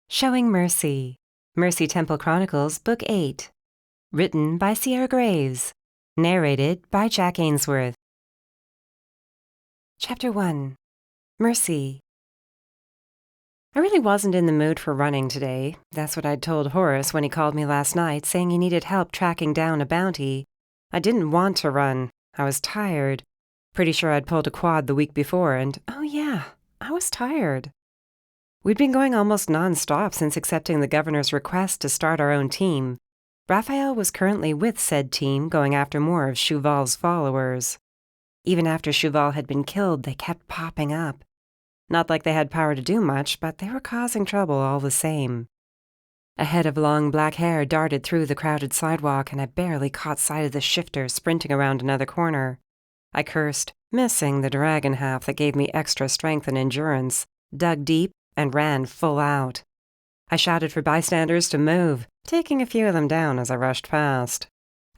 Showing Mercy. Mercy Temple Chronicles, Book 8. Written by Ciara. Narrated by Jack Ainsworth. Chapter 1. Mercy. I really wasn't in the mood for running today. That's what I'd told Horace when he called me last night, saying he needed help tracking down a bounty. I didn't want to run. I was tired. Pretty sure I'd pulled a quad the week before, and oh yeah, I was tired. We'd been going almost non-stop since accepting the governor's request to start our own team. Rafael was currently with said team, going after more of Cheval's followers. Even after Cheval had been killed, they kept popping up. Not like they had power to do much, but they were causing trouble all the same. A head of long black hair darted through the crowded sidewalk, and I barely caught sight of the shifter sprinting around another corner. I cursed, missing the dragon half that gave me extra strength and endurance, dug deep, and ran full out. I shouted for bystanders to move, taking a few of them down as I rushed past.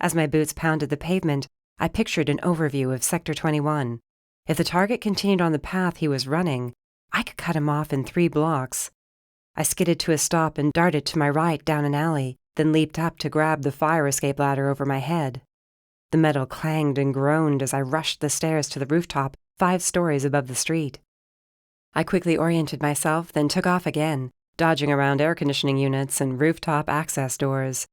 As my boots pounded the pavement, I pictured an overview of Sector 21. If the target continued on the path he was running, I could cut him off in 3 blocks. I skidded to a stop and darted to my right down an alley, then leaped up to grab the fire escape ladder over my head. The metal clanged and groaned as I rushed the stairs to the rooftop, 5 stories above the street. I quickly oriented myself, then took off again, dodging around air conditioning units and rooftop access doors.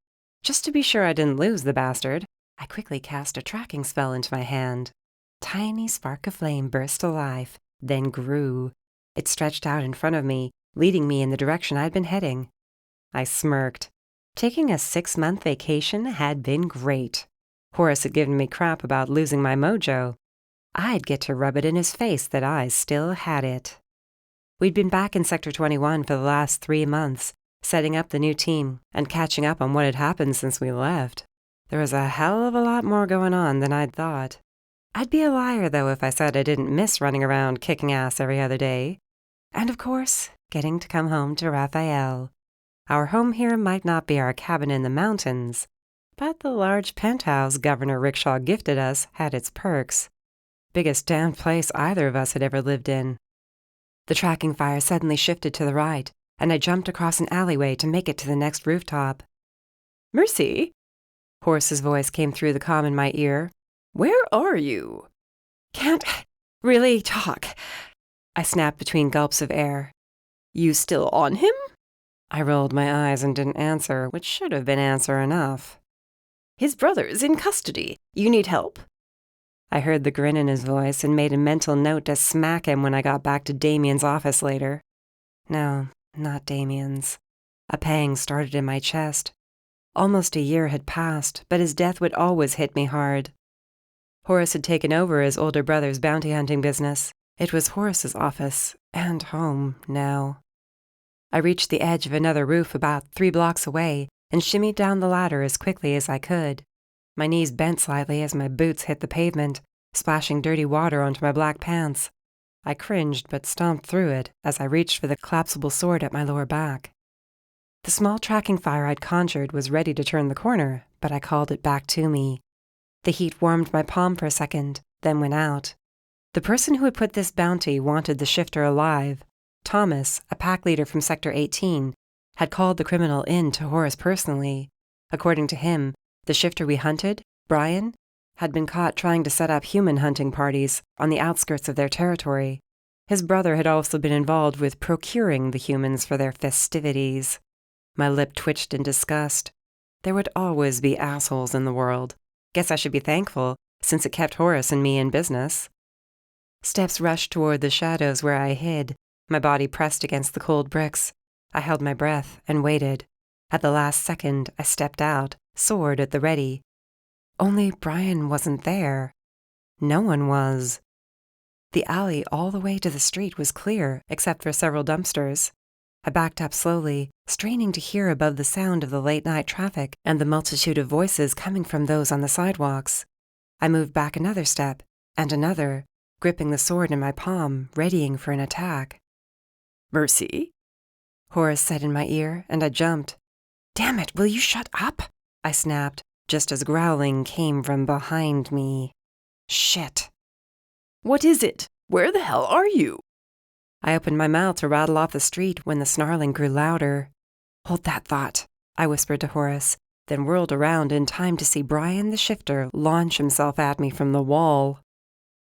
Just to be sure I didn't lose the bastard, I quickly cast a tracking spell into my hand. Tiny spark of flame burst to life, then grew. It stretched out in front of me, leading me in the direction I'd been heading. I smirked. Taking a 6-month vacation had been great. Horace had given me crap about losing my mojo. I'd get to rub it in his face that I still had it. We'd been back in Sector 21 for the last 3 months, setting up the new team and catching up on what had happened since we left. There was a hell of a lot more going on than I'd thought. I'd be a liar, though, if I said I didn't miss running around kicking ass every other day. And, of course, getting to come home to Rafael. Our home here might not be our cabin in the mountains, but the large penthouse Governor Rickshaw gifted us had its perks. Biggest damned place either of us had ever lived in. The tracking fire suddenly shifted to the right, and I jumped across an alleyway to make it to the next rooftop. "Mercy?" Horace's voice came through the comm in my ear. "Where are you?" "Can't really talk," I snapped between gulps of air. "You still on him?" I rolled my eyes and didn't answer, which should have been answer enough. "His brother's in custody. You need help?" I heard the grin in his voice and made a mental note to smack him when I got back to Damien's office later. No, not Damien's. A pang started in my chest. Almost a year had passed, but his death would always hit me hard. Horace had taken over his older brother's bounty hunting business. It was Horace's office and home now. I reached the edge of another roof about 3 blocks away and shimmied down the ladder as quickly as I could. My knees bent slightly as my boots hit the pavement, splashing dirty water onto my black pants. I cringed but stomped through it as I reached for the collapsible sword at my lower back. The small tracking fire I'd conjured was ready to turn the corner, but I called it back to me. The heat warmed my palm for a second, then went out. The person who had put this bounty wanted the shifter alive. Thomas, a pack leader from Sector 18, had called the criminal in to Horace personally. According to him, the shifter we hunted, Brian, had been caught trying to set up human hunting parties on the outskirts of their territory. His brother had also been involved with procuring the humans for their festivities. My lip twitched in disgust. There would always be assholes in the world. Guess I should be thankful, since it kept Horace and me in business. Steps rushed toward the shadows where I hid, my body pressed against the cold bricks. I held my breath and waited. At the last second, I stepped out, sword at the ready. Only Brian wasn't there. No one was. The alley all the way to the street was clear, except for several dumpsters. I backed up slowly, straining to hear above the sound of the late-night traffic and the multitude of voices coming from those on the sidewalks. I moved back another step, and another, gripping the sword in my palm, readying for an attack. "Mercy?" Horace said in my ear, and I jumped. "Damn it, will you shut up?" I snapped, just as growling came from behind me. Shit. "What is it? Where the hell are you?" I opened my mouth to rattle off the street when the snarling grew louder. "Hold that thought," I whispered to Horace, then whirled around in time to see Brian the shifter launch himself at me from the wall.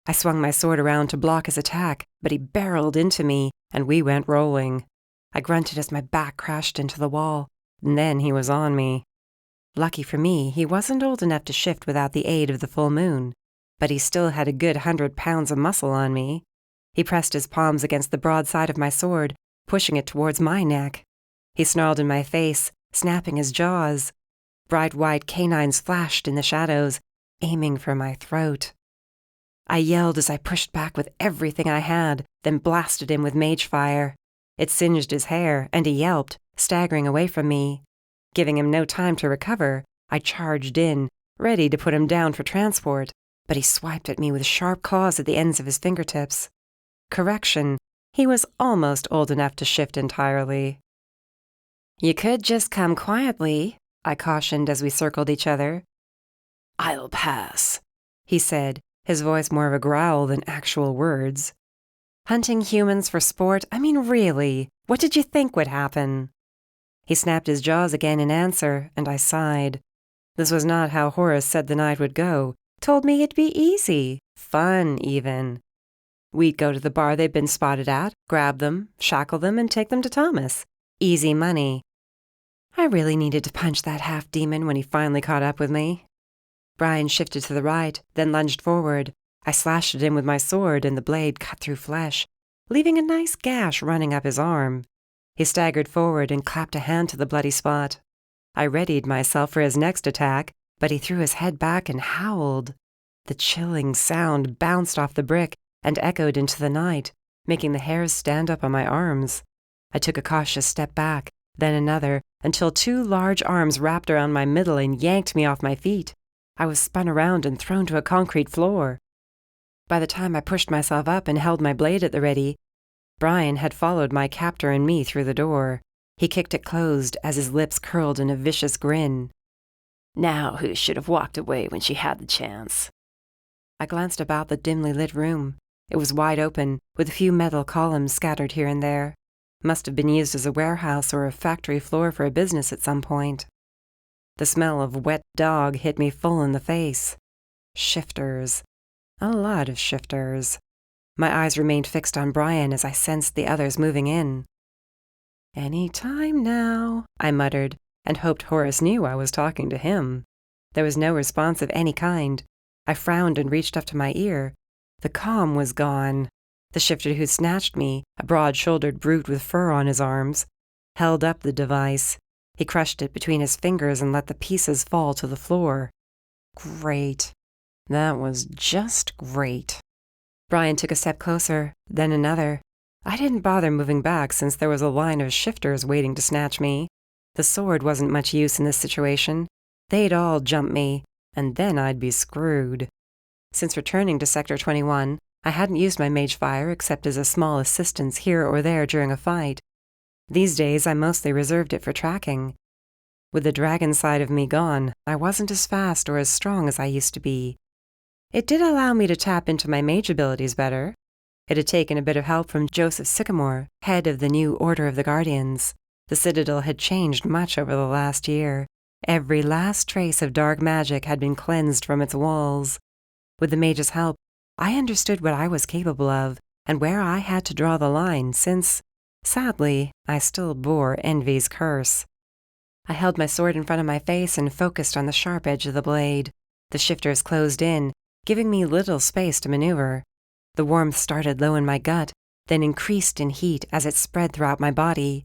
I swung my sword around to block his attack, but he barreled into me, and we went rolling. I grunted as my back crashed into the wall, and then he was on me. Lucky for me, he wasn't old enough to shift without the aid of the full moon, but he still had a good 100 pounds of muscle on me. He pressed his palms against the broad side of my sword, pushing it towards my neck. He snarled in my face, snapping his jaws. Bright white canines flashed in the shadows, aiming for my throat. I yelled as I pushed back with everything I had, then blasted him with mage fire. It singed his hair, and he yelped, staggering away from me. Giving him no time to recover, I charged in, ready to put him down for transport, but he swiped at me with sharp claws at the ends of his fingertips. Correction, he was almost old enough to shift entirely. "You could just come quietly," I cautioned as we circled each other. "I'll pass," he said, his voice more of a growl than actual words. "Hunting humans for sport? I mean, really, what did you think would happen?" He snapped his jaws again in answer, and I sighed. This was not how Horace said the night would go. Told me it'd be easy, fun even. We'd go to the bar they'd been spotted at, grab them, shackle them, and take them to Thomas. Easy money. I really needed to punch that half-demon when he finally caught up with me. Brian shifted to the right, then lunged forward. I slashed at him with my sword, and the blade cut through flesh, leaving a nice gash running up his arm. He staggered forward and clapped a hand to the bloody spot. I readied myself for his next attack, but he threw his head back and howled. The chilling sound bounced off the brick and echoed into the night, making the hairs stand up on my arms. I took a cautious step back, then another, until 2 large arms wrapped around my middle and yanked me off my feet. I was spun around and thrown to a concrete floor. By the time I pushed myself up and held my blade at the ready, Brian had followed my captor and me through the door. He kicked it closed as his lips curled in a vicious grin. "Now who should have walked away when she had the chance?" I glanced about the dimly lit room. It was wide open, with a few metal columns scattered here and there. Must have been used as a warehouse or a factory floor for a business at some point. The smell of wet dog hit me full in the face. Shifters. A lot of shifters. My eyes remained fixed on Brian as I sensed the others moving in. "Any time now," I muttered, and hoped Horace knew I was talking to him. There was no response of any kind. I frowned and reached up to my ear. The calm was gone. The shifter who snatched me, a broad-shouldered brute with fur on his arms, held up the device. He crushed it between his fingers and let the pieces fall to the floor. Great. That was just great. Brian took a step closer, then another. I didn't bother moving back since there was a line of shifters waiting to snatch me. The sword wasn't much use in this situation. They'd all jump me, and then I'd be screwed. Since returning to Sector 21, I hadn't used my mage fire except as a small assistance here or there during a fight. These days I mostly reserved it for tracking. With the dragon side of me gone, I wasn't as fast or as strong as I used to be. It did allow me to tap into my mage abilities better. It had taken a bit of help from Joseph Sycamore, head of the new Order of the Guardians. The Citadel had changed much over the last year. Every last trace of dark magic had been cleansed from its walls. With the mage's help, I understood what I was capable of and where I had to draw the line since, sadly, I still bore Envy's curse. I held my sword in front of my face and focused on the sharp edge of the blade. The shifters closed in, giving me little space to maneuver. The warmth started low in my gut, then increased in heat as it spread throughout my body.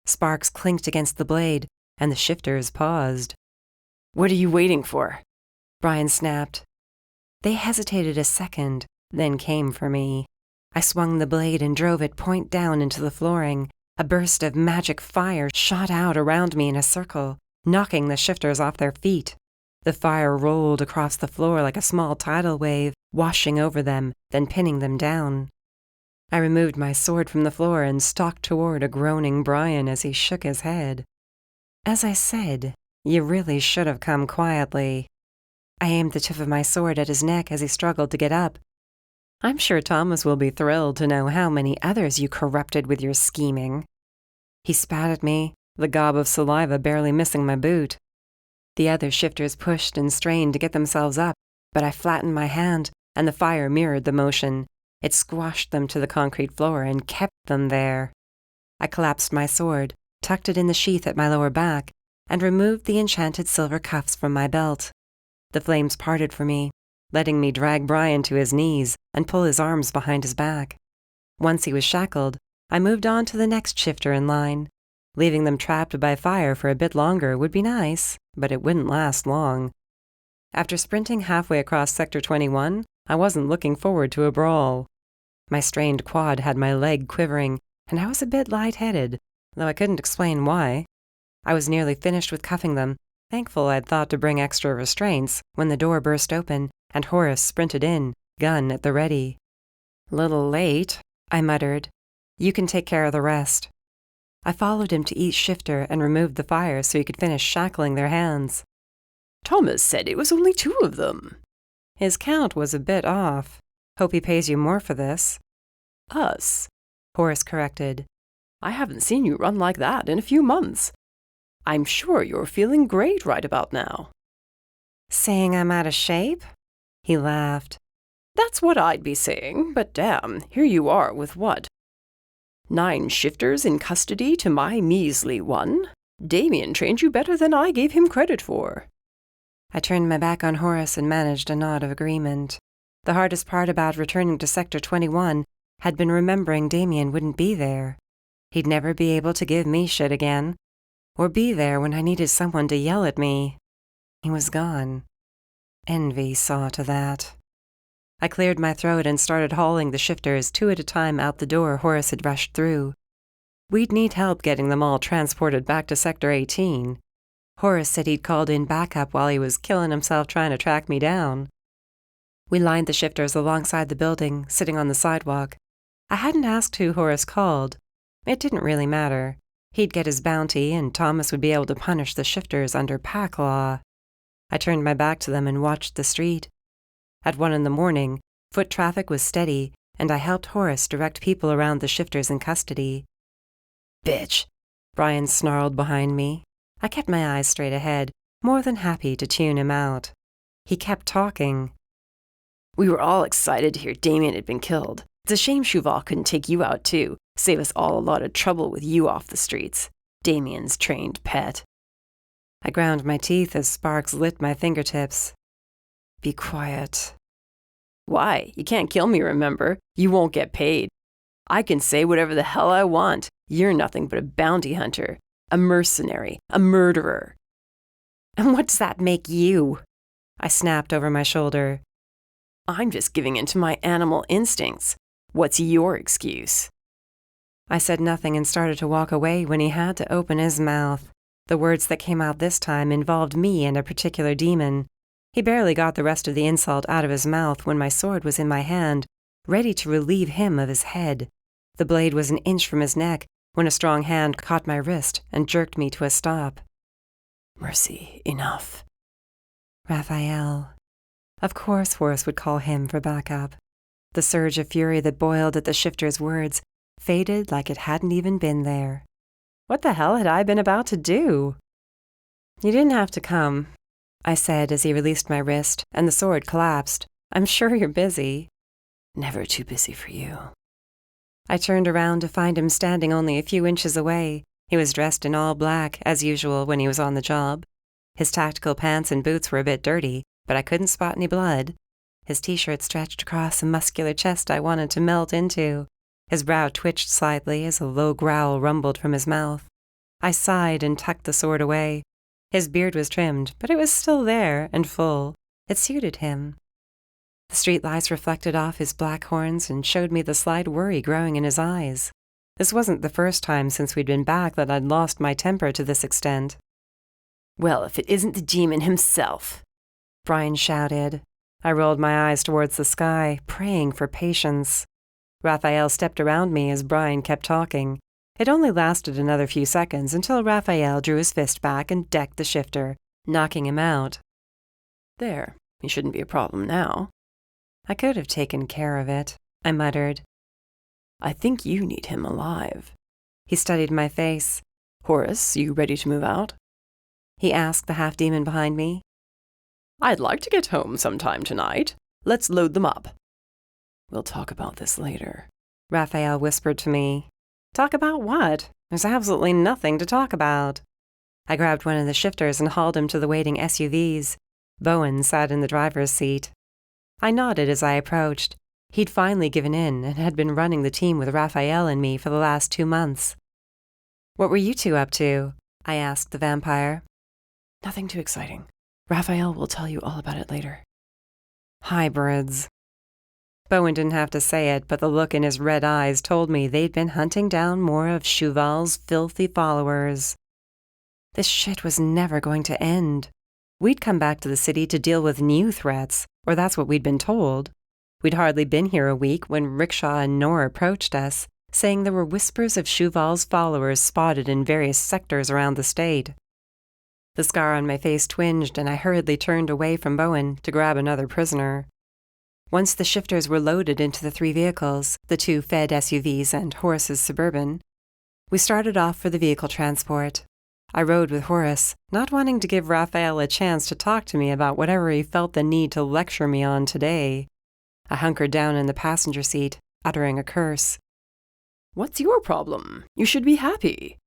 Sparks clinked against the blade, and the shifters paused. "What are you waiting for?" Brian snapped. They hesitated a second, then came for me. I swung the blade and drove it point down into the flooring. A burst of magic fire shot out around me in a circle, knocking the shifters off their feet. The fire rolled across the floor like a small tidal wave, washing over them, then pinning them down. I removed my sword from the floor and stalked toward a groaning Brian as he shook his head. "As I said, you really should have come quietly." I aimed the tip of my sword at his neck as he struggled to get up. I'm sure Thomas will be thrilled to know how many others you corrupted with your scheming. He spat at me, the gob of saliva barely missing my boot. The other shifters pushed and strained to get themselves up, but I flattened my hand, and the fire mirrored the motion. It squashed them to the concrete floor and kept them there. I collapsed my sword, tucked it in the sheath at my lower back, and removed the enchanted silver cuffs from my belt. The flames parted for me, letting me drag Brian to his knees and pull his arms behind his back. Once he was shackled, I moved on to the next shifter in line. Leaving them trapped by fire for a bit longer would be nice, but it wouldn't last long. After sprinting halfway across Sector 21, I wasn't looking forward to a brawl. My strained quad had my leg quivering, and I was a bit lightheaded, though I couldn't explain why. I was nearly finished with cuffing them, thankful I'd thought to bring extra restraints, when the door burst open, and Horace sprinted in, gun at the ready. "Little late," I muttered. "You can take care of the rest." I followed him to each shifter and removed the fire so he could finish shackling their hands. "Thomas said it was only 2 of them." "His count was a bit off. Hope he pays you more for this." "Us," Horace corrected. "I haven't seen you run like that in a few months. I'm sure you're feeling great right about now." "Saying I'm out of shape?" He laughed. "That's what I'd be saying, but damn, here you are with what? 9 shifters in custody to my measly 1. Damien trained you better than I gave him credit for." I turned my back on Horace and managed a nod of agreement. The hardest part about returning to Sector 21 had been remembering Damien wouldn't be there. He'd never be able to give me shit again, or be there when I needed someone to yell at me. He was gone. Envy saw to that. I cleared my throat and started hauling the shifters 2 at a time out the door Horace had rushed through. We'd need help getting them all transported back to Sector 18. Horace said he'd called in backup while he was killing himself trying to track me down. We lined the shifters alongside the building, sitting on the sidewalk. I hadn't asked who Horace called. It didn't really matter. He'd get his bounty, and Thomas would be able to punish the shifters under pack law. I turned my back to them and watched the street. At 1 a.m, foot traffic was steady, and I helped Horace direct people around the shifters in custody. "Bitch," Brian snarled behind me. I kept my eyes straight ahead, more than happy to tune him out. He kept talking. "We were all excited to hear Damien had been killed. It's a shame Chauvel couldn't take you out too. Save us all a lot of trouble with you off the streets. Damien's trained pet." I ground my teeth as sparks lit my fingertips. "Be quiet." "Why? You can't kill me, remember? You won't get paid. I can say whatever the hell I want. You're nothing but a bounty hunter, a mercenary, a murderer." "And what does that make you?" I snapped over my shoulder. "I'm just giving in to my animal instincts. What's your excuse?" I said nothing and started to walk away when he had to open his mouth. The words that came out this time involved me and a particular demon. He barely got the rest of the insult out of his mouth when my sword was in my hand, ready to relieve him of his head. The blade was an inch from his neck when a strong hand caught my wrist and jerked me to a stop. "Mercy, enough." Rafael. Of course Horace would call him for backup. The surge of fury that boiled at the shifter's words faded like it hadn't even been there. What the hell had I been about to do? "You didn't have to come," I said as he released my wrist, and the sword collapsed. "I'm sure you're busy." "Never too busy for you." I turned around to find him standing only a few inches away. He was dressed in all black, as usual when he was on the job. His tactical pants and boots were a bit dirty, but I couldn't spot any blood. His t-shirt stretched across a muscular chest I wanted to melt into. His brow twitched slightly as a low growl rumbled from his mouth. I sighed and tucked the sword away. His beard was trimmed, but it was still there and full. It suited him. The streetlights reflected off his black horns and showed me the slight worry growing in his eyes. This wasn't the first time since we'd been back that I'd lost my temper to this extent. "Well, if it isn't the demon himself," Brian shouted. I rolled my eyes towards the sky, praying for patience. Rafael stepped around me as Brian kept talking. It only lasted another few seconds until Rafael drew his fist back and decked the shifter, knocking him out. "There, he shouldn't be a problem now." I could have taken care of it, I muttered. I think you need him alive. He studied my face. Horace, you ready to move out? He asked the half-demon behind me. I'd like to get home sometime tonight. Let's load them up. We'll talk about this later, Rafael whispered to me. Talk about what? There's absolutely nothing to talk about. I grabbed one of the shifters and hauled him to the waiting SUVs. Bowen sat in the driver's seat. I nodded as I approached. He'd finally given in and had been running the team with Rafael and me for the last 2 months. What were you two up to? I asked the vampire. Nothing too exciting. Rafael will tell you all about it later. Hybrids. Bowen didn't have to say it, but the look in his red eyes told me they'd been hunting down more of Cheval's filthy followers. This shit was never going to end. We'd come back to the city to deal with new threats, or that's what we'd been told. We'd hardly been here a week when Rickshaw and Nor approached us, saying there were whispers of Cheval's followers spotted in various sectors around the state. The scar on my face twinged, and I hurriedly turned away from Bowen to grab another prisoner. Once the shifters were loaded into the 3 vehicles, the 2 Fed SUVs and Horace's Suburban, we started off for the vehicle transport. I rode with Horace, not wanting to give Rafael a chance to talk to me about whatever he felt the need to lecture me on today. I hunkered down in the passenger seat, uttering a curse. What's your problem? You should be happy,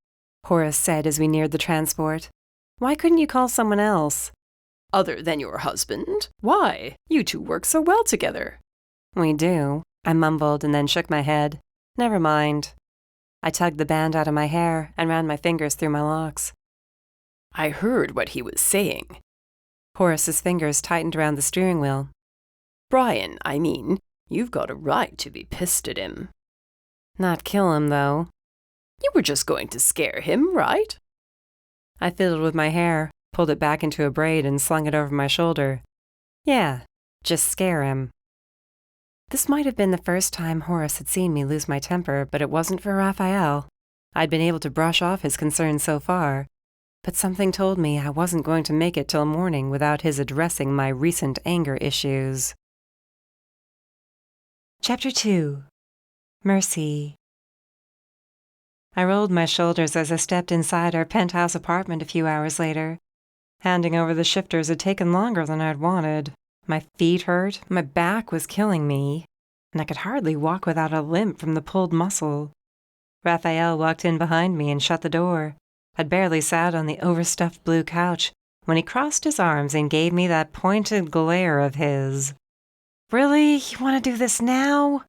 Horace said as we neared the transport. Why couldn't you call someone else? Other than your husband? Why? You two work so well together. We do, I mumbled and then shook my head. Never mind. I tugged the band out of my hair and ran my fingers through my locks. I heard what he was saying. Horace's fingers tightened around the steering wheel. Brian, I mean, you've got a right to be pissed at him. Not kill him, though. You were just going to scare him, right? I fiddled with my hair, pulled it back into a braid and slung it over my shoulder. Yeah, just scare him. This might have been the first time Horace had seen me lose my temper, but it wasn't for Rafael. I'd been able to brush off his concerns so far, but something told me I wasn't going to make it till morning without his addressing my recent anger issues. Chapter 2. Mercy. I rolled my shoulders as I stepped inside our penthouse apartment a few hours later. Handing over the shifters had taken longer than I'd wanted. My feet hurt, my back was killing me, and I could hardly walk without a limp from the pulled muscle. Rafael walked in behind me and shut the door. I'd barely sat on the overstuffed blue couch when he crossed his arms and gave me that pointed glare of his. Really? You want to do this now?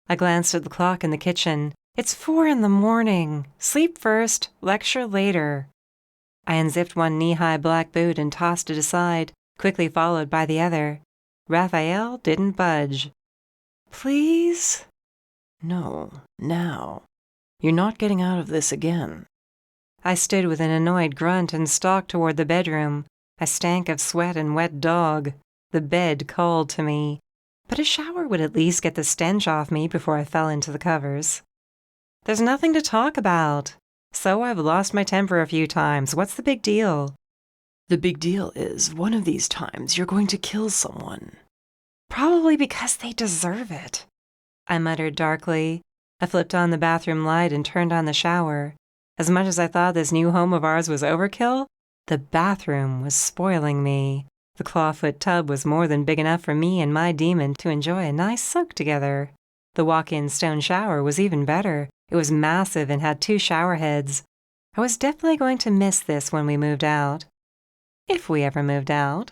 I glanced at the clock in the kitchen. It's 4 a.m. Sleep first, lecture later. I unzipped one knee-high black boot and tossed it aside, quickly followed by the other. Rafael didn't budge. Please? No, now. You're not getting out of this again. I stood with an annoyed grunt and stalked toward the bedroom. I stank of sweat and wet dog. The bed called to me, but a shower would at least get the stench off me before I fell into the covers. There's nothing to talk about. So I've lost my temper a few times. What's the big deal? The big deal is, one of these times you're going to kill someone. Probably because they deserve it, I muttered darkly. I flipped on the bathroom light and turned on the shower. As much as I thought this new home of ours was overkill, the bathroom was spoiling me. The clawfoot tub was more than big enough for me and my demon to enjoy a nice soak together. The walk-in stone shower was even better. It was massive and had 2 shower heads. I was definitely going to miss this when we moved out. If we ever moved out.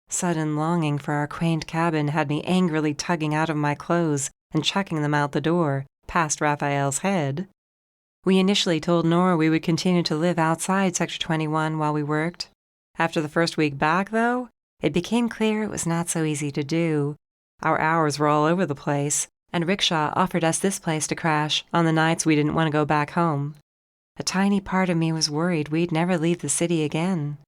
Sudden longing for our quaint cabin had me angrily tugging out of my clothes and chucking them out the door, past Rafael's head. We initially told Nora we would continue to live outside Sector 21 while we worked. After the first week back, though, it became clear it was not so easy to do. Our hours were all over the place, and Rickshaw offered us this place to crash on the nights we didn't want to go back home. A tiny part of me was worried we'd never leave the city again.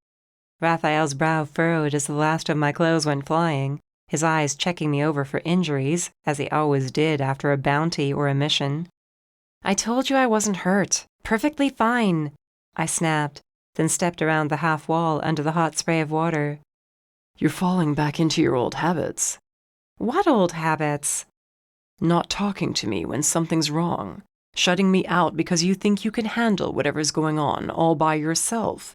Rafael's brow furrowed as the last of my clothes went flying, his eyes checking me over for injuries, as he always did after a bounty or a mission. I told you I wasn't hurt. Perfectly fine, I snapped, then stepped around the half wall under the hot spray of water. You're falling back into your old habits. What old habits? Not talking to me when something's wrong. Shutting me out because you think you can handle whatever's going on all by yourself.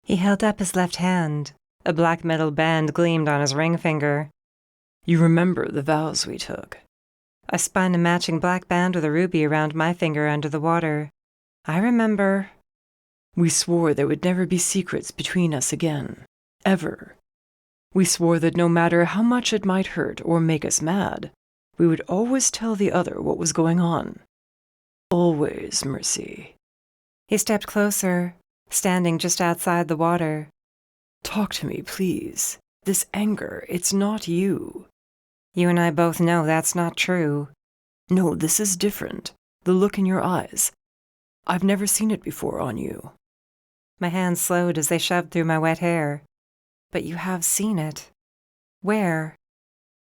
He held up his left hand. A black metal band gleamed on his ring finger. You remember the vows we took? I spun a matching black band with a ruby around my finger under the water. I remember. We swore there would never be secrets between us again. Ever. We swore that no matter how much it might hurt or make us mad, we would always tell the other what was going on. Always, Mercy. He stepped closer, standing just outside the water. Talk to me, please. This anger, it's not you. You and I both know that's not true. No, this is different. The look in your eyes. I've never seen it before on you. My hands slowed as they shoved through my wet hair. But you have seen it. Where?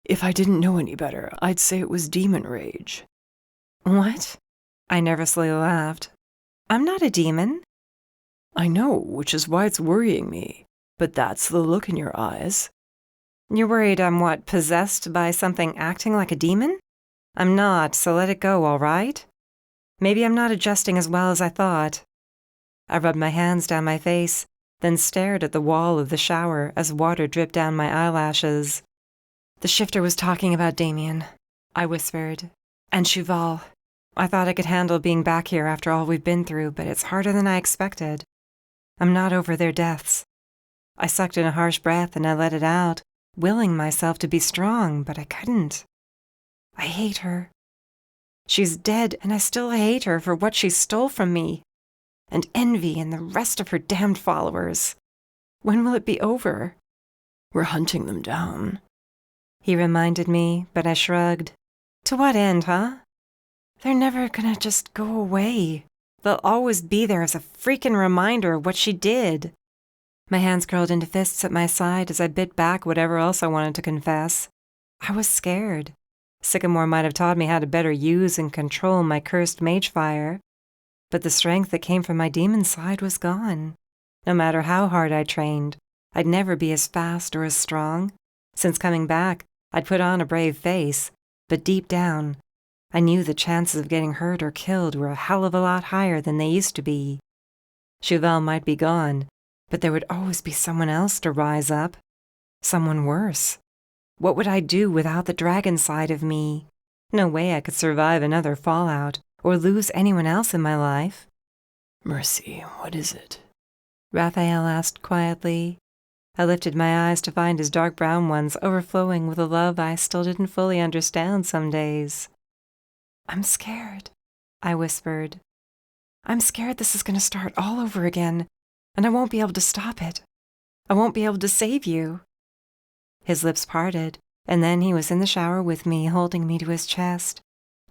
If I didn't know any better, I'd say it was demon rage. What? I nervously laughed. I'm not a demon. I know, which is why it's worrying me. But that's the look in your eyes. You're worried I'm what, possessed by something acting like a demon? I'm not, so let it go, all right? Maybe I'm not adjusting as well as I thought. I rubbed my hands down my face, then stared at the wall of the shower as water dripped down my eyelashes. The shifter was talking about Damien, I whispered. And Cheval. I thought I could handle being back here after all we've been through, but it's harder than I expected. I'm not over their deaths. I sucked in a harsh breath and I let it out, willing myself to be strong, but I couldn't. I hate her. She's dead, and I still hate her for what she stole from me. And Envy and the rest of her damned followers. When will it be over? We're hunting them down. He reminded me, but I shrugged. To what end, huh? They're never gonna just go away. They'll always be there as a freaking reminder of what she did. My hands curled into fists at my side as I bit back whatever else I wanted to confess. I was scared. Sycamore might have taught me how to better use and control my cursed mage fire. But the strength that came from my demon side was gone. No matter how hard I trained, I'd never be as fast or as strong. Since coming back, I'd put on a brave face, but deep down, I knew the chances of getting hurt or killed were a hell of a lot higher than they used to be. Cheval might be gone, but there would always be someone else to rise up. Someone worse. What would I do without the dragon side of me? No way I could survive another fallout or lose anyone else in my life. Mercy, what is it? Rafael asked quietly. I lifted my eyes to find his dark brown ones overflowing with a love I still didn't fully understand some days. I'm scared, I whispered. I'm scared this is going to start all over again, and I won't be able to stop it. I won't be able to save you. His lips parted, and then he was in the shower with me, holding me to his chest.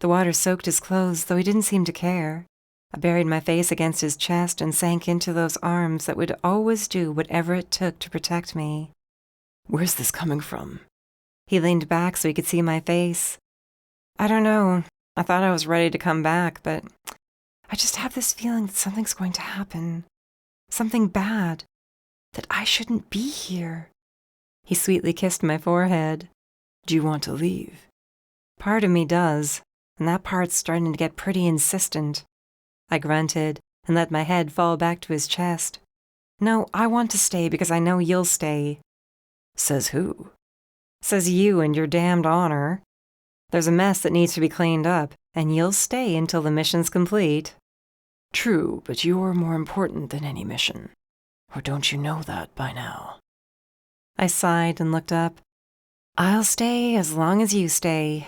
The water soaked his clothes, though he didn't seem to care. I buried my face against his chest and sank into those arms that would always do whatever it took to protect me. Where's this coming from? He leaned back so he could see my face. I don't know. I thought I was ready to come back, but I just have this feeling that something's going to happen. Something bad. That I shouldn't be here. He sweetly kissed my forehead. Do you want to leave? Part of me does, and that part's starting to get pretty insistent. I grunted and let my head fall back to his chest. No, I want to stay because I know you'll stay. Says who? Says you and your damned honor. There's a mess that needs to be cleaned up, and you'll stay until the mission's complete. True, but you're more important than any mission. Or don't you know that by now? I sighed and looked up. I'll stay as long as you stay.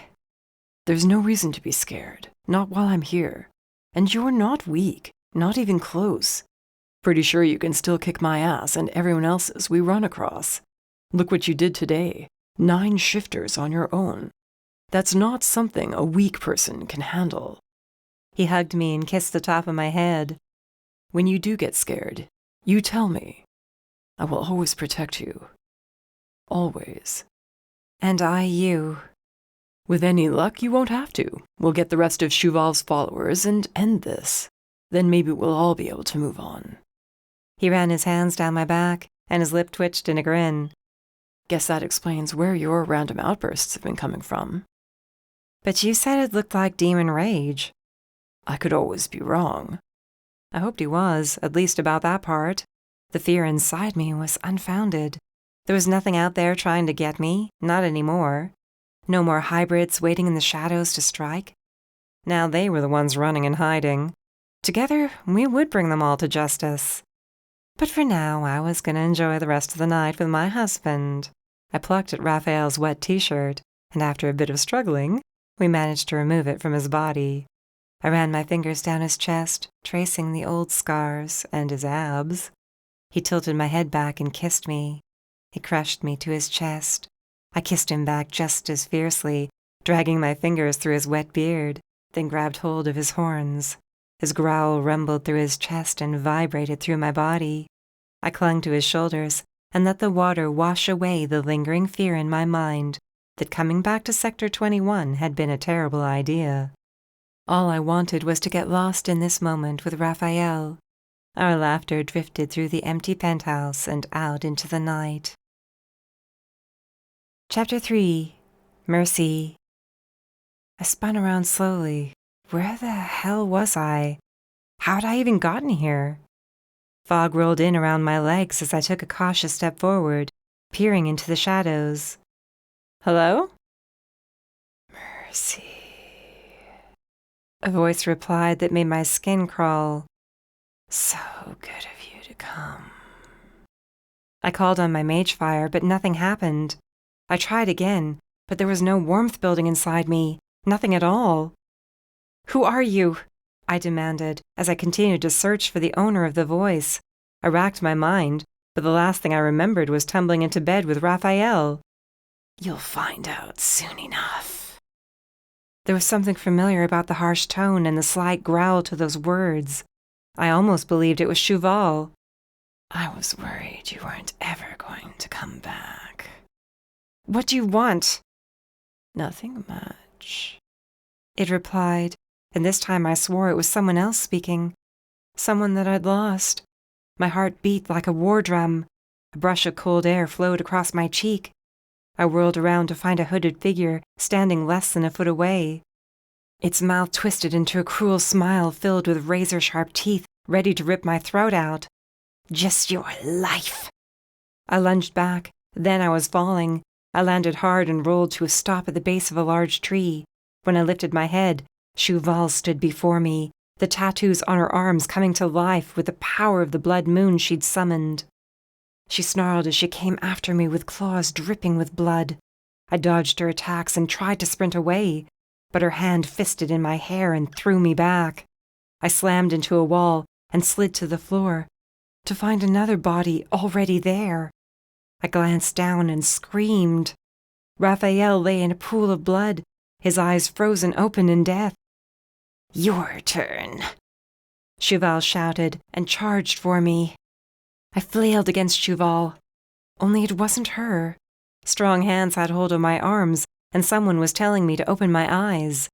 There's no reason to be scared, not while I'm here. And you're not weak, not even close. Pretty sure you can still kick my ass and everyone else's we run across. Look what you did today. 9 shifters on your own. That's not something a weak person can handle. He hugged me and kissed the top of my head. When you do get scared, you tell me. I will always protect you. Always. And I you. With any luck, you won't have to. We'll get the rest of Cheval's followers and end this. Then maybe we'll all be able to move on. He ran his hands down my back, and his lip twitched in a grin. Guess that explains where your random outbursts have been coming from. But you said it looked like demon rage. I could always be wrong. I hoped he was, at least about that part. The fear inside me was unfounded. There was nothing out there trying to get me, not anymore. No more hybrids waiting in the shadows to strike. Now they were the ones running and hiding. Together, we would bring them all to justice. But for now, I was going to enjoy the rest of the night with my husband. I plucked at Rafael's wet t-shirt, and after a bit of struggling, we managed to remove it from his body. I ran my fingers down his chest, tracing the old scars and his abs. He tilted my head back and kissed me. He crushed me to his chest. I kissed him back just as fiercely, dragging my fingers through his wet beard, then grabbed hold of his horns. His growl rumbled through his chest and vibrated through my body. I clung to his shoulders and let the water wash away the lingering fear in my mind that coming back to Sector 21 had been a terrible idea. All I wanted was to get lost in this moment with Rafael. Our laughter drifted through the empty penthouse and out into the night. Chapter 3. Mercy. I spun around slowly. Where the hell was I? How had I even gotten here? Fog rolled in around my legs as I took a cautious step forward, peering into the shadows. Hello? Mercy. A voice replied that made my skin crawl. So good of you to come. I called on my mage fire, but nothing happened. I tried again, but there was no warmth building inside me, nothing at all. Who are you? I demanded as I continued to search for the owner of the voice. I racked my mind, but the last thing I remembered was tumbling into bed with Rafael. You'll find out soon enough. There was something familiar about the harsh tone and the slight growl to those words. I almost believed it was Cheval. I was worried you weren't ever going to come back. What do you want? Nothing much, it replied, and this time I swore it was someone else speaking. Someone that I'd lost. My heart beat like a war drum. A brush of cold air flowed across my cheek. I whirled around to find a hooded figure standing less than a foot away. Its mouth twisted into a cruel smile filled with razor-sharp teeth, ready to rip my throat out. Just your life. I lunged back. Then I was falling. I landed hard and rolled to a stop at the base of a large tree. When I lifted my head, Cheval stood before me, the tattoos on her arms coming to life with the power of the blood moon she'd summoned. She snarled as she came after me with claws dripping with blood. I dodged her attacks and tried to sprint away, but her hand fisted in my hair and threw me back. I slammed into a wall and slid to the floor, to find another body already there. I glanced down and screamed. Rafael lay in a pool of blood, his eyes frozen open in death. Your turn, Cheval shouted and charged for me. I flailed against Cheval. Only it wasn't her. Strong hands had hold of my arms, and someone was telling me to open my eyes.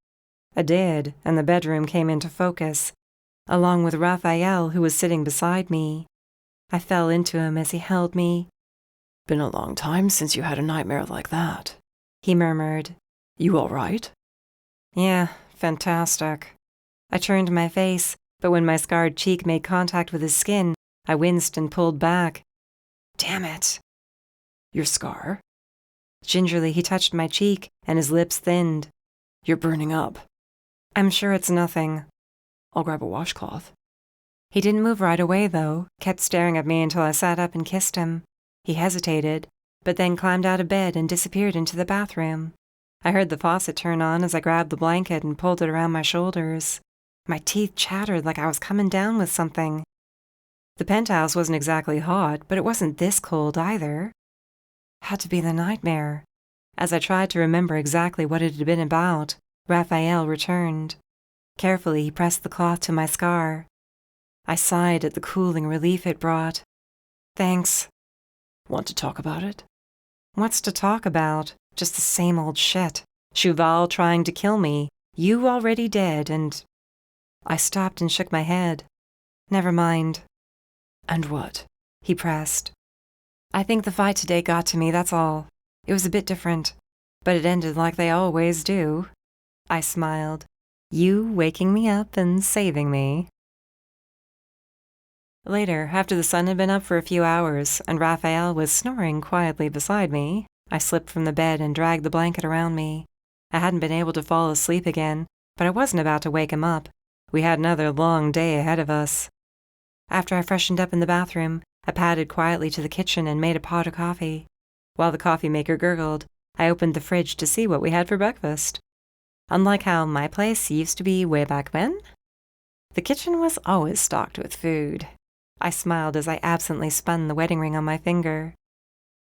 I did, and the bedroom came into focus, along with Rafael, who was sitting beside me. I fell into him as he held me. Been a long time since you had a nightmare like that, he murmured. You all right? Yeah, fantastic. I turned my face, but when my scarred cheek made contact with his skin, I winced and pulled back. Damn it. Your scar? Gingerly, he touched my cheek, and his lips thinned. You're burning up. I'm sure it's nothing. I'll grab a washcloth. He didn't move right away, though, kept staring at me until I sat up and kissed him. He hesitated, but then climbed out of bed and disappeared into the bathroom. I heard the faucet turn on as I grabbed the blanket and pulled it around my shoulders. My teeth chattered like I was coming down with something. The penthouse wasn't exactly hot, but it wasn't this cold either. Had to be the nightmare. As I tried to remember exactly what it had been about, Rafael returned. Carefully, he pressed the cloth to my scar. I sighed at the cooling relief it brought. Thanks. Want to talk about it? What's to talk about? Just the same old shit. Cheval trying to kill me, you already dead, and... I stopped and shook my head. Never mind. And what? He pressed. I think the fight today got to me, that's all. It was a bit different, but it ended like they always do. I smiled. You waking me up and saving me. Later, after the sun had been up for a few hours and Rafael was snoring quietly beside me, I slipped from the bed and dragged the blanket around me. I hadn't been able to fall asleep again, but I wasn't about to wake him up. We had another long day ahead of us. After I freshened up in the bathroom, I padded quietly to the kitchen and made a pot of coffee. While the coffee maker gurgled, I opened the fridge to see what we had for breakfast. Unlike how my place used to be way back when, the kitchen was always stocked with food. I smiled as I absently spun the wedding ring on my finger.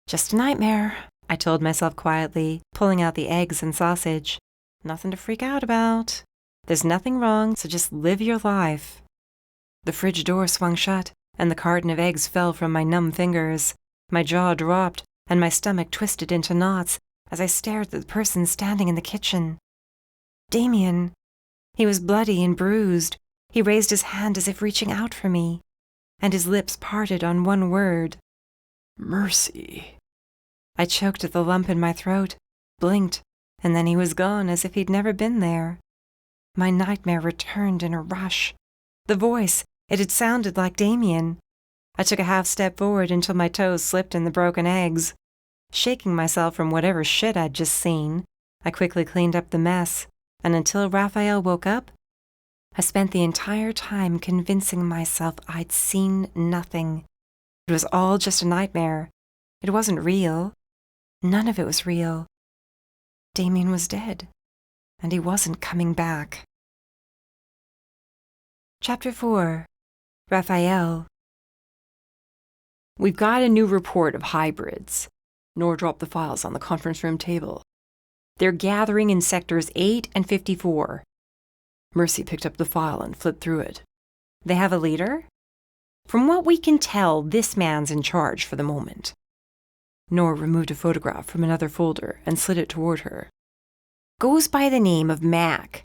Just a nightmare, I told myself quietly, pulling out the eggs and sausage. Nothing to freak out about. There's nothing wrong, so just live your life. The fridge door swung shut, and the carton of eggs fell from my numb fingers. My jaw dropped, and my stomach twisted into knots as I stared at the person standing in the kitchen. Damien. He was bloody and bruised. He raised his hand as if reaching out for me, and his lips parted on one word. Mercy. I choked at the lump in my throat, blinked, and then he was gone as if he'd never been there. My nightmare returned in a rush. The voice, it had sounded like Damien. I took a half step forward until my toes slipped in the broken eggs. Shaking myself from whatever shit I'd just seen, I quickly cleaned up the mess, and until Rafael woke up, I spent the entire time convincing myself I'd seen nothing. It was all just a nightmare. It wasn't real. None of it was real. Damien was dead, and he wasn't coming back. Chapter 4. Rafael. We've got a new report of hybrids. Nor dropped the files on the conference room table. They're gathering in sectors 8 and 54. Mercy picked up the file and flipped through it. They have a leader? From what we can tell, this man's in charge for the moment. Nor removed a photograph from another folder and slid it toward her. Goes by the name of Mac.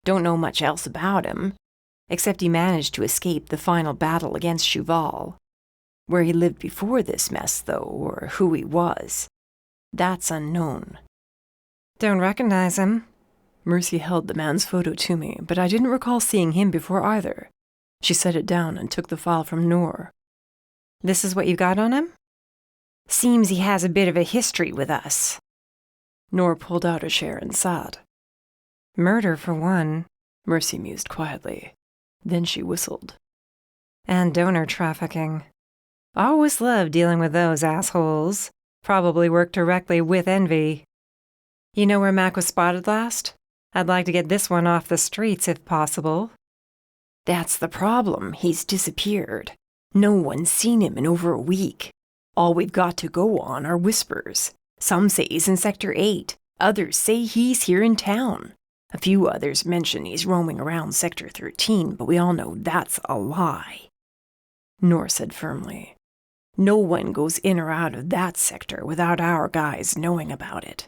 Don't know much else about him, except he managed to escape the final battle against Cheval. Where he lived before this mess, though, or who he was, that's unknown. Don't recognize him. Mercy held the man's photo to me, but I didn't recall seeing him before either. She set it down and took the file from Noor. This is what you got on him? Seems he has a bit of a history with us. Noor pulled out a chair and sat. Murder, for one, Mercy mused quietly. Then she whistled. And donor trafficking. I always loved dealing with those assholes. Probably worked directly with Envy. You know where Mac was spotted last? I'd like to get this one off the streets if possible. That's the problem. He's disappeared. No one's seen him in over a week. All we've got to go on are whispers. Some say he's in Sector 8. Others say he's here in town. A few others mention he's roaming around Sector 13, but we all know that's a lie. Noor said firmly. No one goes in or out of that sector without our guys knowing about it.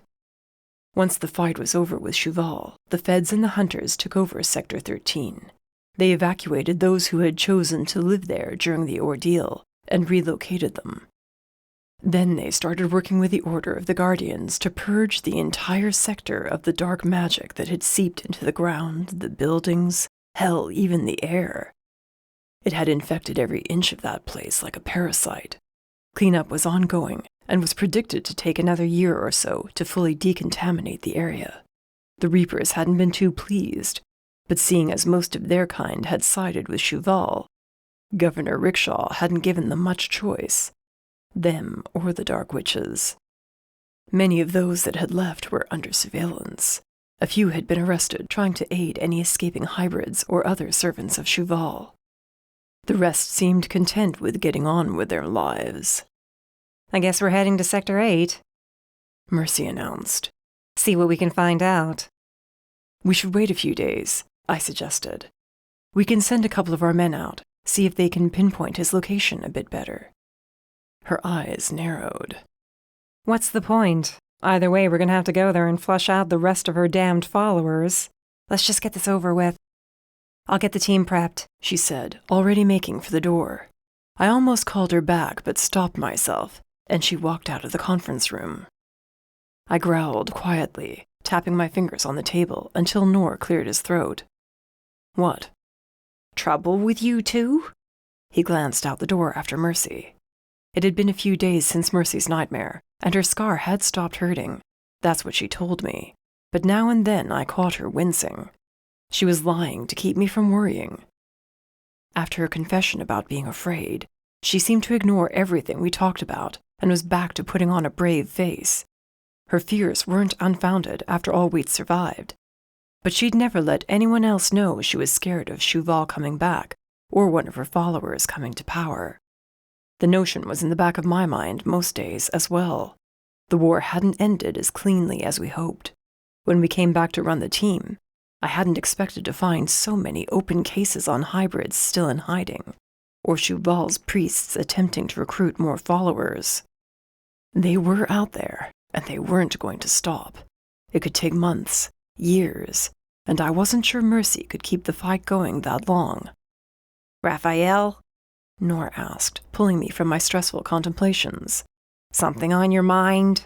Once the fight was over with Cheval, the feds and the hunters took over Sector 13. They evacuated those who had chosen to live there during the ordeal and relocated them. Then they started working with the Order of the Guardians to purge the entire sector of the dark magic that had seeped into the ground, the buildings, hell, even the air. It had infected every inch of that place like a parasite. Cleanup was ongoing and was predicted to take another year or so to fully decontaminate the area. The Reapers hadn't been too pleased, but seeing as most of their kind had sided with Cheval, Governor Rickshaw hadn't given them much choice, them or the Dark Witches. Many of those that had left were under surveillance. A few had been arrested trying to aid any escaping hybrids or other servants of Cheval. The rest seemed content with getting on with their lives. I guess we're heading to Sector 8, Mercy announced. See what we can find out. We should wait a few days, I suggested. We can send a couple of our men out, see if they can pinpoint his location a bit better. Her eyes narrowed. What's the point? Either way, we're gonna have to go there and flush out the rest of her damned followers. Let's just get this over with. I'll get the team prepped, she said, already making for the door. I almost called her back, but stopped myself. and she walked out of the conference room. I growled quietly, tapping my fingers on the table until Nor cleared his throat. What? Trouble with you two? He glanced out the door after Mercy. It had been a few days since Mercy's nightmare, and her scar had stopped hurting. That's what she told me. But now and then I caught her wincing. She was lying to keep me from worrying. After her confession about being afraid, she seemed to ignore everything we talked about and was back to putting on a brave face. Her fears weren't unfounded after all we'd survived. But she'd never let anyone else know she was scared of Cheval coming back or one of her followers coming to power. The notion was in the back of my mind most days as well. The war hadn't ended as cleanly as we hoped. When we came back to run the team, I hadn't expected to find so many open cases on hybrids still in hiding, or Cheval's priests attempting to recruit more followers. They were out there, and they weren't going to stop. It could take months, years, and I wasn't sure Mercy could keep the fight going that long. Rafael? Nor asked, pulling me from my stressful contemplations. Something on your mind?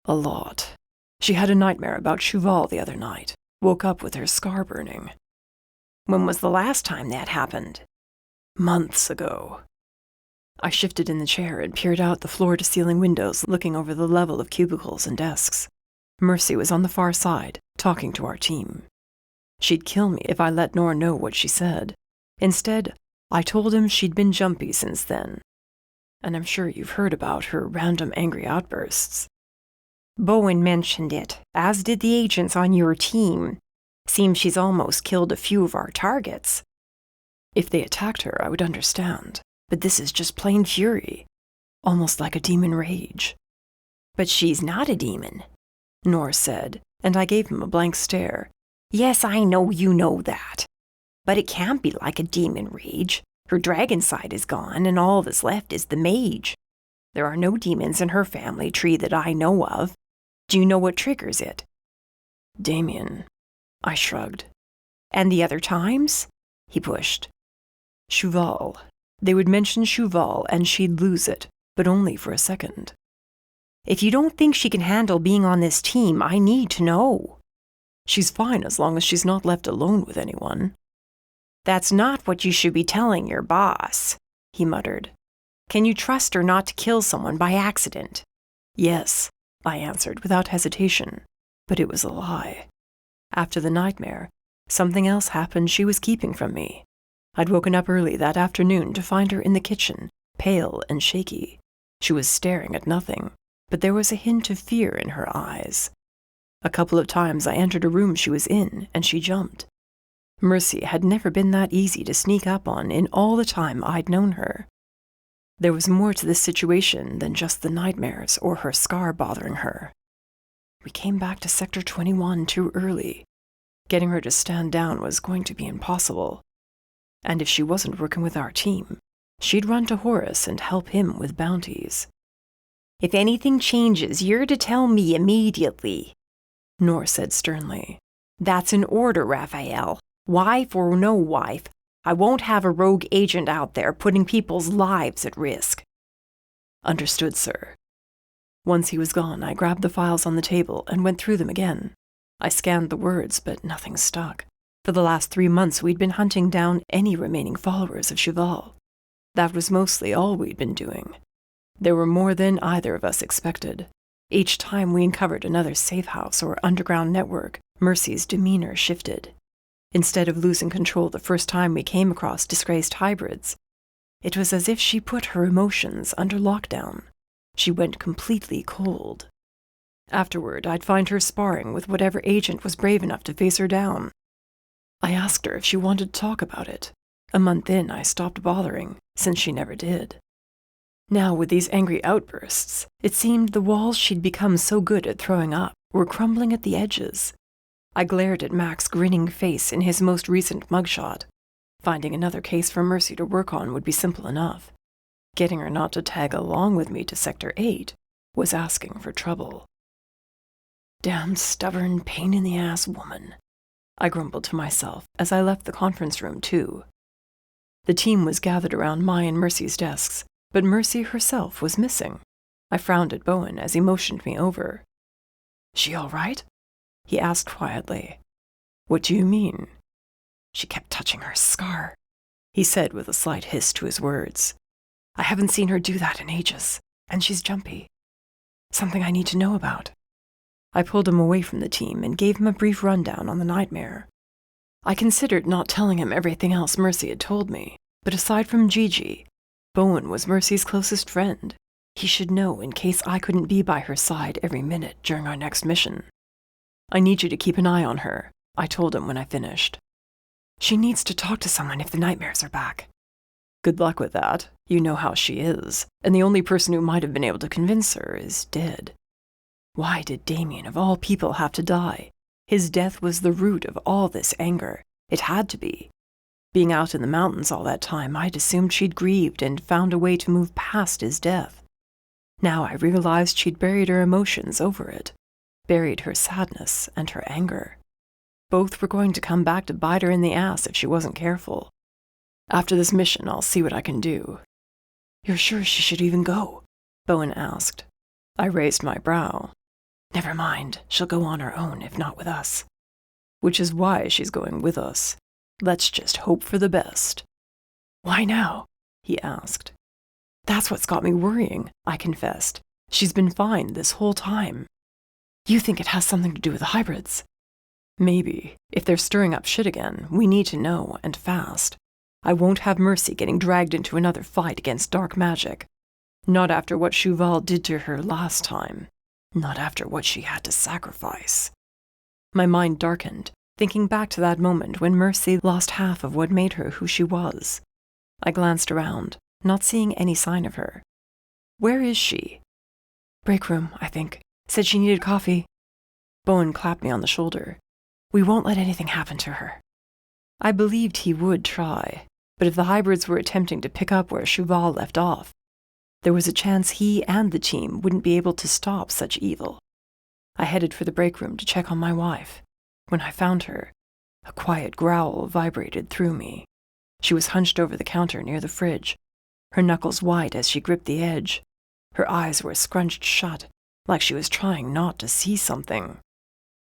A lot. She had a nightmare about Cheval the other night. Woke up with her scar burning. When was the last time that happened? Months ago. I shifted in the chair and peered out the floor-to-ceiling windows, looking over the level of cubicles and desks. Mercy was on the far side, talking to our team. She'd kill me if I let Nor know what she said. Instead, I told him she'd been jumpy since then. And I'm sure you've heard about her random angry outbursts. Bowen mentioned it, as did the agents on your team. Seems she's almost killed a few of our targets. If they attacked her, I would understand. But this is just plain fury. Almost like a demon rage. But she's not a demon, Nor said, and I gave him a blank stare. Yes, I know you know that. But it can't be like a demon rage. Her dragon side is gone, and all that's left is the mage. There are no demons in her family tree that I know of. Do you know what triggers it? Damien. I shrugged. And the other times? He pushed. Cheval. They would mention Cheval and she'd lose it, but only for a second. If you don't think she can handle being on this team, I need to know. She's fine as long as she's not left alone with anyone. That's not what you should be telling your boss, he muttered. Can you trust her not to kill someone by accident? Yes, I answered without hesitation, but it was a lie. After the nightmare, something else happened she was keeping from me. I'd woken up early that afternoon to find her in the kitchen, pale and shaky. She was staring at nothing, but there was a hint of fear in her eyes. A couple of times I entered a room she was in, and she jumped. Mercy had never been that easy to sneak up on in all the time I'd known her. There was more to this situation than just the nightmares or her scar bothering her. We came back to Sector 21 too early. Getting her to stand down was going to be impossible. And if she wasn't working with our team, she'd run to Horace and help him with bounties. If anything changes, you're to tell me immediately, Nor said sternly. That's an order, Rafael. Wife or no wife, I won't have a rogue agent out there putting people's lives at risk. Understood, sir. Once he was gone, I grabbed the files on the table and went through them again. I scanned the words, but nothing stuck. For the last 3 months, we'd been hunting down any remaining followers of Cheval. That was mostly all we'd been doing. There were more than either of us expected. Each time we uncovered another safe house or underground network, Mercy's demeanor shifted. Instead of losing control the first time we came across disgraced hybrids, it was as if she put her emotions under lockdown. She went completely cold. Afterward, I'd find her sparring with whatever agent was brave enough to face her down. I asked her if she wanted to talk about it. A month in, I stopped bothering, since she never did. Now, with these angry outbursts, it seemed the walls she'd become so good at throwing up were crumbling at the edges. I glared at Mac's grinning face in his most recent mugshot. Finding another case for Mercy to work on would be simple enough. Getting her not to tag along with me to Sector 8 was asking for trouble. Damn stubborn, pain-in-the-ass woman, I grumbled to myself as I left the conference room too. The team was gathered around my and Mercy's desks, but Mercy herself was missing. I frowned at Bowen as he motioned me over. "She all right?" he asked quietly. "What do you mean?" "She kept touching her scar," he said with a slight hiss to his words. "I haven't seen her do that in ages, and she's jumpy. Something I need to know about." I pulled him away from the team and gave him a brief rundown on the nightmare. I considered not telling him everything else Mercy had told me, but aside from Gigi, Bowen was Mercy's closest friend. He should know in case I couldn't be by her side every minute during our next mission. "I need you to keep an eye on her," I told him when I finished. "She needs to talk to someone if the nightmares are back." "Good luck with that. You know how she is, and the only person who might have been able to convince her is dead." Why did Damien, of all people, have to die? His death was the root of all this anger. It had to be. Being out in the mountains all that time, I'd assumed she'd grieved and found a way to move past his death. Now I realized she'd buried her emotions over it, buried her sadness and her anger. Both were going to come back to bite her in the ass if she wasn't careful. "After this mission, I'll see what I can do." "You're sure she should even go?" Bowen asked. I raised my brow. "Never mind, she'll go on her own if not with us." "Which is why she's going with us. Let's just hope for the best." "Why now?" he asked. "That's what's got me worrying," I confessed. "She's been fine this whole time." "You think it has something to do with the hybrids?" "Maybe. If they're stirring up shit again, we need to know, and fast. I won't have Mercy getting dragged into another fight against dark magic. Not after what Cheval did to her last time. Not after what she had to sacrifice." My mind darkened, thinking back to that moment when Mercy lost half of what made her who she was. I glanced around, not seeing any sign of her. "Where is she?" "Break room, I think. Said she needed coffee." Bowen clapped me on the shoulder. "We won't let anything happen to her." I believed he would try, but if the hybrids were attempting to pick up where Cheval left off, there was a chance he and the team wouldn't be able to stop such evil. I headed for the break room to check on my wife. When I found her, a quiet growl vibrated through me. She was hunched over the counter near the fridge, her knuckles white as she gripped the edge. Her eyes were scrunched shut, like she was trying not to see something.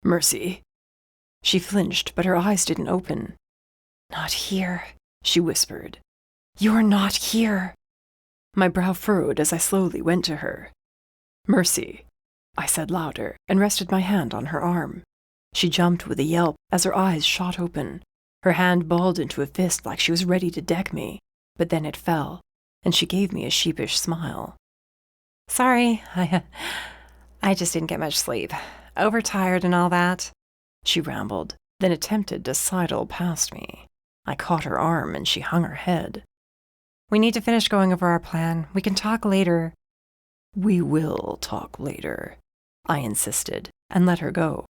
"Mercy." She flinched, but her eyes didn't open. "Not here," she whispered. "You're not here." My brow furrowed as I slowly went to her. "Mercy," I said louder, and rested my hand on her arm. She jumped with a yelp as her eyes shot open. Her hand balled into a fist like she was ready to deck me, but then it fell, and she gave me a sheepish smile. "Sorry, I just didn't get much sleep. Overtired and all that," she rambled, then attempted to sidle past me. I caught her arm, and she hung her head. "We need to finish going over our plan. We can talk later." "We will talk later," I insisted, and let her go.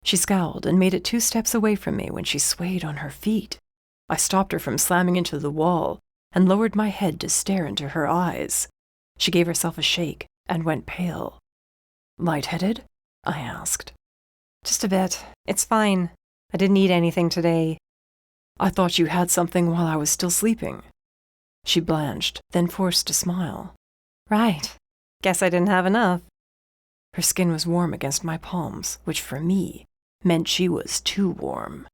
She scowled and made it 2 steps away from me when she swayed on her feet. I stopped her from slamming into the wall and lowered my head to stare into her eyes. She gave herself a shake and went pale. "Lightheaded?" I asked. "Just a bit. It's fine. I didn't eat anything today." "I thought you had something while I was still sleeping." She blanched, then forced a smile. "Right. Guess I didn't have enough." Her skin was warm against my palms, which for me meant she was too warm.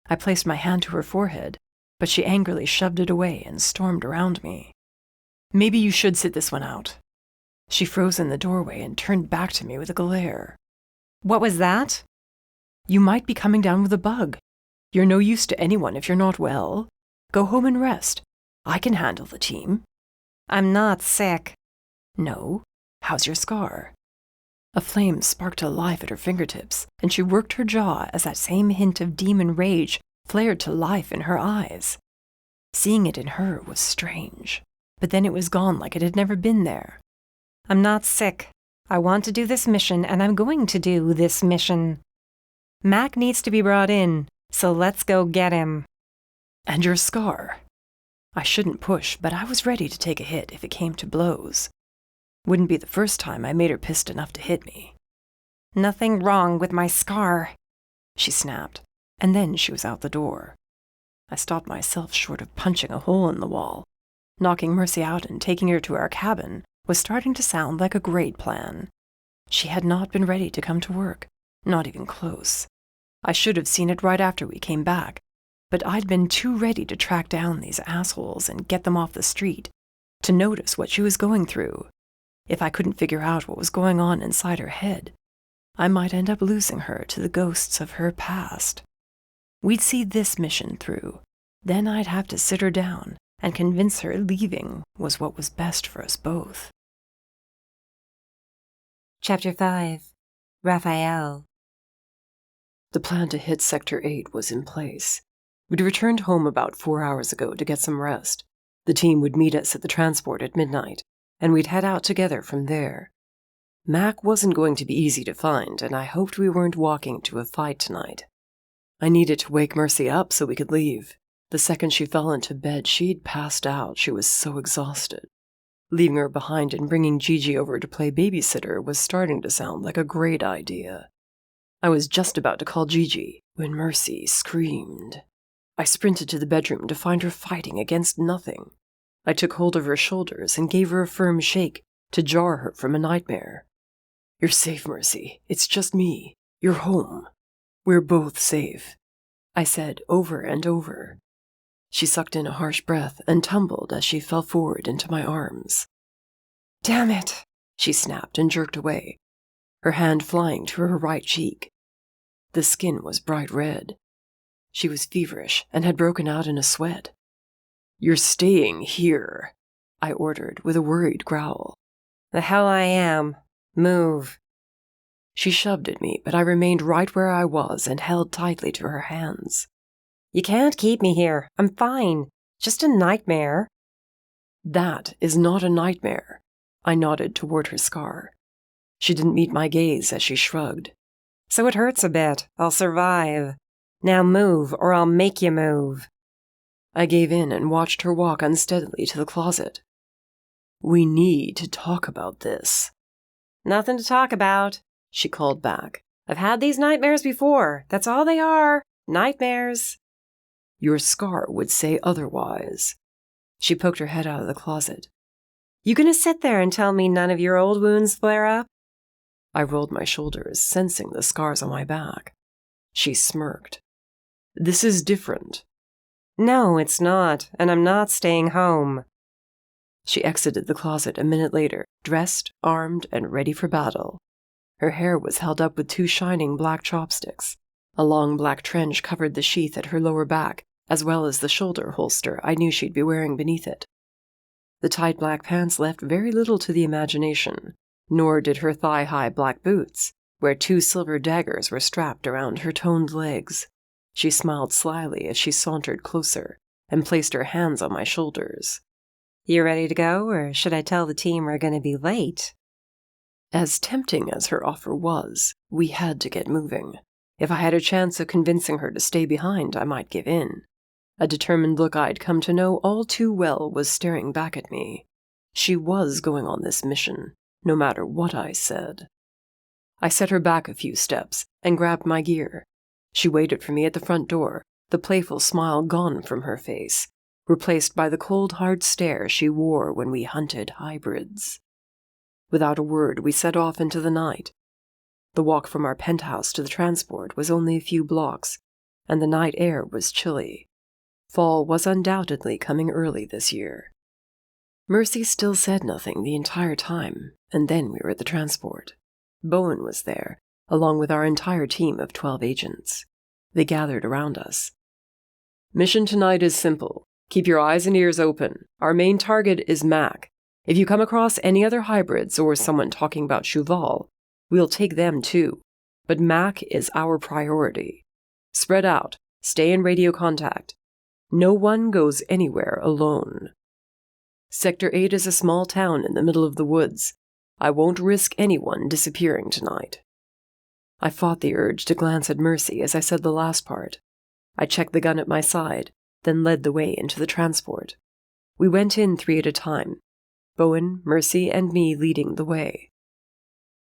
I placed my hand to her forehead, but she angrily shoved it away and stormed around me. "Maybe you should sit this one out." She froze in the doorway and turned back to me with a glare. "What was that?" "You might be coming down with a bug. You're no use to anyone if you're not well. Go home and rest. I can handle the team." "I'm not sick." "No? How's your scar?" A flame sparked to life at her fingertips, and she worked her jaw as that same hint of demon rage flared to life in her eyes. Seeing it in her was strange, but then it was gone like it had never been there. "I'm not sick. I want to do this mission, and I'm going to do this mission. Mac needs to be brought in, so let's go get him." "And your scar?" I shouldn't push, but I was ready to take a hit if it came to blows. Wouldn't be the first time I made her pissed enough to hit me. "Nothing wrong with my scar," she snapped, and then she was out the door. I stopped myself short of punching a hole in the wall. Knocking Mercy out and taking her to our cabin was starting to sound like a great plan. She had not been ready to come to work, not even close. I should have seen it right after we came back, but I'd been too ready to track down these assholes and get them off the street to notice what she was going through. If I couldn't figure out what was going on inside her head, I might end up losing her to the ghosts of her past. We'd see this mission through. Then I'd have to sit her down and convince her leaving was what was best for us both. Chapter 5. Rafael. The plan to hit Sector 8 was in place. We'd returned home about 4 hours ago to get some rest. The team would meet us at the transport at midnight, and we'd head out together from there. Mac wasn't going to be easy to find, and I hoped we weren't walking to a fight tonight. I needed to wake Mercy up so we could leave. The second she fell into bed, she'd passed out. She was so exhausted. Leaving her behind and bringing Gigi over to play babysitter was starting to sound like a great idea. I was just about to call Gigi when Mercy screamed. I sprinted to the bedroom to find her fighting against nothing. I took hold of her shoulders and gave her a firm shake to jar her from a nightmare. "You're safe, Mercy. It's just me. You're home. We're both safe," I said over and over. She sucked in a harsh breath and tumbled as she fell forward into my arms. "Damn it," she snapped and jerked away, her hand flying to her right cheek. The skin was bright red. She was feverish and had broken out in a sweat. "You're staying here," I ordered with a worried growl. "The hell I am. Move." She shoved at me, but I remained right where I was and held tightly to her hands. "You can't keep me here. I'm fine. Just a nightmare." "That is not a nightmare." I nodded toward her scar. She didn't meet my gaze as she shrugged. "So it hurts a bit. I'll survive. Now move, or I'll make you move." I gave in and watched her walk unsteadily to the closet. "We need to talk about this." "Nothing to talk about," she called back. "I've had these nightmares before. That's all they are. Nightmares." "Your scar would say otherwise." She poked her head out of the closet. "You gonna sit there and tell me none of your old wounds flare up?" I rolled my shoulders, sensing the scars on my back. She smirked. "This is different." "No, it's not, and I'm not staying home." She exited the closet a minute later, dressed, armed, and ready for battle. Her hair was held up with 2 shining black chopsticks. A long black trench covered the sheath at her lower back, as well as the shoulder holster I knew she'd be wearing beneath it. The tight black pants left very little to the imagination, nor did her thigh-high black boots, where 2 silver daggers were strapped around her toned legs. She smiled slyly as she sauntered closer and placed her hands on my shoulders. "You ready to go, or should I tell the team we're going to be late?" As tempting as her offer was, we had to get moving. If I had a chance of convincing her to stay behind, I might give in. A determined look I'd come to know all too well was staring back at me. She was going on this mission, no matter what I said. I set her back a few steps and grabbed my gear. She waited for me at the front door, the playful smile gone from her face, replaced by the cold, hard stare she wore when we hunted hybrids. Without a word, we set off into the night. The walk from our penthouse to the transport was only a few blocks, and the night air was chilly. Fall was undoubtedly coming early this year. Mercy still said nothing the entire time, and then we were at the transport. Bowen was there, along with our entire team of 12 agents. They gathered around us. "Mission tonight is simple. Keep your eyes and ears open. Our main target is Mac. If you come across any other hybrids or someone talking about Cheval, we'll take them too. But Mac is our priority. Spread out. Stay in radio contact. No one goes anywhere alone. Sector 8 is a small town in the middle of the woods. I won't risk anyone disappearing tonight." I fought the urge to glance at Mercy as I said the last part. I checked the gun at my side, then led the way into the transport. We went in 3 at a time, Bowen, Mercy, and me leading the way.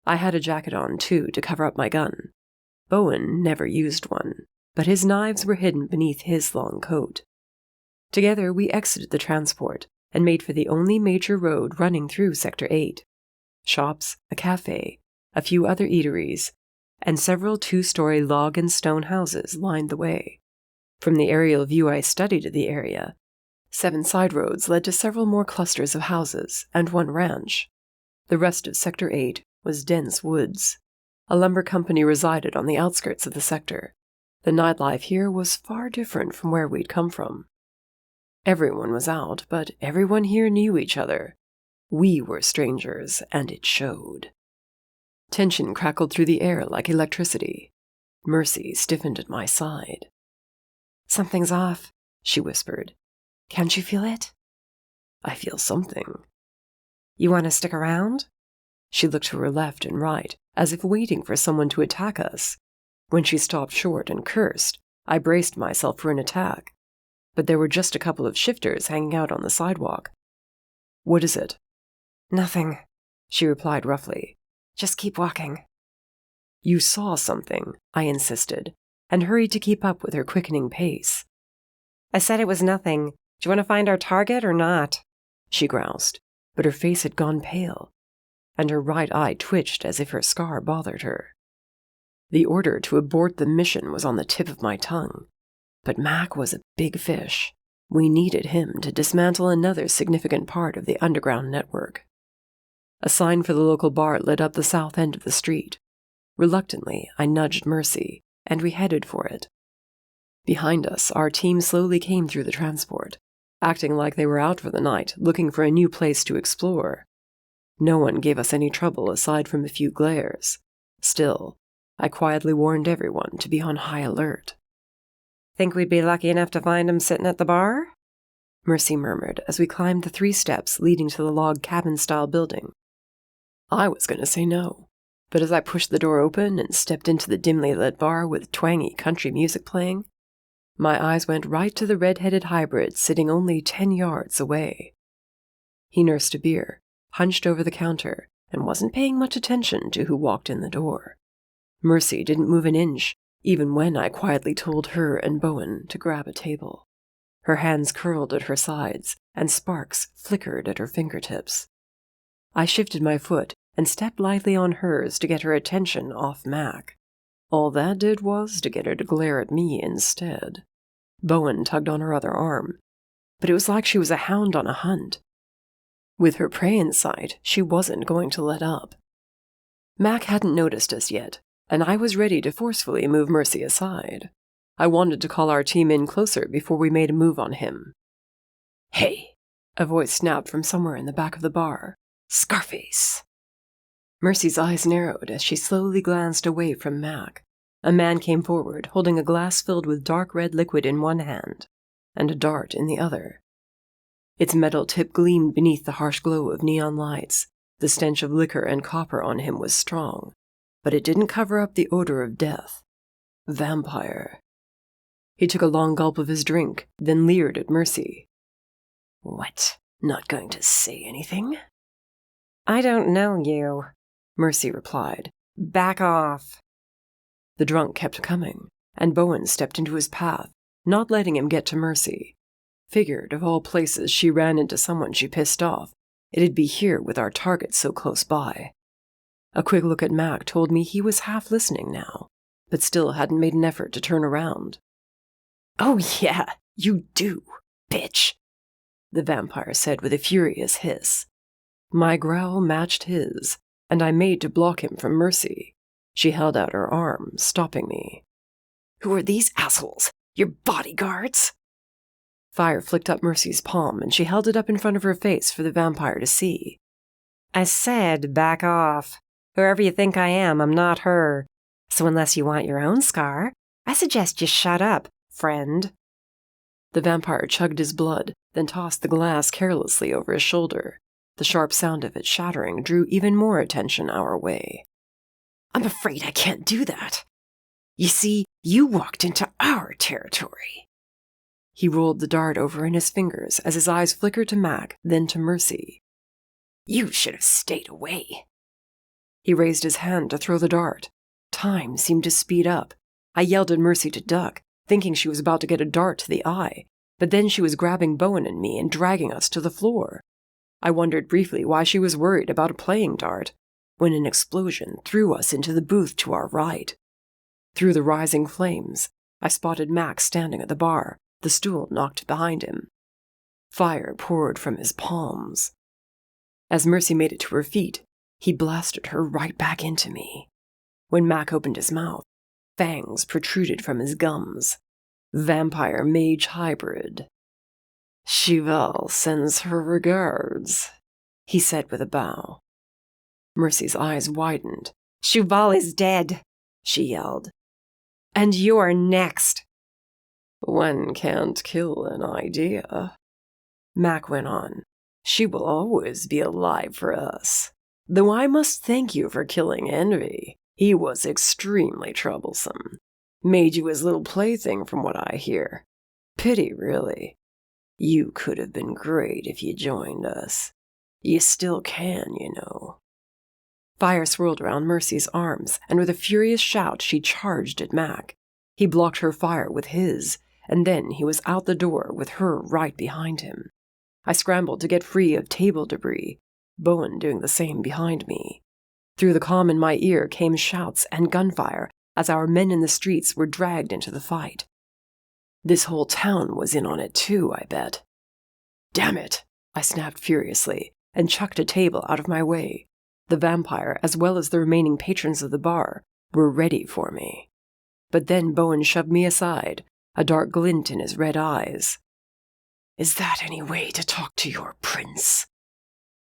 I had a jacket on, too, to cover up my gun. Bowen never used one, but his knives were hidden beneath his long coat. Together we exited the transport and made for the only major road running through Sector 8. Shops, a cafe, a few other eateries, and several two-story log and stone houses lined the way. From the aerial view I studied of the area, 7 side roads led to several more clusters of houses and one ranch. The rest of Sector 8 was dense woods. A lumber company resided on the outskirts of the sector. The nightlife here was far different from where we'd come from. Everyone was out, but everyone here knew each other. We were strangers, and it showed. Tension crackled through the air like electricity. Mercy stiffened at my side. "Something's off," she whispered. "Can't you feel it?" "I feel something." "You want to stick around?" She looked to her left and right, as if waiting for someone to attack us. When she stopped short and cursed, I braced myself for an attack. But there were just a couple of shifters hanging out on the sidewalk. "What is it?" "Nothing," she replied roughly. "Just keep walking." "You saw something," I insisted, and hurried to keep up with her quickening pace. "I said it was nothing. Do you want to find our target or not?" She groused, but her face had gone pale, and her right eye twitched as if her scar bothered her. The order to abort the mission was on the tip of my tongue, but Mac was a big fish. We needed him to dismantle another significant part of the underground network. A sign for the local bar lit up the south end of the street. Reluctantly, I nudged Mercy, and we headed for it. Behind us, our team slowly came through the transport, acting like they were out for the night, looking for a new place to explore. No one gave us any trouble aside from a few glares. Still, I quietly warned everyone to be on high alert. "Think we'd be lucky enough to find him sitting at the bar?" Mercy murmured as we climbed the 3 steps leading to the log cabin-style building. I was going to say no, but as I pushed the door open and stepped into the dimly lit bar with twangy country music playing, my eyes went right to the red-headed hybrid sitting only 10 yards away. He nursed a beer, hunched over the counter, and wasn't paying much attention to who walked in the door. Mercy didn't move an inch, even when I quietly told her and Bowen to grab a table. Her hands curled at her sides, and sparks flickered at her fingertips. I shifted my foot and stepped lightly on hers to get her attention off Mac. All that did was to get her to glare at me instead. Bowen tugged on her other arm, but it was like she was a hound on a hunt. With her prey in sight, she wasn't going to let up. Mac hadn't noticed us yet, and I was ready to forcefully move Mercy aside. I wanted to call our team in closer before we made a move on him. "Hey!" a voice snapped from somewhere in the back of the bar. "Scarface!" Mercy's eyes narrowed as she slowly glanced away from Mac. A man came forward, holding a glass filled with dark red liquid in one hand, and a dart in the other. Its metal tip gleamed beneath the harsh glow of neon lights. The stench of liquor and copper on him was strong, but it didn't cover up the odor of death. Vampire. He took a long gulp of his drink, then leered at Mercy. "What? Not going to say anything?" "I don't know you," Mercy replied. "Back off." The drunk kept coming, and Bowen stepped into his path, not letting him get to Mercy. Figured, of all places she ran into someone she pissed off, it'd be here with our target so close by. A quick look at Mac told me he was half listening now, but still hadn't made an effort to turn around. "Oh yeah, you do, bitch," the vampire said with a furious hiss. My growl matched his, and I made to block him from Mercy. She held out her arm, stopping me. "Who are these assholes? Your bodyguards?" Fire flicked up Mercy's palm, and she held it up in front of her face for the vampire to see. "I said back off. Whoever you think I am, I'm not her. So unless you want your own scar, I suggest you shut up, friend." The vampire chugged his blood, then tossed the glass carelessly over his shoulder. The sharp sound of it shattering drew even more attention our way. "I'm afraid I can't do that. You see, you walked into our territory." He rolled the dart over in his fingers as his eyes flickered to Mac, then to Mercy. "You should have stayed away." He raised his hand to throw the dart. Time seemed to speed up. I yelled at Mercy to duck, thinking she was about to get a dart to the eye, But then she was grabbing Bowen and me and dragging us to the floor. I wondered briefly why she was worried about a playing dart, when an explosion threw us into the booth to our right. Through the rising flames, I spotted Max standing at the bar, the stool knocked behind him. Fire poured from his palms. As Mercy made it to her feet, he blasted her right back into me. When Mac opened his mouth, fangs protruded from his gums. Vampire mage hybrid. "Cheval sends her regards," he said with a bow. Mercy's eyes widened. "Cheval is dead," she yelled. "And you're next." "One can't kill an idea," Mac went on. "She will always be alive for us. Though I must thank you for killing Envy. He was extremely troublesome. Made you his little plaything from what I hear. Pity, really. You could have been great if you joined us. You still can, you know." Fire swirled around Mercy's arms, and with a furious shout she charged at Mac. He blocked her fire with his, and then he was out the door with her right behind him. I scrambled to get free of table debris, Bowen doing the same behind me. Through the comm in my ear came shouts and gunfire as our men in the streets were dragged into the fight. This whole town was in on it too, I bet. "Damn it!" I snapped furiously, and chucked a table out of my way. The vampire, as well as the remaining patrons of the bar, were ready for me. But then Bowen shoved me aside, a dark glint in his red eyes. "Is that any way to talk to your prince?"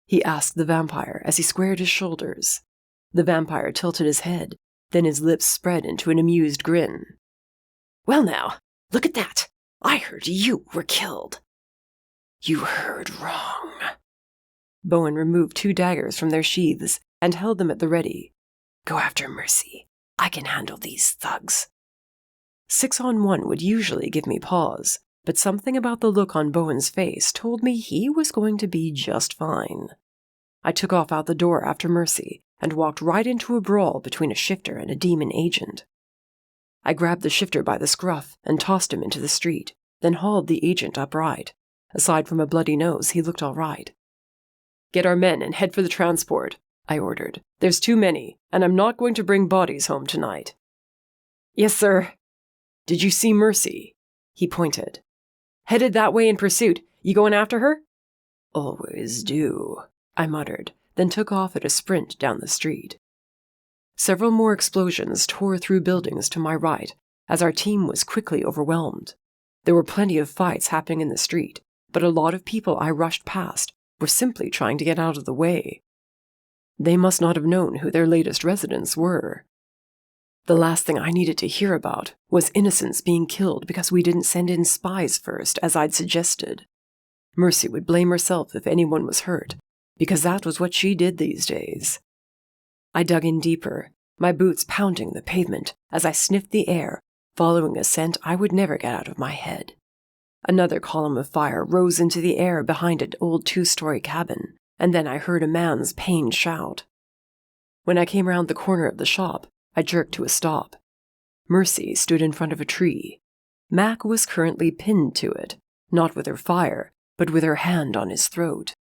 he asked the vampire as he squared his shoulders. The vampire tilted his head, then his lips spread into an amused grin. "Well now, look at that! I heard you were killed." "You heard wrong." Bowen removed 2 daggers from their sheaths and held them at the ready. "Go after Mercy. I can handle these thugs." 6-on-1 would usually give me pause, but something about the look on Bowen's face told me he was going to be just fine. I took off out the door after Mercy and walked right into a brawl between a shifter and a demon agent. I grabbed the shifter by the scruff and tossed him into the street, then hauled the agent upright. Aside from a bloody nose, he looked all right. "Get our men and head for the transport," I ordered. "There's too many, and I'm not going to bring bodies home tonight." "Yes, sir." "Did you see Mercy?" He pointed. "Headed that way in pursuit. You going after her?" "Always do," I muttered, then took off at a sprint down the street. Several more explosions tore through buildings to my right, as our team was quickly overwhelmed. There were plenty of fights happening in the street, but a lot of people I rushed past were simply trying to get out of the way. They must not have known who their latest residents were. The last thing I needed to hear about was innocents being killed because we didn't send in spies first, as I'd suggested. Mercy would blame herself if anyone was hurt, because that was what she did these days. I dug in deeper, my boots pounding the pavement as I sniffed the air, following a scent I would never get out of my head. Another column of fire rose into the air behind an old 2-story cabin, and then I heard a man's pained shout. When I came round the corner of the shop, I jerked to a stop. Mercy stood in front of a tree. Mac was currently pinned to it, not with her fire, but with her hand on his throat.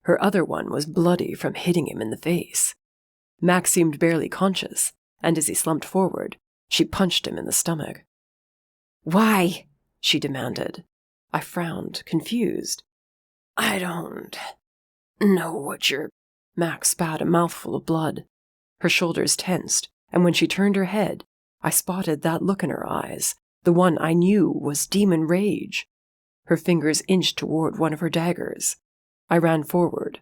Her other one was bloody from hitting him in the face. Mac seemed barely conscious, and as he slumped forward, she punched him in the stomach. "Why?" she demanded. I frowned, confused. "I don't know what you're—" Mac spat a mouthful of blood. Her shoulders tensed, and when she turned her head, I spotted that look in her eyes, the one I knew was demon rage. Her fingers inched toward one of her daggers. I ran forward.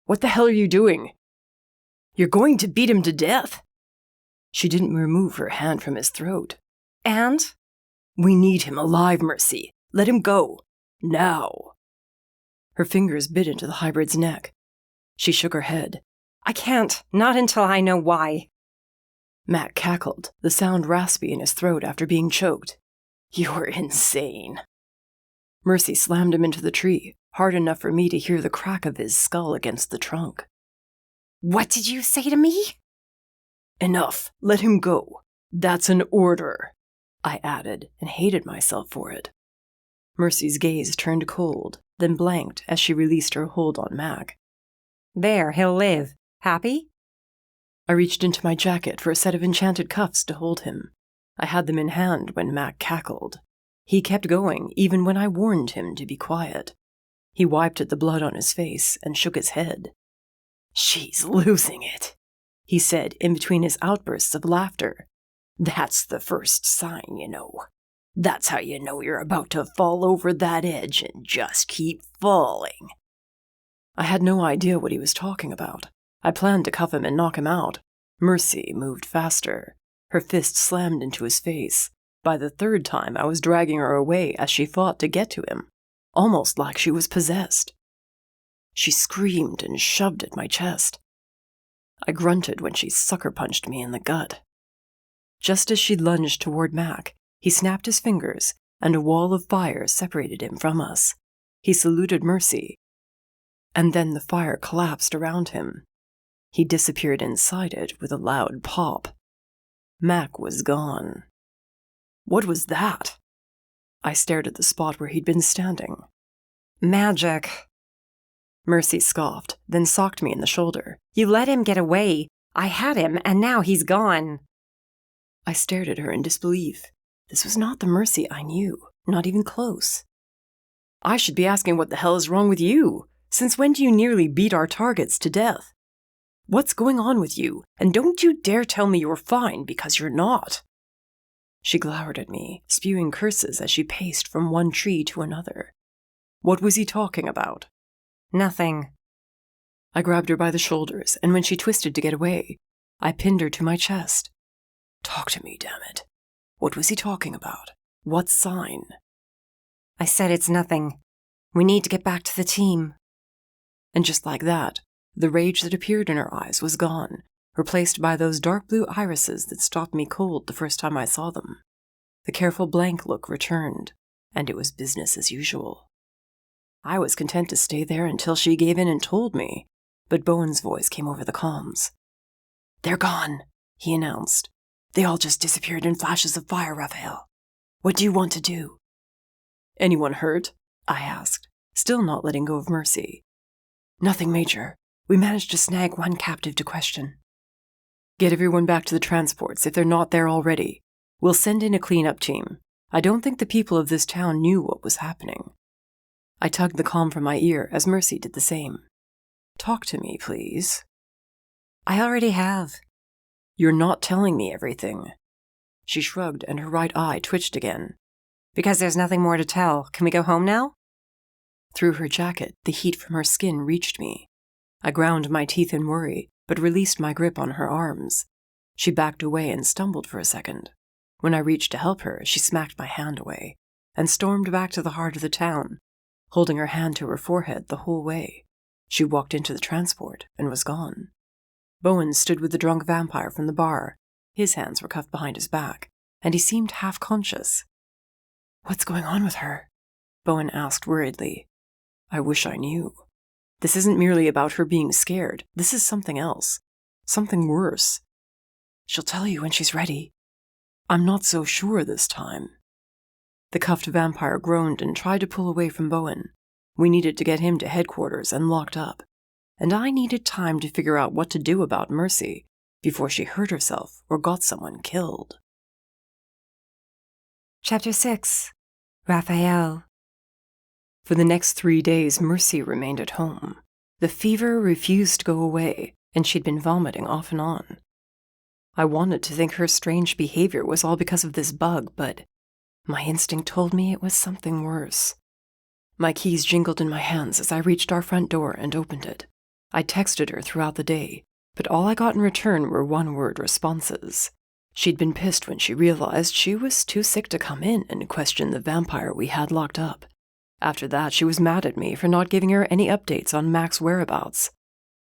"What the hell are you doing?" "You're going to beat him to death." She didn't remove her hand from his throat. "And?" "We need him alive, Mercy. Let him go. Now." Her fingers bit into the hybrid's neck. She shook her head. "I can't. Not until I know why." Mac cackled, the sound raspy in his throat after being choked. "You're insane." Mercy slammed him into the tree, hard enough for me to hear the crack of his skull against the trunk. "What did you say to me?" "Enough. Let him go. That's an order," I added, and hated myself for it. Mercy's gaze turned cold, then blanked as she released her hold on Mac. There, he'll live. Happy? I reached into my jacket for a set of enchanted cuffs to hold him. I had them in hand when Mac cackled. He kept going, even when I warned him to be quiet. He wiped at the blood on his face and shook his head. "She's losing it," he said in between his outbursts of laughter. "That's the first sign, you know. That's how you know you're about to fall over that edge and just keep falling." I had no idea what he was talking about. I planned to cuff him and knock him out. Mercy moved faster. Her fist slammed into his face. By the third time, I was dragging her away as she fought to get to him, almost like she was possessed. She screamed and shoved at my chest. I grunted when she sucker-punched me in the gut. Just as she lunged toward Mac, he snapped his fingers, and a wall of fire separated him from us. He saluted Mercy, and then the fire collapsed around him. He disappeared inside it with a loud pop. Mac was gone. What was that? I stared at the spot where he'd been standing. Magic. Mercy scoffed, then socked me in the shoulder. You let him get away. I had him, and now he's gone. I stared at her in disbelief. This was not the Mercy I knew, not even close. I should be asking what the hell is wrong with you. Since when do you nearly beat our targets to death? What's going on with you? And don't you dare tell me you're fine, because you're not. She glowered at me, spewing curses as she paced from one tree to another. What was he talking about? Nothing. I grabbed her by the shoulders, and when she twisted to get away, I pinned her to my chest. Talk to me, damn it. What was he talking about? What sign? I said it's nothing. We need to get back to the team. And just like that, the rage that appeared in her eyes was gone, replaced by those dark blue irises that stopped me cold the first time I saw them. The careful blank look returned, and it was business as usual. I was content to stay there until she gave in and told me, but Bowen's voice came over the comms. "They're gone," he announced. "They all just disappeared in flashes of fire, Rafael. What do you want to do?" "Anyone hurt?" I asked, still not letting go of Mercy. "Nothing major. We managed to snag one captive to question." "Get everyone back to the transports if they're not there already. We'll send in a cleanup team. I don't think the people of this town knew what was happening." I tugged the comm from my ear as Mercy did the same. "Talk to me, please." I already have. "You're not telling me everything." She shrugged and her right eye twitched again. Because there's nothing more to tell. Can we go home now? Through her jacket, the heat from her skin reached me. I ground my teeth in worry, but released my grip on her arms. She backed away and stumbled for a second. When I reached to help her, she smacked my hand away and stormed back to the heart of the town, holding her hand to her forehead the whole way. She walked into the transport and was gone. Bowen stood with the drunk vampire from the bar. His hands were cuffed behind his back, and he seemed half-conscious. "What's going on with her?" Bowen asked worriedly. I wish I knew. This isn't merely about her being scared. This is something else. Something worse. She'll tell you when she's ready. I'm not so sure this time. The cuffed vampire groaned and tried to pull away from Bowen. We needed to get him to headquarters and locked up. And I needed time to figure out what to do about Mercy before she hurt herself or got someone killed. Chapter 6. Rafael. For the next 3 days, Mercy remained at home. The fever refused to go away, and she'd been vomiting off and on. I wanted to think her strange behavior was all because of this bug, but my instinct told me it was something worse. My keys jingled in my hands as I reached our front door and opened it. I texted her throughout the day, but all I got in return were one-word responses. She'd been pissed when she realized she was too sick to come in and question the vampire we had locked up. After that, she was mad at me for not giving her any updates on Mac's whereabouts.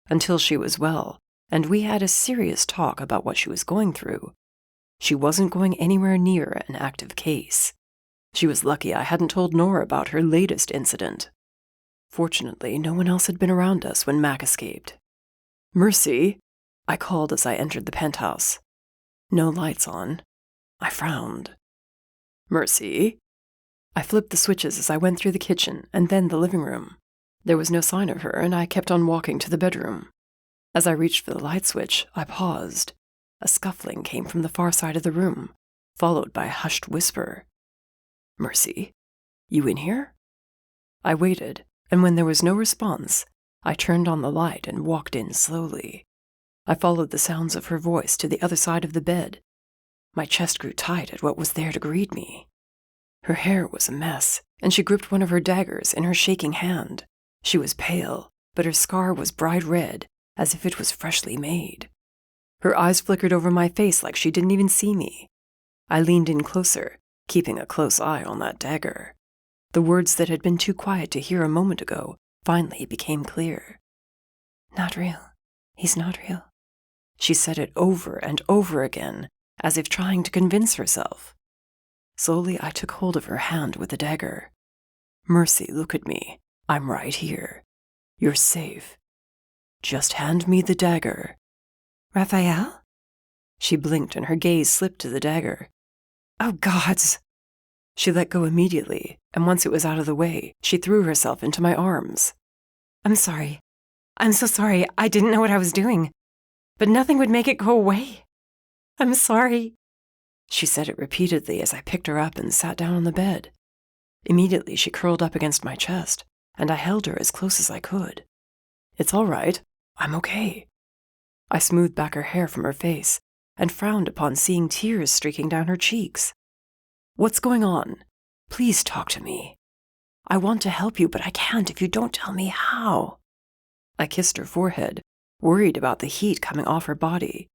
Until she was well, and we had a serious talk about what she was going through. She wasn't going anywhere near an active case. She was lucky I hadn't told Nora about her latest incident. Fortunately, no one else had been around us when Mac escaped. "Mercy," I called as I entered the penthouse. No lights on. I frowned. "Mercy?" I I flipped the switches as I went through the kitchen and then the living room. There was no sign of her, and I kept on walking to the bedroom. As I reached for the light switch, I paused. A scuffling came from the far side of the room, followed by a hushed whisper. "Mercy, you in here?" I waited, and when there was no response, I turned on the light and walked in slowly. I followed the sounds of her voice to the other side of the bed. My chest grew tight at what was there to greet me. Her hair was a mess, and she gripped one of her daggers in her shaking hand. She was pale, but her scar was bright red, as if it was freshly made. Her eyes flickered over my face like she didn't even see me. I leaned in closer, keeping a close eye on that dagger. The words that had been too quiet to hear a moment ago finally became clear. "Not real. He's not real." She said it over and over again, as if trying to convince herself. Slowly, I took hold of her hand with the dagger. "Mercy, look at me. I'm right here. You're safe. Just hand me the dagger." "Rafael?" She blinked and her gaze slipped to the dagger. "Oh, gods!" She let go immediately, and once it was out of the way, she threw herself into my arms. "I'm sorry. I'm so sorry. I didn't know what I was doing. But nothing would make it go away. I'm sorry." She said it repeatedly as I picked her up and sat down on the bed. Immediately, she curled up against my chest, and I held her as close as I could. "It's all right. I'm okay." I smoothed back her hair from her face and frowned upon seeing tears streaking down her cheeks. "What's going on? Please talk to me. I want to help you, but I can't if you don't tell me how." I kissed her forehead, worried about the heat coming off her body.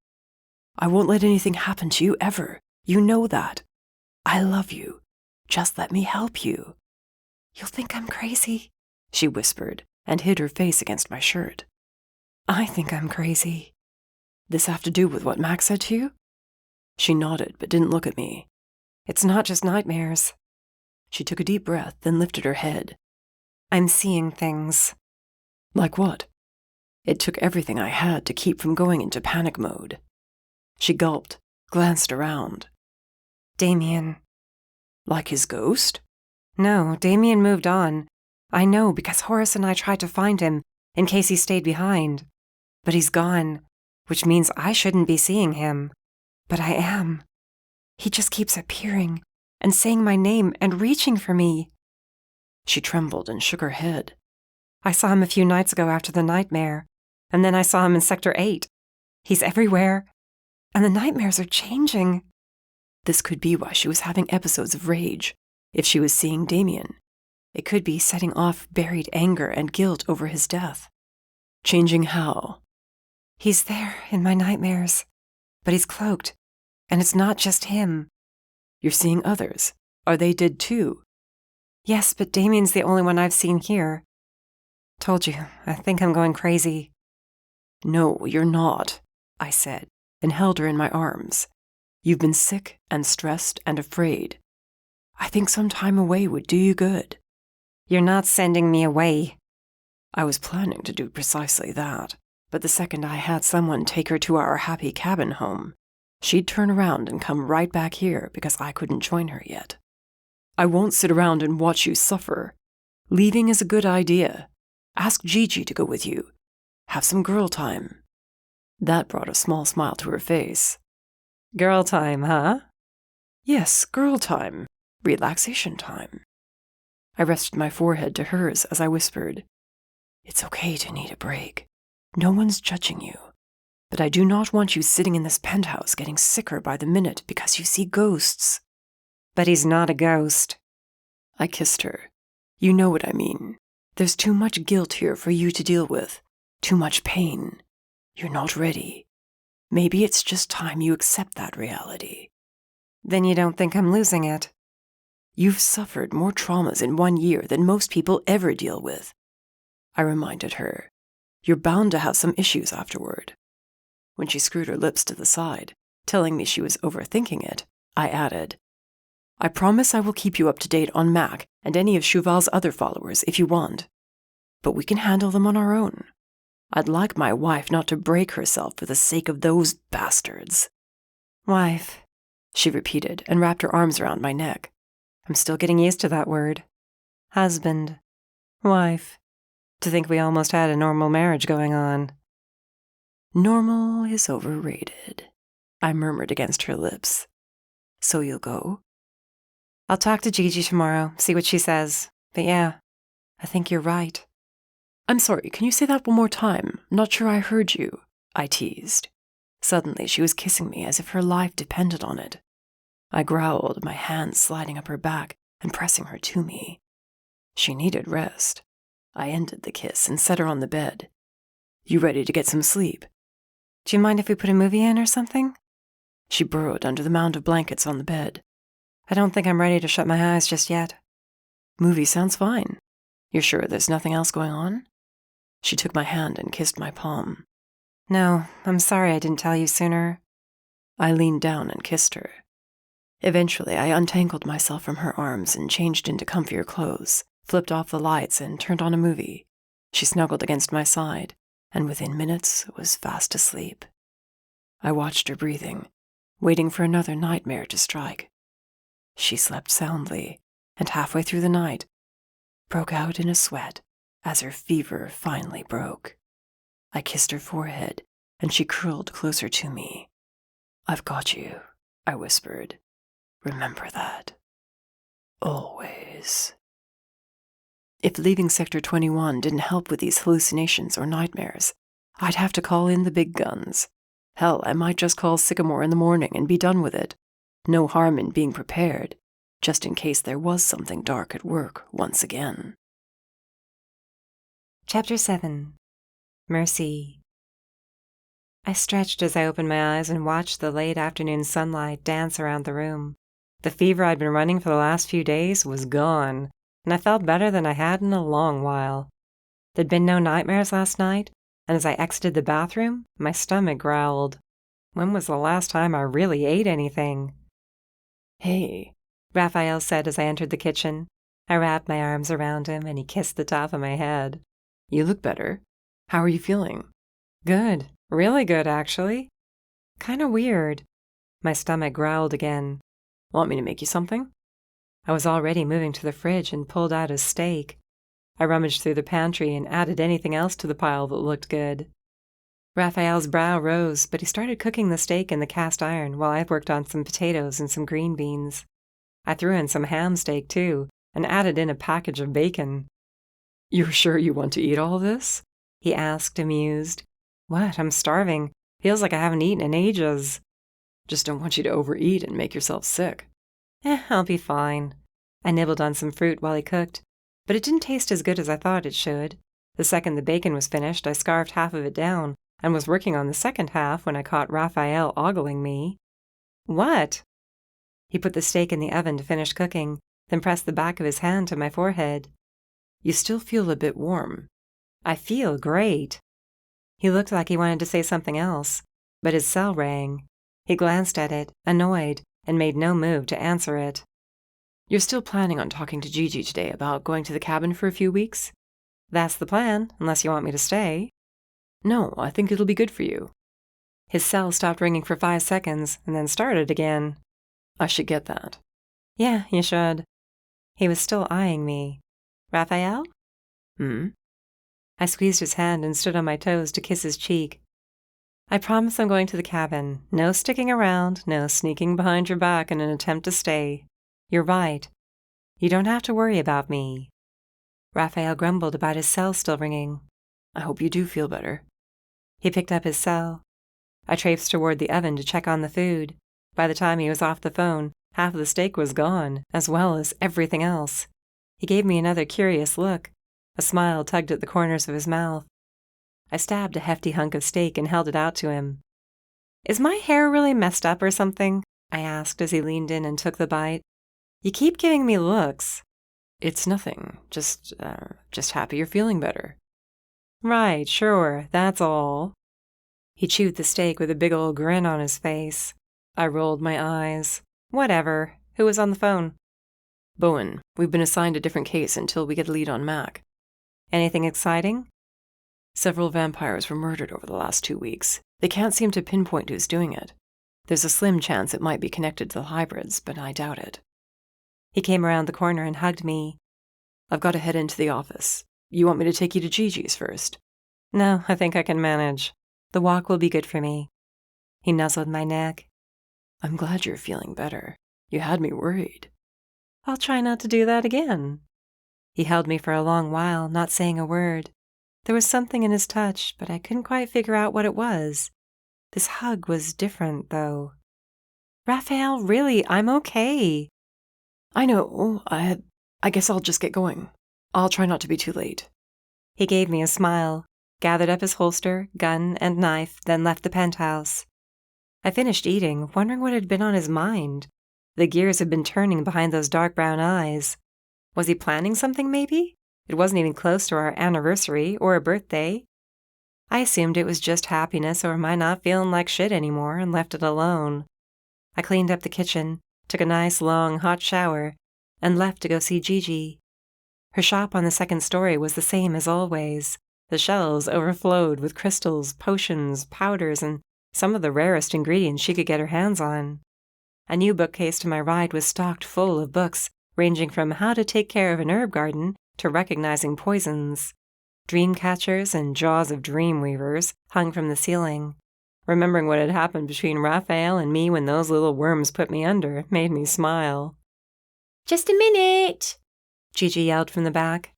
"I won't let anything happen to you ever. You know that. I love you. Just let me help you." "You'll think I'm crazy," she whispered and hid her face against my shirt. "I think I'm crazy." "This have to do with what Max said to you?" She nodded but didn't look at me. "It's not just nightmares." She took a deep breath, then lifted her head. "I'm seeing things." "Like what?" It took everything I had to keep from going into panic mode. She gulped, glanced around. "Damien." "Like his ghost?" "No, Damien moved on. I know because Horace and I tried to find him in case he stayed behind. But he's gone, which means I shouldn't be seeing him. But I am. He just keeps appearing and saying my name and reaching for me." She trembled and shook her head. "I saw him a few nights ago after the nightmare, and then I saw him in Sector 8. He's everywhere, and the nightmares are changing." This could be why she was having episodes of rage. If she was seeing Damien, it could be setting off buried anger and guilt over his death. Changing how? "He's there in my nightmares, but he's cloaked, and it's not just him." "You're seeing others. Are they dead too?" "Yes, but Damien's the only one I've seen here. Told you, I think I'm going crazy." "No, you're not," I said, and held her in my arms. "You've been sick and stressed and afraid. I think some time away would do you good." "You're not sending me away." I was planning to do precisely that, but the second I had someone take her to our happy cabin home, she'd turn around and come right back here because I couldn't join her yet. "I won't sit around and watch you suffer. Leaving is a good idea. Ask Gigi to go with you. Have some girl time." That brought a small smile to her face. "Girl time, huh?" "Yes, girl time. Relaxation time." I rested my forehead to hers as I whispered, "It's okay to need a break. No one's judging you. But I do not want you sitting in this penthouse getting sicker by the minute because you see ghosts." "But he's not a ghost." I kissed her. "You know what I mean. There's too much guilt here for you to deal with. Too much pain. You're not ready. Maybe it's just time you accept that reality." "Then you don't think I'm losing it?" "You've suffered more traumas in 1 year than most people ever deal with." I reminded her. "You're bound to have some issues afterward." When she screwed her lips to the side, telling me she was overthinking it, I added, "I promise I will keep you up to date on Mac and any of Chauvel's other followers if you want. But we can handle them on our own. I'd like my wife not to break herself for the sake of those bastards." "Wife," she repeated and wrapped her arms around my neck. I'm still getting used to that word. Husband. Wife. To think we almost had a normal marriage going on. Normal is overrated, I murmured against her lips. So you'll go? I'll talk to Gigi tomorrow, see what she says. But yeah, I think you're right. I'm sorry, can you say that one more time? Not sure I heard you, I teased. Suddenly she was kissing me as if her life depended on it. I growled, my hands sliding up her back and pressing her to me. She needed rest. I ended the kiss and set her on the bed. You ready to get some sleep? Do you mind if we put a movie in or something? She burrowed under the mound of blankets on the bed. I don't think I'm ready to shut my eyes just yet. Movie sounds fine. You're sure there's nothing else going on? She took my hand and kissed my palm. No, I'm sorry I didn't tell you sooner. I leaned down and kissed her. Eventually, I untangled myself from her arms and changed into comfier clothes, flipped off the lights, and turned on a movie. She snuggled against my side, and within minutes was fast asleep. I watched her breathing, waiting for another nightmare to strike. She slept soundly, and halfway through the night, broke out in a sweat as her fever finally broke. I kissed her forehead, and she curled closer to me. I've got you, I whispered. Remember that. Always. If leaving Sector 21 didn't help with these hallucinations or nightmares, I'd have to call in the big guns. Hell, I might just call Sycamore in the morning and be done with it. No harm in being prepared, just in case there was something dark at work once again. Chapter 7. Mercy. I stretched as I opened my eyes and watched the late afternoon sunlight dance around the room. The fever I'd been running for the last few days was gone, and I felt better than I had in a long while. There'd been no nightmares last night, and as I exited the bathroom, my stomach growled. When was the last time I really ate anything? Hey, Rafael said as I entered the kitchen. I wrapped my arms around him, and he kissed the top of my head. You look better. How are you feeling? Good. Really good, actually. Kinda weird. My stomach growled again. Want me to make you something? I was already moving to the fridge and pulled out a steak. I rummaged through the pantry and added anything else to the pile that looked good. Rafael's brow rose, but he started cooking the steak in the cast iron while I worked on some potatoes and some green beans. I threw in some ham steak, too, and added in a package of bacon. You're sure you want to eat all this? He asked, amused. What? I'm starving. Feels like I haven't eaten in ages. Just don't want you to overeat and make yourself sick. I'll be fine. I nibbled on some fruit while he cooked, but it didn't taste as good as I thought it should. The second the bacon was finished, I scarfed half of it down and was working on the second half when I caught Rafael ogling me. What? He put the steak in the oven to finish cooking, then pressed the back of his hand to my forehead. You still feel a bit warm. I feel great. He looked like he wanted to say something else, but his cell rang. He glanced at it, annoyed, and made no move to answer it. You're still planning on talking to Gigi today about going to the cabin for a few weeks? That's the plan, unless you want me to stay. No, I think it'll be good for you. His cell stopped ringing for 5 seconds and then started again. I should get that. Yeah, you should. He was still eyeing me. Rafael? I squeezed his hand and stood on my toes to kiss his cheek. I promise I'm going to the cabin. No sticking around, no sneaking behind your back in an attempt to stay. You're right. You don't have to worry about me. Rafael grumbled about his cell still ringing. I hope you do feel better. He picked up his cell. I traipsed toward the oven to check on the food. By the time he was off the phone, half of the steak was gone, as well as everything else. He gave me another curious look. A smile tugged at the corners of his mouth. I stabbed a hefty hunk of steak and held it out to him. Is my hair really messed up or something? I asked as he leaned in and took the bite. You keep giving me looks. It's nothing. Just happy you're feeling better. Right, sure, that's all. He chewed the steak with a big old grin on his face. I rolled my eyes. Whatever. Who was on the phone? Bowen. We've been assigned a different case until we get a lead on Mac. Anything exciting? Several vampires were murdered over the last 2 weeks. They can't seem to pinpoint who's doing it. There's a slim chance it might be connected to the hybrids, but I doubt it. He came around the corner and hugged me. I've got to head into the office. You want me to take you to Gigi's first? No, I think I can manage. The walk will be good for me. He nuzzled my neck. I'm glad you're feeling better. You had me worried. I'll try not to do that again. He held me for a long while, not saying a word. There was something in his touch, but I couldn't quite figure out what it was. This hug was different, though. Rafael, really, I'm okay. I know. I guess I'll just get going. I'll try not to be too late. He gave me a smile, gathered up his holster, gun, and knife, then left the penthouse. I finished eating, wondering what had been on his mind. The gears had been turning behind those dark brown eyes. Was he planning something, maybe? It wasn't even close to our anniversary or a birthday. I assumed it was just happiness or my not feeling like shit anymore and left it alone. I cleaned up the kitchen, took a nice long hot shower, and left to go see Gigi. Her shop on the second story was the same as always. The shelves overflowed with crystals, potions, powders, and some of the rarest ingredients she could get her hands on. A new bookcase to my right was stocked full of books, ranging from how to take care of an herb garden to recognizing poisons. Dream catchers and jaws of dream weavers hung from the ceiling. Remembering what had happened between Rafael and me when those little worms put me under made me smile. "Just a minute," Gigi yelled from the back,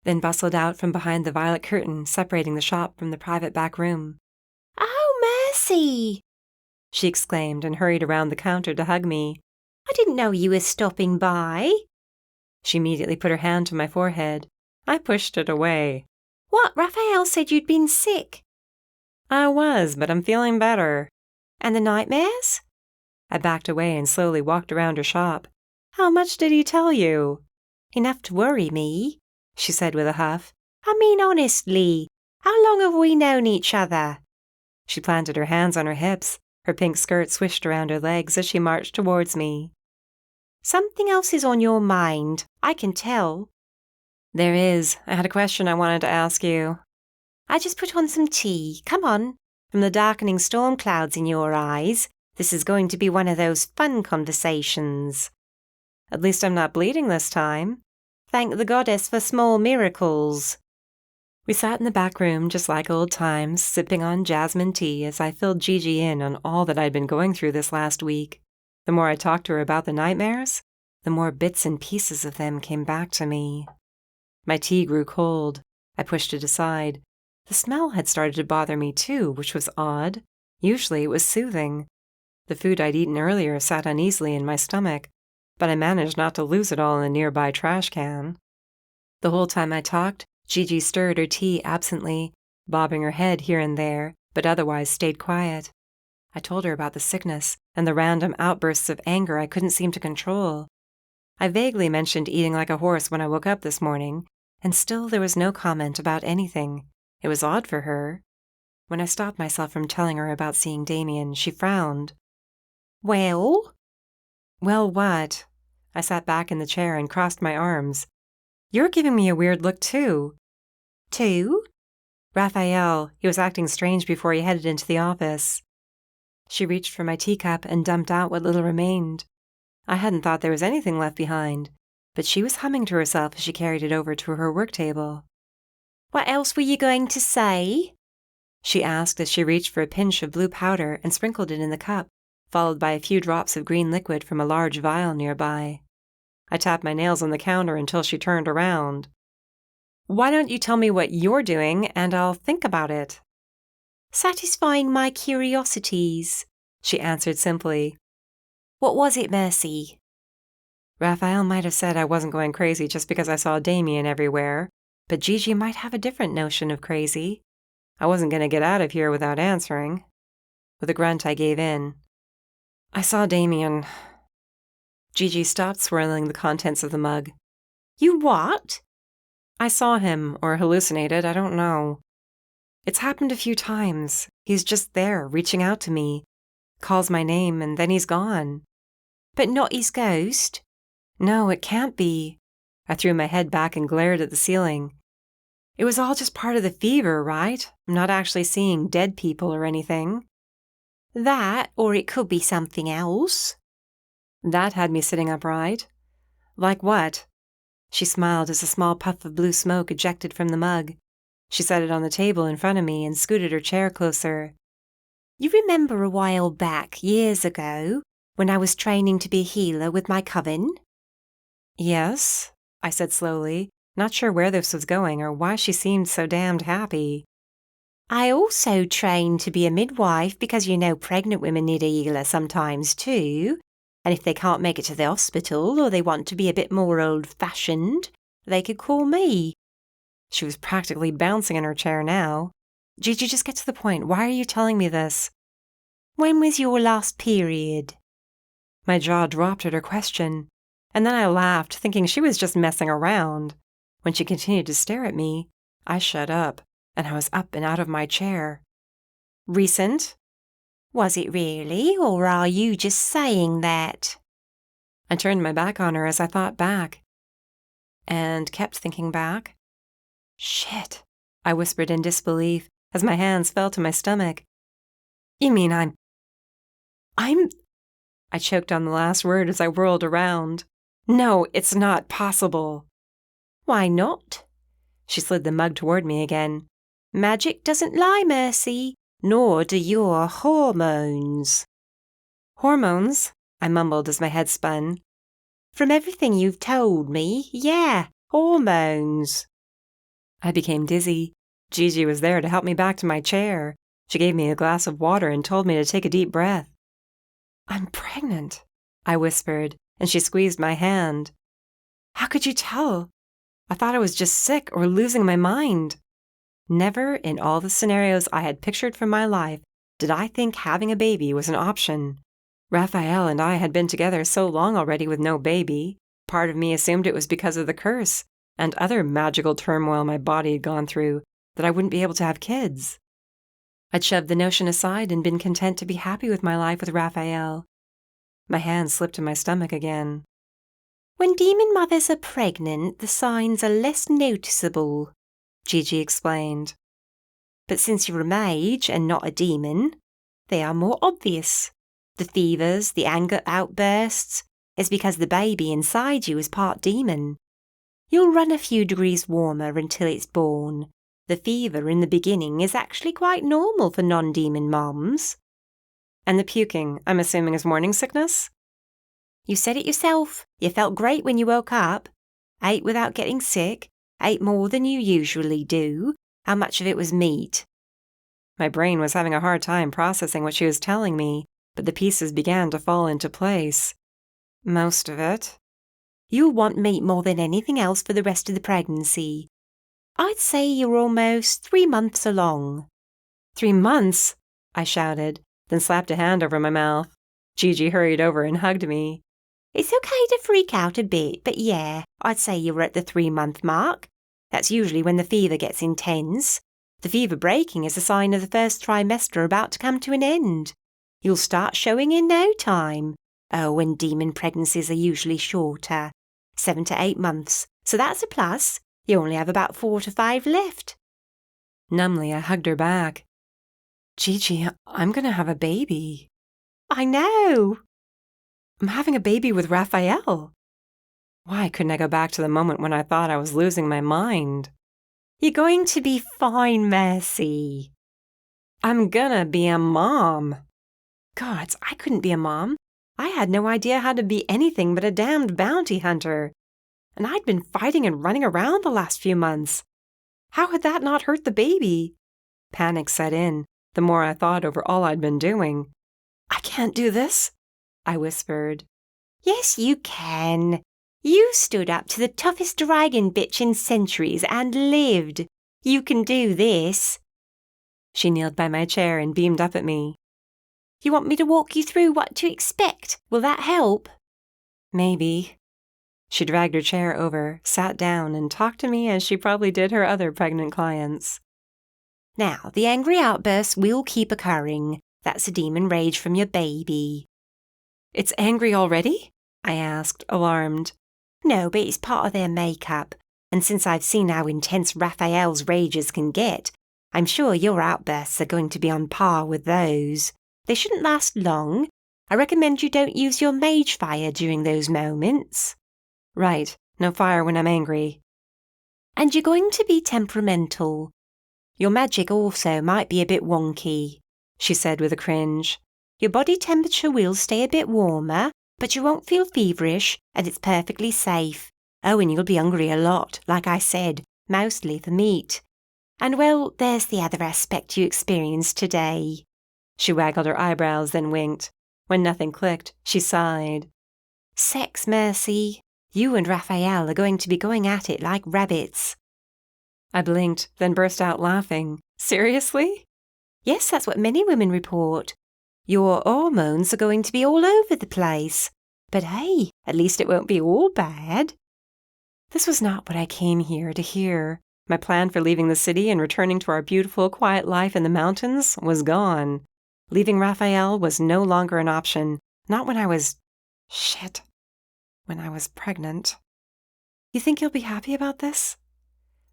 then bustled out from behind the violet curtain separating the shop from the private back room. "Oh, mercy," she exclaimed and hurried around the counter to hug me. "I didn't know you were stopping by." She immediately put her hand to my forehead. I pushed it away. "What, Raphael said you'd been sick?" I was, but I'm feeling better. "And the nightmares?" I backed away and slowly walked around her shop. How much did he tell you? "Enough to worry me," she said with a huff. "I mean, honestly, how long have we known each other?" She planted her hands on her hips. Her pink skirt swished around her legs as she marched towards me. "Something else is on your mind, I can tell." There is. I had a question I wanted to ask you. I just put on some tea. Come on. From the darkening storm clouds in your eyes, this is going to be one of those fun conversations. At least I'm not bleeding this time. Thank the goddess for small miracles. We sat in the back room just like old times, sipping on jasmine tea as I filled Gigi in on all that I'd been going through this last week. The more I talked to her about the nightmares, the more bits and pieces of them came back to me. My tea grew cold. I pushed it aside. The smell had started to bother me too, which was odd. Usually it was soothing. The food I'd eaten earlier sat uneasily in my stomach, but I managed not to lose it all in a nearby trash can. The whole time I talked, Gigi stirred her tea absently, bobbing her head here and there, but otherwise stayed quiet. I told her about the sickness and the random outbursts of anger I couldn't seem to control. I vaguely mentioned eating like a horse when I woke up this morning, and still there was no comment about anything. It was odd for her. When I stopped myself from telling her about seeing Damien, she frowned. "Well?" "Well, what?" I sat back in the chair and crossed my arms. "You're giving me a weird look, too." "Two?" "Raphael, he was acting strange before he headed into the office." She reached for my teacup and dumped out what little remained. I hadn't thought there was anything left behind, but she was humming to herself as she carried it over to her work table. "What else were you going to say?" she asked as she reached for a pinch of blue powder and sprinkled it in the cup, followed by a few drops of green liquid from a large vial nearby. I tapped my nails on the counter until she turned around. "Why don't you tell me what you're doing, and I'll think about it?" "Satisfying my curiosities," she answered simply. "What was it, Mercy?" Raphael might have said I wasn't going crazy just because I saw Damien everywhere, but Gigi might have a different notion of crazy. I wasn't going to get out of here without answering. With a grunt, I gave in. "I saw Damien." Gigi stopped swirling the contents of the mug. "You what?" "I saw him, or hallucinated, I don't know. It's happened a few times. He's just there, reaching out to me. Calls my name, and then he's gone." "But not his ghost?" "No, it can't be." I threw my head back and glared at the ceiling. It was all just part of the fever, right? I'm not actually seeing dead people or anything. "That, or it could be something else." That had me sitting upright. Like what? She smiled as a small puff of blue smoke ejected from the mug. She set it on the table in front of me and scooted her chair closer. You remember a while back, years ago, when I was training to be a healer with my coven? Yes, I said slowly, not sure where this was going or why she seemed so damned happy. I also trained to be a midwife because you know pregnant women need a healer sometimes too. And if they can't make it to the hospital or they want to be a bit more old-fashioned, they could call me. She was practically bouncing in her chair now. Gigi, just get to the point. Why are you telling me this? When was your last period? My jaw dropped at her question, and then I laughed, thinking she was just messing around. When she continued to stare at me, I shut up, and I was up and out of my chair. Recent? Was it really, or are you just saying that? I turned my back on her as I thought back, and kept thinking back. Shit, I whispered in disbelief as my hands fell to my stomach. You mean I'm... I choked on the last word as I whirled around. No, it's not possible. Why not? She slid the mug toward me again. Magic doesn't lie, Mercy, nor do your hormones. Hormones? I mumbled as my head spun. From everything you've told me, yeah, hormones. I became dizzy. Gigi was there to help me back to my chair. She gave me a glass of water and told me to take a deep breath. I'm pregnant, I whispered, and she squeezed my hand. How could you tell? I thought I was just sick or losing my mind. Never in all the scenarios I had pictured for my life did I think having a baby was an option. Rafael and I had been together so long already with no baby. Part of me assumed it was because of the curse and other magical turmoil my body had gone through that I wouldn't be able to have kids. I'd shoved the notion aside and been content to be happy with my life with Rafael. My hand slipped to my stomach again. When demon mothers are pregnant, the signs are less noticeable, Gigi explained. But since you're a mage and not a demon, they are more obvious. The fevers, the anger outbursts, is because the baby inside you is part demon. You'll run a few degrees warmer until it's born. The fever in the beginning is actually quite normal for non-demon moms. And the puking, I'm assuming, is morning sickness? You said it yourself. You felt great when you woke up. Ate without getting sick. Ate more than you usually do. How much of it was meat? My brain was having a hard time processing what she was telling me, but the pieces began to fall into place. Most of it. You'll want meat more than anything else for the rest of the pregnancy. I'd say you're almost 3 months along. 3 months? I shouted, then slapped a hand over my mouth. Gigi hurried over and hugged me. It's okay to freak out a bit, but yeah, I'd say you're at the 3-month mark. That's usually when the fever gets intense. The fever breaking is a sign of the first trimester about to come to an end. You'll start showing in no time. Oh, and demon pregnancies are usually shorter, 7 to 8 months, so that's a plus. You only have about 4 to 5 left. Numbly, I hugged her back. Gigi, I'm gonna have a baby. I know. I'm having a baby with Rafael. Why couldn't I go back to the moment when I thought I was losing my mind? You're going to be fine, Mercy. I'm gonna be a mom. Gods, I couldn't be a mom. I had no idea how to be anything but a damned bounty hunter. And I'd been fighting and running around the last few months. How had that not hurt the baby? Panic set in, the more I thought over all I'd been doing. I can't do this, I whispered. Yes, you can. You stood up to the toughest dragon bitch in centuries and lived. You can do this. She kneeled by my chair and beamed up at me. You want me to walk you through what to expect? Will that help? Maybe. She dragged her chair over, sat down, and talked to me as she probably did her other pregnant clients. Now, the angry outbursts will keep occurring. That's a demon rage from your baby. It's angry already? I asked, alarmed. No, but it's part of their makeup. And since I've seen how intense Raphael's rages can get, I'm sure your outbursts are going to be on par with those. They shouldn't last long. I recommend you don't use your mage fire during those moments. Right, no fire when I'm angry. And you're going to be temperamental. Your magic also might be a bit wonky, she said with a cringe. Your body temperature will stay a bit warmer, but you won't feel feverish, and it's perfectly safe. Oh, and you'll be hungry a lot, like I said, mostly for meat. And well, there's the other aspect you experienced today. She waggled her eyebrows, then winked. When nothing clicked, she sighed. Sex, Mercy. You and Rafael are going to be going at it like rabbits. I blinked, then burst out laughing. Seriously? Yes, that's what many women report. Your hormones are going to be all over the place. But hey, at least it won't be all bad. This was not what I came here to hear. My plan for leaving the city and returning to our beautiful, quiet life in the mountains was gone. Leaving Rafael was no longer an option. Not when I was... when I was pregnant. You think he'll be happy about this?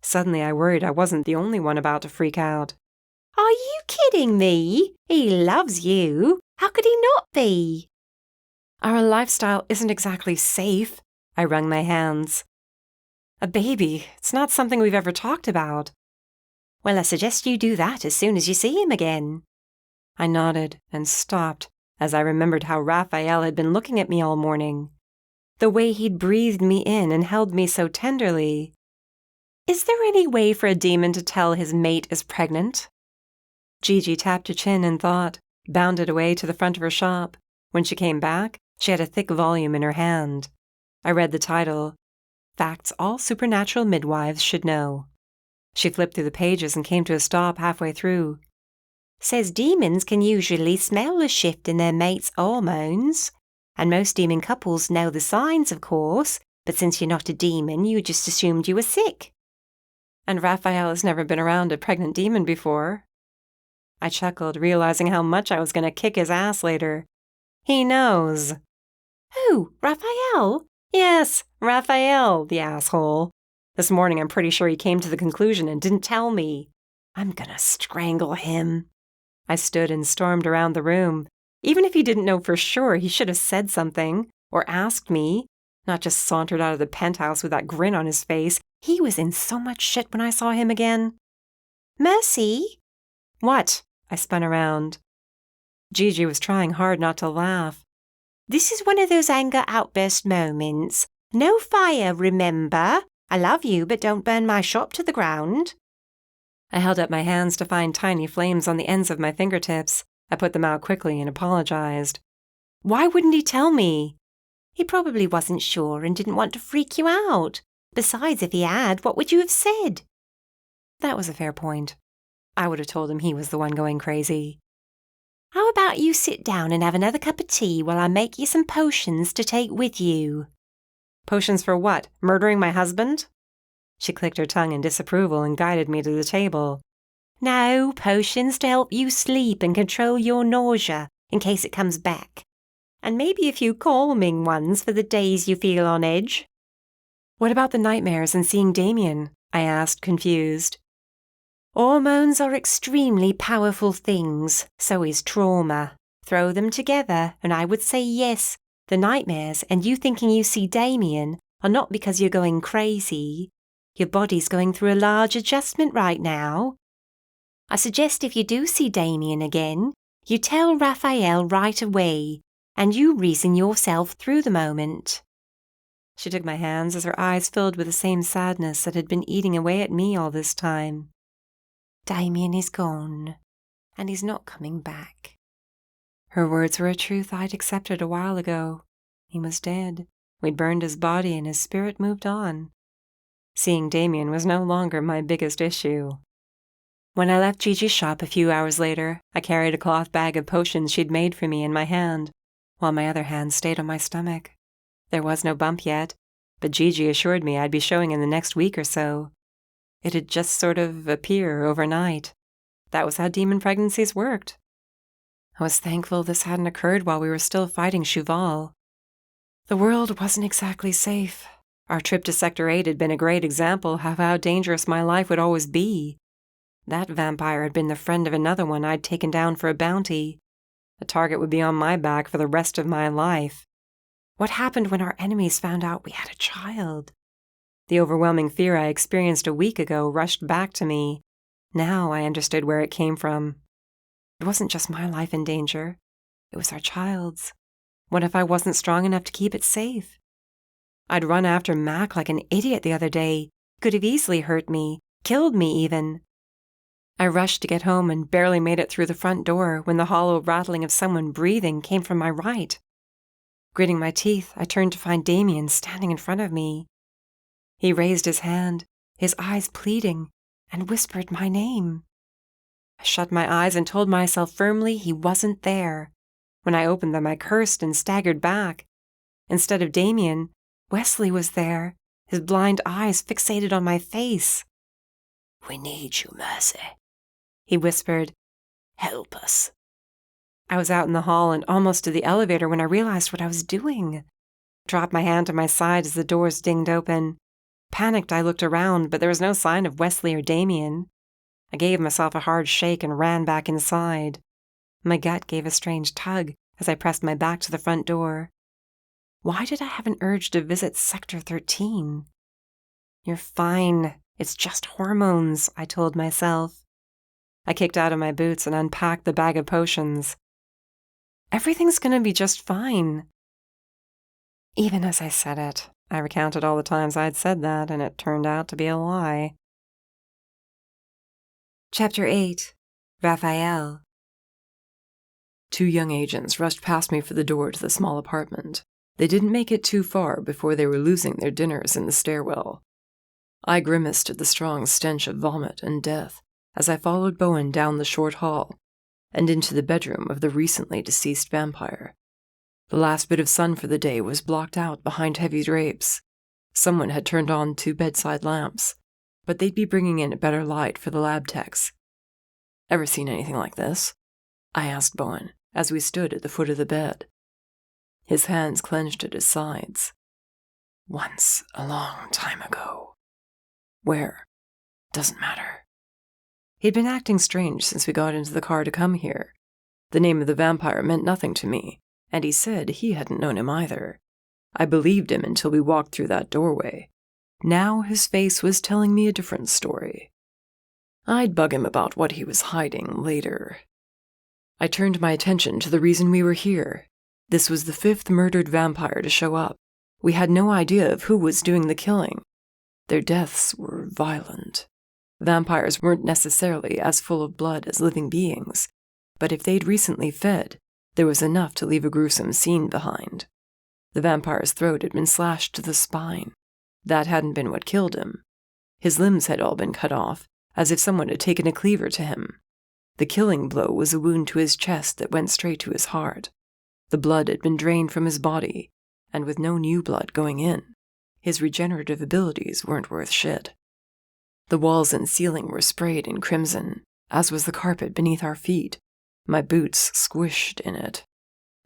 Suddenly I worried I wasn't the only one about to freak out. Are you kidding me? He loves you. How could he not be? Our lifestyle isn't exactly safe. I wrung my hands. A baby, it's not something we've ever talked about. Well, I suggest you do that as soon as you see him again. I nodded and stopped as I remembered how Rafael had been looking at me all morning. The way he'd breathed me in and held me so tenderly. Is there any way for a demon to tell his mate is pregnant? Gigi tapped her chin in thought, bounded away to the front of her shop. When she came back, she had a thick volume in her hand. I read the title, Facts All Supernatural Midwives Should Know. She flipped through the pages and came to a stop halfway through. Says demons can usually smell a shift in their mate's hormones. And most demon couples know the signs, of course, but since you're not a demon, you just assumed you were sick. And Rafael has never been around a pregnant demon before. I chuckled, realizing how much I was going to kick his ass later. He knows. Who, Rafael? Yes, Rafael, the asshole. This morning I'm pretty sure he came to the conclusion and didn't tell me. I'm gonna strangle him. I stood and stormed around the room. Even if he didn't know for sure, he should have said something, or asked me, not just sauntered out of the penthouse with that grin on his face. He was in so much shit when I saw him again. Mercy? What? I spun around. Gigi was trying hard not to laugh. This is one of those anger outburst moments. No fire, remember? I love you, but don't burn my shop to the ground. I held up my hands to find tiny flames on the ends of my fingertips. I put them out quickly and apologized. Why wouldn't he tell me? He probably wasn't sure and didn't want to freak you out. Besides, if he had, what would you have said? That was a fair point. I would have told him he was the one going crazy. How about you sit down and have another cup of tea while I make you some potions to take with you? Potions for what? Murdering my husband? She clicked her tongue in disapproval and guided me to the table. No, potions to help you sleep and control your nausea in case it comes back. And maybe a few calming ones for the days you feel on edge. What about the nightmares and seeing Damien? I asked, confused. Hormones are extremely powerful things, so is trauma. Throw them together, and I would say yes, the nightmares and you thinking you see Damien are not because you're going crazy. Your body's going through a large adjustment right now. I suggest if you do see Damien again, you tell Rafael right away, and you reason yourself through the moment. She took my hands as her eyes filled with the same sadness that had been eating away at me all this time. Damien is gone, and he's not coming back. Her words were a truth I'd accepted a while ago. He was dead. We'd burned his body and his spirit moved on. Seeing Damien was no longer my biggest issue. When I left Gigi's shop a few hours later, I carried a cloth bag of potions she'd made for me in my hand, while my other hand stayed on my stomach. There was no bump yet, but Gigi assured me I'd be showing in the next week or so. It'd just sort of appear overnight. That was how demon pregnancies worked. I was thankful this hadn't occurred while we were still fighting Cheval. The world wasn't exactly safe. Our trip to Sector 8 had been a great example of how dangerous my life would always be. That vampire had been the friend of another one I'd taken down for a bounty. The target would be on my back for the rest of my life. What happened when our enemies found out we had a child? The overwhelming fear I experienced a week ago rushed back to me. Now I understood where it came from. It wasn't just my life in danger. It was our child's. What if I wasn't strong enough to keep it safe? I'd run after Mac like an idiot the other day. Could have easily hurt me, killed me even. I rushed to get home and barely made it through the front door when the hollow rattling of someone breathing came from my right. Gritting my teeth, I turned to find Damien standing in front of me. He raised his hand, his eyes pleading, and whispered my name. I shut my eyes and told myself firmly he wasn't there. When I opened them, I cursed and staggered back. Instead of Damien, Wesley was there, his blind eyes fixated on my face. "We need you, Mercy," he whispered. "Help us." I was out in the hall and almost to the elevator when I realized what I was doing. I dropped my hand to my side as the doors dinged open. Panicked, I looked around, but there was no sign of Wesley or Damien. I gave myself a hard shake and ran back inside. My gut gave a strange tug as I pressed my back to the front door. Why did I have an urge to visit Sector 13? You're fine. It's just hormones, I told myself. I kicked out of my boots and unpacked the bag of potions. Everything's gonna be just fine. Even as I said it, I recounted all the times I'd said that, and it turned out to be a lie. Chapter 8. Rafael. 2 young agents rushed past me for the door to the small apartment. They didn't make it too far before they were losing their dinners in the stairwell. I grimaced at the strong stench of vomit and death as I followed Bowen down the short hall and into the bedroom of the recently deceased vampire. The last bit of sun for the day was blocked out behind heavy drapes. Someone had turned on 2 bedside lamps, but they'd be bringing in a better light for the lab techs. "Ever seen anything like this?" I asked Bowen as we stood at the foot of the bed. His hands clenched at his sides. "Once, a long time ago. Where? Doesn't matter." He'd been acting strange since we got into the car to come here. The name of the vampire meant nothing to me, and he said he hadn't known him either. I believed him until we walked through that doorway. Now his face was telling me a different story. I'd bug him about what he was hiding later. I turned my attention to the reason we were here. This was the 5th murdered vampire to show up. We had no idea of who was doing the killing. Their deaths were violent. Vampires weren't necessarily as full of blood as living beings, but if they'd recently fed, there was enough to leave a gruesome scene behind. The vampire's throat had been slashed to the spine. That hadn't been what killed him. His limbs had all been cut off, as if someone had taken a cleaver to him. The killing blow was a wound to his chest that went straight to his heart. The blood had been drained from his body, and with no new blood going in, his regenerative abilities weren't worth shit. The walls and ceiling were sprayed in crimson, as was the carpet beneath our feet. My boots squished in it.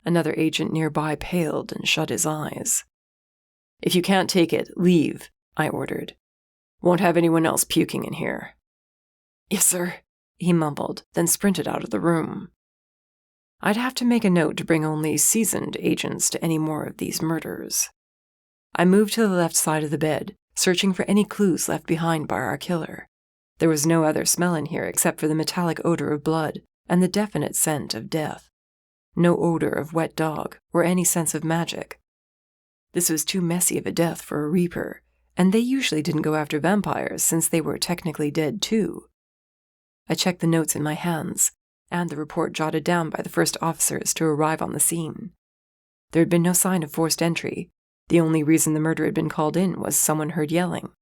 Another agent nearby paled and shut his eyes. "If you can't take it, leave," I ordered. "Won't have anyone else puking in here." "Yes, sir," he mumbled, then sprinted out of the room. I'd have to make a note to bring only seasoned agents to any more of these murders. I moved to the left side of the bed, searching for any clues left behind by our killer. There was no other smell in here except for the metallic odor of blood and the definite scent of death. No odor of wet dog or any sense of magic. This was too messy of a death for a reaper, and they usually didn't go after vampires since they were technically dead too. I checked the notes in my hands, and the report jotted down by the first officers to arrive on the scene. There had been no sign of forced entry. The only reason the murder had been called in was someone heard yelling.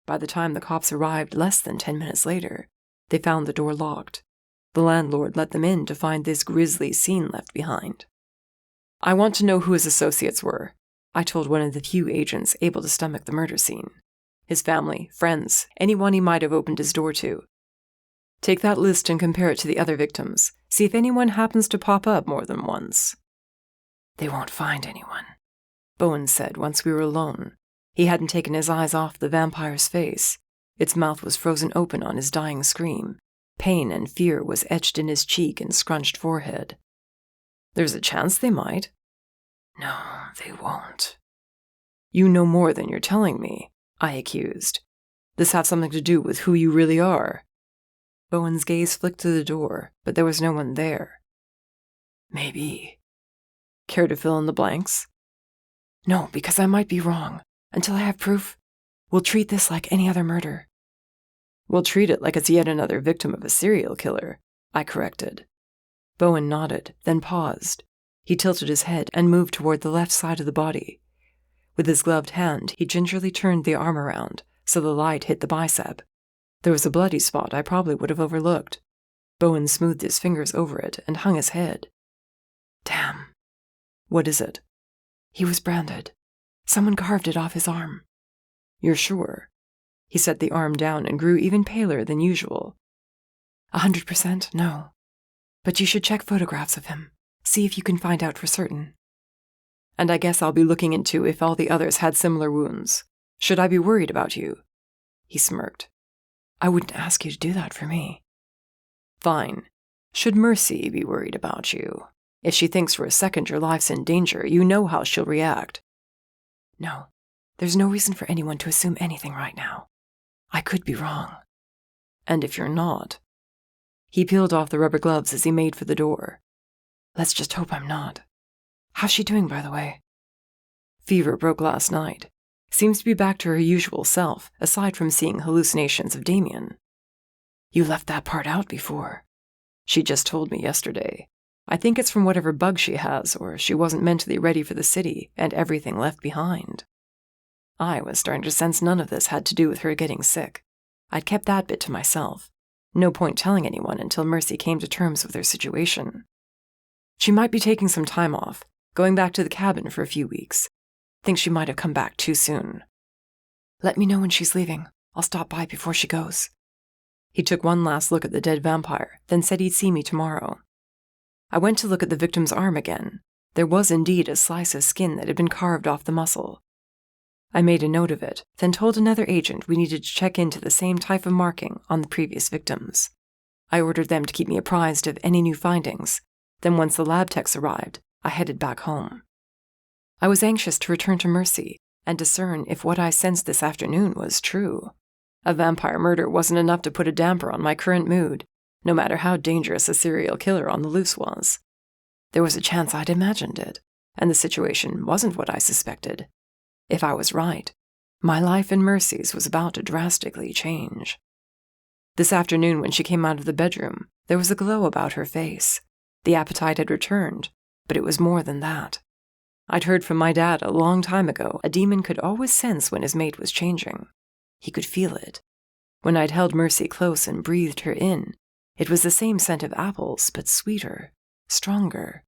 By the time the cops arrived less than 10 minutes later, they found the door locked. The landlord let them in to find this grisly scene left behind. "I want to know who his associates were," I told one of the few agents able to stomach the murder scene. "His family, friends, anyone he might have opened his door to. Take that list and compare it to the other victims. See if anyone happens to pop up more than once." "They won't find anyone," Bowen said once we were alone. He hadn't taken his eyes off the vampire's face. Its mouth was frozen open on his dying scream. Pain and fear was etched in his cheek and scrunched forehead. "There's a chance they might." No, they won't. You know more than you're telling me, I accused. This have something to do with who you really are. Bowen's gaze flicked to the door, but there was no one there. Maybe. Care to fill in the blanks? No, because I might be wrong. Until I have proof, we'll treat this like any other murder. We'll treat it like it's yet another victim of a serial killer, I corrected. Bowen nodded, then paused. He tilted his head and moved toward the left side of the body. With his gloved hand, he gingerly turned the arm around, so the light hit the bicep. There was a bloody spot I probably would have overlooked. Bowen smoothed his fingers over it and hung his head. Damn. What is it? He was branded. Someone carved it off his arm. You're sure? He set the arm down and grew even paler than usual. 100% no. But you should check photographs of him. See if you can find out for certain. And I guess I'll be looking into if all the others had similar wounds. Should I be worried about you? He smirked. I wouldn't ask you to do that for me. Fine. Should Mercy be worried about you? If she thinks for a second your life's in danger, you know how she'll react. No, there's no reason for anyone to assume anything right now. I could be wrong. And if you're not... He peeled off the rubber gloves as he made for the door. Let's just hope I'm not. How's she doing, by the way? Fever broke last night. Seems to be back to her usual self, aside from seeing hallucinations of Damien. You left that part out before. She just told me yesterday. I think it's from whatever bug she has, or she wasn't mentally ready for the city and everything left behind. I was starting to sense none of this had to do with her getting sick. I'd kept that bit to myself. No point telling anyone until Mercy came to terms with her situation. She might be taking some time off, going back to the cabin for a few weeks. Think she might have come back too soon. Let me know when she's leaving. I'll stop by before she goes. He took one last look at the dead vampire, then said he'd see me tomorrow. I went to look at the victim's arm again. There was indeed a slice of skin that had been carved off the muscle. I made a note of it, then told another agent we needed to check into the same type of marking on the previous victims. I ordered them to keep me apprised of any new findings. Then once the lab techs arrived, I headed back home. I was anxious to return to Mercy and discern if what I sensed this afternoon was true. A vampire murder wasn't enough to put a damper on my current mood, no matter how dangerous a serial killer on the loose was. There was a chance I'd imagined it, and the situation wasn't what I suspected. If I was right, my life in Mercy's was about to drastically change. This afternoon when she came out of the bedroom, there was a glow about her face. The appetite had returned, but it was more than that. I'd heard from my dad a long time ago a demon could always sense when his mate was changing. He could feel it. When I'd held Mercy close and breathed her in, it was the same scent of apples, but sweeter, stronger.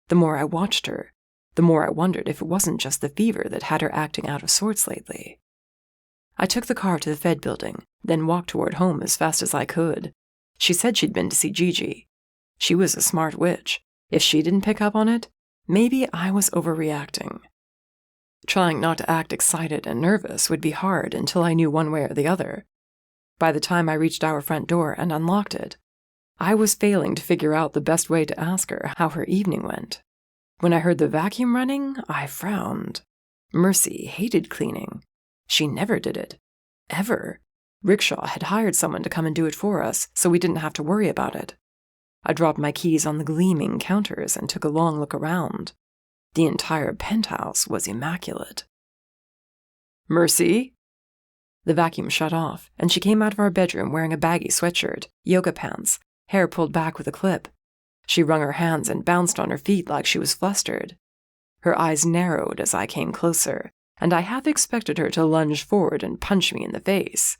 The more I watched her, the more I wondered if it wasn't just the fever that had her acting out of sorts lately. I took the car to the Fed building, then walked toward home as fast as I could. She said she'd been to see Gigi. She was a smart witch. If she didn't pick up on it, maybe I was overreacting. Trying not to act excited and nervous would be hard until I knew one way or the other. By the time I reached our front door and unlocked it, I was failing to figure out the best way to ask her how her evening went. When I heard the vacuum running, I frowned. Mercy hated cleaning. She never did it. Ever. Rickshaw had hired someone to come and do it for us, so we didn't have to worry about it. I dropped my keys on the gleaming counters and took a long look around. The entire penthouse was immaculate. Mercy? The vacuum shut off, and she came out of our bedroom wearing a baggy sweatshirt, yoga pants, hair pulled back with a clip. She wrung her hands and bounced on her feet like she was flustered. Her eyes narrowed as I came closer, and I half expected her to lunge forward and punch me in the face.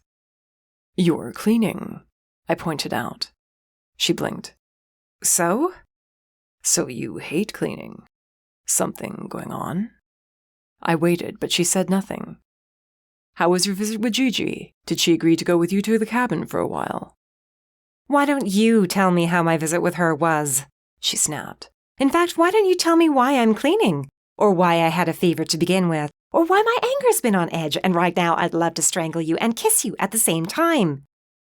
You're cleaning, I pointed out. She blinked. So? So you hate cleaning. Something going on? I waited, but she said nothing. How was your visit with Gigi? Did she agree to go with you to the cabin for a while? Why don't you tell me how my visit with her was? She snapped. In fact, why don't you tell me why I'm cleaning? Or why I had a fever to begin with? Or why my anger's been on edge and right now I'd love to strangle you and kiss you at the same time?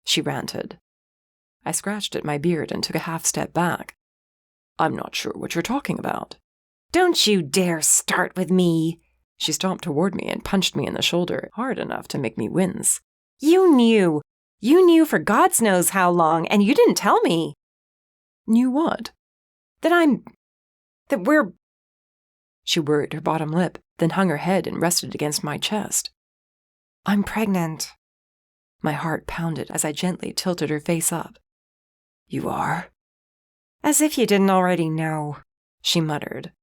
She ranted. I scratched at my beard and took a half step back. I'm not sure what you're talking about. Don't you dare start with me. She stomped toward me and punched me in the shoulder hard enough to make me wince. You knew. You knew for God's knows how long, and you didn't tell me. Knew what? That we're... She worried her bottom lip, then hung her head and rested against my chest. I'm pregnant. My heart pounded as I gently tilted her face up. You are? As if you didn't already know, she muttered.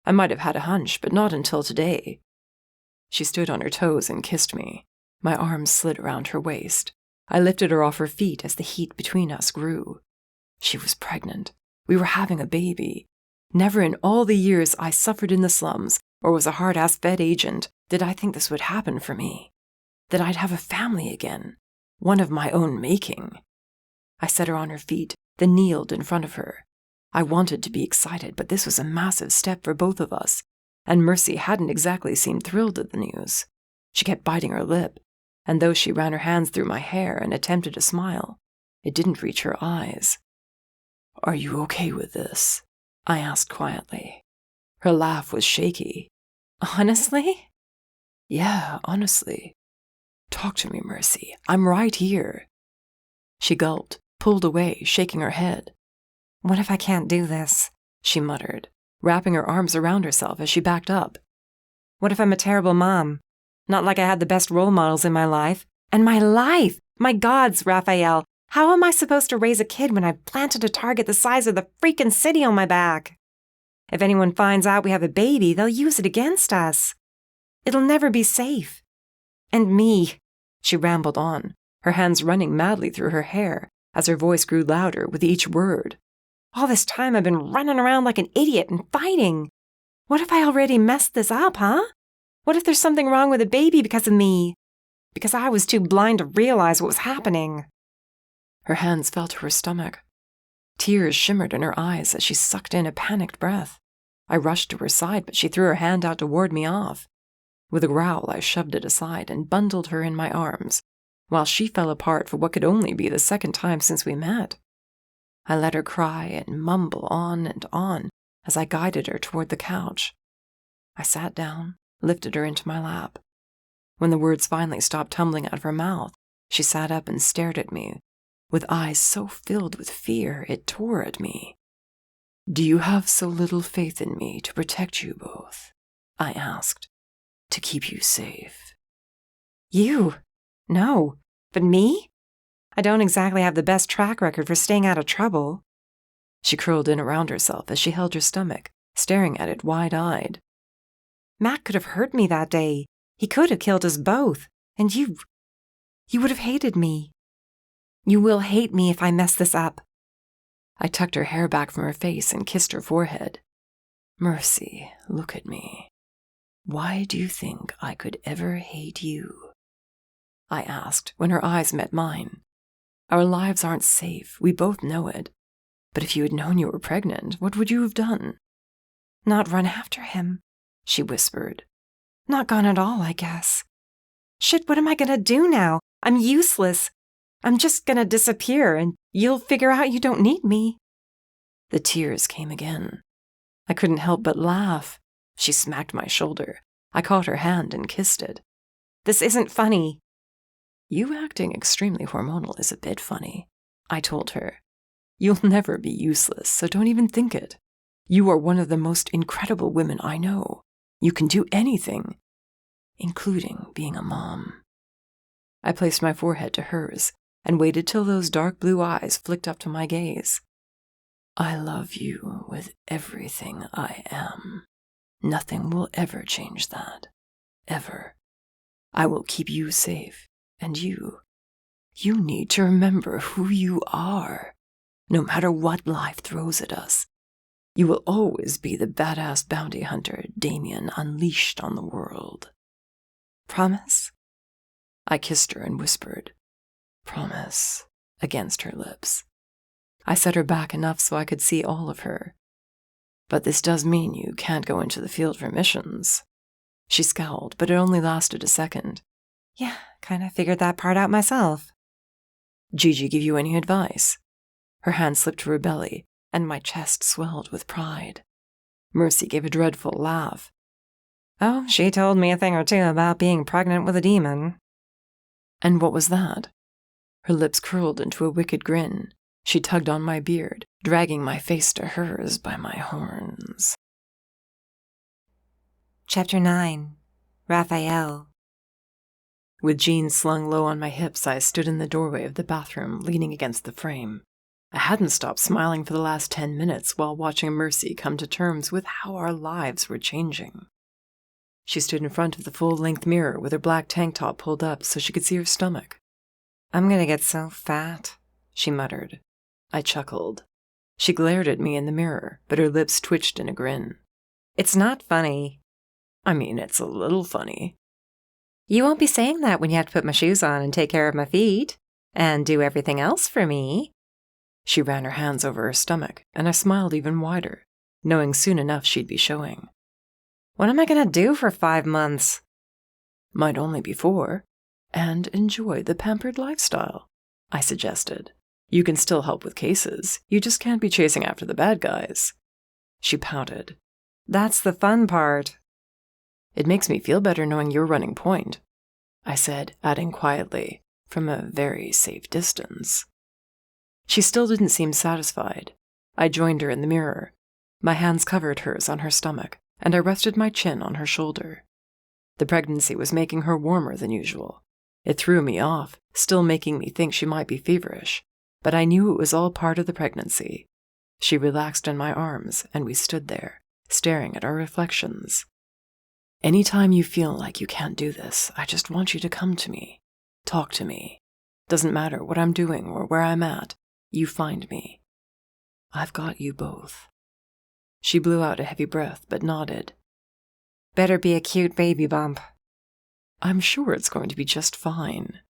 I might have had a hunch, but not until today. She stood on her toes and kissed me. My arms slid around her waist. I lifted her off her feet as the heat between us grew. She was pregnant. We were having a baby. Never in all the years I suffered in the slums or was a hard-ass Fed agent did I think this would happen for me. That I'd have a family again. One of my own making. I set her on her feet, then kneeled in front of her. I wanted to be excited, but this was a massive step for both of us, and Mercy hadn't exactly seemed thrilled at the news. She kept biting her lip, and though she ran her hands through my hair and attempted a smile, it didn't reach her eyes. Are you okay with this? I asked quietly. Her laugh was shaky. Honestly? Yeah, honestly. Talk to me, Mercy. I'm right here. She gulped, pulled away, shaking her head. What if I can't do this? She muttered, wrapping her arms around herself as she backed up. What if I'm a terrible mom? Not like I had the best role models in my life. And my life! My gods, Rafael! How am I supposed to raise a kid when I've planted a target the size of the freaking city on my back? If anyone finds out we have a baby, they'll use it against us. It'll never be safe. And me, she rambled on, her hands running madly through her hair as her voice grew louder with each word. All this time I've been running around like an idiot and fighting. What if I already messed this up, huh? What if there's something wrong with the baby because of me? Because I was too blind to realize what was happening. Her hands fell to her stomach. Tears shimmered in her eyes as she sucked in a panicked breath. I rushed to her side, but she threw her hand out to ward me off. With a growl, I shoved it aside and bundled her in my arms, while she fell apart for what could only be the second time since we met. I let her cry and mumble on and on as I guided her toward the couch. I sat down, lifted her into my lap. When the words finally stopped tumbling out of her mouth, she sat up and stared at me, with eyes so filled with fear it tore at me. Do you have so little faith in me to protect you both? I asked. To keep you safe. You? No. But me? I don't exactly have the best track record for staying out of trouble. She curled in around herself as she held her stomach, staring at it wide-eyed. Matt could have hurt me that day. He could have killed us both. And you would have hated me. You will hate me if I mess this up. I tucked her hair back from her face and kissed her forehead. Mercy, look at me. Why do you think I could ever hate you? I asked when her eyes met mine. Our lives aren't safe, we both know it. But if you had known you were pregnant, what would you have done? Not run after him, she whispered. Not gone at all, I guess. Shit, what am I gonna do now? I'm useless. I'm just gonna disappear and you'll figure out you don't need me. The tears came again. I couldn't help but laugh. She smacked my shoulder. I caught her hand and kissed it. This isn't funny. You acting extremely hormonal is a bit funny, I told her. You'll never be useless, so don't even think it. You are one of the most incredible women I know. You can do anything, including being a mom. I placed my forehead to hers and waited till those dark blue eyes flicked up to my gaze. I love you with everything I am. Nothing will ever change that. Ever. I will keep you safe. And you need to remember who you are. No matter what life throws at us, you will always be the badass bounty hunter Damien unleashed on the world. Promise? I kissed her and whispered, promise, against her lips. I set her back enough so I could see all of her. But this does mean you can't go into the field for missions. She scowled, but it only lasted a second. Yeah, kinda figured that part out myself. Gigi give you any advice? Her hand slipped to her belly, and my chest swelled with pride. Mercy gave a dreadful laugh. Oh, she told me a thing or two about being pregnant with a demon. And what was that? Her lips curled into a wicked grin. She tugged on my beard, dragging my face to hers by my horns. Chapter 9. Rafael. With jeans slung low on my hips, I stood in the doorway of the bathroom, leaning against the frame. I hadn't stopped smiling for the last 10 minutes while watching Mercy come to terms with how our lives were changing. She stood in front of the full-length mirror with her black tank top pulled up so she could see her stomach. I'm gonna get so fat, she muttered. I chuckled. She glared at me in the mirror, but her lips twitched in a grin. It's not funny. I mean, it's a little funny. You won't be saying that when you have to put my shoes on and take care of my feet and do everything else for me. She ran her hands over her stomach, and I smiled even wider, knowing soon enough she'd be showing. What am I gonna do for 5 months? Might only be 4, and enjoy the pampered lifestyle, I suggested. You can still help with cases, you just can't be chasing after the bad guys. She pouted. That's the fun part. It makes me feel better knowing you're running point, I said, adding quietly, from a very safe distance. She still didn't seem satisfied. I joined her in the mirror. My hands covered hers on her stomach, and I rested my chin on her shoulder. The pregnancy was making her warmer than usual. It threw me off, still making me think she might be feverish, but I knew it was all part of the pregnancy. She relaxed in my arms, and we stood there, staring at our reflections. Anytime you feel like you can't do this, I just want you to come to me. Talk to me. Doesn't matter what I'm doing or where I'm at, you find me. I've got you both. She blew out a heavy breath, but nodded. Better be a cute baby bump. I'm sure it's going to be just fine.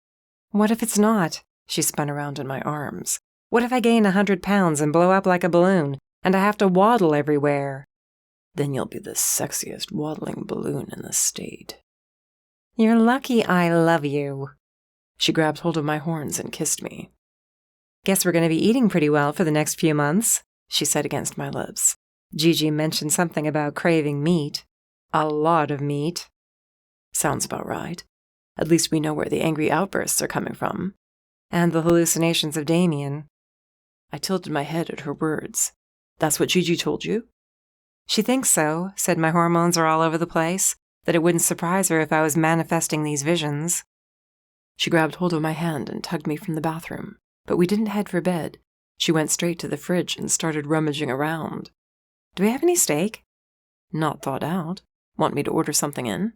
What if it's not? She spun around in my arms. What if I gain 100 pounds and blow up like a balloon, and I have to waddle everywhere? Then you'll be the sexiest waddling balloon in the state. You're lucky I love you. She grabbed hold of my horns and kissed me. Guess we're going to be eating pretty well for the next few months, she said against my lips. Gigi mentioned something about craving meat. A lot of meat. Sounds about right. At least we know where the angry outbursts are coming from. And the hallucinations of Damien. I tilted my head at her words. That's what Gigi told you? She thinks so, said my hormones are all over the place, that it wouldn't surprise her if I was manifesting these visions. She grabbed hold of my hand and tugged me from the bathroom, but we didn't head for bed. She went straight to the fridge and started rummaging around. Do we have any steak? Not thought out. Want me to order something in?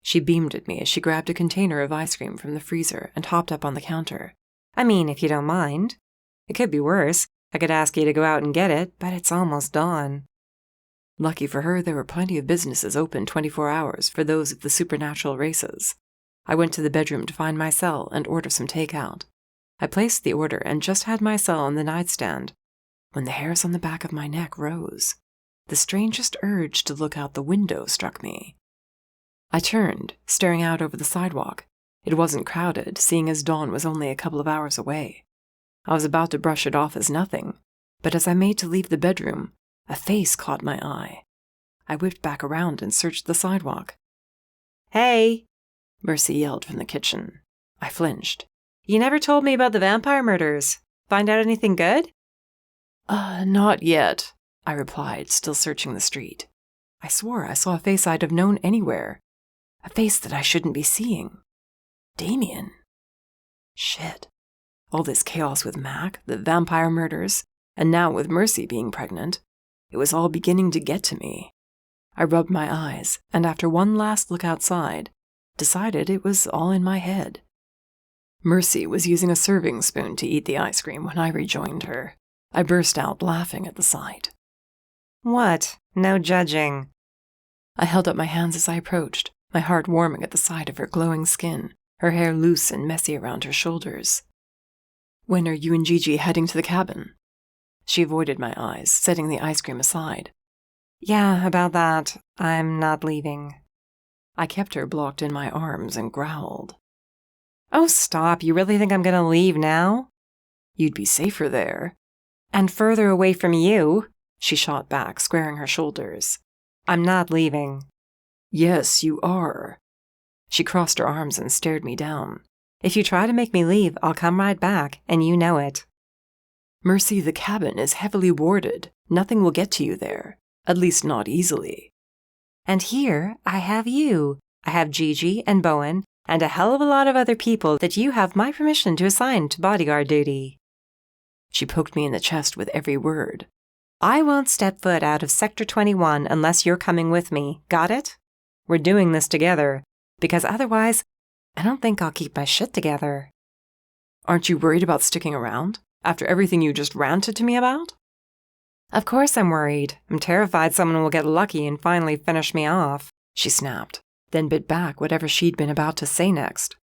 She beamed at me as she grabbed a container of ice cream from the freezer and hopped up on the counter. I mean, if you don't mind. It could be worse. I could ask you to go out and get it, but it's almost dawn. Lucky for her, there were plenty of businesses open 24 hours for those of the supernatural races. I went to the bedroom to find my cell and order some takeout. I placed the order and just had my cell on the nightstand when the hairs on the back of my neck rose. The strangest urge to look out the window struck me. I turned, staring out over the sidewalk. It wasn't crowded, seeing as dawn was only a couple of hours away. I was about to brush it off as nothing, but as I made to leave the bedroom, a face caught my eye. I whipped back around and searched the sidewalk. Hey! Mercy yelled from the kitchen. I flinched. You never told me about the vampire murders. Find out anything good? Not yet, I replied, still searching the street. I swore I saw a face I'd have known anywhere. A face that I shouldn't be seeing. Damien. Shit. All this chaos with Mac, the vampire murders, and now with Mercy being pregnant. It was all beginning to get to me. I rubbed my eyes, and after one last look outside, decided it was all in my head. Mercy was using a serving spoon to eat the ice cream when I rejoined her. I burst out laughing at the sight. What? No judging. I held up my hands as I approached, my heart warming at the sight of her glowing skin, her hair loose and messy around her shoulders. When are you and Gigi heading to the cabin? She avoided my eyes, setting the ice cream aside. Yeah, about that. I'm not leaving. I kept her blocked in my arms and growled. Oh, stop. You really think I'm going to leave now? You'd be safer there. And further away from you. She shot back, squaring her shoulders. I'm not leaving. Yes, you are. She crossed her arms and stared me down. If you try to make me leave, I'll come right back, and you know it. Mercy, the cabin is heavily warded. Nothing will get to you there. At least not easily. And here, I have you. I have Gigi and Bowen, and a hell of a lot of other people that you have my permission to assign to bodyguard duty. She poked me in the chest with every word. I won't step foot out of Sector 21 unless you're coming with me. Got it? We're doing this together, because otherwise, I don't think I'll keep my shit together. Aren't you worried about sticking around, after everything you just ranted to me about? Of course I'm worried. I'm terrified someone will get lucky and finally finish me off, she snapped, then bit back whatever she'd been about to say next.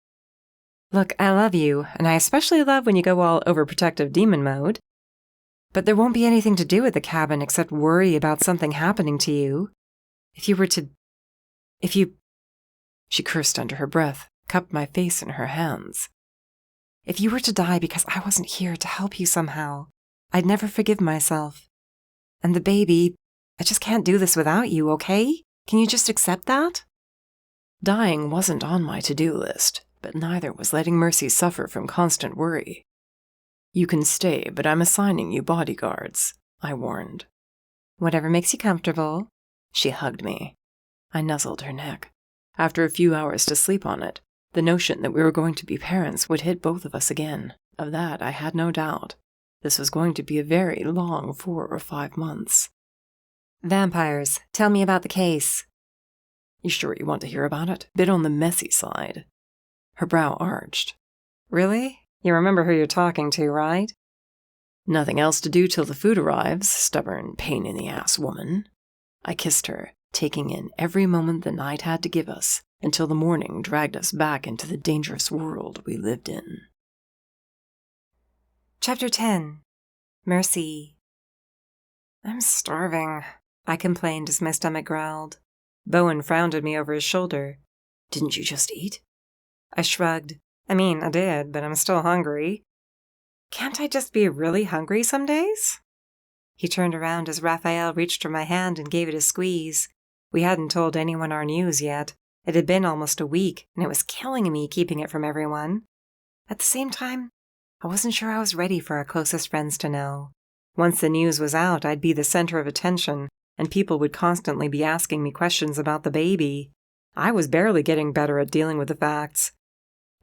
Look, I love you, and I especially love when you go all overprotective demon mode. But there won't be anything to do at the cabin except worry about something happening to you. She cursed under her breath, cupped my face in her hands. If you were to die because I wasn't here to help you somehow, I'd never forgive myself. And the baby, I just can't do this without you, okay? Can you just accept that? Dying wasn't on my to-do list, but neither was letting Mercy suffer from constant worry. You can stay, but I'm assigning you bodyguards, I warned. Whatever makes you comfortable. She hugged me. I nuzzled her neck. After a few hours to sleep on it, the notion that we were going to be parents would hit both of us again. Of that I had no doubt. This was going to be a very long 4 or 5 months. Vampires, tell me about the case. You sure you want to hear about it? Bit on the messy side. Her brow arched. Really? You remember who you're talking to, right? Nothing else to do till the food arrives, stubborn pain-in-the-ass woman. I kissed her, taking in every moment the night had to give us, until the morning dragged us back into the dangerous world we lived in. Chapter 10. Mercy. I'm starving, I complained as my stomach growled. Bowen frowned at me over his shoulder. Didn't you just eat? I shrugged. I did, but I'm still hungry. Can't I just be really hungry some days? He turned around as Rafael reached for my hand and gave it a squeeze. We hadn't told anyone our news yet. It had been almost a week, and it was killing me keeping it from everyone. At the same time, I wasn't sure I was ready for our closest friends to know. Once the news was out, I'd be the center of attention, and people would constantly be asking me questions about the baby. I was barely getting better at dealing with the facts.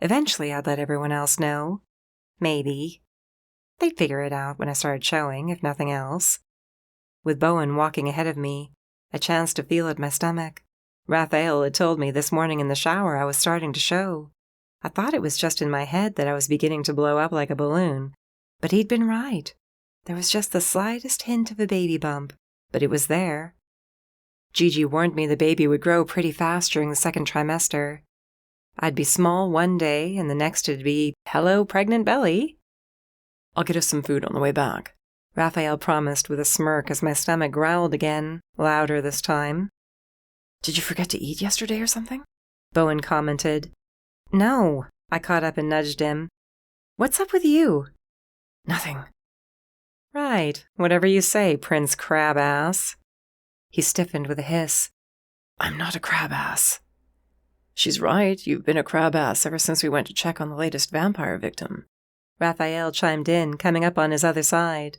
Eventually, I'd let everyone else know. Maybe. They'd figure it out when I started showing, if nothing else. With Bowen walking ahead of me, a chance to feel at my stomach. Rafael had told me this morning in the shower I was starting to show. I thought it was just in my head that I was beginning to blow up like a balloon, but he'd been right. There was just the slightest hint of a baby bump, but it was there. Gigi warned me the baby would grow pretty fast during the second trimester. I'd be small one day, and the next it'd be, hello, pregnant belly. I'll get us some food on the way back, Rafael promised with a smirk as my stomach growled again, louder this time. Did you forget to eat yesterday or something? Bowen commented. No, I caught up and nudged him. What's up with you? Nothing. Right, whatever you say, Prince Crab-ass. He stiffened with a hiss. I'm not a crab-ass. She's right, you've been a crab-ass ever since we went to check on the latest vampire victim. Rafael chimed in, coming up on his other side.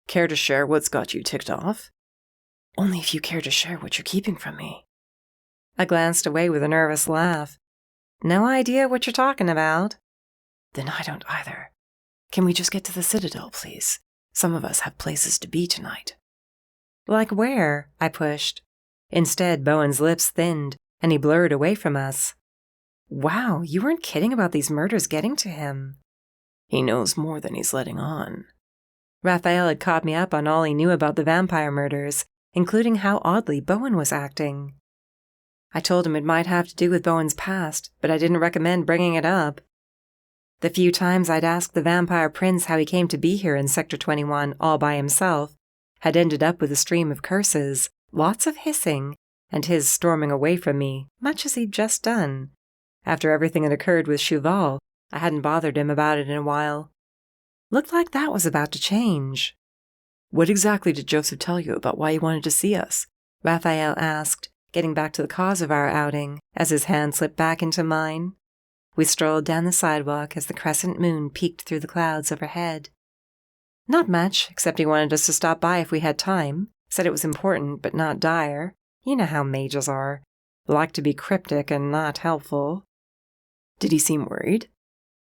Care to share what's got you ticked off? Only if you care to share what you're keeping from me. I glanced away with a nervous laugh. No idea what you're talking about. Then I don't either. Can we just get to the Citadel, please? Some of us have places to be tonight. Like where? I pushed. Instead, Bowen's lips thinned, and he blurred away from us. Wow, you weren't kidding about these murders getting to him. He knows more than he's letting on. Rafael had caught me up on all he knew about the vampire murders, including how oddly Bowen was acting. I told him it might have to do with Bowen's past, but I didn't recommend bringing it up. The few times I'd asked the vampire prince how he came to be here in Sector 21 all by himself had ended up with a stream of curses, lots of hissing, and his storming away from me, much as he'd just done. After everything had occurred with Cheval, I hadn't bothered him about it in a while. Looked like that was about to change. What exactly did Joseph tell you about why he wanted to see us? Rafael asked, getting back to the cause of our outing, as his hand slipped back into mine. We strolled down the sidewalk as the crescent moon peeked through the clouds overhead. Not much, except he wanted us to stop by if we had time. Said it was important, but not dire. You know how mages are. Like to be cryptic and not helpful. Did he seem worried?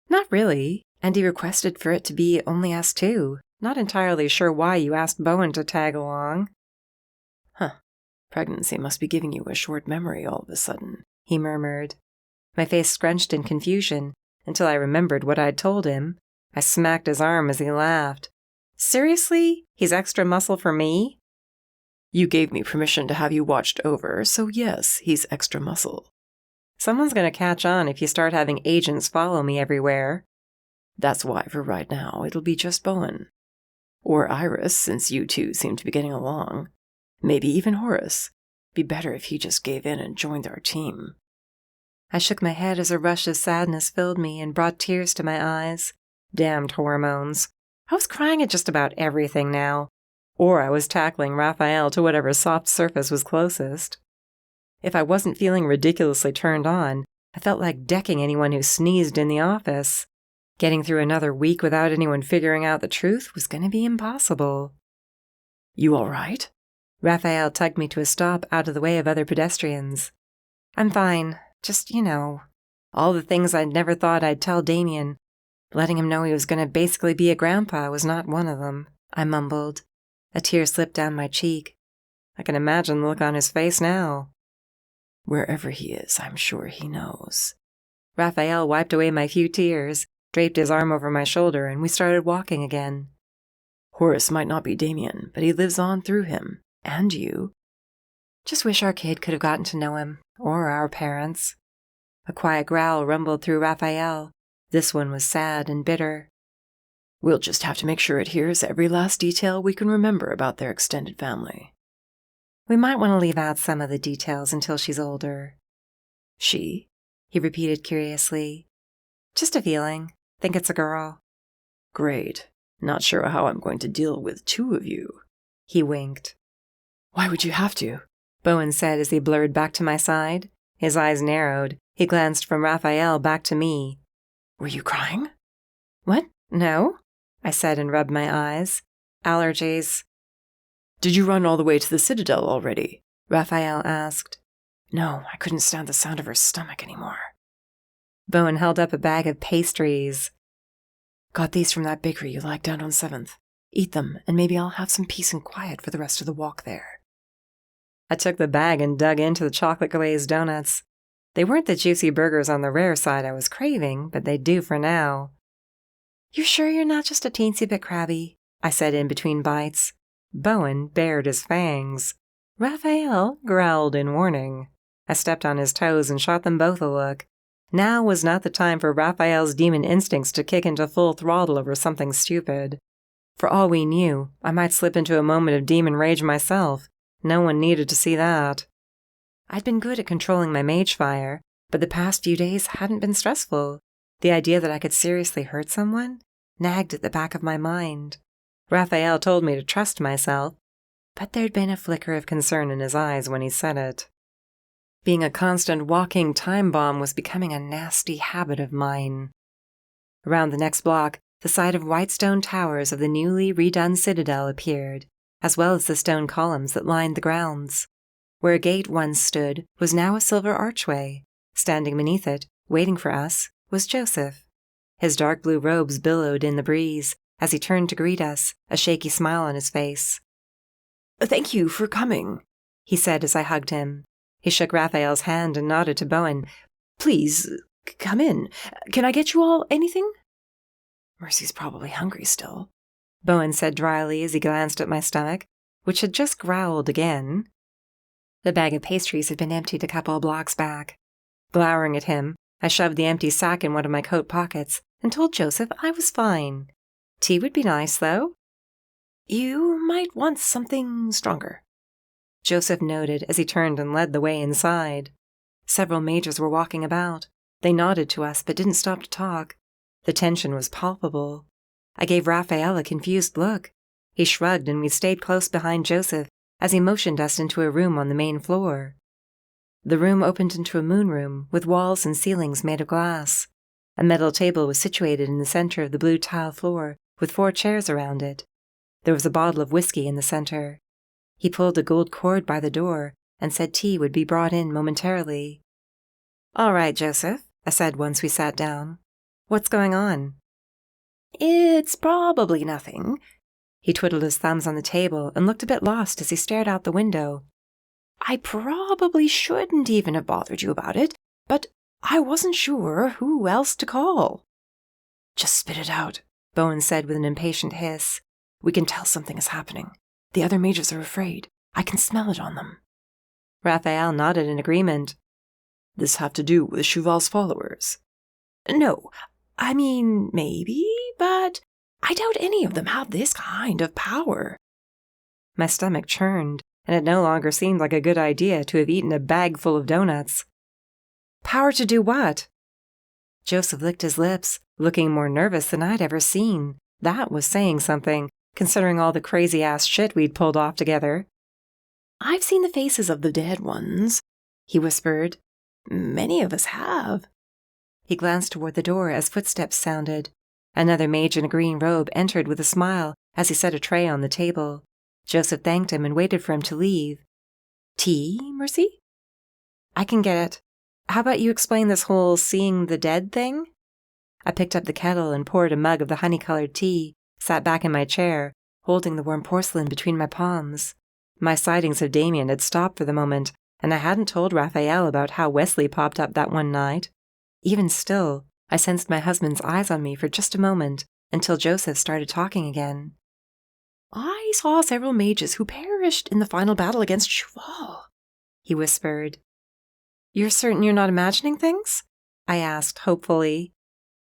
Not really, and he requested for it to be only us two. Not entirely sure why you asked Bowen to tag along. Huh. Pregnancy must be giving you a short memory all of a sudden, he murmured. My face scrunched in confusion until I remembered what I'd told him. I smacked his arm as he laughed. Seriously? He's extra muscle for me? You gave me permission to have you watched over, so yes, he's extra muscle. Someone's going to catch on if you start having agents follow me everywhere. That's why, for right now, it'll be just Bowen. Or Iris, since you two seem to be getting along. Maybe even Horace. Be better if he just gave in and joined our team. I shook my head as a rush of sadness filled me and brought tears to my eyes. Damned hormones. I was crying at just about everything now. Or I was tackling Rafael to whatever soft surface was closest. If I wasn't feeling ridiculously turned on, I felt like decking anyone who sneezed in the office. Getting through another week without anyone figuring out the truth was going to be impossible. You all right? Rafael tugged me to a stop out of the way of other pedestrians. I'm fine. Just, all the things I'd never thought I'd tell Damien. Letting him know he was going to basically be a grandpa was not one of them, I mumbled. A tear slipped down my cheek. I can imagine the look on his face now. Wherever he is, I'm sure he knows. Rafael wiped away my few tears, draped his arm over my shoulder, and we started walking again. Horace might not be Damien, but he lives on through him. And you. Just wish our kid could have gotten to know him, or our parents. A quiet growl rumbled through Rafael. This one was sad and bitter. We'll just have to make sure it hears every last detail we can remember about their extended family. We might want to leave out some of the details until she's older. She? He repeated curiously. Just a feeling. Think it's a girl. Great. Not sure how I'm going to deal with two of you. He winked. Why would you have to? Bowen said as he blurred back to my side. His eyes narrowed. He glanced from Rafael back to me. Were you crying? What? No? I said and rubbed my eyes. Allergies. Did you run all the way to the Citadel already? Rafael asked. No, I couldn't stand the sound of her stomach anymore. Bowen held up a bag of pastries. Got these from that bakery you like down on 7th. Eat them, and maybe I'll have some peace and quiet for the rest of the walk there. I took the bag and dug into the chocolate-glazed donuts. They weren't the juicy burgers on the rare side I was craving, but they'd do for now. You sure you're not just a teensy bit crabby? I said in between bites. Bowen bared his fangs. Rafael growled in warning. I stepped on his toes and shot them both a look. Now was not the time for Rafael's demon instincts to kick into full throttle over something stupid. For all we knew, I might slip into a moment of demon rage myself. No one needed to see that. I'd been good at controlling my mage fire, but the past few days hadn't been stressful. The idea that I could seriously hurt someone nagged at the back of my mind. Rafael told me to trust myself, but there'd been a flicker of concern in his eyes when he said it. Being a constant walking time bomb was becoming a nasty habit of mine. Around the next block, the sight of white stone towers of the newly redone citadel appeared, as well as the stone columns that lined the grounds. Where a gate once stood was now a silver archway. Standing beneath it, waiting for us, was Joseph. His dark blue robes billowed in the breeze as he turned to greet us, a shaky smile on his face. Thank you for coming, he said as I hugged him. He shook Raphael's hand and nodded to Bowen. Please, come in. Can I get you all anything? Mercy's probably hungry still, Bowen said dryly as he glanced at my stomach, which had just growled again. The bag of pastries had been emptied a couple of blocks back. Glowering at him, I shoved the empty sack in one of my coat pockets and told Joseph I was fine. Tea would be nice, though. You might want something stronger. Joseph nodded as he turned and led the way inside. Several mages were walking about. They nodded to us but didn't stop to talk. The tension was palpable. I gave Rafael a confused look. He shrugged and we stayed close behind Joseph as he motioned us into a room on the main floor. The room opened into a moon room with walls and ceilings made of glass. A metal table was situated in the center of the blue tile floor with 4 chairs around it. There was a bottle of whiskey in the center. He pulled a gold cord by the door and said tea would be brought in momentarily. "All right, Joseph," I said once we sat down. "What's going on?" "It's probably nothing." He twiddled his thumbs on the table and looked a bit lost as he stared out the window. "I probably shouldn't even have bothered you about it, but I wasn't sure who else to call." "Just spit it out," Bowen said with an impatient hiss. "We can tell something is happening. The other mages are afraid. I can smell it on them." Rafael nodded in agreement. "This have to do with Cheval's followers?" "No, I mean, maybe, but I doubt any of them have this kind of power." My stomach churned, and it no longer seemed like a good idea to have eaten a bag full of donuts. "Power to do what?" Joseph licked his lips, looking more nervous than I'd ever seen. That was saying something, considering all the crazy-ass shit we'd pulled off together. "I've seen the faces of the dead ones," he whispered. "Many of us have." He glanced toward the door as footsteps sounded. Another mage in a green robe entered with a smile as he set a tray on the table. Joseph thanked him and waited for him to leave. "Tea, Mercy?" "I can get it. How about you explain this whole seeing the dead thing?" I picked up the kettle and poured a mug of the honey-colored tea, sat back in my chair, holding the warm porcelain between my palms. My sightings of Damien had stopped for the moment, and I hadn't told Rafael about how Wesley popped up that one night. Even still, I sensed my husband's eyes on me for just a moment, until Joseph started talking again. "I saw several mages who perished in the final battle against Cheval," he whispered. "You're certain you're not imagining things?" I asked, hopefully.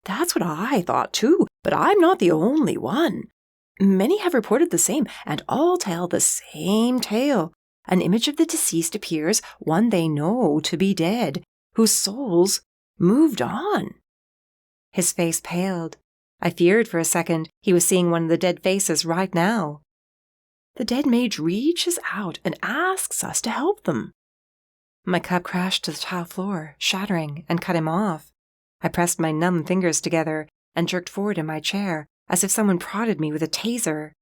"That's what I thought too, but I'm not the only one. Many have reported the same, and all tell the same tale. An image of the deceased appears, one they know to be dead, whose souls moved on." His face paled. I feared for a second he was seeing one of the dead faces right now. "The dead mage reaches out and asks us to help them." My cup crashed to the tile floor, shattering, and cut him off. I pressed my numb fingers together and jerked forward in my chair, as if someone prodded me with a taser.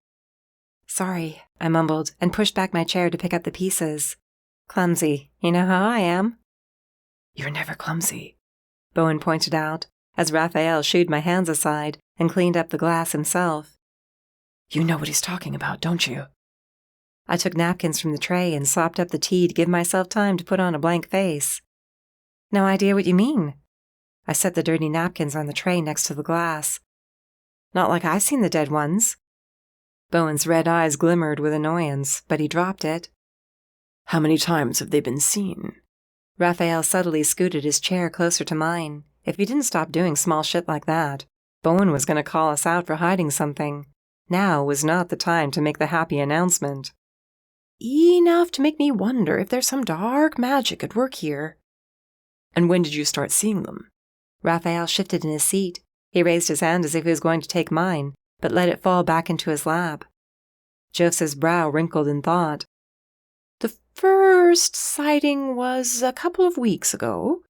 "Sorry," I mumbled, and pushed back my chair to pick up the pieces. "Clumsy, you know how I am." "You're never clumsy," Bowen pointed out, as Rafael shooed my hands aside and cleaned up the glass himself. "You know what he's talking about, don't you?" I took napkins from the tray and sopped up the tea to give myself time to put on a blank face. "No idea what you mean." I set the dirty napkins on the tray next to the glass. "Not like I've seen the dead ones." Bowen's red eyes glimmered with annoyance, but he dropped it. "How many times have they been seen?" Rafael subtly scooted his chair closer to mine. If he didn't stop doing small shit like that, Bowen was going to call us out for hiding something. Now was not the time to make the happy announcement. "Enough to make me wonder if there's some dark magic at work here." "And when did you start seeing them?" Rafael shifted in his seat. He raised his hand as if he was going to take mine, but let it fall back into his lap. Joseph's brow wrinkled in thought. "The first sighting was a couple of weeks ago."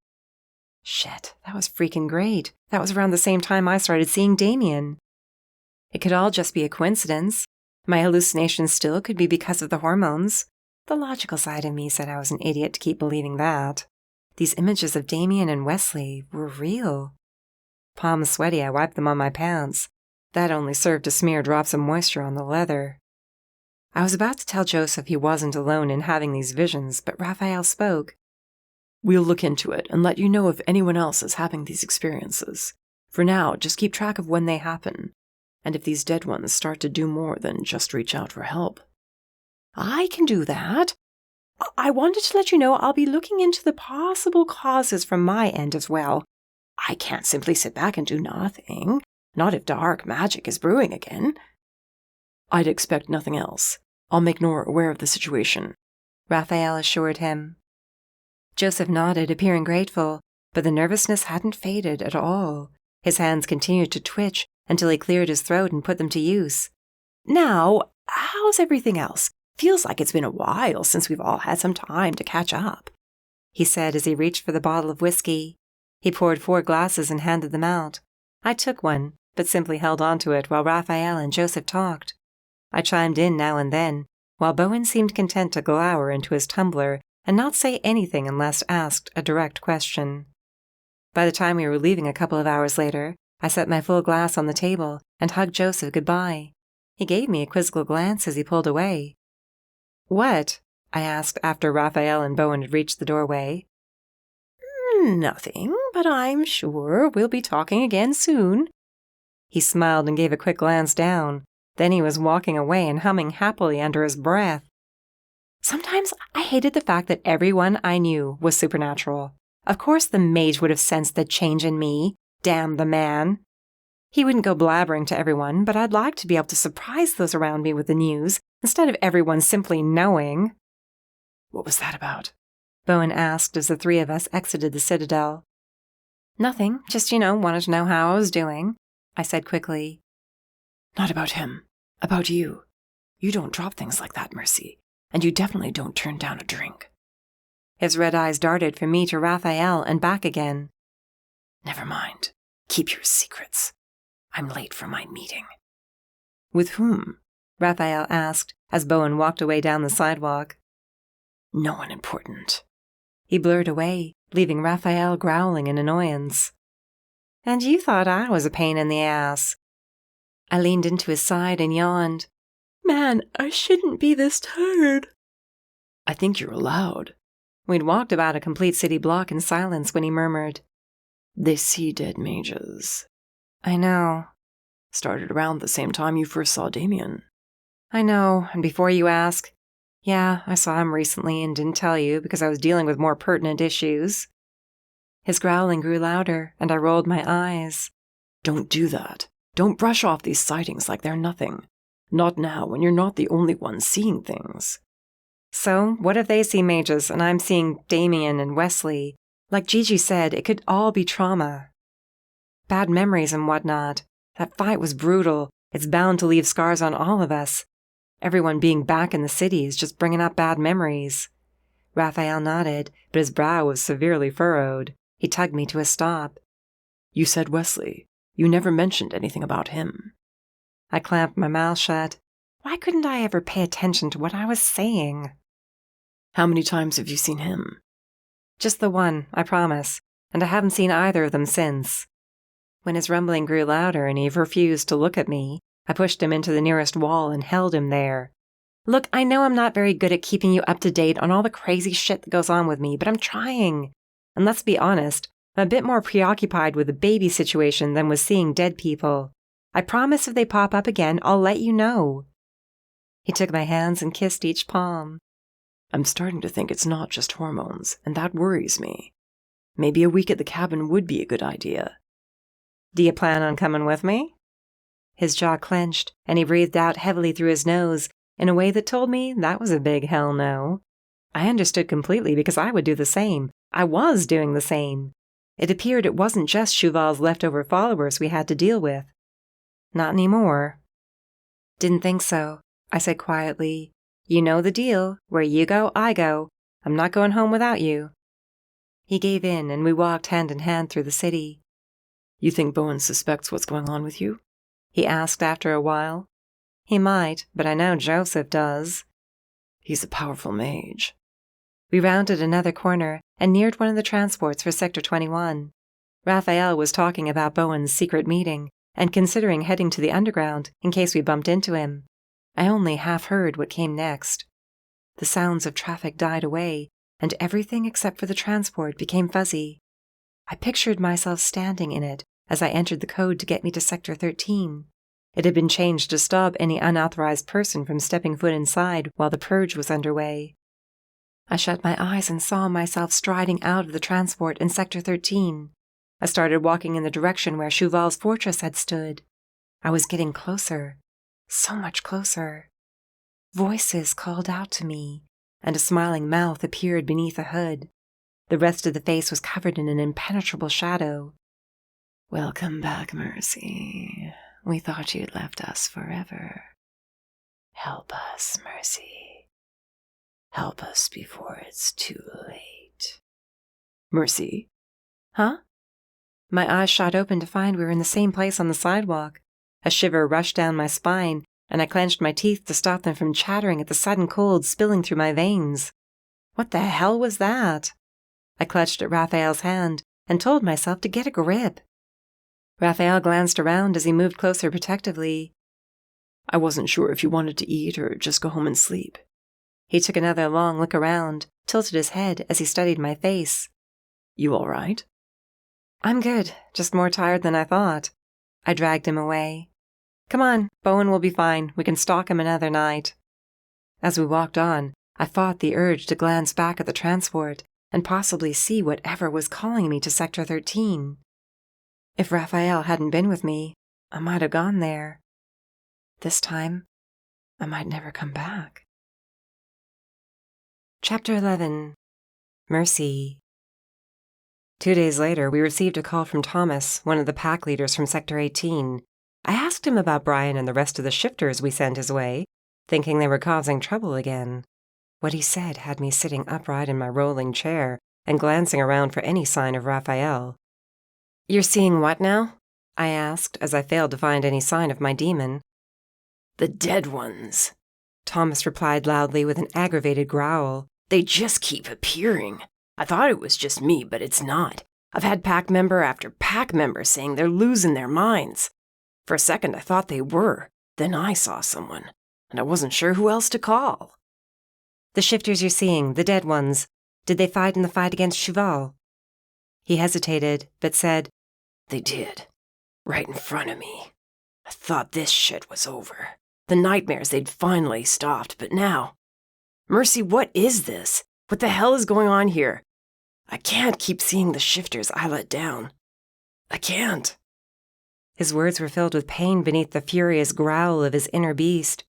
Shit, that was freaking great. That was around the same time I started seeing Damien. It could all just be a coincidence. My hallucinations still could be because of the hormones. The logical side of me said I was an idiot to keep believing that. These images of Damien and Wesley were real. Palms sweaty, I wiped them on my pants. That only served to smear drops of moisture on the leather. I was about to tell Joseph he wasn't alone in having these visions, but Rafael spoke. "We'll look into it and let you know if anyone else is having these experiences. For now, just keep track of when they happen, and if these dead ones start to do more than just reach out for help." "I can do that. I wanted to let you know I'll be looking into the possible causes from my end as well. I can't simply sit back and do nothing, not if dark magic is brewing again." "I'd expect nothing else. I'll make Nora aware of the situation," Rafael assured him. Joseph nodded, appearing grateful, but the nervousness hadn't faded at all. His hands continued to twitch until he cleared his throat and put them to use. "Now, how's everything else? Feels like it's been a while since we've all had some time to catch up," he said as he reached for the bottle of whiskey. He poured 4 glasses and handed them out. I took one, but simply held on to it while Rafael and Joseph talked. I chimed in now and then, while Bowen seemed content to glower into his tumbler and not say anything unless asked a direct question. By the time we were leaving a couple of hours later, I set my full glass on the table and hugged Joseph goodbye. He gave me a quizzical glance as he pulled away. "What?" I asked after Rafael and Bowen had reached the doorway. "Nothing, but I'm sure we'll be talking again soon." He smiled and gave a quick glance down. Then he was walking away and humming happily under his breath. Sometimes I hated the fact that everyone I knew was supernatural. Of course the mage would have sensed the change in me. Damn the man. He wouldn't go blabbering to everyone, but I'd like to be able to surprise those around me with the news, instead of everyone simply knowing. "What was that about?" Bowen asked as the 3 of us exited the Citadel. "Nothing, just, wanted to know how I was doing," I said quickly. "Not about him. About you. You don't drop things like that, Mercy, and you definitely don't turn down a drink." His red eyes darted from me to Rafael and back again. "Never mind. Keep your secrets. I'm late for my meeting." "With whom?" Rafael asked as Bowen walked away down the sidewalk. "No one important." He blurred away, leaving Rafael growling in annoyance. "And you thought I was a pain in the ass." I leaned into his side and yawned. "Man, I shouldn't be this tired." "I think you're allowed." We'd walked about a complete city block in silence when he murmured, "They see dead mages." "I know." "Started around the same time you first saw Damien." "I know, and before you ask, yeah, I saw him recently and didn't tell you because I was dealing with more pertinent issues." His growling grew louder, and I rolled my eyes. "Don't do that. Don't brush off these sightings like they're nothing. Not now, when you're not the only one seeing things." "So, what if they see mages and I'm seeing Damien and Wesley? Like Gigi said, it could all be trauma. Bad memories and whatnot. That fight was brutal. It's bound to leave scars on all of us. Everyone being back in the city is just bringing up bad memories." Rafael nodded, but his brow was severely furrowed. He tugged me to a stop. "You said Wesley. You never mentioned anything about him." I clamped my mouth shut. Why couldn't I ever pay attention to what I was saying? "How many times have you seen him?" "Just the one, I promise, and I haven't seen either of them since." When his rumbling grew louder and he refused to look at me, I pushed him into the nearest wall and held him there. "Look, I know I'm not very good at keeping you up to date on all the crazy shit that goes on with me, but I'm trying. And let's be honest, I'm a bit more preoccupied with the baby situation than with seeing dead people. I promise if they pop up again, I'll let you know." He took my hands and kissed each palm. "I'm starting to think it's not just hormones, and that worries me. Maybe a week at the cabin would be a good idea." "Do you plan on coming with me?" His jaw clenched, and he breathed out heavily through his nose in a way that told me that was a big hell no. I understood completely because I would do the same. I was doing the same. It appeared it wasn't just Cheval's leftover followers we had to deal with. Not anymore. "Didn't think so," I said quietly. "You know the deal. Where you go, I go. I'm not going home without you." He gave in, and we walked hand in hand through the city. "You think Bowen suspects what's going on with you?" he asked after a while. "He might, but I know Joseph does." "He's a powerful mage." We rounded another corner and neared one of the transports for Sector 21. Rafael was talking about Bowen's secret meeting and considering heading to the underground in case we bumped into him. I only half heard what came next. The sounds of traffic died away, and everything except for the transport became fuzzy. I pictured myself standing in it as I entered the code to get me to Sector 13. It had been changed to stop any unauthorized person from stepping foot inside while the purge was underway. I shut my eyes and saw myself striding out of the transport in Sector 13. I started walking in the direction where Cheval's fortress had stood. I was getting closer, so much closer. Voices called out to me, and a smiling mouth appeared beneath a hood. The rest of the face was covered in an impenetrable shadow. "Welcome back, Mercy. We thought you'd left us forever." Help us, Mercy. Help us before it's too late. Mercy? Huh? My eyes shot open to find we were in the same place on the sidewalk. A shiver rushed down my spine, and I clenched my teeth to stop them from chattering at the sudden cold spilling through my veins. What the hell was that? I clutched at Rafael's hand and told myself to get a grip. Rafael glanced around as he moved closer protectively. I wasn't sure if you wanted to eat or just go home and sleep. He took another long look around, tilted his head as he studied my face. You all right? I'm good, just more tired than I thought. I dragged him away. Come on, Bowen will be fine. We can stalk him another night. As we walked on, I fought the urge to glance back at the transport and possibly see whatever was calling me to Sector 13. If Rafael hadn't been with me, I might have gone there. This time, I might never come back. Chapter 11. Mercy. 2 days later, we received a call from Thomas, one of the pack leaders from Sector 18. I asked him about Brian and the rest of the shifters we sent his way, thinking they were causing trouble again. What he said had me sitting upright in my rolling chair and glancing around for any sign of Rafael. You're seeing what now? I asked as I failed to find any sign of my demon. The dead ones, Thomas replied loudly with an aggravated growl. They just keep appearing. I thought it was just me, but it's not. I've had pack member after pack member saying they're losing their minds. For a second I thought they were. Then I saw someone, and I wasn't sure who else to call. The shifters you're seeing, the dead ones, did they fight in the fight against Cheval? He hesitated, but said, They did. Right in front of me. I thought this shit was over. The nightmares, they'd finally stopped, but now... Mercy, what is this? What the hell is going on here? I can't keep seeing the shifters I let down. I can't. His words were filled with pain beneath the furious growl of his inner beast.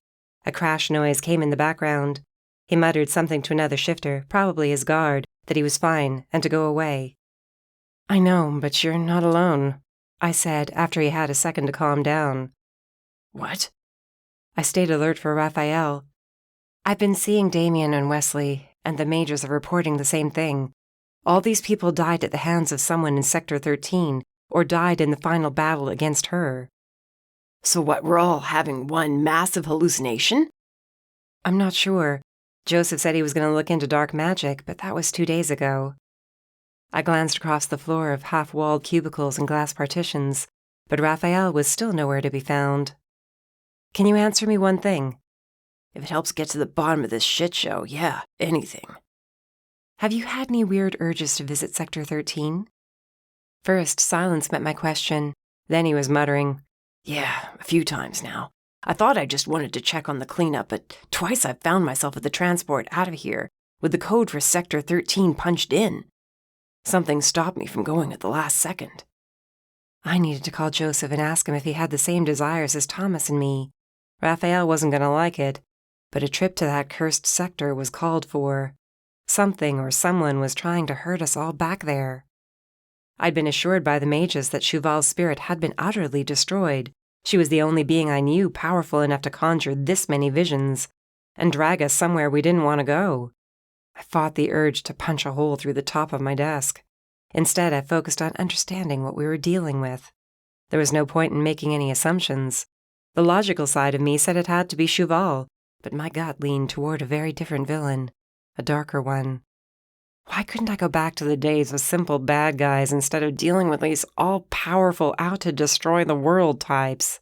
A crash noise came in the background. He muttered something to another shifter, probably his guard, that he was fine and to go away. I know, but you're not alone, I said after he had a second to calm down. What? I stayed alert for Rafael. I've been seeing Damien and Wesley, and the majors are reporting the same thing. All these people died at the hands of someone in Sector 13, or died in the final battle against her. So what, we're all having one massive hallucination? I'm not sure. Joseph said he was going to look into dark magic, but that was 2 days ago. I glanced across the floor of half-walled cubicles and glass partitions, but Rafael was still nowhere to be found. Can you answer me one thing? If it helps get to the bottom of this shit show, yeah, anything. Have you had any weird urges to visit Sector 13? First, silence met my question. Then he was muttering, Yeah, a few times now. I thought I just wanted to check on the cleanup, but twice I've found myself at the transport out of here, with the code for Sector 13 punched in. Something stopped me from going at the last second. I needed to call Joseph and ask him if he had the same desires as Thomas and me. Rafael wasn't going to like it, but a trip to that cursed sector was called for. Something or someone was trying to hurt us all back there. I'd been assured by the mages that Cheval's spirit had been utterly destroyed. She was the only being I knew powerful enough to conjure this many visions and drag us somewhere we didn't want to go. I fought the urge to punch a hole through the top of my desk. Instead, I focused on understanding what we were dealing with. There was no point in making any assumptions. The logical side of me said it had to be Cheval, but my gut leaned toward a very different villain, a darker one. Why couldn't I go back to the days of simple bad guys instead of dealing with these all-powerful, out-to-destroy-the-world types?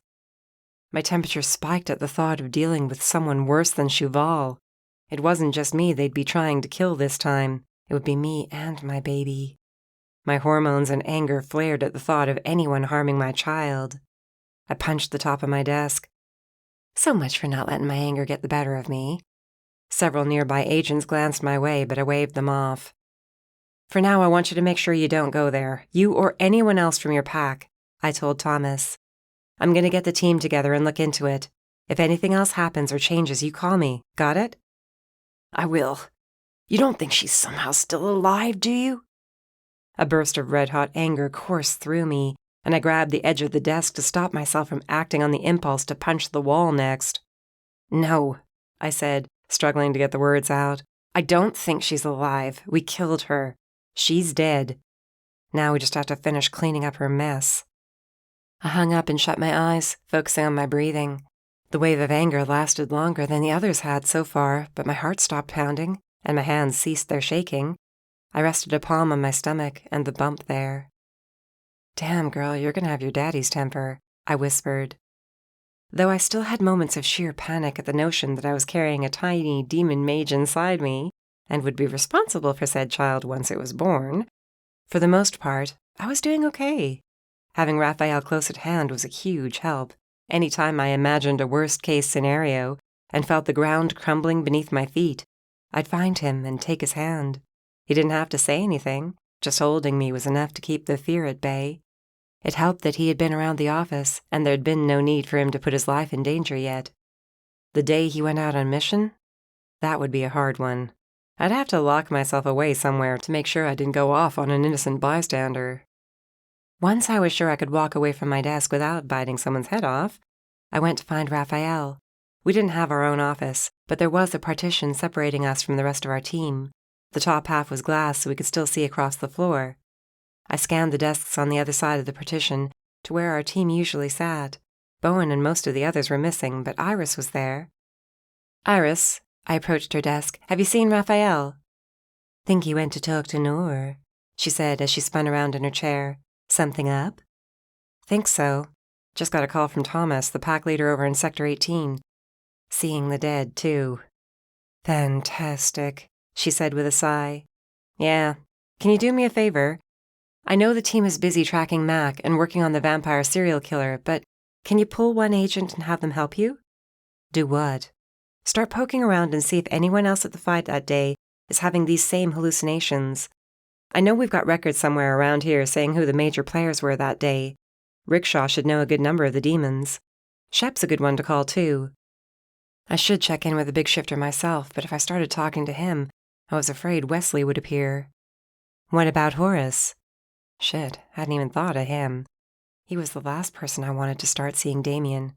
My temperature spiked at the thought of dealing with someone worse than Cheval. It wasn't just me they'd be trying to kill this time. It would be me and my baby. My hormones and anger flared at the thought of anyone harming my child. I punched the top of my desk. So much for not letting my anger get the better of me. Several nearby agents glanced my way, but I waved them off. For now, I want you to make sure you don't go there, you or anyone else from your pack, I told Thomas. I'm going to get the team together and look into it. If anything else happens or changes, you call me. Got it? I will. You don't think she's somehow still alive, do you? A burst of red-hot anger coursed through me, and I grabbed the edge of the desk to stop myself from acting on the impulse to punch the wall next. No, I said, struggling to get the words out. I don't think she's alive. We killed her. She's dead. Now we just have to finish cleaning up her mess. I hung up and shut my eyes, focusing on my breathing. The wave of anger lasted longer than the others had so far, but my heart stopped pounding, and my hands ceased their shaking. I rested a palm on my stomach and the bump there. Damn, girl, you're gonna have your daddy's temper, I whispered. Though I still had moments of sheer panic at the notion that I was carrying a tiny demon mage inside me, and would be responsible for said child once it was born, for the most part, I was doing okay. Having Rafael close at hand was a huge help. Any time I imagined a worst-case scenario and felt the ground crumbling beneath my feet, I'd find him and take his hand. He didn't have to say anything, just holding me was enough to keep the fear at bay. It helped that he had been around the office, and there'd been no need for him to put his life in danger yet. The day he went out on mission? That would be a hard one. I'd have to lock myself away somewhere to make sure I didn't go off on an innocent bystander. Once I was sure I could walk away from my desk without biting someone's head off, I went to find Rafael. We didn't have our own office, but there was a partition separating us from the rest of our team. The top half was glass so we could still see across the floor. I scanned the desks on the other side of the partition to where our team usually sat. Bowen and most of the others were missing, but Iris was there. Iris, I approached her desk. Have you seen Rafael? Think he went to talk to Noor, she said as she spun around in her chair. Something up? Think so. Just got a call from Thomas, the pack leader over in Sector 18. Seeing the dead, too. Fantastic, she said with a sigh. Yeah. Can you do me a favor? I know the team is busy tracking Mac and working on the vampire serial killer, but can you pull one agent and have them help you? Do what? Start poking around and see if anyone else at the fight that day is having these same hallucinations. I know we've got records somewhere around here saying who the major players were that day. Rickshaw should know a good number of the demons. Shep's a good one to call, too. I should check in with the big shifter myself, but if I started talking to him, I was afraid Wesley would appear. What about Horace? Shit, hadn't even thought of him. He was the last person I wanted to start seeing Damien.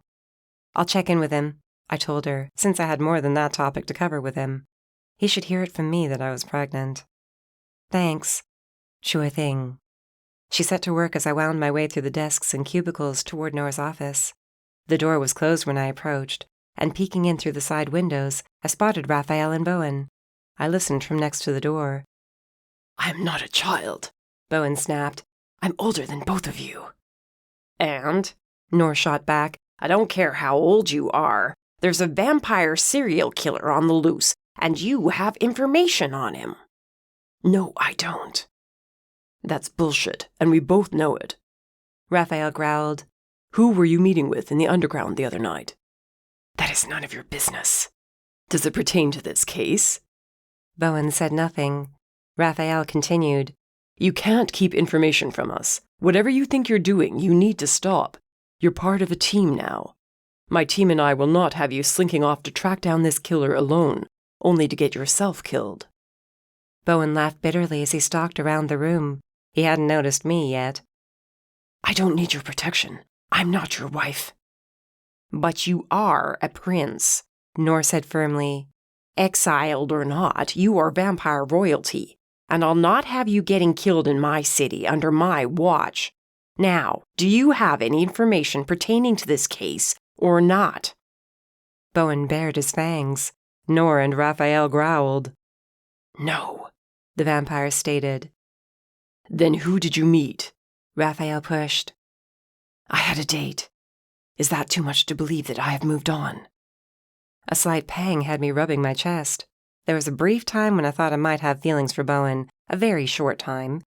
I'll check in with him, I told her, since I had more than that topic to cover with him. He should hear it from me that I was pregnant. Thanks. Sure thing. She set to work as I wound my way through the desks and cubicles toward Nora's office. The door was closed when I approached, and peeking in through the side windows, I spotted Rafael and Bowen. I listened from next to the door. I'm not a child, Bowen snapped. I'm older than both of you. And? Nor shot back. I don't care how old you are. There's a vampire serial killer on the loose, and you have information on him. No, I don't. That's bullshit, and we both know it. Rafael growled. Who were you meeting with in the underground the other night? That is none of your business. Does it pertain to this case? Bowen said nothing. Rafael continued. You can't keep information from us. Whatever you think you're doing, you need to stop. You're part of a team now. My team and I will not have you slinking off to track down this killer alone, only to get yourself killed. Bowen laughed bitterly as he stalked around the room. He hadn't noticed me yet. I don't need your protection. I'm not your wife. But you are a prince, Nor said firmly. Exiled or not, you are vampire royalty, and I'll not have you getting killed in my city under my watch. Now, do you have any information pertaining to this case or not? Bowen bared his fangs. Nor and Rafael growled. No, the vampire stated. Then who did you meet? Rafael pushed. I had a date. Is that too much to believe that I have moved on? A slight pang had me rubbing my chest. There was a brief time when I thought I might have feelings for Bowen, a very short time.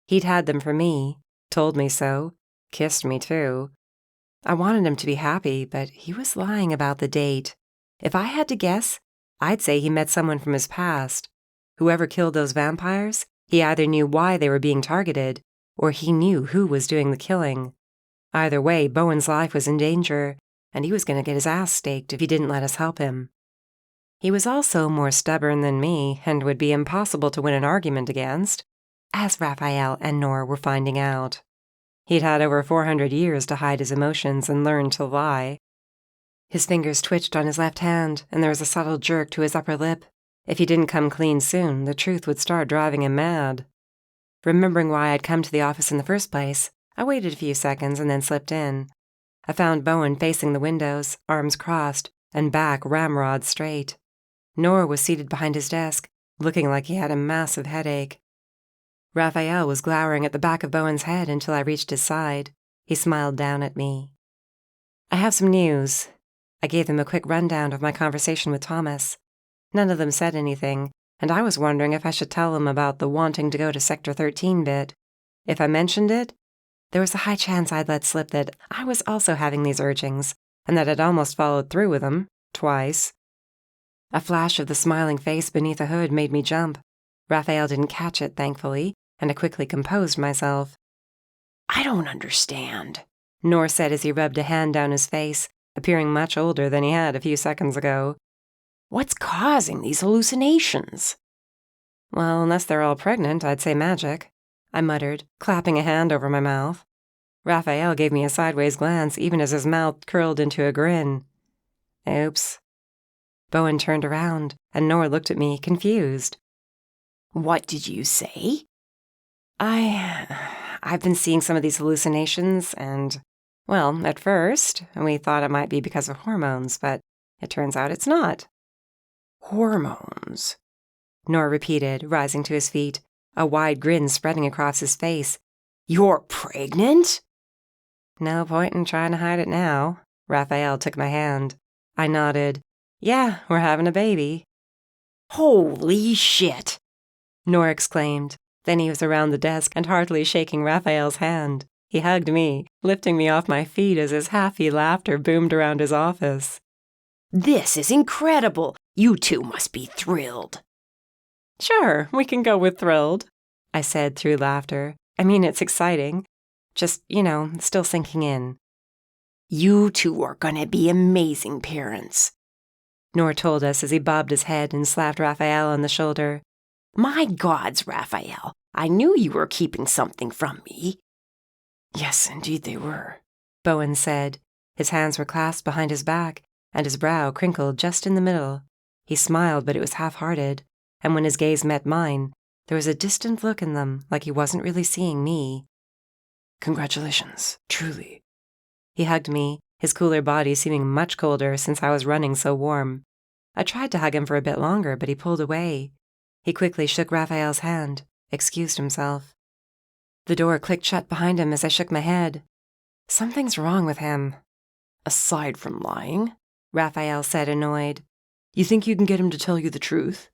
He'd had them for me, told me so, kissed me too. I wanted him to be happy, but he was lying about the date. If I had to guess, I'd say he met someone from his past. Whoever killed those vampires, he either knew why they were being targeted, or he knew who was doing the killing. Either way, Bowen's life was in danger, and he was going to get his ass staked if he didn't let us help him. He was also more stubborn than me, and would be impossible to win an argument against, as Rafael and Nor were finding out. He'd had over 400 years to hide his emotions and learn to lie. His fingers twitched on his left hand, and there was a subtle jerk to his upper lip. If he didn't come clean soon, the truth would start driving him mad. Remembering why I'd come to the office in the first place, I waited a few seconds and then slipped in. I found Bowen facing the windows, arms crossed, and back ramrod straight. Nor was seated behind his desk, looking like he had a massive headache. Rafael was glowering at the back of Bowen's head until I reached his side. He smiled down at me. I have some news. I gave them a quick rundown of my conversation with Thomas. None of them said anything, and I was wondering if I should tell them about the wanting to go to Sector 13 bit. If I mentioned it, there was a high chance I'd let slip that I was also having these urgings, and that I'd almost followed through with them, twice. A flash of the smiling face beneath the hood made me jump. Rafael didn't catch it, thankfully, and I quickly composed myself. I don't understand, Nor said as he rubbed a hand down his face, appearing much older than he had a few seconds ago. What's causing these hallucinations? Well, unless they're all pregnant, I'd say magic, I muttered, clapping a hand over my mouth. Rafael gave me a sideways glance even as his mouth curled into a grin. Oops. Bowen turned around, and Nor looked at me, confused. What did you say? I've been seeing some of these hallucinations, and, well, at first, we thought it might be because of hormones, but it turns out it's not. Hormones? Nor repeated, rising to his feet, a wide grin spreading across his face. You're pregnant? No point in trying to hide it now. Rafael took my hand. I nodded. Yeah, we're having a baby. Holy shit! Nor exclaimed. Then he was around the desk and heartily shaking Rafael's hand. He hugged me, lifting me off my feet as his happy laughter boomed around his office. This is incredible! You two must be thrilled. Sure, we can go with thrilled, I said through laughter. I mean, it's exciting. Just, still sinking in. You two are gonna be amazing parents, Nor told us as he bobbed his head and slapped Rafael on the shoulder. My gods, Rafael, I knew you were keeping something from me. Yes, indeed they were, Bowen said. His hands were clasped behind his back, and his brow crinkled just in the middle. He smiled, but it was half-hearted, and when his gaze met mine, there was a distant look in them, like he wasn't really seeing me. Congratulations, truly. He hugged me, his cooler body seeming much colder since I was running so warm. I tried to hug him for a bit longer, but he pulled away. He quickly shook Rafael's hand, excused himself. The door clicked shut behind him as I shook my head. Something's wrong with him. Aside from lying, Rafael said, annoyed. You think you can get him to tell you the truth?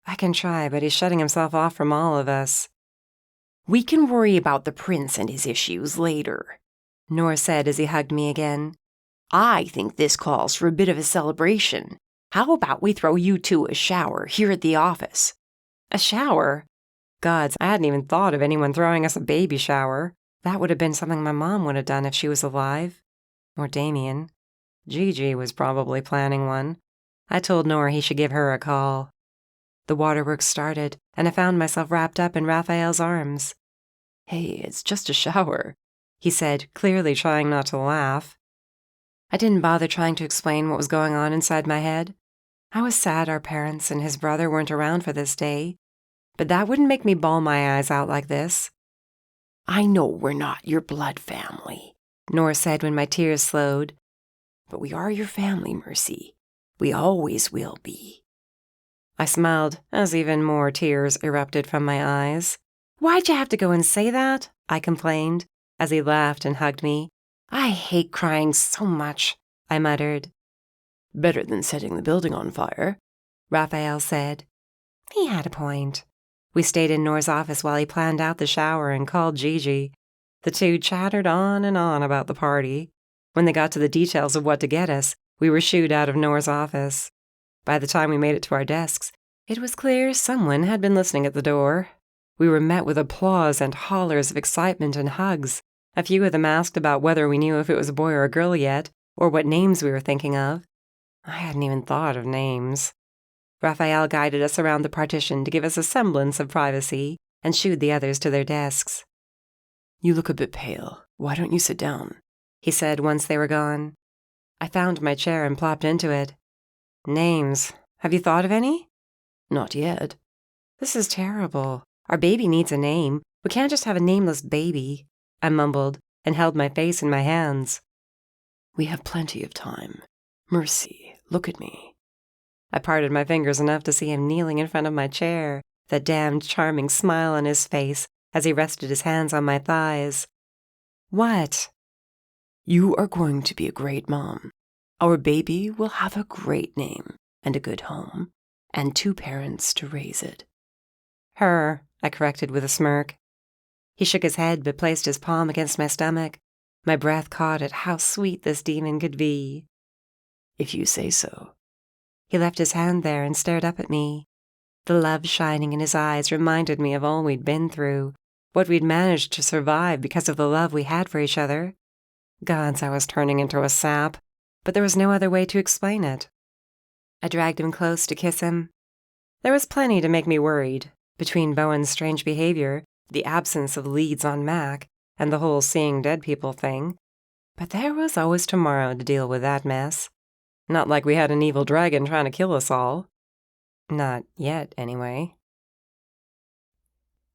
I can try, but he's shutting himself off from all of us. We can worry about the prince and his issues later, Nor said as he hugged me again. I think this calls for a bit of a celebration. How about we throw you two a shower here at the office? A shower? Gods, I hadn't even thought of anyone throwing us a baby shower. That would have been something my mom would have done if she was alive. Or Damien. Gigi was probably planning one. I told Nor he should give her a call. The waterworks started, and I found myself wrapped up in Rafael's arms. Hey, it's just a shower, he said, clearly trying not to laugh. I didn't bother trying to explain what was going on inside my head. I was sad our parents and his brother weren't around for this day, but that wouldn't make me bawl my eyes out like this. I know we're not your blood family, Nor said when my tears slowed. But we are your family, Mercy. We always will be. I smiled as even more tears erupted from my eyes. Why'd you have to go and say that? I complained, as he laughed and hugged me. I hate crying so much, I muttered. Better than setting the building on fire, Rafael said. He had a point. We stayed in Nor's office while he planned out the shower and called Gigi. The two chattered on and on about the party. When they got to the details of what to get us, we were shooed out of Nor's office. By the time we made it to our desks, it was clear someone had been listening at the door. We were met with applause and hollers of excitement and hugs. A few of them asked about whether we knew if it was a boy or a girl yet, or what names we were thinking of. I hadn't even thought of names. Rafael guided us around the partition to give us a semblance of privacy, and shooed the others to their desks. You look a bit pale. Why don't you sit down? He said once they were gone. I found my chair and plopped into it. Names. Have you thought of any? Not yet. This is terrible. Our baby needs a name. We can't just have a nameless baby, I mumbled and held my face in my hands. We have plenty of time. Mercy, look at me. I parted my fingers enough to see him kneeling in front of my chair, that damned charming smile on his face as he rested his hands on my thighs. What? You are going to be a great mom. Our baby will have a great name and a good home, and 2 parents to raise it. Her, I corrected with a smirk. He shook his head but placed his palm against my stomach. My breath caught at how sweet this demon could be. If you say so. He left his hand there and stared up at me. The love shining in his eyes reminded me of all we'd been through, what we'd managed to survive because of the love we had for each other. Gods, I was turning into a sap, but there was no other way to explain it. I dragged him close to kiss him. There was plenty to make me worried, between Bowen's strange behavior, the absence of leads on Mac, and the whole seeing dead people thing. But there was always tomorrow to deal with that mess. Not like we had an evil dragon trying to kill us all. Not yet, anyway.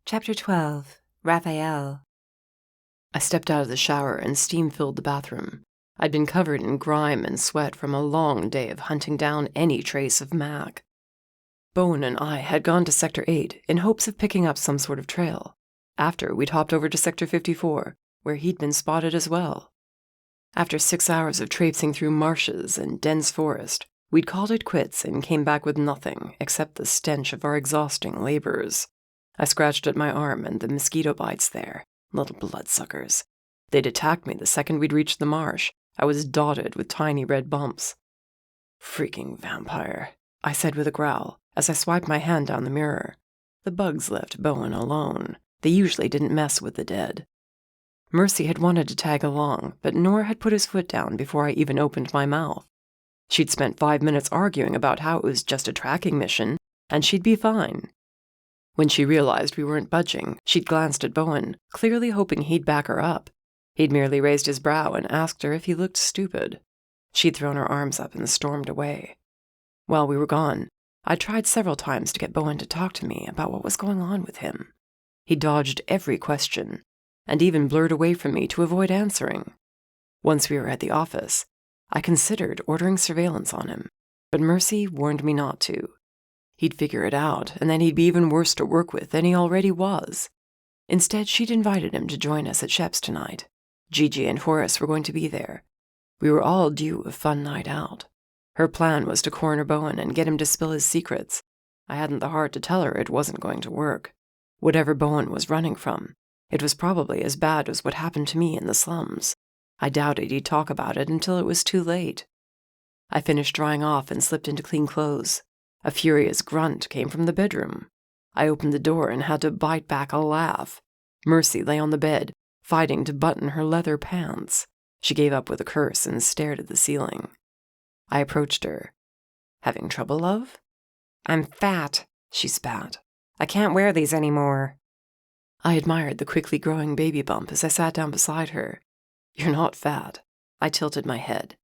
Chapter 12. Rafael. I stepped out of the shower and steam filled the bathroom. I'd been covered in grime and sweat from a long day of hunting down any trace of Mac. Bowen and I had gone to Sector 8 in hopes of picking up some sort of trail. After, we'd hopped over to Sector 54, where he'd been spotted as well. After 6 hours of traipsing through marshes and dense forest, we'd called it quits and came back with nothing except the stench of our exhausting labors. I scratched at my arm and the mosquito bites there, little bloodsuckers. They'd attacked me the second we'd reached the marsh. I was dotted with tiny red bumps. Freaking vampire, I said with a growl as I swiped my hand down the mirror. The bugs left Bowen alone. They usually didn't mess with the dead. Mercy had wanted to tag along, but Nor had put his foot down before I even opened my mouth. She'd spent 5 minutes arguing about how it was just a tracking mission, and she'd be fine. When she realized we weren't budging, she'd glanced at Bowen, clearly hoping he'd back her up. He'd merely raised his brow and asked her if he looked stupid. She'd thrown her arms up and stormed away. While we were gone, I tried several times to get Bowen to talk to me about what was going on with him. He dodged every question, and even blurred away from me to avoid answering. Once we were at the office, I considered ordering surveillance on him, but Mercy warned me not to. He'd figure it out, and then he'd be even worse to work with than he already was. Instead, she'd invited him to join us at Shep's tonight. Gigi and Horace were going to be there. We were all due a fun night out. Her plan was to corner Bowen and get him to spill his secrets. I hadn't the heart to tell her it wasn't going to work. Whatever Bowen was running from, it was probably as bad as what happened to me in the slums. I doubted he'd talk about it until it was too late. I finished drying off and slipped into clean clothes. A furious grunt came from the bedroom. I opened the door and had to bite back a laugh. Mercy lay on the bed, fighting to button her leather pants. She gave up with a curse and stared at the ceiling. I approached her. Having trouble, love? I'm fat, she spat. I can't wear these anymore. I admired the quickly growing baby bump as I sat down beside her. You're not fat. I tilted my head.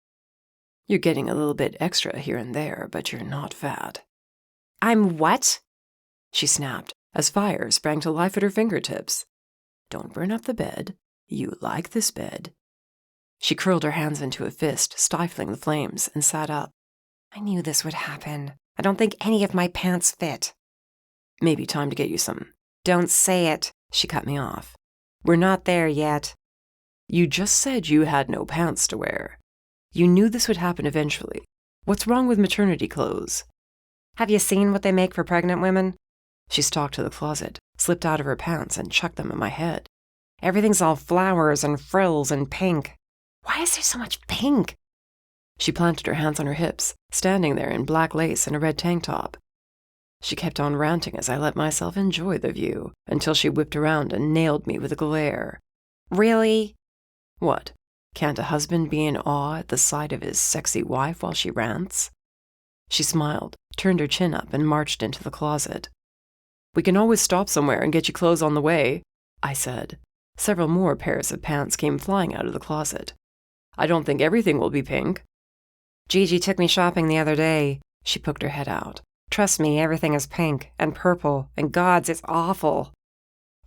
You're getting a little bit extra here and there, but you're not fat. I'm what? She snapped as fire sprang to life at her fingertips. Don't burn up the bed. You like this bed. She curled her hands into a fist, stifling the flames, and sat up. I knew this would happen. I don't think any of my pants fit. Maybe time to get you some. Don't say it, she cut me off. We're not there yet. You just said you had no pants to wear. You knew this would happen eventually. What's wrong with maternity clothes? Have you seen what they make for pregnant women? She stalked to the closet, slipped out of her pants, and chucked them at my head. Everything's all flowers and frills and pink. Why is there so much pink? She planted her hands on her hips, standing there in black lace and a red tank top. She kept on ranting as I let myself enjoy the view, until she whipped around and nailed me with a glare. Really? What? Can't a husband be in awe at the sight of his sexy wife while she rants? She smiled, turned her chin up, and marched into the closet. We can always stop somewhere and get you clothes on the way, I said. Several more pairs of pants came flying out of the closet. I don't think everything will be pink. Gigi took me shopping the other day. She poked her head out. Trust me, everything is pink and purple, and gods, it's awful.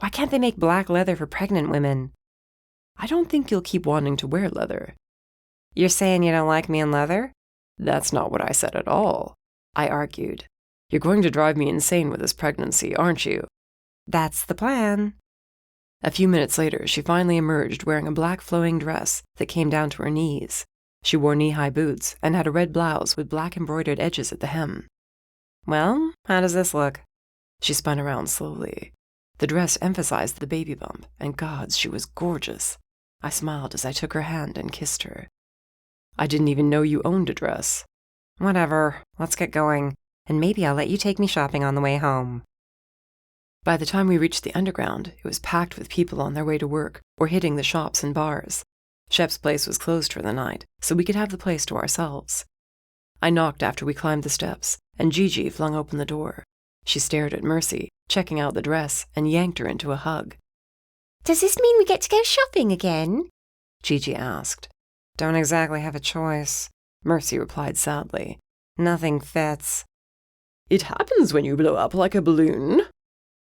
Why can't they make black leather for pregnant women? I don't think you'll keep wanting to wear leather. You're saying you don't like me in leather? That's not what I said at all. I argued. You're going to drive me insane with this pregnancy, aren't you? That's the plan. A few minutes later, she finally emerged wearing a black flowing dress that came down to her knees. She wore knee-high boots and had a red blouse with black embroidered edges at the hem. Well, how does this look? She spun around slowly. The dress emphasized the baby bump, and gods, she was gorgeous. I smiled as I took her hand and kissed her. I didn't even know you owned a dress. Whatever, let's get going, and maybe I'll let you take me shopping on the way home. By the time we reached the underground, it was packed with people on their way to work or hitting the shops and bars. Shep's place was closed for the night, so we could have the place to ourselves. I knocked after we climbed the steps, and Gigi flung open the door. She stared at Mercy, checking out the dress, and yanked her into a hug. Does this mean we get to go shopping again? Gigi asked. Don't exactly have a choice, Mercy replied sadly. Nothing fits. It happens when you blow up like a balloon,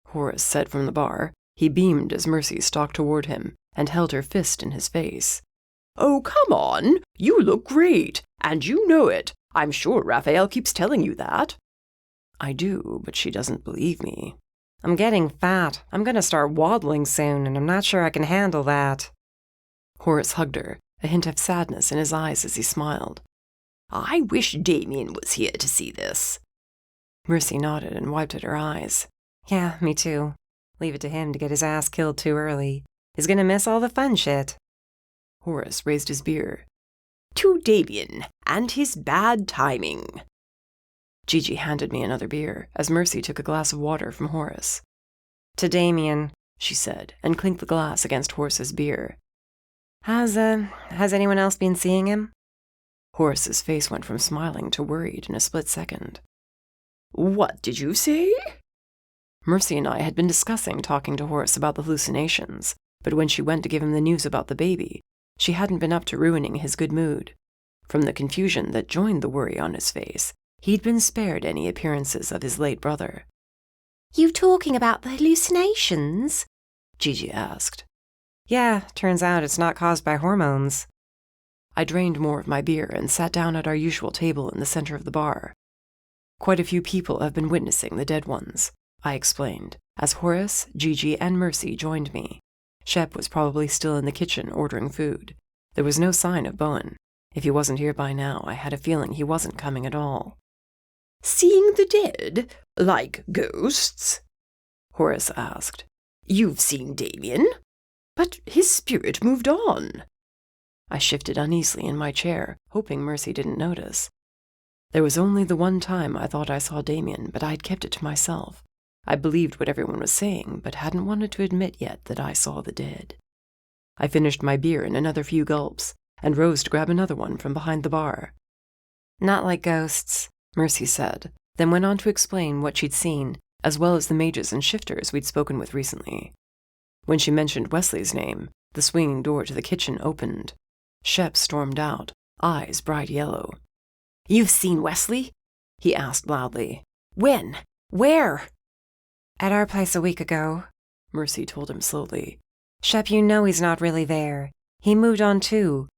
Horace said from the bar. He beamed as Mercy stalked toward him and held her fist in his face. Oh, come on! You look great, and you know it. I'm sure Rafael keeps telling you that. I do, but she doesn't believe me. I'm getting fat. I'm going to start waddling soon, and I'm not sure I can handle that. Horace hugged her, a hint of sadness in his eyes as he smiled. I wish Damien was here to see this. Mercy nodded and wiped at her eyes. Yeah, me too. Leave it to him to get his ass killed too early. He's gonna miss all the fun shit. Horace raised his beer. To Damien, and his bad timing. Gigi handed me another beer, as Mercy took a glass of water from Horace. To Damien, she said, and clinked the glass against Horace's beer. Has anyone else been seeing him? Horace's face went from smiling to worried in a split second. What did you say? Mercy and I had been discussing talking to Horace about the hallucinations, but when she went to give him the news about the baby, she hadn't been up to ruining his good mood. From the confusion that joined the worry on his face, he'd been spared any appearances of his late brother. You talking about the hallucinations? Gigi asked. Yeah, turns out it's not caused by hormones. I drained more of my beer and sat down at our usual table in the center of the bar. Quite a few people have been witnessing the dead ones, I explained, as Horace, Gigi, and Mercy joined me. Shep was probably still in the kitchen ordering food. There was no sign of Bowen. If he wasn't here by now, I had a feeling he wasn't coming at all. Seeing the dead? Like ghosts? Horace asked. You've seen Damien? But his spirit moved on. I shifted uneasily in my chair, hoping Mercy didn't notice. There was only the one time I thought I saw Damien, but I'd kept it to myself. I believed what everyone was saying, but hadn't wanted to admit yet that I saw the dead. I finished my beer in another few gulps, and rose to grab another one from behind the bar. Not like ghosts, Mercy said, then went on to explain what she'd seen, as well as the mages and shifters we'd spoken with recently. When she mentioned Wesley's name, the swinging door to the kitchen opened. Shep stormed out, eyes bright yellow. You've seen Wesley? He asked loudly. When? Where? At our place a week ago, Mercy told him slowly. Shep, you know he's not really there. He moved on too.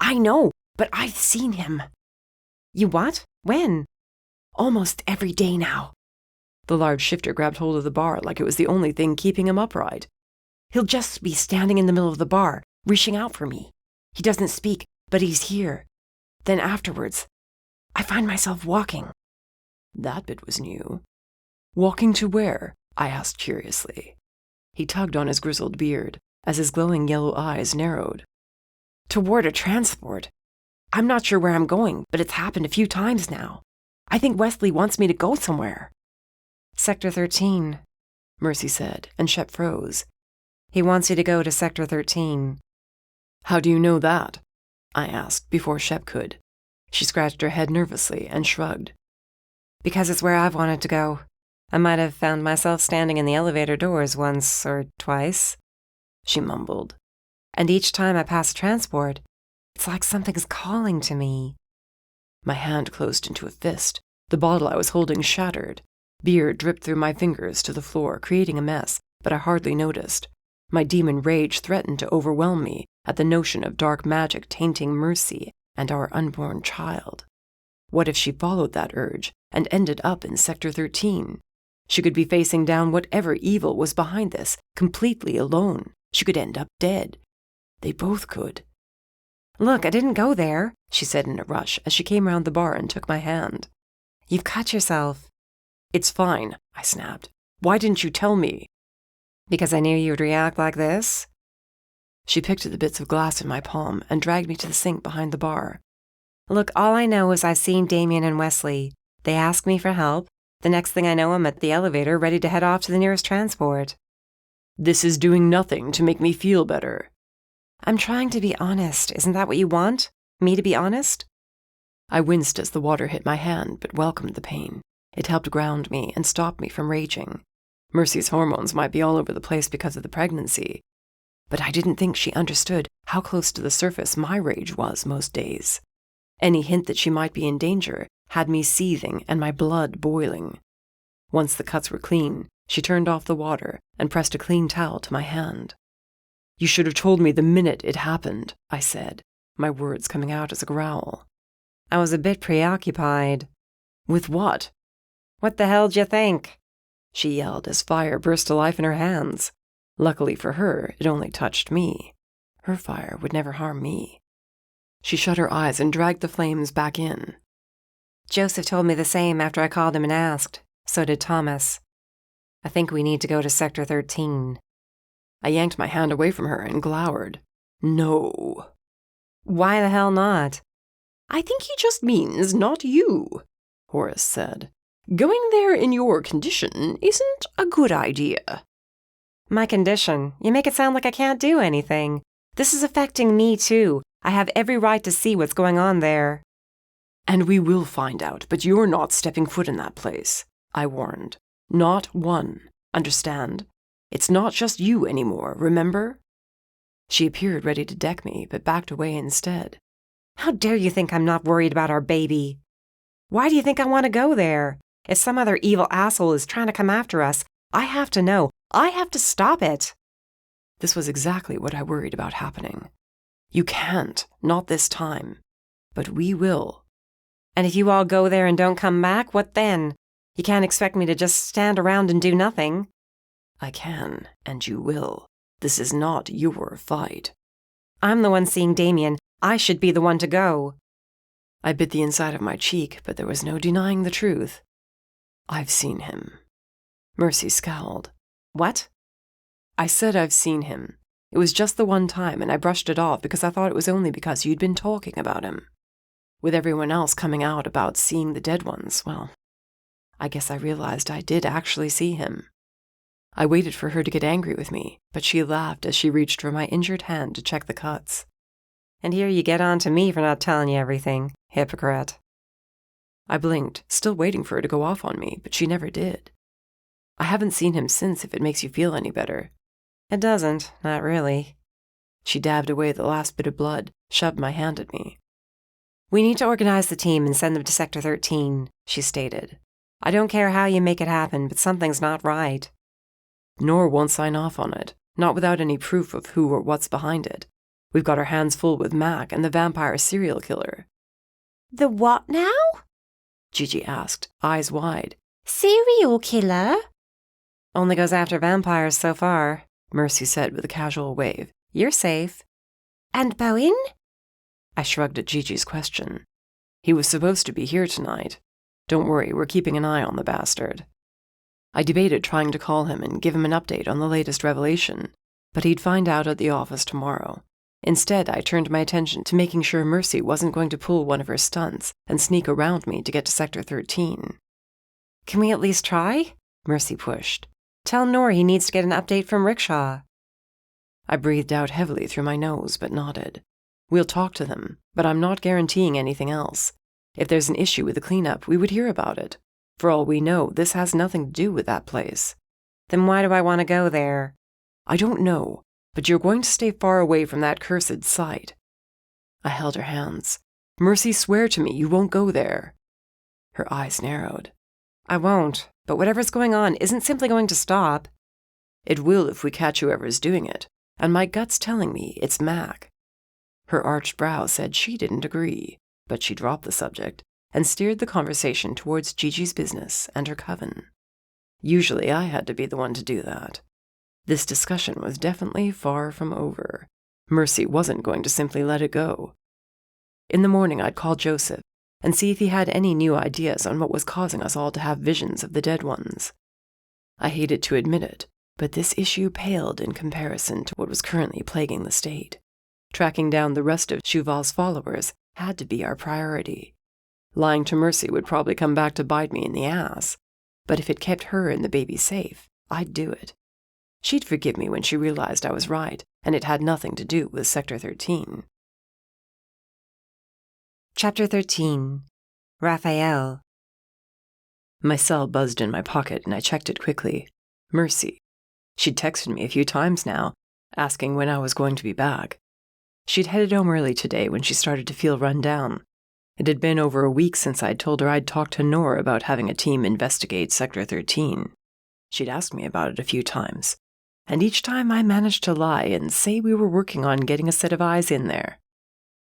I know, but I've seen him. You what? When? Almost every day now. The large shifter grabbed hold of the bar like it was the only thing keeping him upright. He'll just be standing in the middle of the bar, reaching out for me. He doesn't speak, but he's here. Then afterwards, I find myself walking. That bit was new. Walking to where? I asked curiously. He tugged on his grizzled beard as his glowing yellow eyes narrowed. Toward a transport. I'm not sure where I'm going, but it's happened a few times now. I think Wesley wants me to go somewhere. Sector 13, Mercy said, and Shep froze. He wants you to go to Sector 13. How do you know that? I asked before Shep could. She scratched her head nervously and shrugged. Because it's where I've wanted to go. I might have found myself standing in the elevator doors once or twice, she mumbled. And each time I pass a transport, it's like something's calling to me. My hand closed into a fist. The bottle I was holding shattered. Beer dripped through my fingers to the floor, creating a mess, but I hardly noticed. My demon rage threatened to overwhelm me at the notion of dark magic tainting Mercy and our unborn child. What if she followed that urge and ended up in Sector 13? She could be facing down whatever evil was behind this, completely alone. She could end up dead. They both could. "Look, I didn't go there," she said in a rush as she came round the bar and took my hand. "You've cut yourself." "It's fine," I snapped. "Why didn't you tell me?" "Because I knew you would react like this." She picked at the bits of glass in my palm and dragged me to the sink behind the bar. "Look, all I know is I've seen Damien and Wesley. They asked me for help. The next thing I know, I'm at the elevator, ready to head off to the nearest transport." "This is doing nothing to make me feel better." "I'm trying to be honest. Isn't that what you want? Me to be honest?" I winced as the water hit my hand, but welcomed the pain. It helped ground me and stop me from raging. Mercy's hormones might be all over the place because of the pregnancy, but I didn't think she understood how close to the surface my rage was most days. Any hint that she might be in danger had me seething and my blood boiling. Once the cuts were clean, she turned off the water and pressed a clean towel to my hand. "You should have told me the minute it happened," I said, my words coming out as a growl. "I was a bit preoccupied." "With what?" "What the hell d'you think?" she yelled as fire burst to life in her hands. Luckily for her, it only touched me. Her fire would never harm me. She shut her eyes and dragged the flames back in. "Joseph told me the same after I called him and asked. So did Thomas. I think we need to go to Sector 13. I yanked my hand away from her and glowered. "No." "Why the hell not?" "I think he just means not you," Horace said. "Going there in your condition isn't a good idea." "My condition? You make it sound like I can't do anything. This is affecting me too. I have every right to see what's going on there." "And we will find out, but you're not stepping foot in that place," I warned. "Not one. Understand? It's not just you anymore, remember?" She appeared ready to deck me, but backed away instead. "How dare you think I'm not worried about our baby? Why do you think I want to go there? If some other evil asshole is trying to come after us, I have to know. I have to stop it." This was exactly what I worried about happening. "You can't, not this time. But we will." "And if you all go there and don't come back, what then? You can't expect me to just stand around and do nothing." "I can, and you will. This is not your fight." "I'm the one seeing Damien. I should be the one to go." I bit the inside of my cheek, but there was no denying the truth. "I've seen him." Mercy scowled. "What?" "I said I've seen him. It was just the one time, and I brushed it off because I thought it was only because you'd been talking about him. With everyone else coming out about seeing the dead ones, well, I guess I realized I did actually see him." I waited for her to get angry with me, but she laughed as she reached for my injured hand to check the cuts. "And here you get on to me for not telling you everything. Hypocrite." I blinked, still waiting for her to go off on me, but she never did. "I haven't seen him since, if it makes you feel any better." "It doesn't, not really." She dabbed away the last bit of blood, shoved my hand at me. "We need to organize the team and send them to Sector 13, she stated. "I don't care how you make it happen, but something's not right." "Nor won't sign off on it, not without any proof of who or what's behind it. We've got our hands full with Mac and the vampire serial killer." The what now? Gigi asked, eyes wide. Serial killer? "Only goes after vampires so far," Mercy said with a casual wave. "You're safe." And Bowen? I shrugged at Gigi's question. "He was supposed to be here tonight. Don't worry, we're keeping an eye on the bastard." I debated trying to call him and give him an update on the latest revelation, but he'd find out at the office tomorrow. Instead, I turned my attention to making sure Mercy wasn't going to pull one of her stunts and sneak around me to get to Sector 13. "Can we at least try?" Mercy pushed. "Tell Nor he needs to get an update from Rickshaw." I breathed out heavily through my nose, but nodded. "We'll talk to them, but I'm not guaranteeing anything else. If there's an issue with the cleanup, we would hear about it. For all we know, this has nothing to do with that place." "Then why do I want to go there?" "I don't know, but you're going to stay far away from that cursed site." I held her hands. Mercy, swear to me you won't go there." Her eyes narrowed. I won't, but whatever's going on isn't simply going to stop. "It will if we catch whoever's doing it, and my gut's telling me it's Mac." Her arched brow said she didn't agree, but she dropped the subject and steered the conversation towards Gigi's business and her coven. Usually I had to be the one to do that. This discussion was definitely far from over. Mercy wasn't going to simply let it go. In the morning I'd call Joseph and see if he had any new ideas on what was causing us all to have visions of the dead ones. I hated to admit it, but this issue paled in comparison to what was currently plaguing the state. Tracking down the rest of Chauvel's followers had to be our priority. Lying to Mercy would probably come back to bite me in the ass, but if it kept her and the baby safe, I'd do it. She'd forgive me when she realized I was right, and it had nothing to do with Sector 13. Chapter 13. Rafael. My cell buzzed in my pocket, and I checked it quickly. Mercy. She'd texted me a few times now, asking when I was going to be back. She'd headed home early today when she started to feel run down. It had been over a week since I'd told her I'd talked to Nora about having a team investigate Sector 13. She'd asked me about it a few times, and each time I managed to lie and say we were working on getting a set of eyes in there.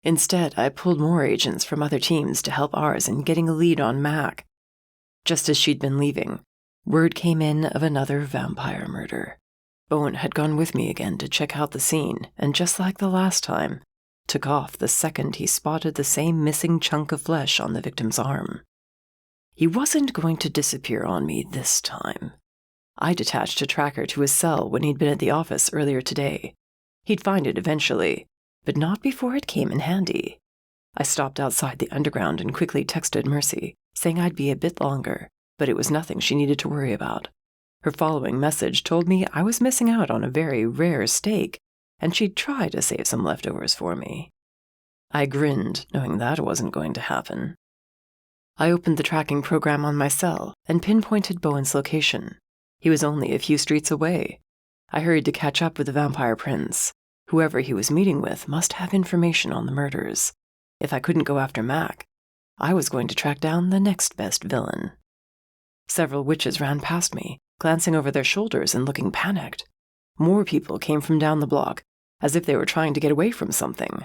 Instead, I pulled more agents from other teams to help ours in getting a lead on Mac. Just as she'd been leaving, word came in of another vampire murder. Bowen had gone with me again to check out the scene, and just like the last time, took off the second he spotted the same missing chunk of flesh on the victim's arm. He wasn't going to disappear on me this time. I'd attached a tracker to his cell when he'd been at the office earlier today. He'd find it eventually, but not before it came in handy. I stopped outside the underground and quickly texted Mercy, saying I'd be a bit longer, but it was nothing she needed to worry about. Her following message told me I was missing out on a very rare steak, and she'd try to save some leftovers for me. I grinned, knowing that wasn't going to happen. I opened the tracking program on my cell and pinpointed Bowen's location. He was only a few streets away. I hurried to catch up with the vampire prince. Whoever he was meeting with must have information on the murders. If I couldn't go after Mac, I was going to track down the next best villain. Several witches ran past me, glancing over their shoulders and looking panicked. More people came from down the block, as if they were trying to get away from something.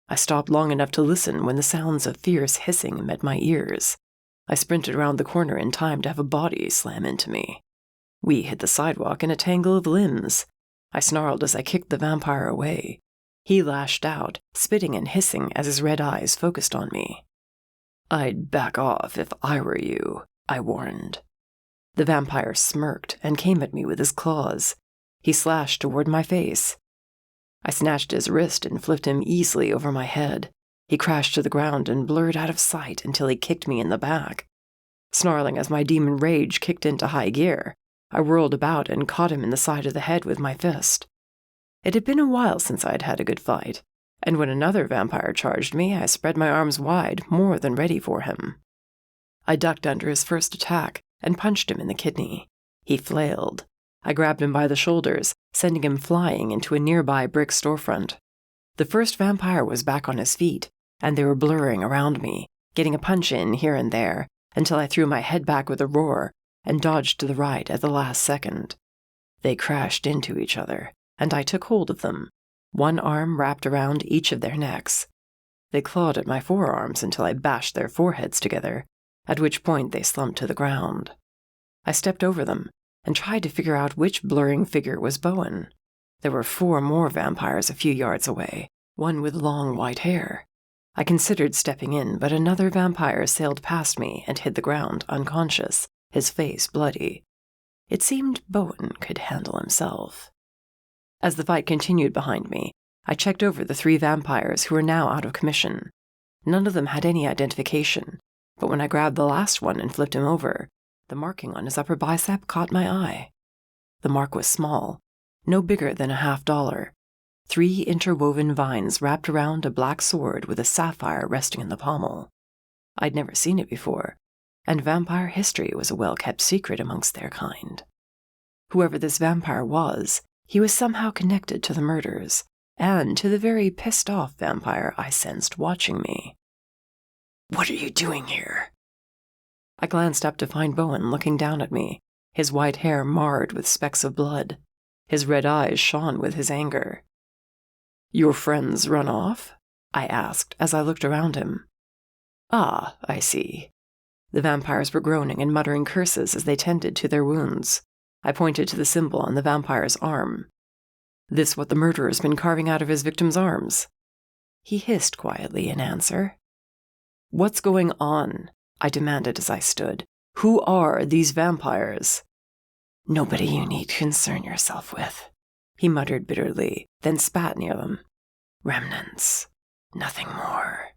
I stopped long enough to listen when the sounds of fierce hissing met my ears. I sprinted around the corner in time to have a body slam into me. We hit the sidewalk in a tangle of limbs. I snarled as I kicked the vampire away. He lashed out, spitting and hissing as his red eyes focused on me. "I'd back off if I were you," I warned. The vampire smirked and came at me with his claws. He slashed toward my face. I snatched his wrist and flipped him easily over my head. He crashed to the ground and blurred out of sight until he kicked me in the back. Snarling as my demon rage kicked into high gear, I whirled about and caught him in the side of the head with my fist. It had been a while since I'd had a good fight, and when another vampire charged me, I spread my arms wide, more than ready for him. I ducked under his first attack and punched him in the kidney. He flailed. I grabbed him by the shoulders, sending him flying into a nearby brick storefront. The first vampire was back on his feet, and they were blurring around me, getting a punch in here and there, until I threw my head back with a roar and dodged to the right at the last second. They crashed into each other, and I took hold of them, one arm wrapped around each of their necks. They clawed at my forearms until I bashed their foreheads together, at which point they slumped to the ground. I stepped over them and tried to figure out which blurring figure was Bowen. There were 4 more vampires a few yards away, one with long white hair. I considered stepping in, but another vampire sailed past me and hit the ground unconscious, his face bloody. It seemed Bowen could handle himself. As the fight continued behind me, I checked over the 3 vampires who were now out of commission. None of them had any identification, but when I grabbed the last one and flipped him over, the marking on his upper bicep caught my eye. The mark was small, no bigger than a $50. 3 interwoven vines wrapped around a black sword with a sapphire resting in the pommel. I'd never seen it before, and vampire history was a well-kept secret amongst their kind. Whoever this vampire was, he was somehow connected to the murders, and to the very pissed-off vampire I sensed watching me. What are you doing here?" I glanced up to find Bowen looking down at me, his white hair marred with specks of blood. His red eyes shone with his anger. "Your friends run off?" I asked as I looked around him. "Ah, I see." The vampires were groaning and muttering curses as they tended to their wounds. I pointed to the symbol on the vampire's arm. "This what the murderer's been carving out of his victim's arms?" He hissed quietly in answer. "What's going on?" I demanded as I stood. "Who are these vampires?" "Nobody you need concern yourself with," he muttered bitterly, then spat near them. "Remnants. Nothing more."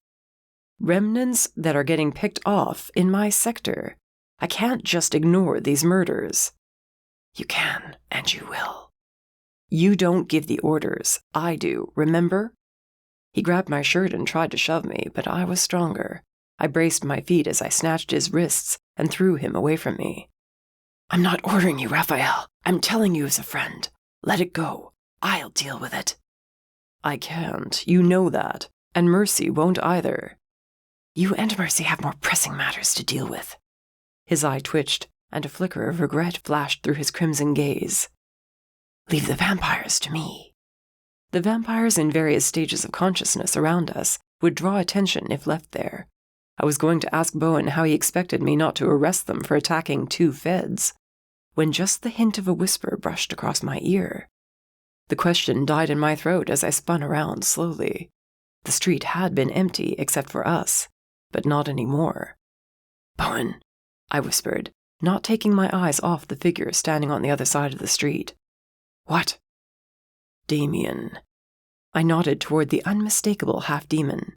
Remnants that are getting picked off in my sector. I can't just ignore these murders. You can, and you will. You don't give the orders. I do, remember? He grabbed my shirt and tried to shove me, but I was stronger. I braced my feet as I snatched his wrists and threw him away from me. "I'm not ordering you, Rafael. I'm telling you as a friend. Let it go. I'll deal with it." "I can't. You know that. And Mercy won't either." "You and Mercy have more pressing matters to deal with." His eye twitched, and a flicker of regret flashed through his crimson gaze. "Leave the vampires to me." The vampires in various stages of consciousness around us would draw attention if left there. I was going to ask Bowen how he expected me not to arrest them for attacking 2 feds, when just the hint of a whisper brushed across my ear. The question died in my throat as I spun around slowly. The street had been empty except for us, but not anymore. "Bowen," I whispered, not taking my eyes off the figure standing on the other side of the street. "What?" "Damien." I nodded toward the unmistakable half-demon.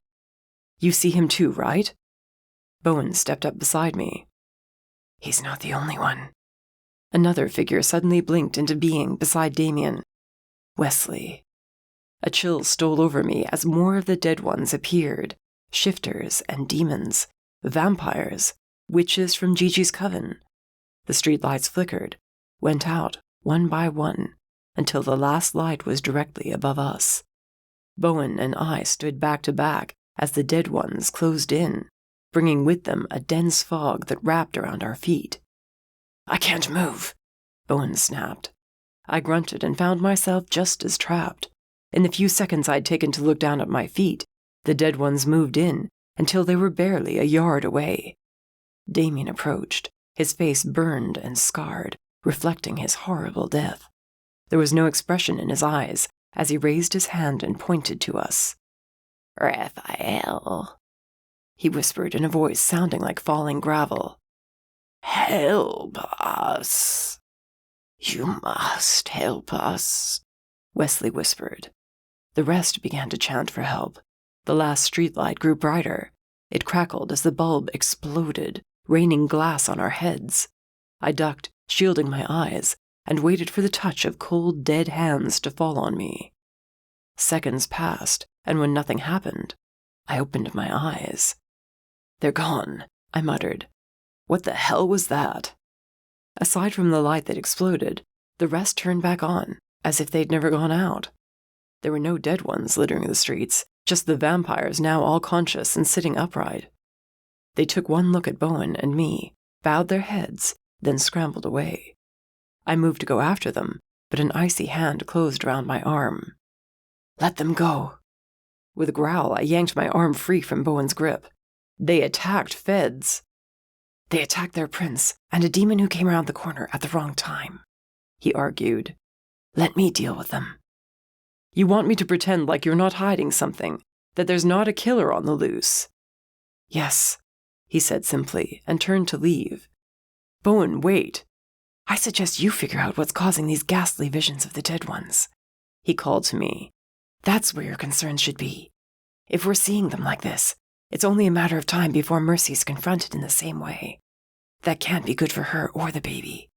"You see him too, right?" Bowen stepped up beside me. "He's not the only one." Another figure suddenly blinked into being beside Damien. Wesley. A chill stole over me as more of the dead ones appeared. Shifters and demons, vampires, witches from Gigi's coven. The streetlights flickered, went out one by one, until the last light was directly above us. Bowen and I stood back to back as the dead ones closed in, bringing with them a dense fog that wrapped around our feet. "I can't move," Bowen snapped. I grunted and found myself just as trapped. In the few seconds I'd taken to look down at my feet, the dead ones moved in until they were barely a yard away. Damien approached, his face burned and scarred, reflecting his horrible death. There was no expression in his eyes as he raised his hand and pointed to us. "Rafael," he whispered in a voice sounding like falling gravel. "Help us. You must help us," Wesley whispered. The rest began to chant for help. The last streetlight grew brighter. It crackled as the bulb exploded, raining glass on our heads. I ducked, shielding my eyes, and waited for the touch of cold, dead hands to fall on me. Seconds passed, and when nothing happened, I opened my eyes. "They're gone," I muttered. "What the hell was that?" Aside from the light that exploded, the rest turned back on, as if they'd never gone out. There were no dead ones littering the streets, just the vampires now all conscious and sitting upright. They took one look at Bowen and me, bowed their heads, then scrambled away. I moved to go after them, but an icy hand closed around my arm. "Let them go." With a growl, I yanked my arm free from Bowen's grip. They attacked feds. "They attacked their prince and a demon who came around the corner at the wrong time," he argued. "Let me deal with them." "You want me to pretend like you're not hiding something, that there's not a killer on the loose?" "Yes," he said simply, and turned to leave. "Bowen, wait." "I suggest you figure out what's causing these ghastly visions of the dead ones," he called to me. "That's where your concerns should be. If we're seeing them like this, it's only a matter of time before Mercy's confronted in the same way. That can't be good for her or the baby."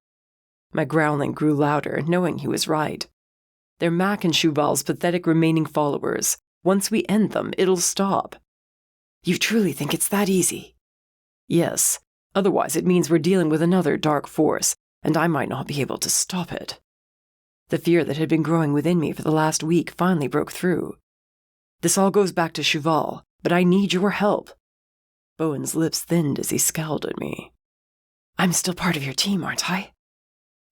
My growling grew louder, knowing he was right. "They're Mac and Cheval's pathetic remaining followers. Once we end them, it'll stop." "You truly think it's that easy?" "Yes. Otherwise it means we're dealing with another dark force, and I might not be able to stop it." The fear that had been growing within me for the last week finally broke through. "This all goes back to Cheval, but I need your help." Bowen's lips thinned as he scowled at me. I'm still part of your team, aren't I?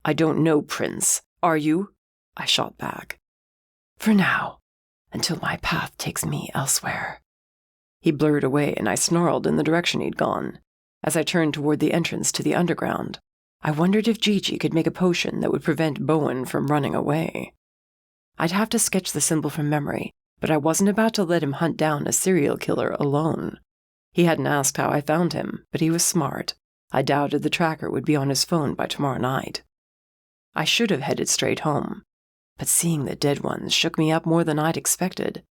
I don't know, Prince. Are you? I shot back. For now, until my path takes me elsewhere. He blurred away and I snarled in the direction he'd gone. As I turned toward the entrance to the underground, I wondered if Gigi could make a potion that would prevent Bowen from running away. I'd have to sketch the symbol from memory, but I wasn't about to let him hunt down a serial killer alone. He hadn't asked how I found him, but he was smart. I doubted the tracker would be on his phone by tomorrow night. I should have headed straight home, but seeing the dead ones shook me up more than I'd expected.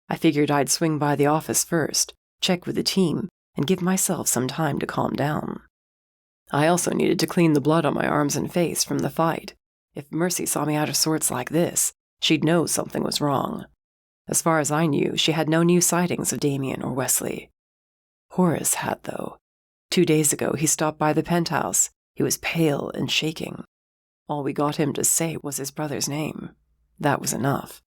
I figured I'd swing by the office first, check with the team, and give myself some time to calm down. I also needed to clean the blood on my arms and face from the fight. If Mercy saw me out of sorts like this, she'd know something was wrong. As far as I knew, she had no new sightings of Damien or Wesley. Horace had, though. 2 days ago, he stopped by the penthouse. He was pale and shaking. All we got him to say was his brother's name. That was enough.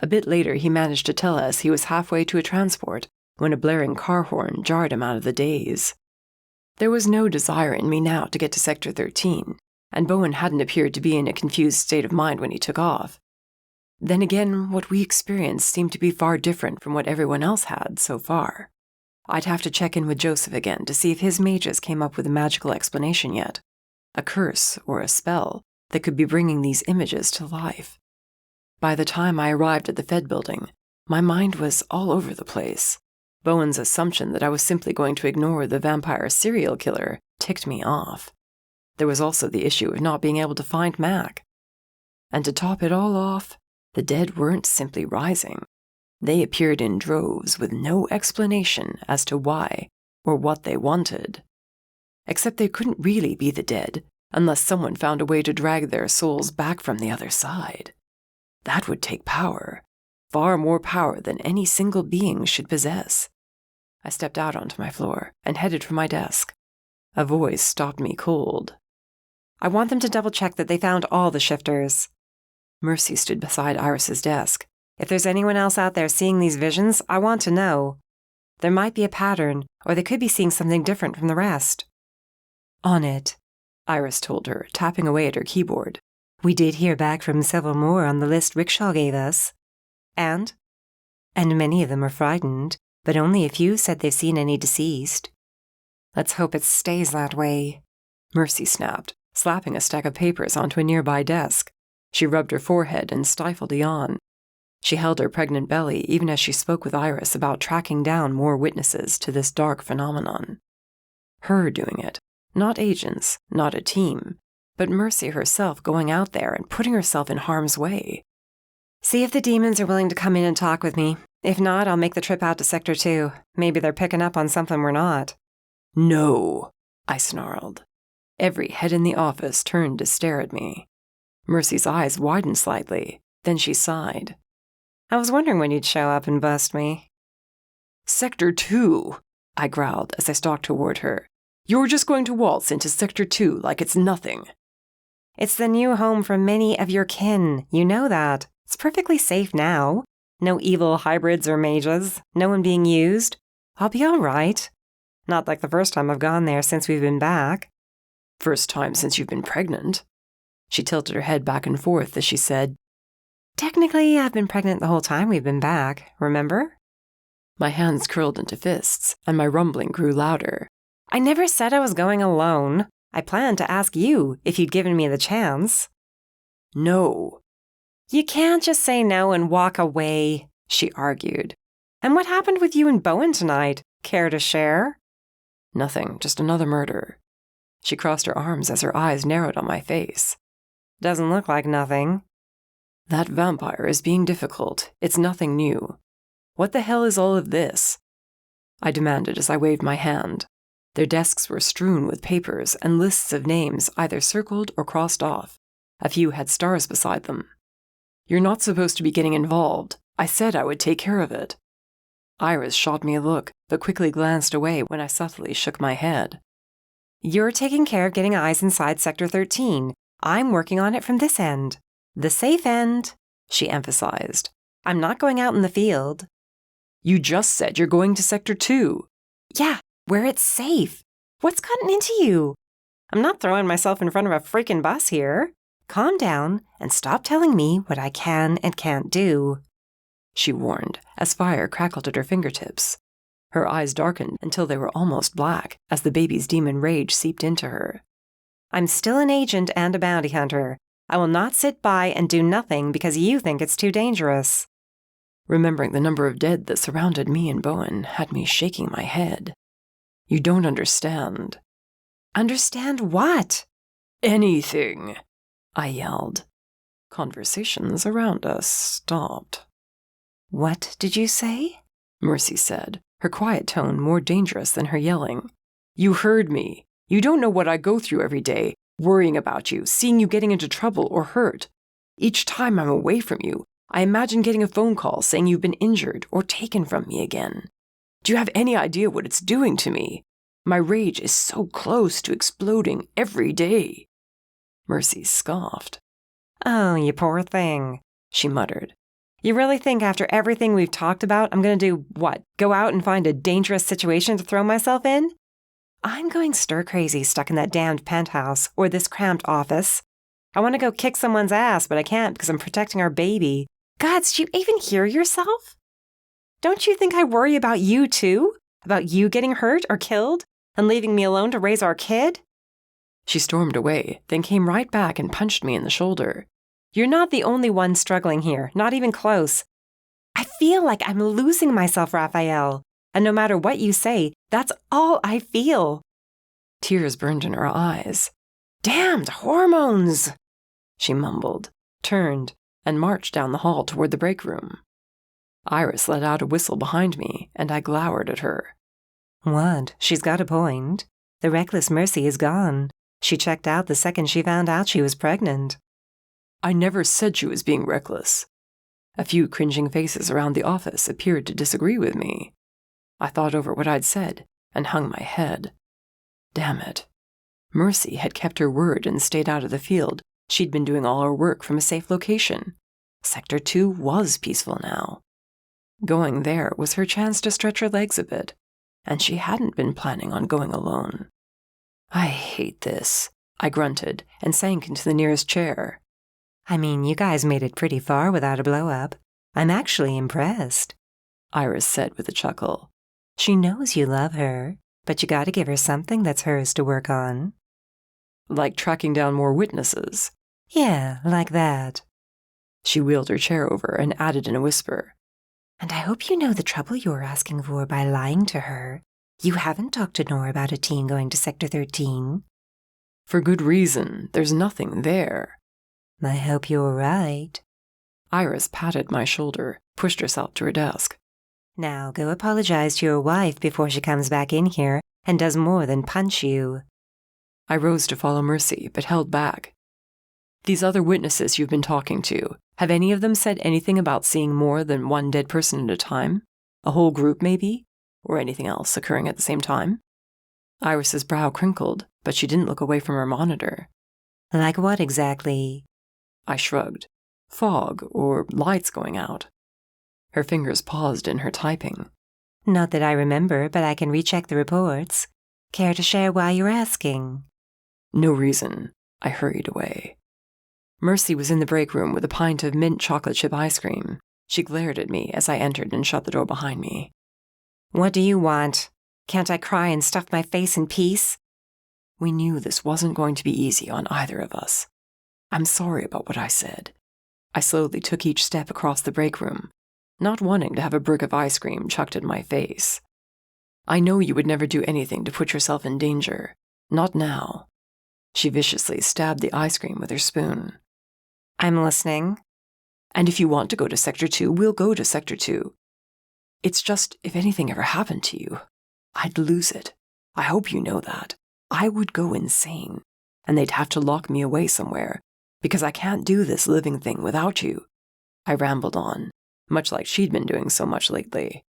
A bit later, he managed to tell us he was halfway to a transport when a blaring car horn jarred him out of the daze. There was no desire in me now to get to Sector 13, and Bowen hadn't appeared to be in a confused state of mind when he took off. Then again, what we experienced seemed to be far different from what everyone else had so far. I'd have to check in with Joseph again to see if his mages came up with a magical explanation yet. A curse or a spell that could be bringing these images to life. By the time I arrived at the Fed building, my mind was all over the place. Bowen's assumption that I was simply going to ignore the vampire serial killer ticked me off. There was also the issue of not being able to find Mac. And to top it all off, the dead weren't simply rising. They appeared in droves with no explanation as to why or what they wanted. Except they couldn't really be the dead unless someone found a way to drag their souls back from the other side. That would take power, far more power than any single being should possess. I stepped out onto my floor and headed for my desk. A voice stopped me cold. I want them to double-check that they found all the shifters. Mercy stood beside Iris's desk. If there's anyone else out there seeing these visions, I want to know. There might be a pattern, or they could be seeing something different from the rest. On it, Iris told her, tapping away at her keyboard. We did hear back from several more on the list Rickshaw gave us. And many of them are frightened, but only a few said they've seen any deceased. Let's hope it stays that way. Mercy snapped, slapping a stack of papers onto a nearby desk. She rubbed her forehead and stifled a yawn. She held her pregnant belly even as she spoke with Iris about tracking down more witnesses to this dark phenomenon. Her doing it, not agents, not a team, but Mercy herself going out there and putting herself in harm's way. See if the demons are willing to come in and talk with me. If not, I'll make the trip out to Sector 2. Maybe they're picking up on something we're not. No, I snarled. Every head in the office turned to stare at me. Mercy's eyes widened slightly, then she sighed. I was wondering when you'd show up and bust me. Sector 2, I growled as I stalked toward her. You're just going to waltz into Sector 2 like it's nothing. It's the new home for many of your kin. You know that. It's perfectly safe now. No evil hybrids or mages. No one being used. I'll be all right. Not like the first time I've gone there since we've been back. First time since you've been pregnant. She tilted her head back and forth as she said, Technically, I've been pregnant the whole time we've been back, remember? My hands curled into fists, and my rumbling grew louder. I never said I was going alone. I planned to ask you if you'd given me the chance. No. You can't just say no and walk away, she argued. And what happened with you and Bowen tonight? Care to share? Nothing, just another murder. She crossed her arms as her eyes narrowed on my face. Doesn't look like nothing. That vampire is being difficult. It's nothing new. What the hell is all of this? I demanded as I waved my hand. Their desks were strewn with papers and lists of names either circled or crossed off. A few had stars beside them. You're not supposed to be getting involved. I said I would take care of it. Iris shot me a look, but quickly glanced away when I subtly shook my head. You're taking care of getting eyes inside Sector 13. I'm working on it from this end. The safe end, she emphasized. I'm not going out in the field. You just said you're going to Sector 2. Yeah, where it's safe. What's gotten into you? I'm not throwing myself in front of a freaking bus here. Calm down and stop telling me what I can and can't do," she warned as fire crackled at her fingertips. Her eyes darkened until they were almost black as the baby's demon rage seeped into her. "I'm still an agent and a bounty hunter. I will not sit by and do nothing because you think it's too dangerous." Remembering the number of dead that surrounded me and Bowen had me shaking my head. "You don't understand." "Understand what?" "Anything," I yelled. Conversations around us stopped. "What did you say?" Mercy said, her quiet tone more dangerous than her yelling. "You heard me. You don't know what I go through every day, worrying about you, seeing you getting into trouble or hurt. Each time I'm away from you, I imagine getting a phone call saying you've been injured or taken from me again. Do you have any idea what it's doing to me? My rage is so close to exploding every day." Mercy scoffed. "Oh, you poor thing," she muttered. "You really think after everything we've talked about, I'm going to do what? Go out and find a dangerous situation to throw myself in? I'm going stir-crazy stuck in that damned penthouse or this cramped office. I want to go kick someone's ass, but I can't because I'm protecting our baby. Gods, do you even hear yourself? Don't you think I worry about you too? About you getting hurt or killed and leaving me alone to raise our kid?" She stormed away, then came right back and punched me in the shoulder. "You're not the only one struggling here, not even close. I feel like I'm losing myself, Rafael, and no matter what you say, that's all I feel." Tears burned in her eyes. "Damned hormones," she mumbled, turned, and marched down the hall toward the break room. Iris let out a whistle behind me, and I glowered at her. "What? She's got a point. The reckless Mercy is gone. She checked out the second she found out she was pregnant." "I never said she was being reckless." A few cringing faces around the office appeared to disagree with me. I thought over what I'd said and hung my head. Damn it. Mercy had kept her word and stayed out of the field. She'd been doing all her work from a safe location. Sector 2 was peaceful now. Going there was her chance to stretch her legs a bit, and she hadn't been planning on going alone. "I hate this," I grunted and sank into the nearest chair. "I mean, you guys made it pretty far without a blow-up. I'm actually impressed," Iris said with a chuckle. "She knows you love her, but you gotta give her something that's hers to work on." "Like tracking down more witnesses?" "Yeah, like that." She wheeled her chair over and added in a whisper, "And I hope you know the trouble you're asking for by lying to her. You haven't talked to Nora about a teen going to Sector 13. "For good reason. There's nothing there." "I hope you're right." Iris patted my shoulder, pushed herself to her desk. "Now go apologize to your wife before she comes back in here and does more than punch you." I rose to follow Mercy, but held back. "These other witnesses you've been talking to, have any of them said anything about seeing more than one dead person at a time? A whole group, maybe? Or anything else occurring at the same time?" Iris's brow crinkled, but she didn't look away from her monitor. "Like what exactly?" I shrugged. "Fog, or lights going out." Her fingers paused in her typing. "Not that I remember, but I can recheck the reports. Care to share why you're asking?" "No reason." I hurried away. Mercy was in the break room with a pint of mint chocolate chip ice cream. She glared at me as I entered and shut the door behind me. "What do you want? Can't I cry and stuff my face in peace?" We knew this wasn't going to be easy on either of us. "I'm sorry about what I said." I slowly took each step across the break room, not wanting to have a brick of ice cream chucked at my face. "I know you would never do anything to put yourself in danger. Not now." She viciously stabbed the ice cream with her spoon. "I'm listening." "And if you want to go to Sector 2, we'll go to Sector 2. It's just, if anything ever happened to you, I'd lose it. I hope you know that. I would go insane, and they'd have to lock me away somewhere, because I can't do this living thing without you." I rambled on, much like she'd been doing so much lately.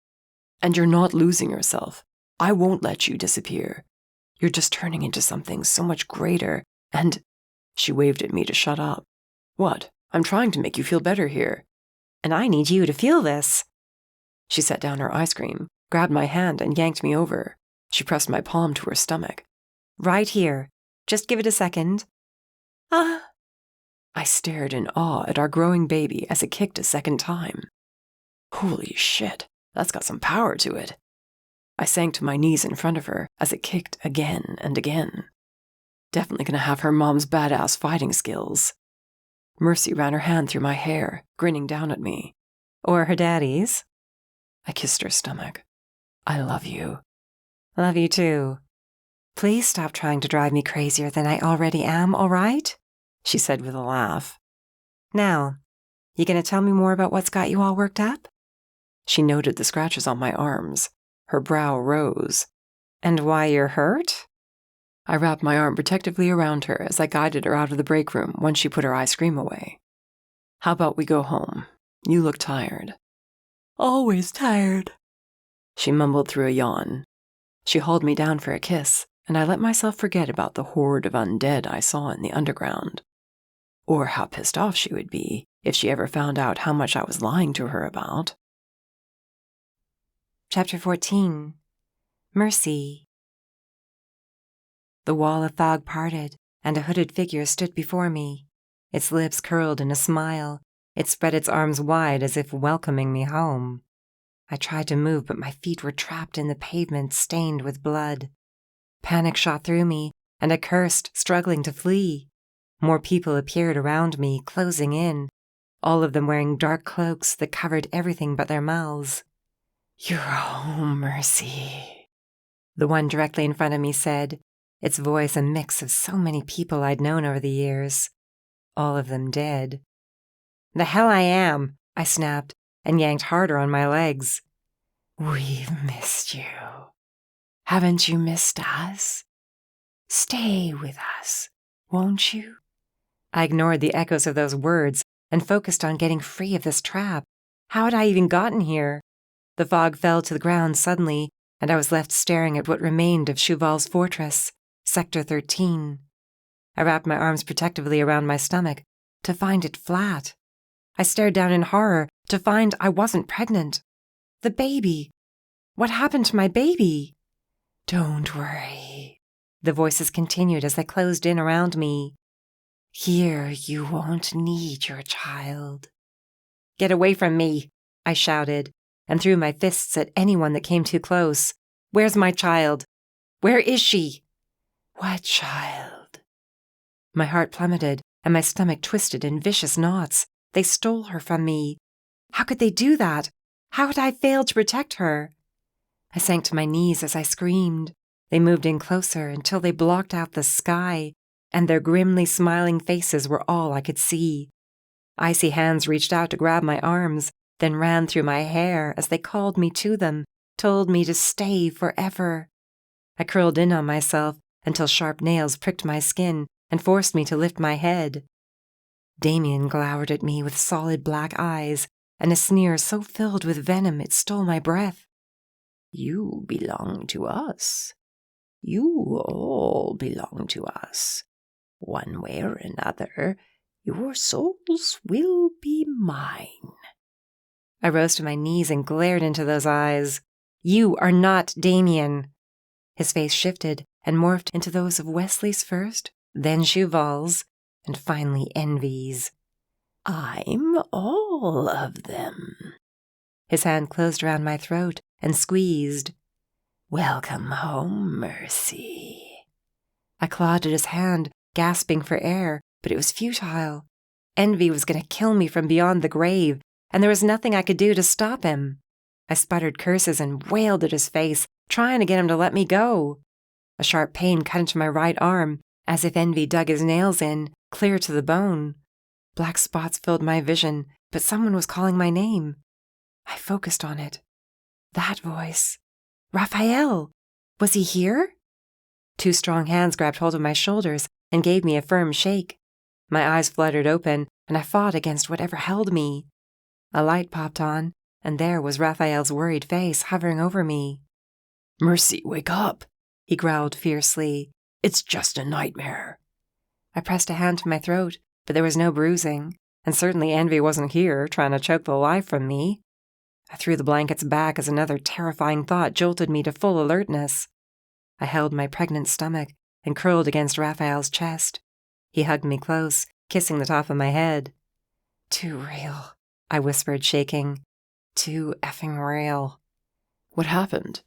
"And you're not losing yourself. I won't let you disappear. You're just turning into something so much greater, and—" She waved at me to shut up. "What? I'm trying to make you feel better here." "And I need you to feel this." She set down her ice cream, grabbed my hand, and yanked me over. She pressed my palm to her stomach. Right here. Just give it a second. Ah. I stared in awe at our growing baby as it kicked a second time. Holy shit, that's got some power to it. I sank to my knees in front of her as it kicked again and again. Definitely gonna have her mom's badass fighting skills. Mercy ran her hand through my hair, grinning down at me. Or her daddy's. I kissed her stomach. I love you. Love you too. Please stop trying to drive me crazier than I already am, all right? She said with a laugh. Now, you gonna tell me more about what's got you all worked up? She noted the scratches on my arms. Her brow rose. And why you're hurt? I wrapped my arm protectively around her as I guided her out of the break room once she put her ice cream away. How about we go home? You look tired. Always tired, she mumbled through a yawn. She hauled me down for a kiss, and I let myself forget about the horde of undead I saw in the underground. Or how pissed off she would be if she ever found out how much I was lying to her about. Chapter 14. Mercy. The wall of fog parted, and a hooded figure stood before me. Its lips curled in a smile. It spread its arms wide as if welcoming me home. I tried to move, but my feet were trapped in the pavement stained with blood. Panic shot through me, and I cursed, struggling to flee. More people appeared around me, closing in, all of them wearing dark cloaks that covered everything but their mouths. "You're home, Mercy," the one directly in front of me said, its voice a mix of so many people I'd known over the years, all of them dead. "The hell I am," I snapped, and yanked harder on my legs. "We've missed you. Haven't you missed us? Stay with us, won't you?" I ignored the echoes of those words and focused on getting free of this trap. How had I even gotten here? The fog fell to the ground suddenly, and I was left staring at what remained of Cheval's fortress, Sector 13. I wrapped my arms protectively around my stomach to find it flat. I stared down in horror to find I wasn't pregnant. The baby. What happened to my baby? "Don't worry," the voices continued as they closed in around me. "Here you won't need your child." "Get away from me," I shouted, and threw my fists at anyone that came too close. "Where's my child? Where is she?" "What child?" My heart plummeted, and my stomach twisted in vicious knots. They stole her from me. How could they do that? How had I failed to protect her? I sank to my knees as I screamed. They moved in closer until they blocked out the sky, and their grimly smiling faces were all I could see. Icy hands reached out to grab my arms, then ran through my hair as they called me to them, told me to stay forever. I curled in on myself until sharp nails pricked my skin and forced me to lift my head. Damien glowered at me with solid black eyes and a sneer so filled with venom it stole my breath. "You belong to us. You all belong to us. One way or another, your souls will be mine." I rose to my knees and glared into those eyes. "You are not Damien." His face shifted and morphed into those of Wesley's first, then Cheval's, and finally Envy's. "I'm all of them." His hand closed around my throat and squeezed. "Welcome home, Mercy." I clawed at his hand, gasping for air, but it was futile. Envy was going to kill me from beyond the grave, and there was nothing I could do to stop him. I sputtered curses and wailed at his face, trying to get him to let me go. A sharp pain cut into my right arm, as if Envy dug his nails in, clear to the bone. Black spots filled my vision, but someone was calling my name. I focused on it. That voice. Rafael! Was he here? Two strong hands grabbed hold of my shoulders and gave me a firm shake. My eyes fluttered open, and I fought against whatever held me. A light popped on, and there was Rafael's worried face hovering over me. "Mercy, wake up," he growled fiercely. "It's just a nightmare." I pressed a hand to my throat, but there was no bruising, and certainly Envy wasn't here trying to choke the life from me. I threw the blankets back as another terrifying thought jolted me to full alertness. I held my pregnant stomach and curled against Rafael's chest. He hugged me close, kissing the top of my head. Too real, I whispered, shaking. Too effing real. What happened?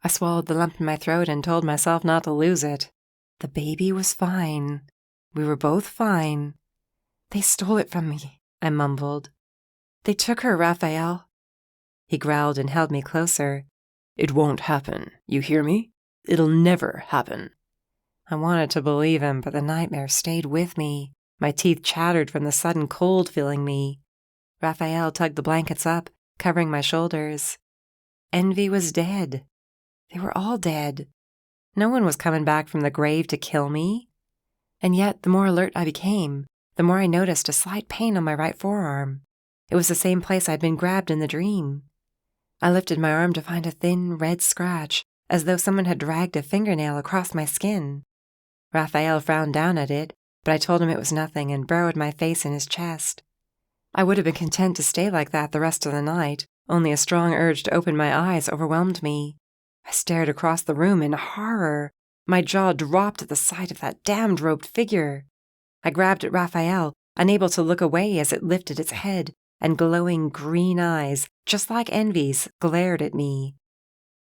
I swallowed the lump in my throat and told myself not to lose it. The baby was fine. We were both fine. They stole it from me, I mumbled. They took her, Rafael. He growled and held me closer. It won't happen, you hear me? It'll never happen. I wanted to believe him, but the nightmare stayed with me. My teeth chattered from the sudden cold filling me. Rafael tugged the blankets up, covering my shoulders. Envy was dead. They were all dead. No one was coming back from the grave to kill me. And yet, the more alert I became, the more I noticed a slight pain on my right forearm. It was the same place I'd been grabbed in the dream. I lifted my arm to find a thin, red scratch, as though someone had dragged a fingernail across my skin. Rafael frowned down at it, but I told him it was nothing and burrowed my face in his chest. I would have been content to stay like that the rest of the night, only a strong urge to open my eyes overwhelmed me. I stared across the room in horror. My jaw dropped at the sight of that damned robed figure. I grabbed at Rafael, unable to look away as it lifted its head, and glowing green eyes, just like Envy's, glared at me.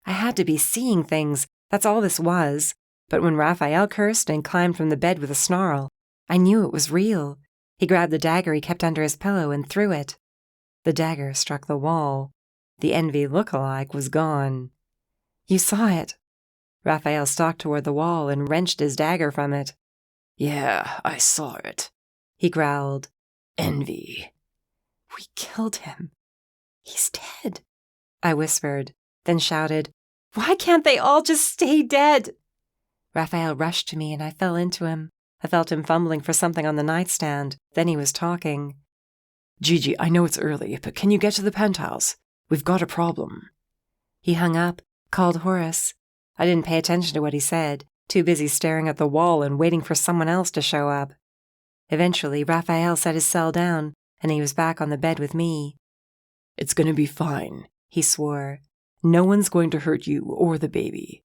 I had to be seeing things, that's all this was, but when Rafael cursed and climbed from the bed with a snarl, I knew it was real. He grabbed the dagger he kept under his pillow and threw it. The dagger struck the wall. The Envy look-alike was gone. You saw it. Rafael stalked toward the wall and wrenched his dagger from it. Yeah, I saw it, he growled. Envy. We killed him. He's dead, I whispered, then shouted, Why can't they all just stay dead? Rafael rushed to me and I fell into him. I felt him fumbling for something on the nightstand. Then he was talking. Gigi, I know it's early, but can you get to the penthouse? We've got a problem. He hung up, called Horace. I didn't pay attention to what he said, too busy staring at the wall and waiting for someone else to show up. Eventually, Rafael set his cell down, and he was back on the bed with me. It's going to be fine, he swore. No one's going to hurt you or the baby.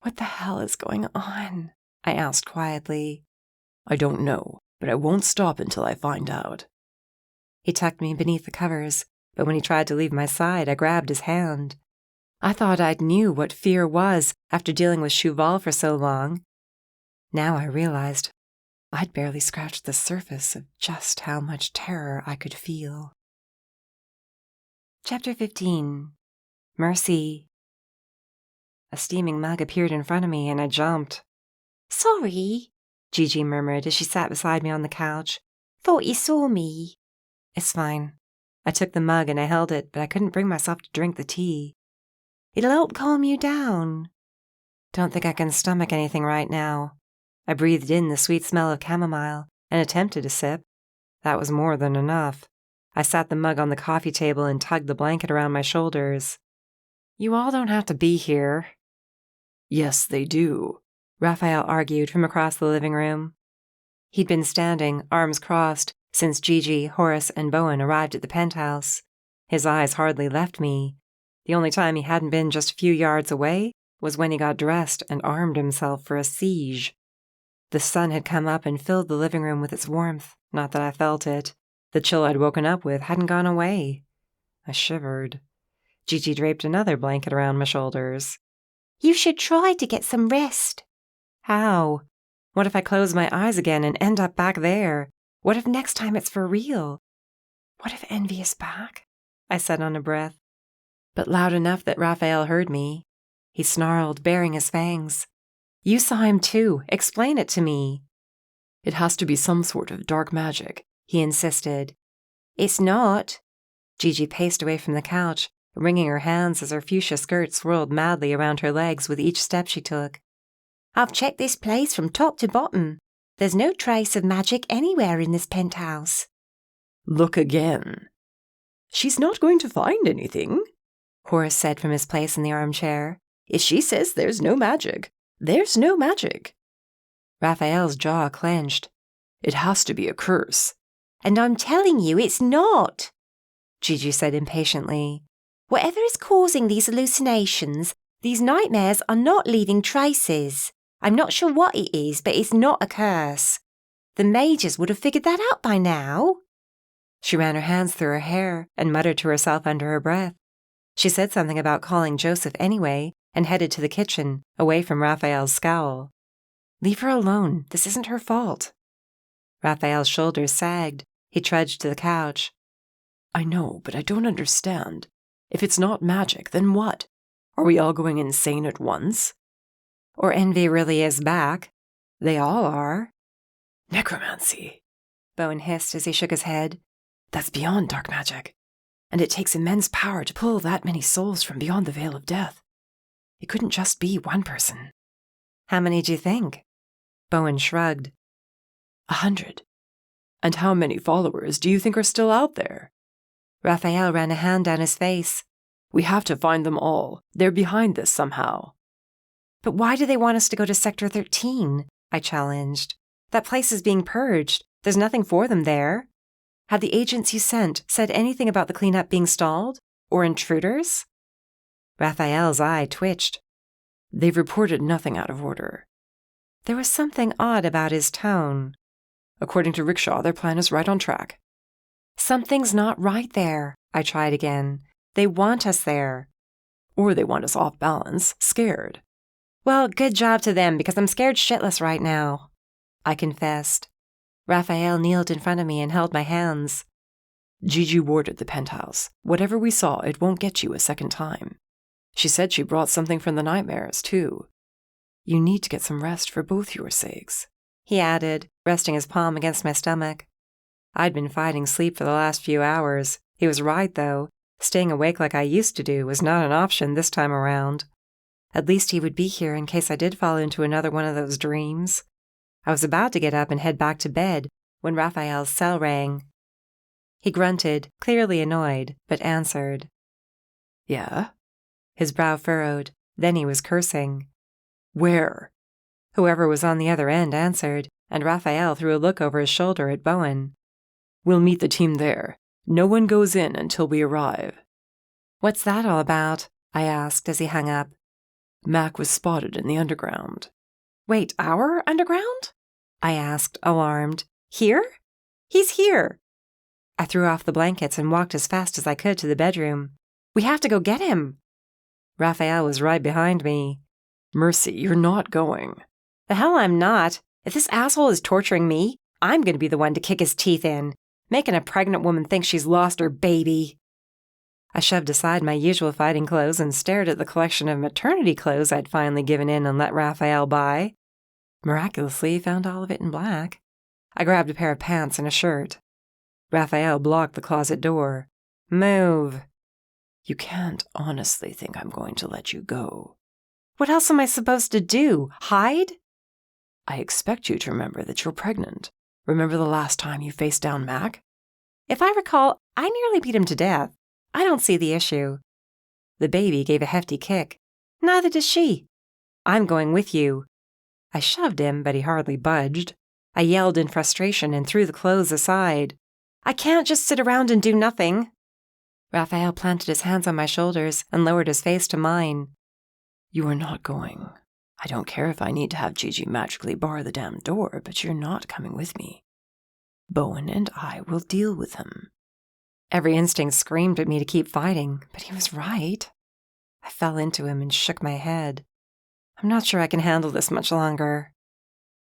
What the hell is going on? I asked quietly. I don't know, but I won't stop until I find out. He tucked me beneath the covers, but when he tried to leave my side, I grabbed his hand. I thought I'd knew what fear was after dealing with Cheval for so long. Now I realized I'd barely scratched the surface of just how much terror I could feel. Chapter 15. Mercy. A steaming mug appeared in front of me and I jumped. Sorry, Gigi murmured as she sat beside me on the couch. Thought you saw me. It's fine. I took the mug and I held it, but I couldn't bring myself to drink the tea. It'll help calm you down. Don't think I can stomach anything right now. I breathed in the sweet smell of chamomile and attempted a sip. That was more than enough. I sat the mug on the coffee table and tugged the blanket around my shoulders. You all don't have to be here. Yes, they do, Rafael argued from across the living room. He'd been standing, arms crossed, since Gigi, Horace, and Bowen arrived at the penthouse. His eyes hardly left me. The only time he hadn't been just a few yards away was when he got dressed and armed himself for a siege. The sun had come up and filled the living room with its warmth, not that I felt it. The chill I'd woken up with hadn't gone away. I shivered. Gigi draped another blanket around my shoulders. You should try to get some rest. How? What if I close my eyes again and end up back there? What if next time it's for real? What if Envy is back? I said on a breath, but loud enough that Rafael heard me. He snarled, baring his fangs. You saw him too. Explain it to me. It has to be some sort of dark magic, he insisted. It's not. Gigi paced away from the couch, wringing her hands as her fuchsia skirt swirled madly around her legs with each step she took. I've checked this place from top to bottom. There's no trace of magic anywhere in this penthouse. Look again. She's not going to find anything, Horace said from his place in the armchair. If she says there's no magic, there's no magic. Raphael's jaw clenched. It has to be a curse. And I'm telling you it's not, Gigi said impatiently. Whatever is causing these hallucinations, These nightmares are not leaving traces. I'm not sure what it is, but it's not a curse. The mages would have figured that out by now. She ran her hands through her hair and muttered to herself under her breath. She said something about calling Joseph anyway and headed to the kitchen, away from Rafael's scowl. Leave her alone. This isn't her fault. Rafael's shoulders sagged. He trudged to the couch. I know, but I don't understand. If it's not magic, then what? Are we all going insane at once? Or envy really is back. They all are. Necromancy, Bowen hissed as he shook his head. That's beyond dark magic, and it takes immense power to pull that many souls from beyond the veil of death. It couldn't just be one person. How many do you think? Bowen shrugged. 100. And how many followers do you think are still out there? Rafael ran a hand down his face. We have to find them all. They're behind this somehow. But why do they want us to go to Sector 13? I challenged. That place is being purged. There's nothing for them there. Had the agents you sent said anything about the cleanup being stalled? Or intruders? Rafael's eye twitched. They've reported nothing out of order. There was something odd about his tone. According to Rickshaw, their plan is right on track. Something's not right there, I tried again. They want us there. Or they want us off balance, scared. Well, good job to them, because I'm scared shitless right now, I confessed. Rafael kneeled in front of me and held my hands. Gigi warded the penthouse. Whatever we saw, it won't get you a second time. She said she brought something from the nightmares, too. You need to get some rest for both your sakes, he added, resting his palm against my stomach. I'd been fighting sleep for the last few hours. He was right, though. Staying awake like I used to do was not an option this time around. At least he would be here in case I did fall into another one of those dreams. I was about to get up and head back to bed when Rafael's cell rang. He grunted, clearly annoyed, but answered. Yeah? His brow furrowed. Then he was cursing. Where? Whoever was on the other end answered, and Rafael threw a look over his shoulder at Bowen. We'll meet the team there. No one goes in until we arrive. What's that all about? I asked as he hung up. Mac was spotted in the underground. Wait, our underground? I asked, alarmed. Here? He's here. I threw off the blankets and walked as fast as I could to the bedroom. We have to go get him. Rafael was right behind me. Mercy, you're not going. The hell I'm not. If this asshole is torturing me, I'm going to be the one to kick his teeth in, making a pregnant woman think she's lost her baby. I shoved aside my usual fighting clothes and stared at the collection of maternity clothes I'd finally given in and let Rafael buy. Miraculously, found all of it in black. I grabbed a pair of pants and a shirt. Rafael blocked the closet door. Move. You can't honestly think I'm going to let you go. What else am I supposed to do? Hide? I expect you to remember that you're pregnant. Remember the last time you faced down Mac? If I recall, I nearly beat him to death. I don't see the issue. The baby gave a hefty kick. Neither does she. I'm going with you. I shoved him, but he hardly budged. I yelled in frustration and threw the clothes aside. I can't just sit around and do nothing. Rafael planted his hands on my shoulders and lowered his face to mine. You are not going. I don't care if I need to have Gigi magically bar the damn door, but you're not coming with me. Bowen and I will deal with him. Every instinct screamed at me to keep fighting, but he was right. I fell into him and shook my head. I'm not sure I can handle this much longer.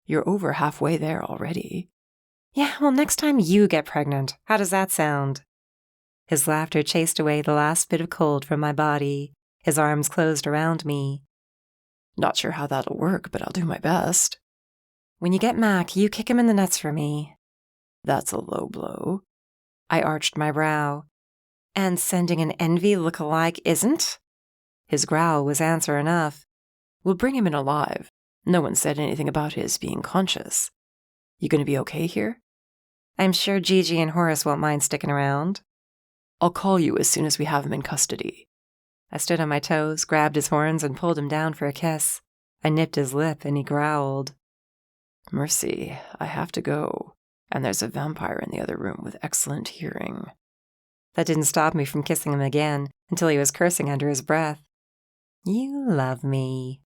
You're over halfway there already. Yeah, well, next time you get pregnant. How does that sound? His laughter chased away the last bit of cold from my body. His arms closed around me. Not sure how that'll work, but I'll do my best. When you get Mac, you kick him in the nuts for me. That's a low blow. I arched my brow. And sending an envy look-alike isn't? His growl was answer enough. We'll bring him in alive. No one said anything about his being conscious. You gonna be okay here? I'm sure Gigi and Horace won't mind sticking around. I'll call you as soon as we have him in custody. I stood on my toes, grabbed his horns, and pulled him down for a kiss. I nipped his lip, and he growled. Mercy, I have to go. And there's a vampire in the other room with excellent hearing. That didn't stop me from kissing him again, until he was cursing under his breath. You love me.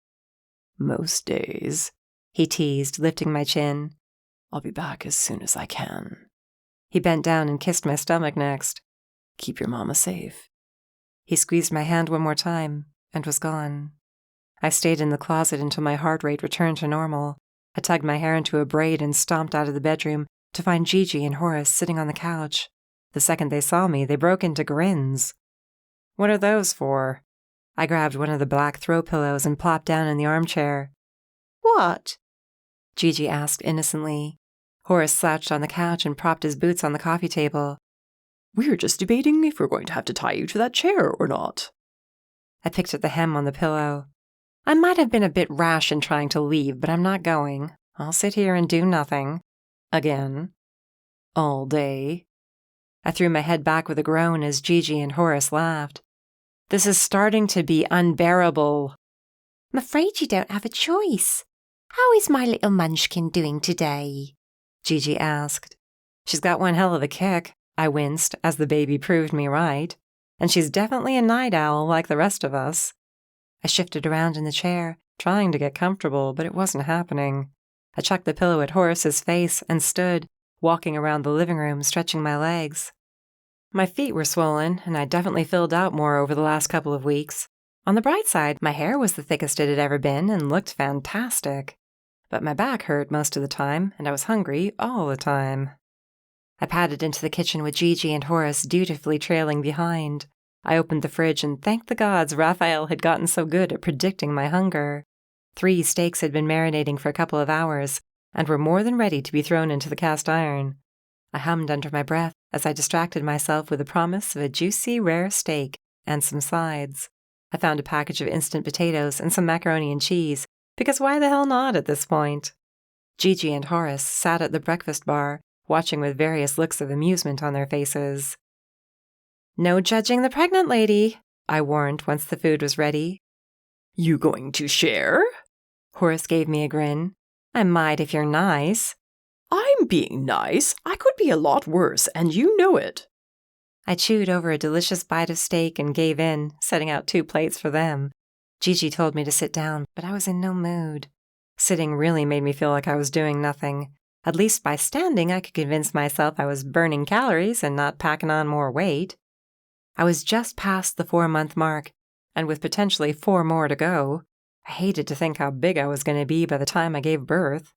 Most days, He teased, lifting my chin. I'll be back as soon as I can. He bent down and kissed my stomach next. Keep your mama safe. He squeezed my hand one more time and was gone. I stayed in the closet until my heart rate returned to normal. I tugged my hair into a braid and stomped out of the bedroom to find Gigi and Horace sitting on the couch. The second they saw me, they broke into grins. What are those for? I grabbed one of the black throw pillows and plopped down in the armchair. What? Gigi asked innocently. Horace slouched on the couch and propped his boots on the coffee table. We're just debating if we're going to have to tie you to that chair or not. I picked at the hem on the pillow. I might have been a bit rash in trying to leave, but I'm not going. I'll sit here and do nothing. Again. All day. I threw my head back with a groan as Gigi and Horace laughed. This is starting to be unbearable. I'm afraid you don't have a choice. How is my little munchkin doing today? Gigi asked. She's got one hell of a kick, I winced as the baby proved me right. And she's definitely a night owl like the rest of us. I shifted around in the chair, trying to get comfortable, but it wasn't happening. I chucked the pillow at Horace's face and stood, walking around the living room, stretching my legs. My feet were swollen, and I definitely filled out more over the last couple of weeks. On the bright side, my hair was the thickest it had ever been and looked fantastic. But my back hurt most of the time, and I was hungry all the time. I padded into the kitchen with Gigi and Horace dutifully trailing behind. I opened the fridge and thanked the gods Rafael had gotten so good at predicting my hunger. 3 steaks had been marinating for a couple of hours and were more than ready to be thrown into the cast iron. I hummed under my breath as I distracted myself with the promise of a juicy, rare steak and some sides. I found a package of instant potatoes and some macaroni and cheese, because why the hell not at this point? Gigi and Horace sat at the breakfast bar, watching with various looks of amusement on their faces. No judging the pregnant lady, I warned once the food was ready. You going to share? Horace gave me a grin. I might if you're nice. I'm being nice. I could be a lot worse, and you know it. I chewed over a delicious bite of steak and gave in, setting out 2 plates for them. Gigi told me to sit down, but I was in no mood. Sitting really made me feel like I was doing nothing. At least by standing, I could convince myself I was burning calories and not packing on more weight. I was just past the 4-month mark, and with potentially 4 more to go. I hated to think how big I was going to be by the time I gave birth.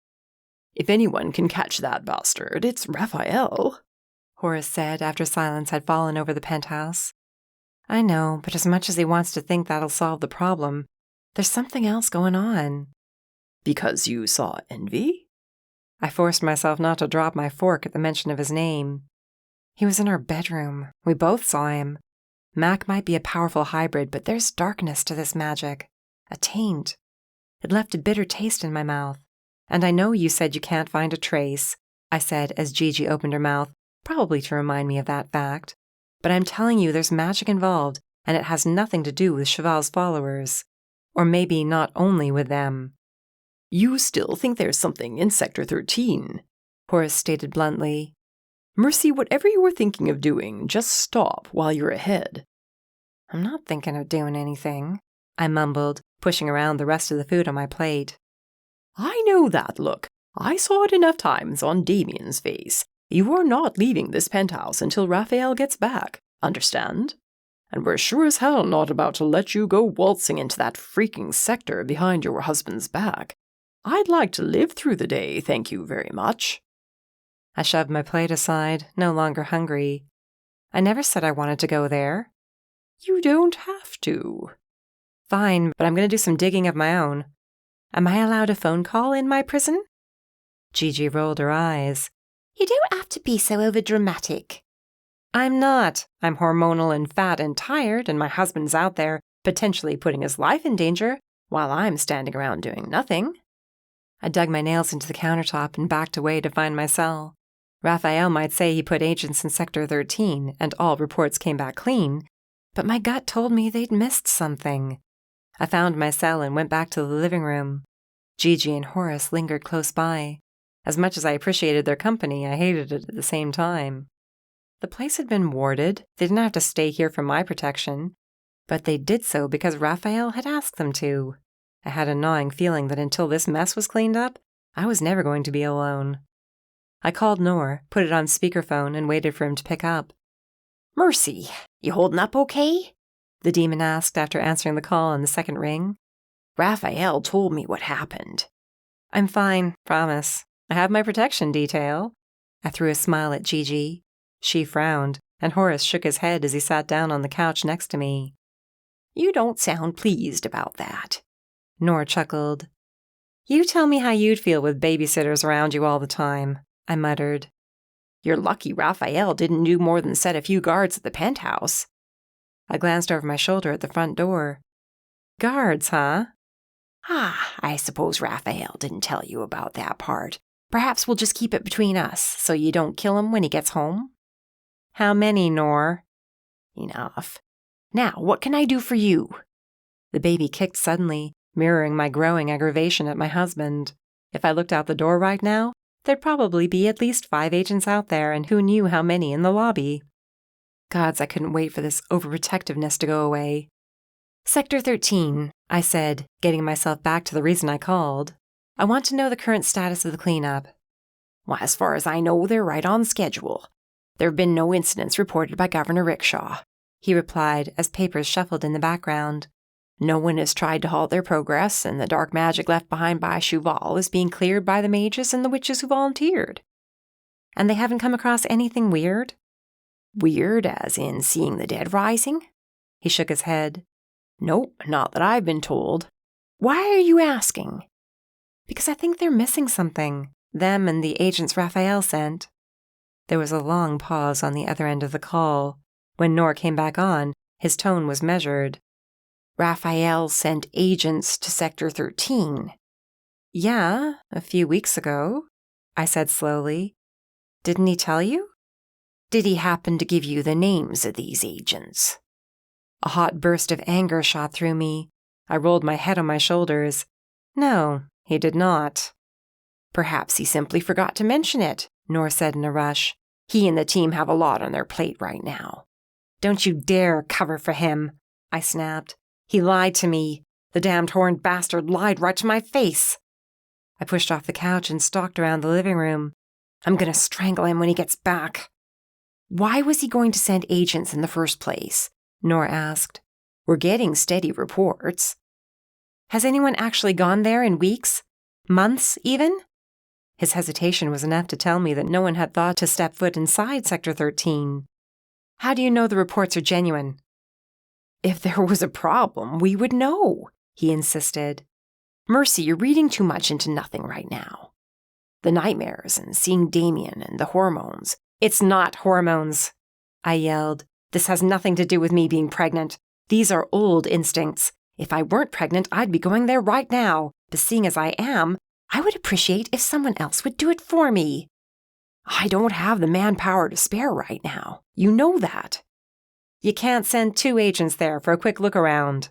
If anyone can catch that bastard, it's Rafael, Horace said after silence had fallen over the penthouse. I know, but as much as he wants to think that'll solve the problem, there's something else going on. Because you saw envy? I forced myself not to drop my fork at the mention of his name. He was in our bedroom. We both saw him. Mac might be a powerful hybrid, but there's darkness to this magic. A taint. It left a bitter taste in my mouth. And I know you said you can't find a trace, I said as Gigi opened her mouth, probably to remind me of that fact. But I'm telling you there's magic involved, and it has nothing to do with Cheval's followers. Or maybe not only with them. You still think there's something in Sector 13, Horace stated bluntly. Mercy, whatever you were thinking of doing, just stop while you're ahead. I'm not thinking of doing anything, I mumbled, pushing around the rest of the food on my plate. I know that look. I saw it enough times on Damien's face. You are not leaving this penthouse until Rafael gets back, understand? And we're sure as hell not about to let you go waltzing into that freaking sector behind your husband's back. I'd like to live through the day, thank you very much. I shoved my plate aside, no longer hungry. I never said I wanted to go there. You don't have to. Fine, but I'm going to do some digging of my own. Am I allowed a phone call in my prison? Gigi rolled her eyes. You don't have to be so overdramatic. I'm not. I'm hormonal and fat and tired, and my husband's out there, potentially putting his life in danger, while I'm standing around doing nothing. I dug my nails into the countertop and backed away to find my cell. Rafael might say he put agents in Sector 13, and all reports came back clean, but my gut told me they'd missed something. I found my cell and went back to the living room. Gigi and Horace lingered close by. As much as I appreciated their company, I hated it at the same time. The place had been warded. They didn't have to stay here for my protection. But they did so because Rafael had asked them to. I had a gnawing feeling that until this mess was cleaned up, I was never going to be alone. I called Nor, put it on speakerphone, and waited for him to pick up. "Mercy, you holding up okay?" the demon asked after answering the call on the second ring. "Rafael told me what happened." "I'm fine, promise. I have my protection detail." I threw a smile at Gigi. She frowned, and Horace shook his head as he sat down on the couch next to me. "You don't sound pleased about that." Nor chuckled. "You tell me how you'd feel with babysitters around you all the time," I muttered. "You're lucky Rafael didn't do more than set a few guards at the penthouse." I glanced over my shoulder at the front door. "Guards, huh?" I suppose Rafael didn't tell you about that part. Perhaps we'll just keep it between us, so you don't kill him when he gets home." "How many, Nor?" "Enough. Now, what can I do for you?" The baby kicked suddenly, mirroring my growing aggravation at my husband. If I looked out the door right now, there'd probably be at least 5 agents out there, and who knew how many in the lobby. Gods, I couldn't wait for this overprotectiveness to go away. "Sector 13, I said, getting myself back to the reason I called. "I want to know the current status of the cleanup." "Well, as far as I know, they're right on schedule. There have been no incidents reported by Governor Rickshaw," he replied as papers shuffled in the background. "No one has tried to halt their progress, and the dark magic left behind by Cheval is being cleared by the mages and the witches who volunteered." "And they haven't come across anything weird?" "Weird, as in seeing the dead rising?" He shook his head. "Nope, not that I've been told. Why are you asking?" "Because I think they're missing something. Them and the agents Rafael sent." There was a long pause on the other end of the call. When Nor came back on, his tone was measured. "Rafael sent agents to Sector 13. "Yeah, a few weeks ago," I said slowly. "Didn't he tell you?" "Did he happen to give you the names of these agents?" A hot burst of anger shot through me. I rolled my head on my shoulders. "No, he did not." "Perhaps he simply forgot to mention it," Nor said in a rush. "He and the team have a lot on their plate right now." "Don't you dare cover for him," I snapped. "He lied to me. The damned horned bastard lied right to my face." I pushed off the couch and stalked around the living room. "I'm going to strangle him when he gets back." "Why was he going to send agents in the first place?" Nor asked. "We're getting steady reports." "Has anyone actually gone there in weeks? Months, even?" His hesitation was enough to tell me that no one had thought to step foot inside Sector 13. "How do you know the reports are genuine?" "If there was a problem, we would know," he insisted. "Mercy, you're reading too much into nothing right now. The nightmares and seeing Damien and the hormones." "It's not hormones," I yelled. "This has nothing to do with me being pregnant. These are old instincts. If I weren't pregnant, I'd be going there right now. But seeing as I am, I would appreciate if someone else would do it for me." "I don't have the manpower to spare right now. You know that." "You can't send 2 agents there for a quick look around."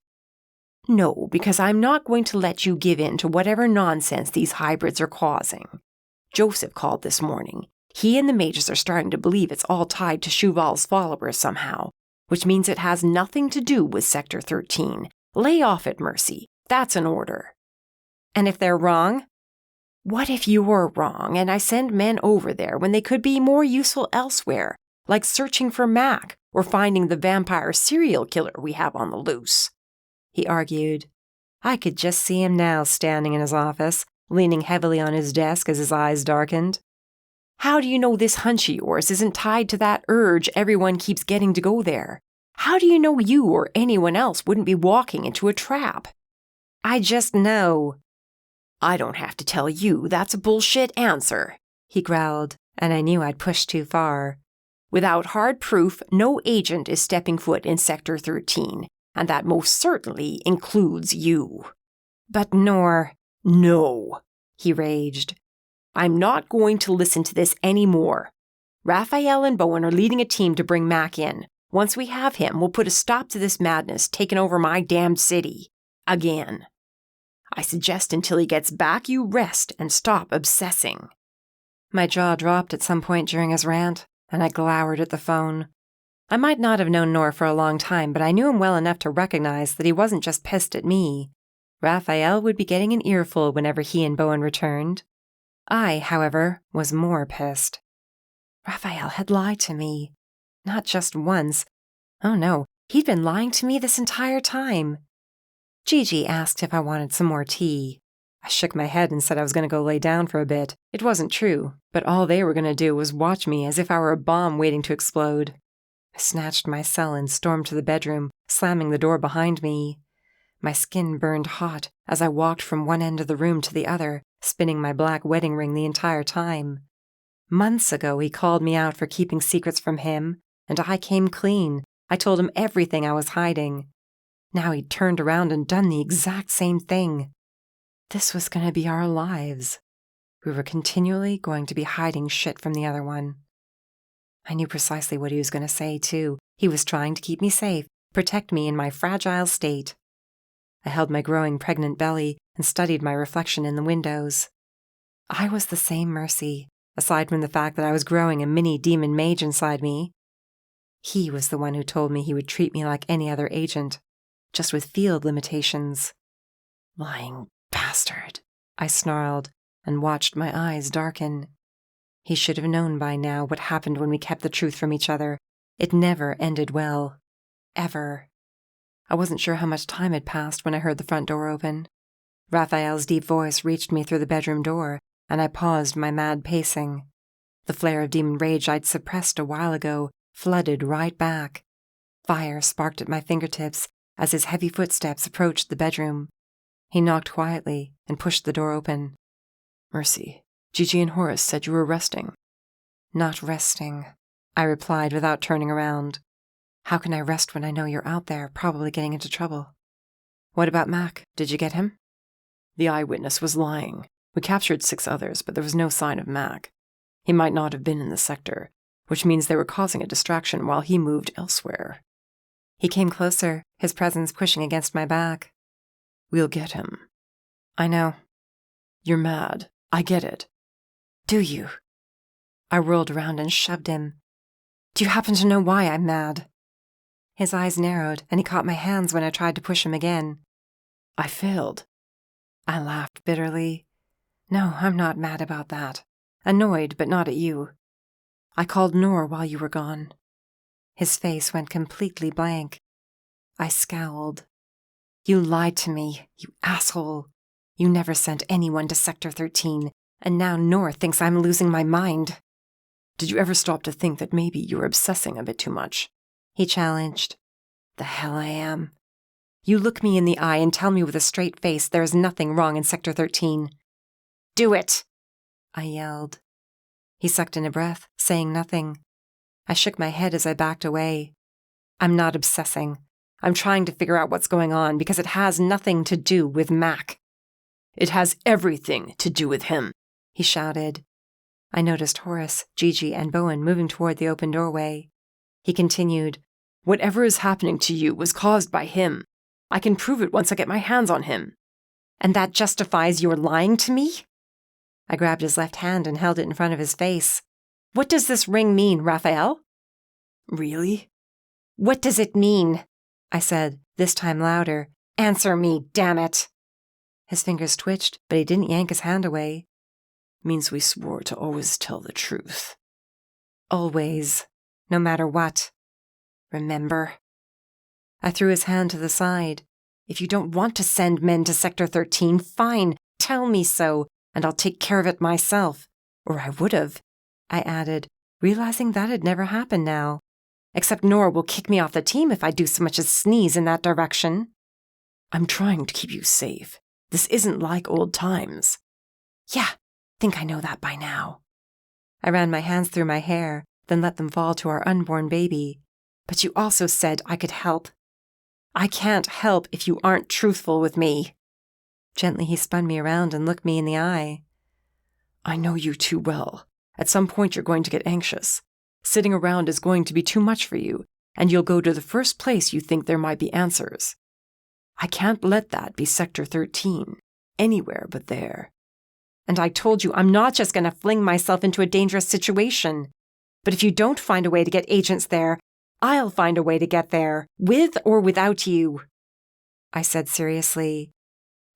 "No, because I'm not going to let you give in to whatever nonsense these hybrids are causing. Joseph called this morning. He and the mages are starting to believe it's all tied to Cheval's followers somehow, which means it has nothing to do with Sector 13. Lay off it, Mercy. That's an order." "And if they're wrong?" "What if you were wrong and I send men over there when they could be more useful elsewhere, like searching for Mac or finding the vampire serial killer we have on the loose?" he argued. I could just see him now standing in his office, leaning heavily on his desk as his eyes darkened. "How do you know this hunch of yours isn't tied to that urge everyone keeps getting to go there? How do you know you or anyone else wouldn't be walking into a trap?" "I just know." "I don't have to tell you that's a bullshit answer," he growled, and I knew I'd pushed too far. "Without hard proof, no agent is stepping foot in Sector 13, and that most certainly includes you." "But Nor—" "No," he raged. "I'm not going to listen to this anymore. Rafael and Bowen are leading a team to bring Mac in. Once we have him, we'll put a stop to this madness taking over my damned city. Again. I suggest until he gets back, you rest and stop obsessing." My jaw dropped at some point during his rant, and I glowered at the phone. I might not have known Nor for a long time, but I knew him well enough to recognize that he wasn't just pissed at me. Rafael would be getting an earful whenever he and Bowen returned. I, however, was more pissed. Rafael had lied to me. Not just once. Oh no, he'd been lying to me this entire time. Gigi asked if I wanted some more tea. I shook my head and said I was going to go lay down for a bit. It wasn't true, but all they were going to do was watch me as if I were a bomb waiting to explode. I snatched my cell and stormed to the bedroom, slamming the door behind me. My skin burned hot as I walked from one end of the room to the other, spinning my black wedding ring the entire time. Months ago, he called me out for keeping secrets from him, and I came clean. I told him everything I was hiding. Now he'd turned around and done the exact same thing. This was going to be our lives. We were continually going to be hiding shit from the other one. I knew precisely what he was going to say, too. He was trying to keep me safe, protect me in my fragile state. I held my growing pregnant belly and studied my reflection in the windows. I was the same Mercy, aside from the fact that I was growing a mini demon mage inside me. He was the one who told me he would treat me like any other agent, just with field limitations. Lying bastard, I snarled and watched my eyes darken. He should have known by now what happened when we kept the truth from each other. It never ended well. Ever. I wasn't sure how much time had passed when I heard the front door open. Rafael's deep voice reached me through the bedroom door, and I paused my mad pacing. The flare of demon rage I'd suppressed a while ago flooded right back. Fire sparked at my fingertips as his heavy footsteps approached the bedroom. He knocked quietly and pushed the door open. Mercy, Gigi and Horace said you were resting. Not resting, I replied without turning around. How can I rest when I know you're out there, probably getting into trouble? What about Mac? Did you get him? The eyewitness was lying. We captured 6 others, but there was no sign of Mac. He might not have been in the sector, which means they were causing a distraction while he moved elsewhere. He came closer, his presence pushing against my back. We'll get him. I know. You're mad. I get it. Do you? I whirled around and shoved him. Do you happen to know why I'm mad? His eyes narrowed, and he caught my hands when I tried to push him again. I failed. I laughed bitterly. No, I'm not mad about that. Annoyed, but not at you. I called Nor while you were gone. His face went completely blank. I scowled. You lied to me, you asshole. You never sent anyone to Sector 13, and now Nor thinks I'm losing my mind. Did you ever stop to think that maybe you were obsessing a bit too much? He challenged. The hell I am. You look me in the eye and tell me with a straight face there is nothing wrong in Sector 13. Do it! I yelled. He sucked in a breath, saying nothing. I shook my head as I backed away. I'm not obsessing. I'm trying to figure out what's going on because it has nothing to do with Mac. It has everything to do with him, he shouted. I noticed Horace, Gigi, and Bowen moving toward the open doorway. He continued, Whatever is happening to you was caused by him. I can prove it once I get my hands on him. And that justifies your lying to me? I grabbed his left hand and held it in front of his face. What does this ring mean, Rafael? Really? What does it mean? I said, this time louder. Answer me, damn it. His fingers twitched, but he didn't yank his hand away. Means we swore to always tell the truth. Always. No matter what. Remember? I threw his hand to the side. If you don't want to send men to Sector 13, fine. Tell me so, and I'll take care of it myself. Or I would have, I added, realizing that had never happened now. Except Nor will kick me off the team if I do so much as sneeze in that direction. I'm trying to keep you safe. This isn't like old times. Yeah, think I know that by now. I ran my hands through my hair, then let them fall to our unborn baby. But you also said I could help. I can't help if you aren't truthful with me. Gently he spun me around and looked me in the eye. I know you too well. At some point you're going to get anxious. Sitting around is going to be too much for you, and you'll go to the first place you think there might be answers. I can't let that be Sector 13, anywhere but there. And I told you I'm not just going to fling myself into a dangerous situation. But if you don't find a way to get agents there, I'll find a way to get there, with or without you. I said seriously,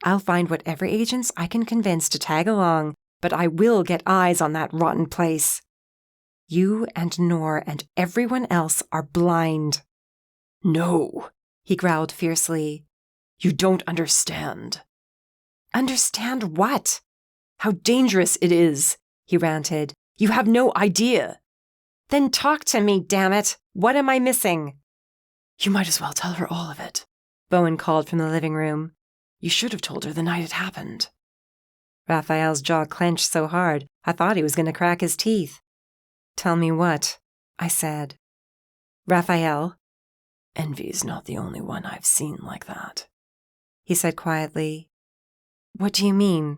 I'll find whatever agents I can convince to tag along, but I will get eyes on that rotten place. You and Nor and everyone else are blind. No, he growled fiercely. You don't understand. Understand what? How dangerous it is, he ranted. You have no idea. Then talk to me, damn it. What am I missing? You might as well tell her all of it, Bowen called from the living room. You should have told her the night it happened. Rafael's jaw clenched so hard, I thought he was going to crack his teeth. Tell me what? I said. Rafael. Envy's not the only one I've seen like that, he said quietly. What do you mean?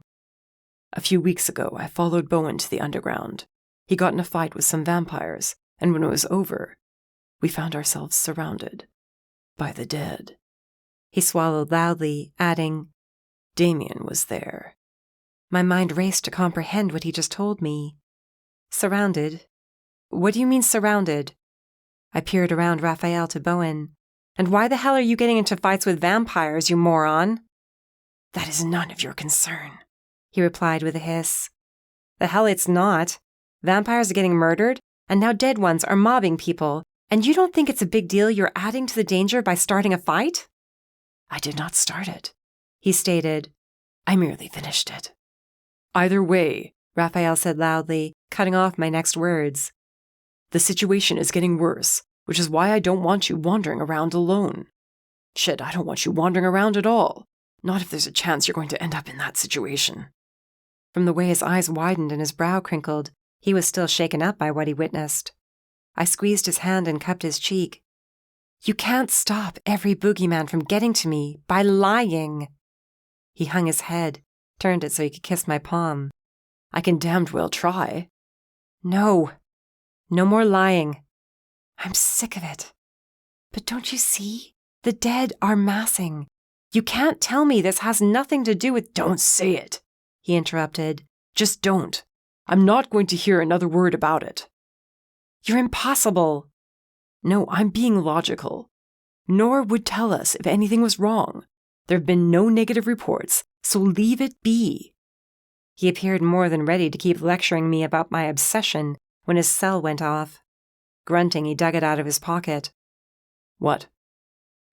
A few weeks ago, I followed Bowen to the underground. He got in a fight with some vampires, and when it was over, we found ourselves surrounded by the dead. He swallowed loudly, adding, Damien was there. My mind raced to comprehend what he just told me. Surrounded? What do you mean surrounded? I peered around Rafael to Bowen. And why the hell are you getting into fights with vampires, you moron? That is none of your concern, he replied with a hiss. The hell it's not. Vampires are getting murdered, and now dead ones are mobbing people, and you don't think it's a big deal you're adding to the danger by starting a fight? I did not start it, he stated. I merely finished it. Either way, Rafael said loudly, cutting off my next words. The situation is getting worse, which is why I don't want you wandering around alone. Shit, I don't want you wandering around at all. Not if there's a chance you're going to end up in that situation. From the way his eyes widened and his brow crinkled, he was still shaken up by what he witnessed. I squeezed his hand and cupped his cheek. You can't stop every boogeyman from getting to me by lying. He hung his head, turned it so he could kiss my palm. I can damned well try. No. No more lying. I'm sick of it. But don't you see? The dead are massing. You can't tell me this has nothing to do with— Don't say it, he interrupted. Just don't. I'm not going to hear another word about it. You're impossible. No, I'm being logical. Nor would tell us if anything was wrong. There have been no negative reports, so leave it be. He appeared more than ready to keep lecturing me about my obsession when his cell went off. Grunting, he dug it out of his pocket. What?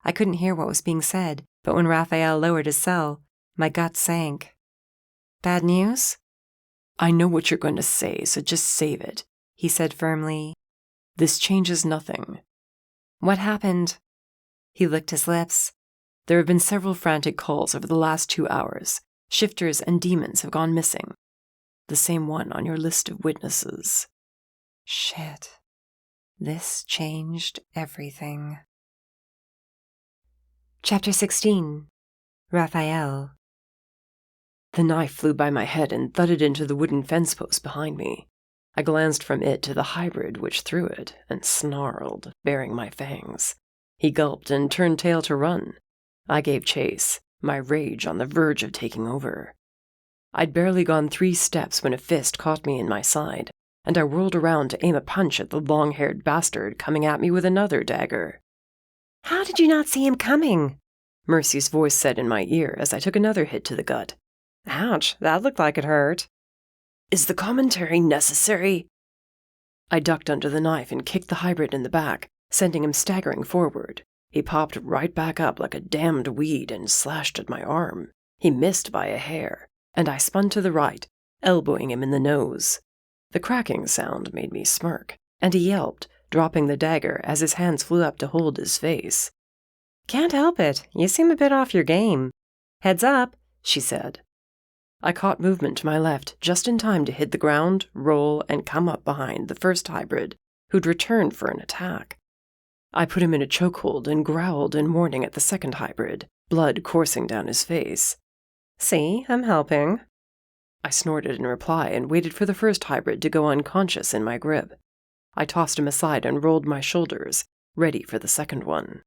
I couldn't hear what was being said, but when Rafael lowered his cell, my gut sank. Bad news? I know what you're going to say, so just save it, he said firmly. This changes nothing. What happened? He licked his lips. There have been several frantic calls over the last 2 hours. Shifters and demons have gone missing. The same one on your list of witnesses. Shit. This changed everything. Chapter 16. Rafael. The knife flew by my head and thudded into the wooden fence post behind me. I glanced from it to the hybrid which threw it and snarled, baring my fangs. He gulped and turned tail to run. I gave chase, my rage on the verge of taking over. I'd barely gone 3 steps when a fist caught me in my side, and I whirled around to aim a punch at the long-haired bastard coming at me with another dagger. How did you not see him coming? Mercy's voice said in my ear as I took another hit to the gut. Ouch, that looked like it hurt. Is the commentary necessary? I ducked under the knife and kicked the hybrid in the back, sending him staggering forward. He popped right back up like a damned weed and slashed at my arm. He missed by a hair, and I spun to the right, elbowing him in the nose. The cracking sound made me smirk, and he yelped, dropping the dagger as his hands flew up to hold his face. Can't help it. You seem a bit off your game. Heads up, she said. I caught movement to my left just in time to hit the ground, roll, and come up behind the first hybrid, who'd returned for an attack. I put him in a chokehold and growled in warning at the second hybrid, blood coursing down his face. See, I'm helping. I snorted in reply and waited for the first hybrid to go unconscious in my grip. I tossed him aside and rolled my shoulders, ready for the second one.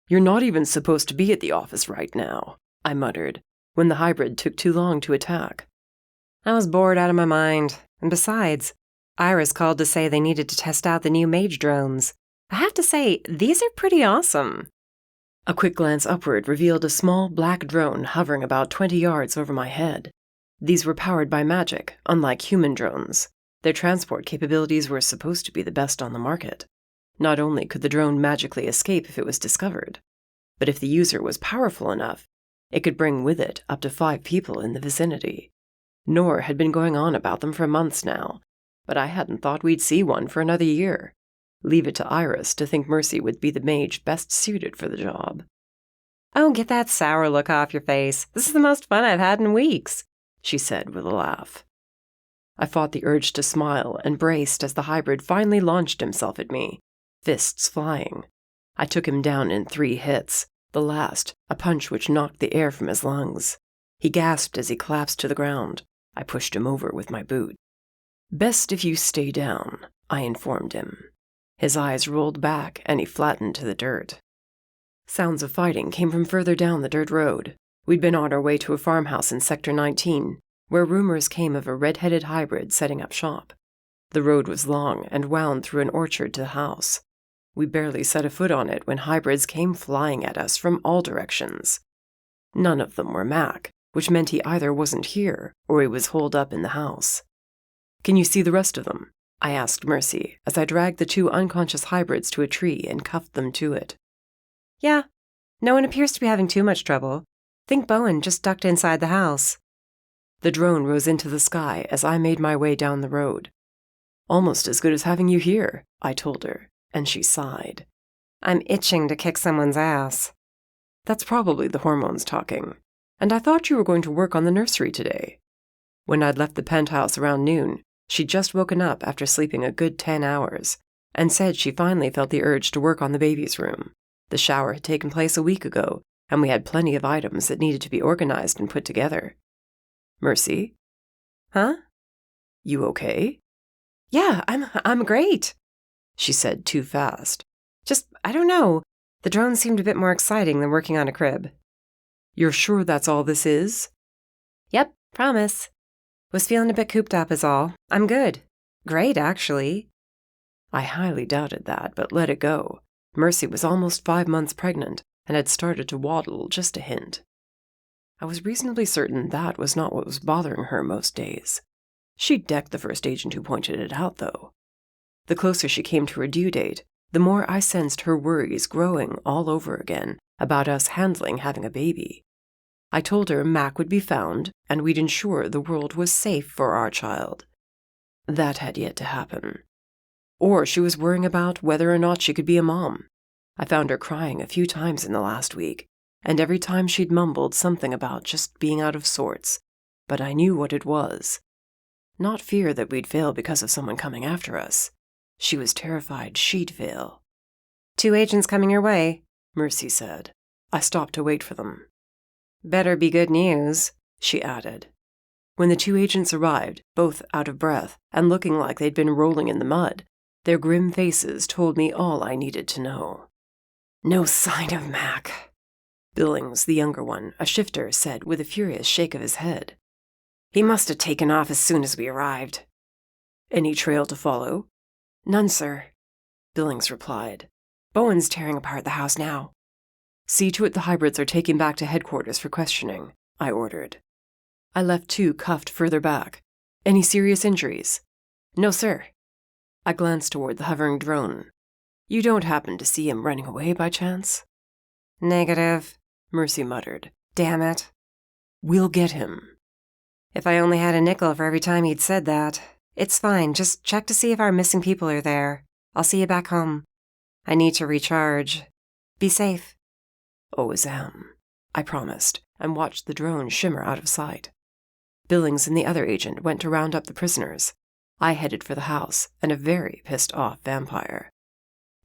You're not even supposed to be at the office right now, I muttered, when the hybrid took too long to attack. I was bored out of my mind, and besides, Iris called to say they needed to test out the new mage drones. I have to say, these are pretty awesome. A quick glance upward revealed a small black drone hovering about 20 yards over my head. These were powered by magic, unlike human drones. Their transport capabilities were supposed to be the best on the market. Not only could the drone magically escape if it was discovered, but if the user was powerful enough, it could bring with it up to 5 people in the vicinity. Nor had been going on about them for months now, but I hadn't thought we'd see one for another year. Leave it to Iris to think Mercy would be the mage best suited for the job. Oh, get that sour look off your face. This is the most fun I've had in weeks, she said with a laugh. I fought the urge to smile and braced as the hybrid finally launched himself at me, fists flying. I took him down in 3 hits, the last a punch which knocked the air from his lungs. He gasped as he collapsed to the ground. I pushed him over with my boot. Best if you stay down, I informed him. His eyes rolled back and he flattened to the dirt. Sounds of fighting came from further down the dirt road. We'd been on our way to a farmhouse in Sector 19, where rumors came of a red-headed hybrid setting up shop. The road was long and wound through an orchard to the house. We barely set a foot on it when hybrids came flying at us from all directions. None of them were Mac, which meant he either wasn't here or he was holed up in the house. Can you see the rest of them? I asked Mercy as I dragged the 2 unconscious hybrids to a tree and cuffed them to it. Yeah, no one appears to be having too much trouble. Think Bowen just ducked inside the house. The drone rose into the sky as I made my way down the road. Almost as good as having you here, I told her, and she sighed. I'm itching to kick someone's ass. That's probably the hormones talking. And I thought you were going to work on the nursery today. When I'd left the penthouse around noon, she'd just woken up after sleeping a good 10 hours, and said she finally felt the urge to work on the baby's room. The shower had taken place a week ago, and we had plenty of items that needed to be organized and put together. Mercy? Huh? You okay? Yeah, I'm great, she said too fast. Just, I don't know. The drone seemed a bit more exciting than working on a crib. You're sure that's all this is? Yep, promise. Was feeling a bit cooped up is all. I'm good. Great, actually. I highly doubted that, but let it go. Mercy was almost 5 months pregnant and had started to waddle just a hint. I was reasonably certain that was not what was bothering her most days. She decked the first agent who pointed it out, though. The closer she came to her due date, the more I sensed her worries growing all over again about us handling having a baby. I told her Mac would be found, and we'd ensure the world was safe for our child. That had yet to happen. Or she was worrying about whether or not she could be a mom. I found her crying a few times in the last week, and every time she'd mumbled something about just being out of sorts, but I knew what it was. Not fear that we'd fail because of someone coming after us. She was terrified she'd fail. 2 agents coming your way, Mercy said. I stopped to wait for them. Better be good news, she added. When the 2 agents arrived, both out of breath and looking like they'd been rolling in the mud, their grim faces told me all I needed to know. No sign of Mac. Billings, the younger one, a shifter, said with a furious shake of his head. He must have taken off as soon as we arrived. Any trail to follow? None, sir, Billings replied. Bowen's tearing apart the house now. See to it the hybrids are taken back to headquarters for questioning, I ordered. I left 2 cuffed further back. Any serious injuries? No, sir. I glanced toward the hovering drone. You don't happen to see him running away by chance? Negative, Mercy muttered. Damn it. We'll get him. If I only had a nickel for every time he'd said that. It's fine, just check to see if our missing people are there. I'll see you back home. I need to recharge. Be safe. Always am, I promised, and watched the drone shimmer out of sight. Billings and the other agent went to round up the prisoners. I headed for the house and a very pissed-off vampire.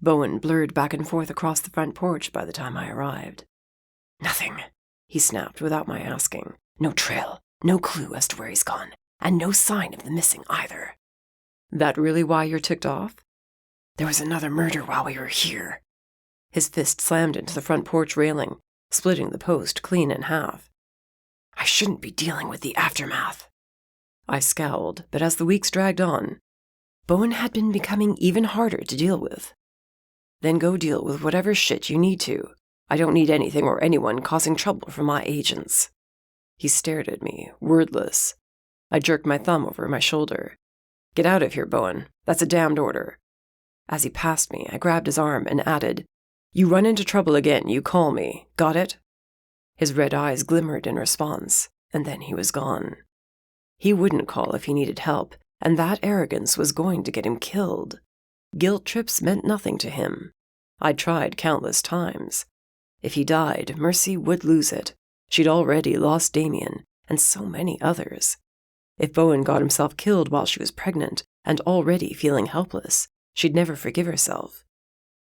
Bowen blurred back and forth across the front porch by the time I arrived. Nothing, he snapped without my asking. No trail, no clue as to where he's gone, and no sign of the missing either. That really why you're ticked off? There was another murder while we were here. His fist slammed into the front porch railing, splitting the post clean in half. I shouldn't be dealing with the aftermath. I scowled, but as the weeks dragged on, Bowen had been becoming even harder to deal with. Then go deal with whatever shit you need to. I don't need anything or anyone causing trouble for my agents." He stared at me, wordless. I jerked my thumb over my shoulder. "Get out of here, Bowen. That's a damned order." As he passed me, I grabbed his arm and added, "You run into trouble again, you call me. Got it?" His red eyes glimmered in response, and then he was gone. He wouldn't call if he needed help, and that arrogance was going to get him killed. Guilt trips meant nothing to him. I'd tried countless times. If he died, Mercy would lose it. She'd already lost Damien, and so many others. If Bowen got himself killed while she was pregnant, and already feeling helpless, she'd never forgive herself.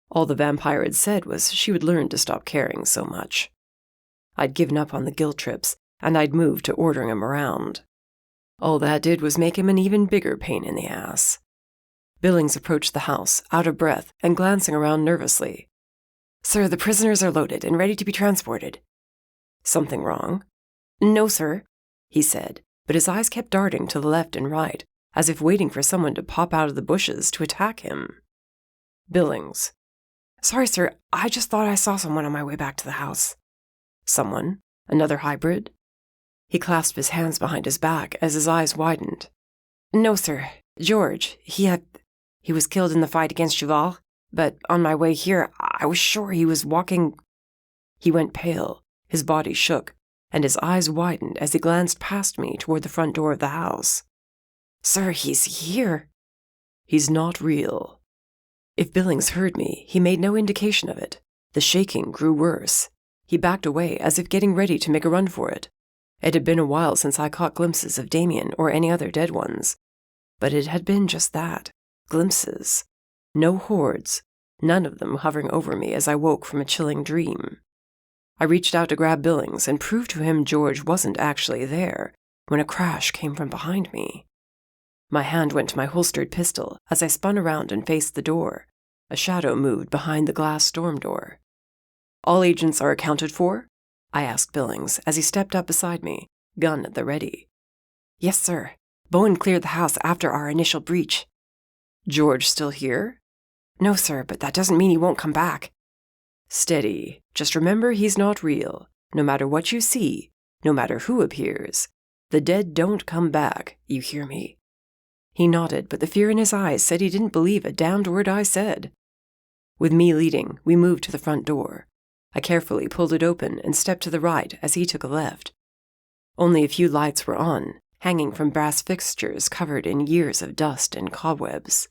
All the vampire had said was she would learn to stop caring so much. I'd given up on the guilt trips, and I'd moved to ordering him around. All that did was make him an even bigger pain in the ass. Billings approached the house, out of breath and glancing around nervously. "Sir, the prisoners are loaded and ready to be transported." "Something wrong?" "No, sir," he said, but his eyes kept darting to the left and right, as if waiting for someone to pop out of the bushes to attack him. Billings. "Sorry, sir, I just thought I saw someone on my way back to the house." "Someone? Another hybrid?" He clasped his hands behind his back as his eyes widened. "No, sir. George. He was killed in the fight against Cheval, but on my way here, I was sure he was walking—" He went pale, his body shook, and his eyes widened as he glanced past me toward the front door of the house. "Sir, he's here." "He's not real." If Billings heard me, he made no indication of it. The shaking grew worse. He backed away as if getting ready to make a run for it. It had been a while since I caught glimpses of Damien or any other dead ones. But it had been just that, glimpses. No hordes, none of them hovering over me as I woke from a chilling dream. I reached out to grab Billings and prove to him George wasn't actually there when a crash came from behind me. My hand went to my holstered pistol as I spun around and faced the door. A shadow moved behind the glass storm door. "All agents are accounted for?" I asked Billings as he stepped up beside me, gun at the ready. "Yes, sir. Bowen cleared the house after our initial breach." "George still here?" "No, sir, but that doesn't mean he won't come back." "Steady. Just remember he's not real. No matter what you see, no matter who appears, the dead don't come back, you hear me?" He nodded, but the fear in his eyes said he didn't believe a damned word I said. With me leading, we moved to the front door. I carefully pulled it open and stepped to the right as he took a left. Only a few lights were on, hanging from brass fixtures covered in years of dust and cobwebs.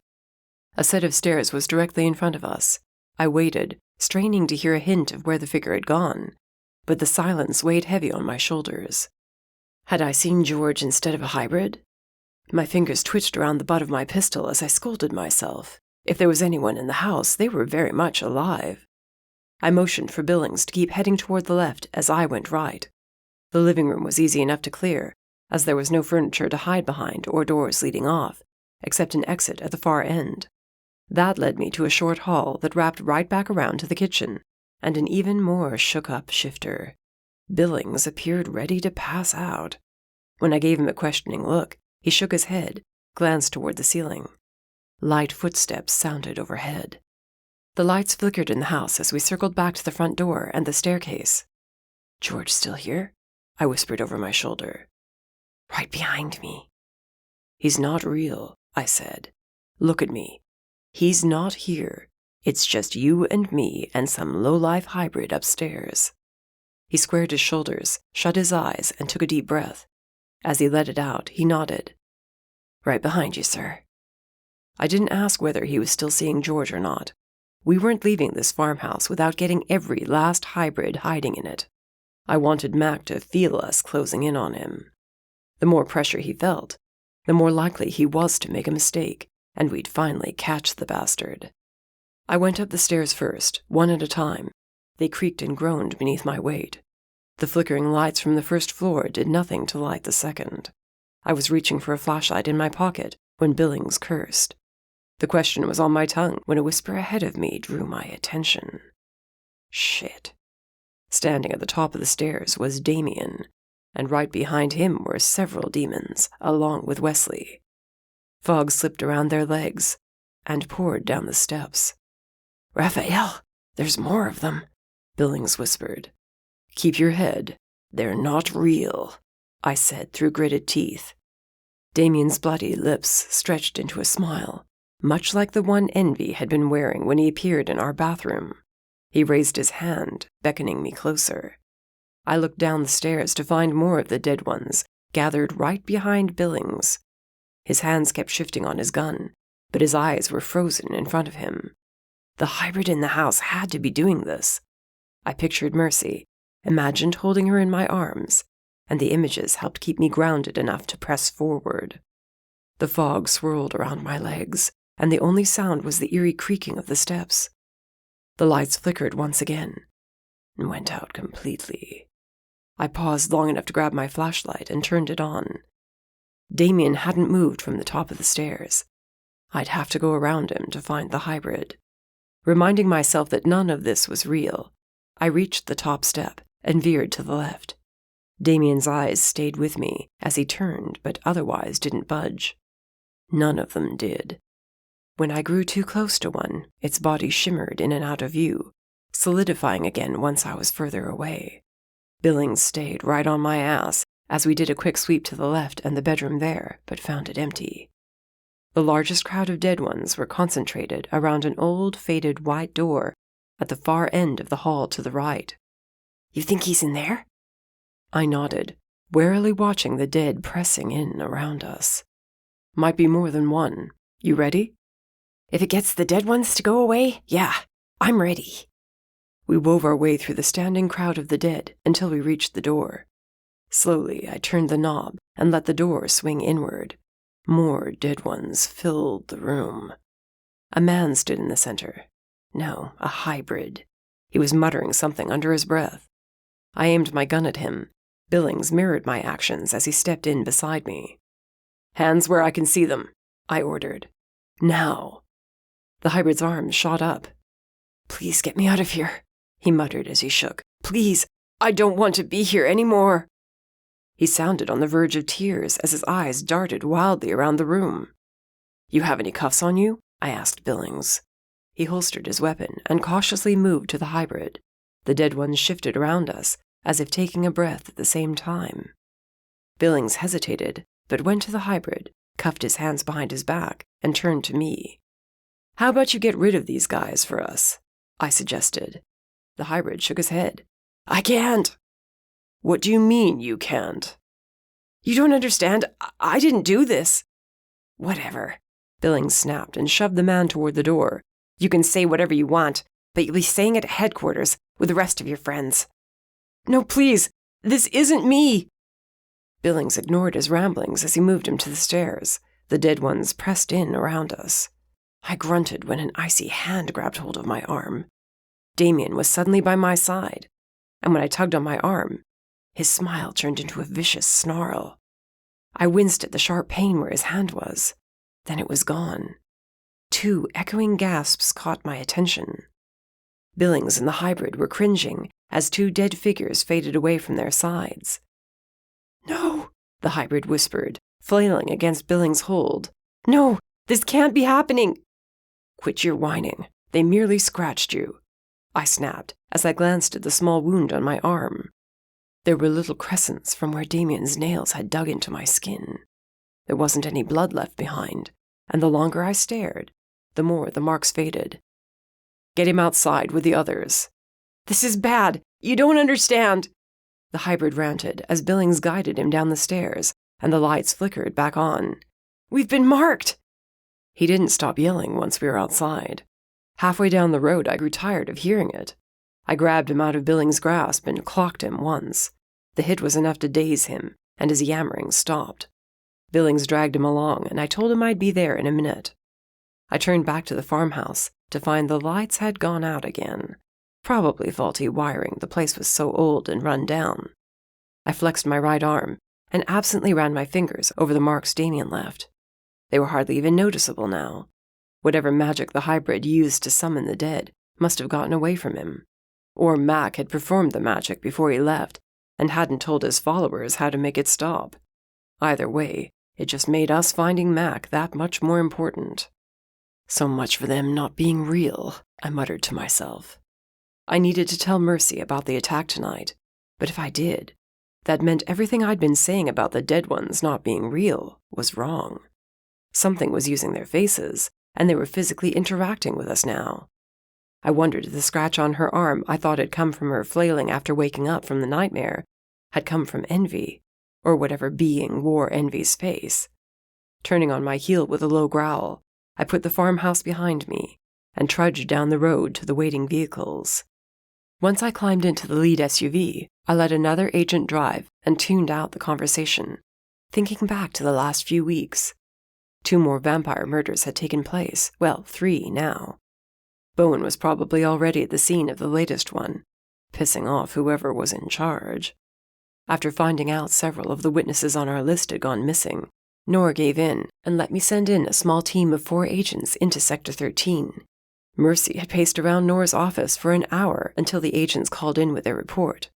A set of stairs was directly in front of us. I waited, straining to hear a hint of where the figure had gone, but the silence weighed heavy on my shoulders. Had I seen George instead of a hybrid? My fingers twitched around the butt of my pistol as I scolded myself. If there was anyone in the house, they were very much alive. I motioned for Billings to keep heading toward the left as I went right. The living room was easy enough to clear, as there was no furniture to hide behind or doors leading off, except an exit at the far end. That led me to a short hall that wrapped right back around to the kitchen, and an even more shook-up shifter. Billings appeared ready to pass out. When I gave him a questioning look, he shook his head, glanced toward the ceiling. Light footsteps sounded overhead. The lights flickered in the house as we circled back to the front door and the staircase. "George still here?" I whispered over my shoulder. "Right behind me." "He's not real," I said. "Look at me. He's not here. It's just you and me and some low-life hybrid upstairs." He squared his shoulders, shut his eyes, and took a deep breath. As he let it out, he nodded. "Right behind you, sir." I didn't ask whether he was still seeing George or not. We weren't leaving this farmhouse without getting every last hybrid hiding in it. I wanted Mac to feel us closing in on him. The more pressure he felt, the more likely he was to make a mistake, and we'd finally catch the bastard. I went up the stairs first, one at a time. They creaked and groaned beneath my weight. The flickering lights from the first floor did nothing to light the second. I was reaching for a flashlight in my pocket when Billings cursed. The question was on my tongue when a whisper ahead of me drew my attention. Shit. Standing at the top of the stairs was Damien, and right behind him were several demons, along with Wesley. Fog slipped around their legs and poured down the steps. Rafael, there's more of them, Billings whispered. Keep your head. They're not real, I said through gritted teeth. Damien's bloody lips stretched into a smile, much like the one Envy had been wearing when he appeared in our bathroom. He raised his hand, beckoning me closer. I looked down the stairs to find more of the dead ones, gathered right behind Billings. His hands kept shifting on his gun, but his eyes were frozen in front of him. The hybrid in the house had to be doing this. I pictured Mercy, imagined holding her in my arms, and the images helped keep me grounded enough to press forward. The fog swirled around my legs, and the only sound was the eerie creaking of the steps. The lights flickered once again, and went out completely. I paused long enough to grab my flashlight and turned it on. Damien hadn't moved from the top of the stairs. I'd have to go around him to find the hybrid. Reminding myself that none of this was real, I reached the top step and veered to the left. Damien's eyes stayed with me as he turned but otherwise didn't budge. None of them did. When I grew too close to one, its body shimmered in and out of view, solidifying again once I was further away. Billings stayed right on my ass as we did a quick sweep to the left and the bedroom there, but found it empty. The largest crowd of dead ones were concentrated around an old, faded white door at the far end of the hall to the right. You think he's in there? I nodded, warily watching the dead pressing in around us. Might be more than one. You ready? If it gets the dead ones to go away, yeah, I'm ready. We wove our way through the standing crowd of the dead until we reached the door. Slowly, I turned the knob and let the door swing inward. More dead ones filled the room. A man stood in the center. No, a hybrid. He was muttering something under his breath. I aimed my gun at him. Billings mirrored my actions as he stepped in beside me. Hands where I can see them, I ordered. Now. The hybrid's arms shot up. Please get me out of here, he muttered as he shook. Please, I don't want to be here anymore. He sounded on the verge of tears as his eyes darted wildly around the room. You have any cuffs on you? I asked Billings. He holstered his weapon and cautiously moved to the hybrid. The dead ones shifted around us, as if taking a breath at the same time. Billings hesitated, but went to the hybrid, cuffed his hands behind his back, and turned to me. How about you get rid of these guys for us? I suggested. The hybrid shook his head. I can't. What do you mean you can't? You don't understand. I didn't do this. Whatever. Billings snapped and shoved the man toward the door. You can say whatever you want, but you'll be saying it at headquarters with the rest of your friends. No, please. This isn't me. Billings ignored his ramblings as he moved him to the stairs. The dead ones pressed in around us. I grunted when an icy hand grabbed hold of my arm. Damien was suddenly by my side, and when I tugged on my arm, his smile turned into a vicious snarl. I winced at the sharp pain where his hand was. Then it was gone. 2 echoing gasps caught my attention. Billings and the hybrid were cringing as 2 dead figures faded away from their sides. No, the hybrid whispered, flailing against Billings' hold. No, this can't be happening. Quit your whining. They merely scratched you, I snapped as I glanced at the small wound on my arm. There were little crescents from where Damien's nails had dug into my skin. There wasn't any blood left behind, and the longer I stared, the more the marks faded. Get him outside with the others. This is bad. You don't understand. The hybrid ranted as Billings guided him down the stairs, and the lights flickered back on. We've been marked. He didn't stop yelling once we were outside. Halfway down the road, I grew tired of hearing it. I grabbed him out of Billings' grasp and clocked him once. The hit was enough to daze him, and his yammering stopped. Billings dragged him along, and I told him I'd be there in a minute. I turned back to the farmhouse to find the lights had gone out again. Probably faulty wiring, the place was so old and run down. I flexed my right arm and absently ran my fingers over the marks Damien left. They were hardly even noticeable now. Whatever magic the hybrid used to summon the dead must have gotten away from him. Or Mac had performed the magic before he left and hadn't told his followers how to make it stop. Either way, it just made us finding Mac that much more important. So much for them not being real, I muttered to myself. I needed to tell Mercy about the attack tonight, but if I did, that meant everything I'd been saying about the dead ones not being real was wrong. Something was using their faces, and they were physically interacting with us now. I wondered if the scratch on her arm I thought had come from her flailing after waking up from the nightmare had come from envy, or whatever being wore Envy's face. Turning on my heel with a low growl, I put the farmhouse behind me and trudged down the road to the waiting vehicles. Once I climbed into the lead SUV, I let another agent drive and tuned out the conversation, thinking back to the last few weeks. 2 more vampire murders had taken place, well, 3 now. Bowen was probably already at the scene of the latest one, pissing off whoever was in charge. After finding out several of the witnesses on our list had gone missing, Nora gave in and let me send in a small team of 4 agents into Sector 13. Mercy had paced around Nora's office for an hour until the agents called in with their report.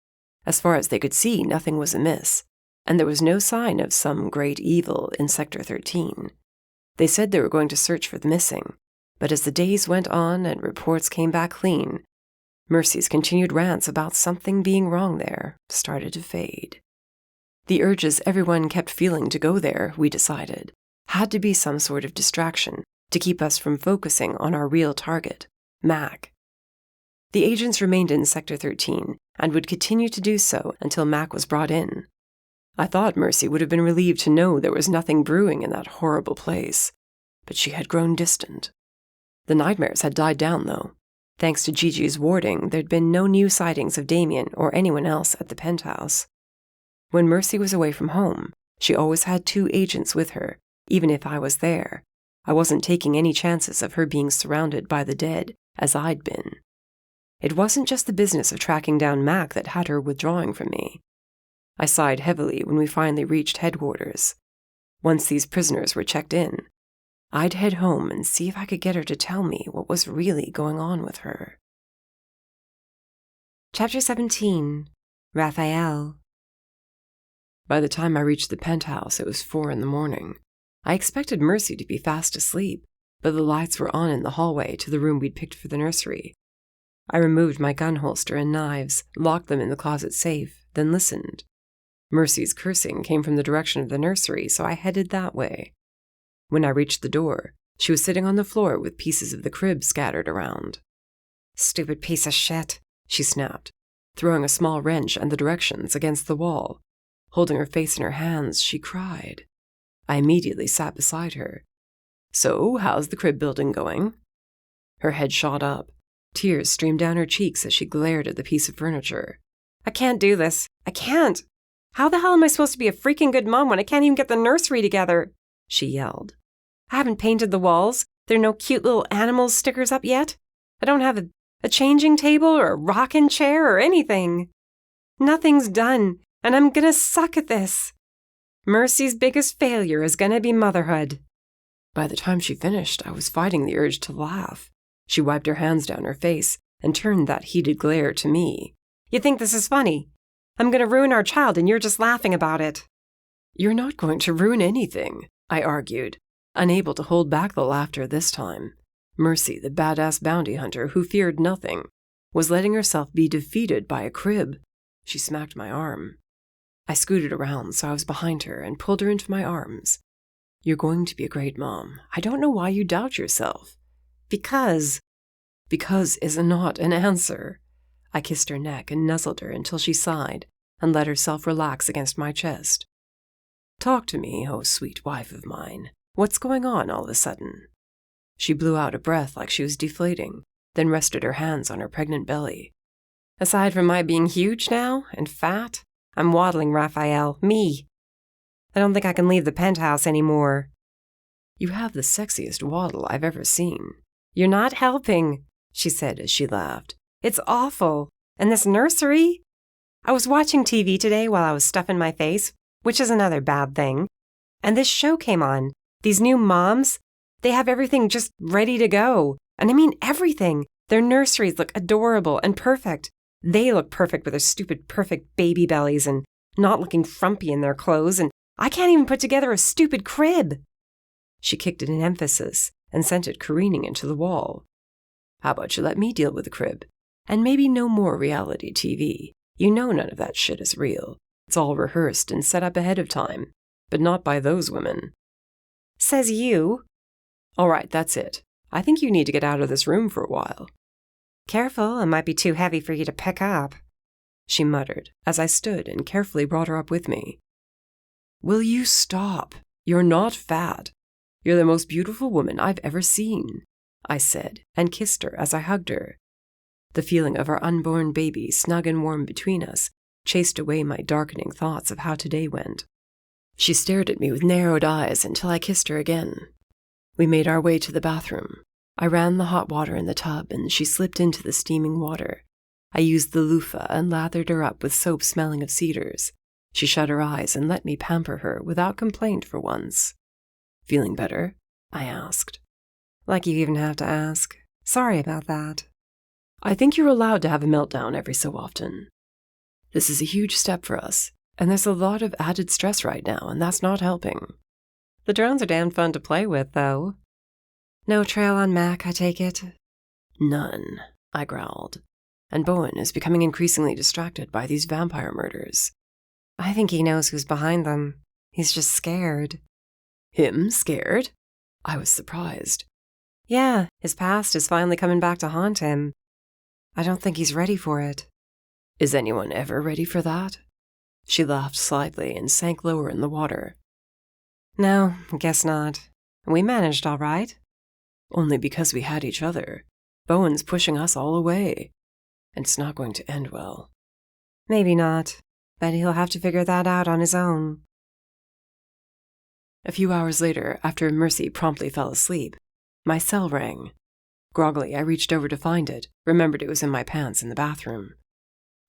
As far as they could see, nothing was amiss, and there was no sign of some great evil in Sector 13. They said they were going to search for the missing, but as the days went on and reports came back clean, Mercy's continued rants about something being wrong there started to fade. The urges everyone kept feeling to go there, we decided, had to be some sort of distraction to keep us from focusing on our real target, Mac. The agents remained in Sector 13 and would continue to do so until Mac was brought in. I thought Mercy would have been relieved to know there was nothing brewing in that horrible place, but she had grown distant. The nightmares had died down, though. Thanks to Gigi's warding, there'd been no new sightings of Damien or anyone else at the penthouse. When Mercy was away from home, she always had 2 agents with her, even if I was there. I wasn't taking any chances of her being surrounded by the dead, as I'd been. It wasn't just the business of tracking down Mac that had her withdrawing from me. I sighed heavily when we finally reached headquarters. Once these prisoners were checked in, I'd head home and see if I could get her to tell me what was really going on with her. Chapter 17. Rafael. By the time I reached the penthouse, it was 4 a.m. I expected Mercy to be fast asleep, but the lights were on in the hallway to the room we'd picked for the nursery. I removed my gun holster and knives, locked them in the closet safe, then listened. Mercy's cursing came from the direction of the nursery, so I headed that way. When I reached the door, she was sitting on the floor with pieces of the crib scattered around. "Stupid piece of shit," she snapped, throwing a small wrench and the directions against the wall. Holding her face in her hands, she cried. I immediately sat beside her. "So, how's the crib building going?" Her head shot up. Tears streamed down her cheeks as she glared at the piece of furniture. "I can't do this. I can't. How the hell am I supposed to be a freaking good mom when I can't even get the nursery together?" she yelled. "I haven't painted the walls. There are no cute little animals stickers up yet. I don't have a changing table or a rocking chair or anything. Nothing's done, and I'm gonna suck at this. Mercy's biggest failure is gonna be motherhood." By the time she finished, I was fighting the urge to laugh. She wiped her hands down her face and turned that heated glare to me. "You think this is funny? I'm gonna ruin our child and you're just laughing about it." "You're not going to ruin anything," I argued, unable to hold back the laughter this time. Mercy, the badass bounty hunter who feared nothing, was letting herself be defeated by a crib. She smacked my arm. I scooted around so I was behind her and pulled her into my arms. "You're going to be a great mom. I don't know why you doubt yourself." Because is not an answer." I kissed her neck and nuzzled her until she sighed and let herself relax against my chest. "Talk to me, oh sweet wife of mine. What's going on all of a sudden?" She blew out a breath like she was deflating, then rested her hands on her pregnant belly. "Aside from my being huge now and fat, I'm waddling, Rafael. Me. I don't think I can leave the penthouse anymore." "You have the sexiest waddle I've ever seen." "You're not helping," she said as she laughed. "It's awful. And this nursery? I was watching TV today while I was stuffing my face, which is another bad thing. And this show came on. These new moms, they have everything just ready to go. And I mean everything. Their nurseries look adorable and perfect. They look perfect with their stupid perfect baby bellies and not looking frumpy in their clothes, and I can't even put together a stupid crib." She kicked it in emphasis and sent it careening into the wall. How about you let me deal with the crib? And maybe no more reality TV. You know none of that shit is real. It's all rehearsed and set up ahead of time. But not by those women. Says you. All right, that's it. I think you need to get out of this room for a while. Careful, it might be too heavy for you to pick up, she muttered as I stood and carefully brought her up with me. Will you stop? You're not fat. You're the most beautiful woman I've ever seen, I said, and kissed her as I hugged her. The feeling of our unborn baby snug and warm between us chased away my darkening thoughts of how today went. She stared at me with narrowed eyes until I kissed her again. We made our way to the bathroom. I ran the hot water in the tub and she slipped into the steaming water. I used the loofah and lathered her up with soap smelling of cedars. She shut her eyes and let me pamper her without complaint for once. Feeling better? I asked. Like you even have to ask. Sorry about that. I think you're allowed to have a meltdown every so often. This is a huge step for us, and there's a lot of added stress right now, and that's not helping. The drones are damn fun to play with, though. No trail on Mac, I take it? None, I growled. And Bowen is becoming increasingly distracted by these vampire murders. I think he knows who's behind them. He's just scared. Him scared? I was surprised. Yeah, his past is finally coming back to haunt him. I don't think he's ready for it. Is anyone ever ready for that? She laughed slightly and sank lower in the water. No, guess not. We managed all right. Only because we had each other. Bowen's pushing us all away. And it's not going to end well. Maybe not, but he'll have to figure that out on his own. A few hours later, after Mercy promptly fell asleep, my cell rang. Groggily, I reached over to find it, remembered it was in my pants in the bathroom.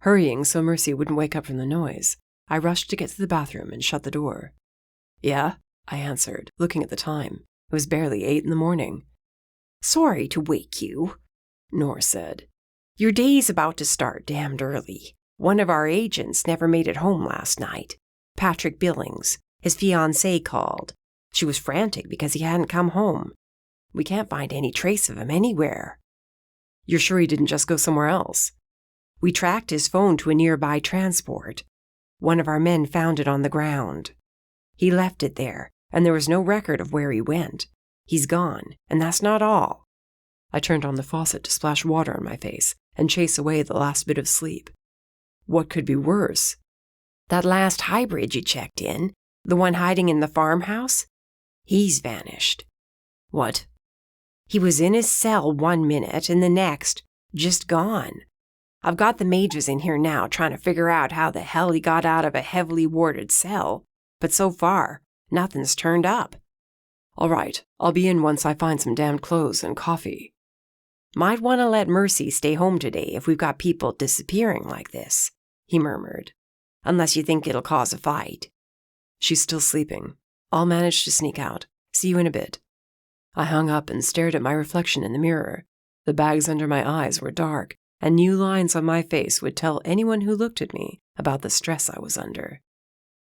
Hurrying so Mercy wouldn't wake up from the noise, I rushed to get to the bathroom and shut the door. Yeah, I answered, looking at the time. It was barely 8 a.m. Sorry to wake you, Nor said. Your day's about to start damned early. One of our agents never made it home last night. Patrick Billings, his fiancée, called. She was frantic because he hadn't come home. We can't find any trace of him anywhere. You're sure he didn't just go somewhere else? We tracked his phone to a nearby transport. One of our men found it on the ground. He left it there, and there was no record of where he went. He's gone, and that's not all. I turned on the faucet to splash water on my face and chase away the last bit of sleep. What could be worse? That last hybrid you checked in, the one hiding in the farmhouse, he's vanished. What? He was in his cell 1 minute and the next, just gone. I've got the majors in here now trying to figure out how the hell he got out of a heavily warded cell, but so far, nothing's turned up. All right, I'll be in once I find some damned clothes and coffee. Might want to let Mercy stay home today if we've got people disappearing like this, he murmured. Unless you think it'll cause a fight. She's still sleeping. I'll manage to sneak out. See you in a bit. I hung up and stared at my reflection in the mirror. The bags under my eyes were dark, and new lines on my face would tell anyone who looked at me about the stress I was under.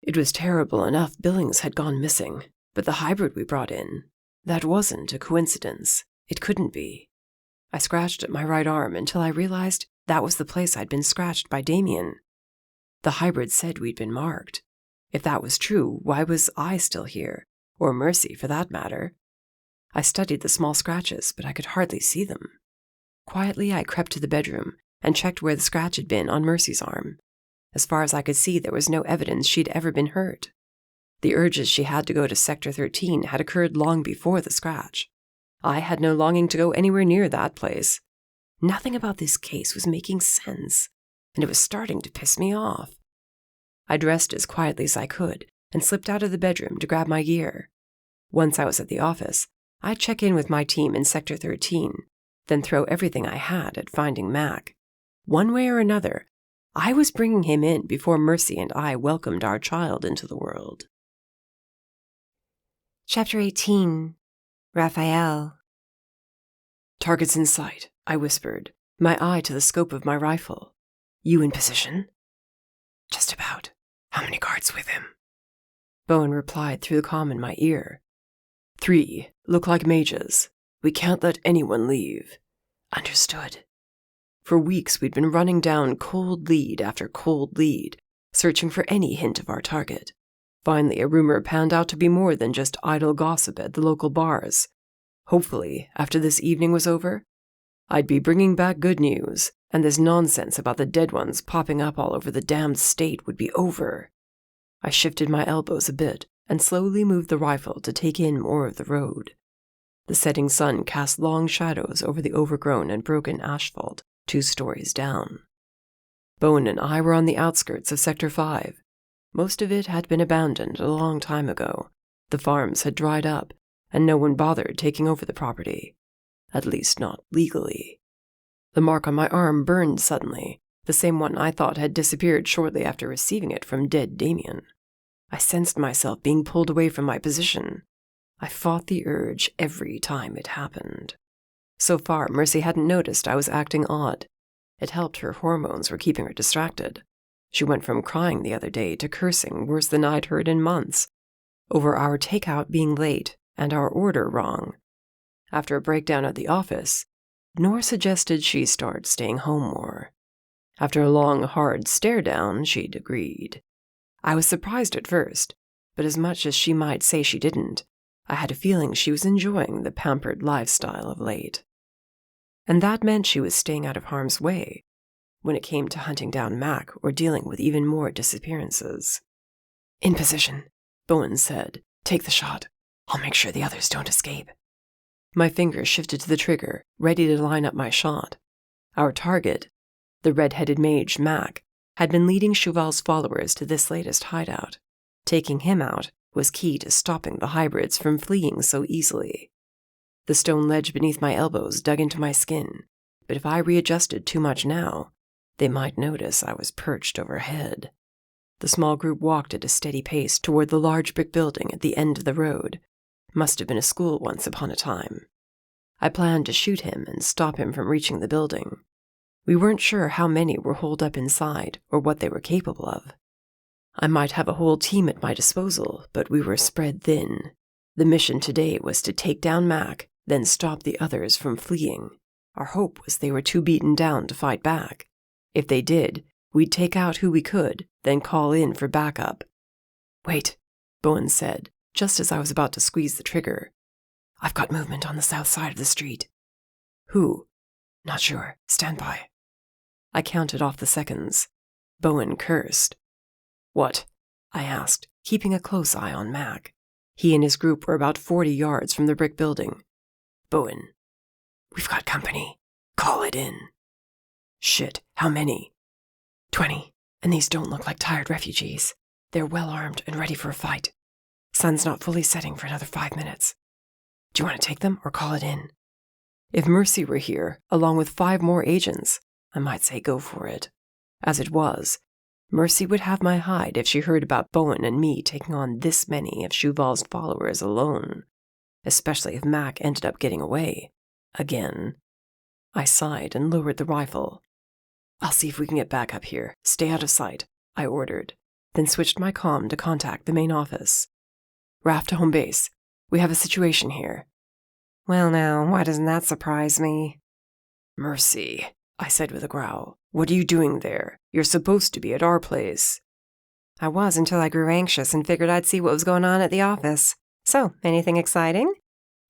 It was terrible enough Billings had gone missing, but the hybrid we brought in, that wasn't a coincidence. It couldn't be. I scratched at my right arm until I realized that was the place I'd been scratched by Damien. The hybrid said we'd been marked. If that was true, why was I still here? Or Mercy, for that matter? I studied the small scratches, but I could hardly see them. Quietly, I crept to the bedroom and checked where the scratch had been on Mercy's arm. As far as I could see, there was no evidence she'd ever been hurt. The urges she had to go to Sector 13 had occurred long before the scratch. I had no longing to go anywhere near that place. Nothing about this case was making sense, and it was starting to piss me off. I dressed as quietly as I could and slipped out of the bedroom to grab my gear. Once I was at the office, I'd check in with my team in Sector 13, then throw everything I had at finding Mac. One way or another, I was bringing him in before Mercy and I welcomed our child into the world. Chapter 18. Rafael. Target's in sight, I whispered, my eye to the scope of my rifle. You in position? Just about. How many guards with him? Bowen replied through the comm in my ear. 3, look like mages. We can't let anyone leave. Understood. For weeks we'd been running down cold lead after cold lead, searching for any hint of our target. Finally, a rumor panned out to be more than just idle gossip at the local bars. Hopefully, after this evening was over, I'd be bringing back good news, and this nonsense about the dead ones popping up all over the damned state would be over. I shifted my elbows a bit and slowly moved the rifle to take in more of the road. The setting sun cast long shadows over the overgrown and broken asphalt 2 stories down. Bowen and I were on the outskirts of Sector 5. Most of it had been abandoned a long time ago. The farms had dried up, and no one bothered taking over the property. At least not legally. The mark on my arm burned suddenly, the same one I thought had disappeared shortly after receiving it from dead Damien. I sensed myself being pulled away from my position. I fought the urge every time it happened. So far, Mercy hadn't noticed I was acting odd. It helped her hormones were keeping her distracted. She went from crying the other day to cursing worse than I'd heard in months, over our takeout being late and our order wrong. After a breakdown at the office, Nor suggested she start staying home more. After a long, hard stare-down, she'd agreed. I was surprised at first, but as much as she might say she didn't, I had a feeling she was enjoying the pampered lifestyle of late. And that meant she was staying out of harm's way when it came to hunting down Mac or dealing with even more disappearances. "In position," Bowen said. "Take the shot. I'll make sure the others don't escape." My fingers shifted to the trigger, ready to line up my shot. Our target, the red-headed mage Mac, had been leading Cheval's followers to this latest hideout. Taking him out was key to stopping the hybrids from fleeing so easily. The stone ledge beneath my elbows dug into my skin, but if I readjusted too much now, they might notice I was perched overhead. The small group walked at a steady pace toward the large brick building at the end of the road. Must have been a school once upon a time. I planned to shoot him and stop him from reaching the building. We weren't sure how many were holed up inside or what they were capable of. I might have a whole team at my disposal, but we were spread thin. The mission today was to take down Mac, then stop the others from fleeing. Our hope was they were too beaten down to fight back. If they did, we'd take out who we could, then call in for backup. "Wait," Bowen said, just as I was about to squeeze the trigger. "I've got movement on the south side of the street." "Who?" "Not sure. Stand by." I counted off the seconds. Bowen cursed. "What?" I asked, keeping a close eye on Mac. He and his group were about 40 yards from the brick building. "Bowen, we've got company. Call it in." "Shit, how many?" 20, and these don't look like tired refugees. They're well armed and ready for a fight. Sun's not fully setting for another 5 minutes. Do you want to take them or call it in?" If Mercy were here, along with 5 more agents, I might say go for it. As it was, Mercy would have my hide if she heard about Bowen and me taking on this many of Cheval's followers alone, especially if Mac ended up getting away. Again. I sighed and lowered the rifle. "I'll see if we can get back up here. Stay out of sight," I ordered, then switched my comm to contact the main office. "Raf to home base. We have a situation here." "Well now, why doesn't that surprise me?" "Mercy," I said with a growl. "What are you doing there? You're supposed to be at our place." "I was until I grew anxious and figured I'd see what was going on at the office. So, anything exciting?"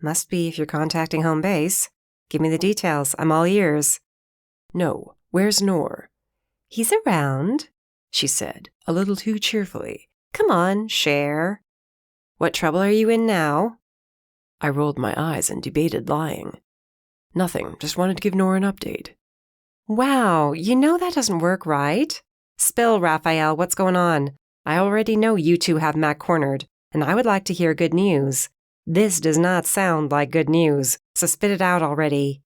"Must be if you're contacting home base. Give me the details. I'm all ears." "No. Where's Nor?" "He's around," she said, a little too cheerfully. "Come on, share." "What trouble are you in now?" I rolled my eyes and debated lying. "Nothing. Just wanted to give Nor an update." "Wow, you know that doesn't work, right? Spill, Rafael, what's going on? I already know you two have Mac cornered, and I would like to hear good news. This does not sound like good news, so spit it out already."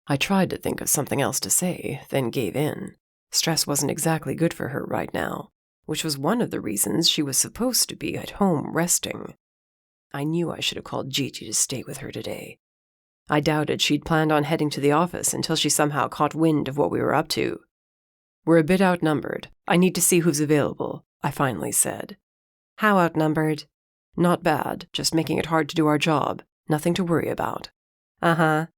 I tried to think of something else to say, then gave in. Stress wasn't exactly good for her right now, which was one of the reasons she was supposed to be at home resting. I knew I should have called Gigi to stay with her today. I doubted she'd planned on heading to the office until she somehow caught wind of what we were up to. "We're a bit outnumbered. I need to see who's available," I finally said. "How outnumbered?" "Not bad, just making it hard to do our job. Nothing to worry about." "Uh-huh.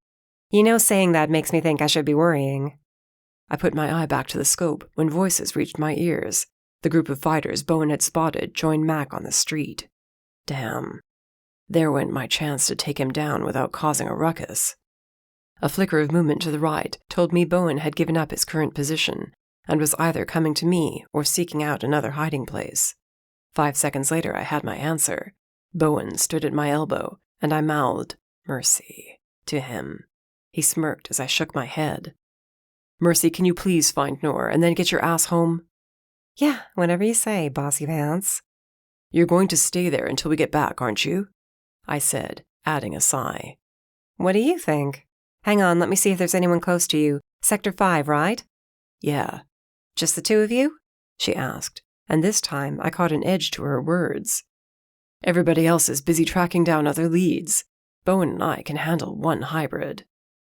You know, saying that makes me think I should be worrying. I put my eye back to the scope when voices reached my ears. The group of fighters Bowen had spotted joined Mac on the street. Damn. There went my chance to take him down without causing a ruckus. A flicker of movement to the right told me Bowen had given up his current position and was either coming to me or seeking out another hiding place. 5 seconds later, I had my answer. Bowen stood at my elbow, and I mouthed, "Mercy," to him. He smirked as I shook my head. "Mercy, can you please find Noor and then get your ass home?" Yeah, whatever you say, Bossy Pants. "You're going to stay there until we get back, aren't you?" I said, adding a sigh. What do you think? Hang on, let me see if there's anyone close to you. Sector 5, right? "Yeah." Just the two of you? She asked, and this time I caught an edge to her words. "Everybody else is busy tracking down other leads. Bowen and I can handle one hybrid."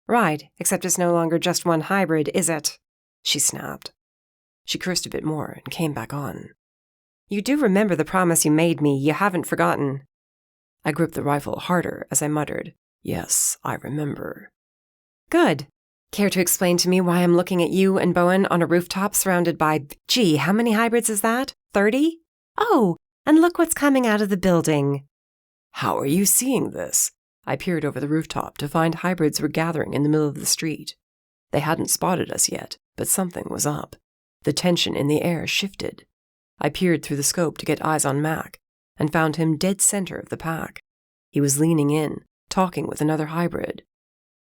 Right, except it's no longer just one hybrid, is it? She snapped. She cursed a bit more and came back on. You do remember the promise you made me, you haven't forgotten. I gripped the rifle harder as I muttered, "Yes, I remember." Good. Care to explain to me why I'm looking at you and Bowen on a rooftop surrounded by, gee, how many hybrids is that? 30? Oh, and look what's coming out of the building. How are you seeing this? I peered over the rooftop to find hybrids were gathering in the middle of the street. They hadn't spotted us yet, but something was up. The tension in the air shifted. I peered through the scope to get eyes on Mac, and found him dead center of the pack. He was leaning in, talking with another hybrid.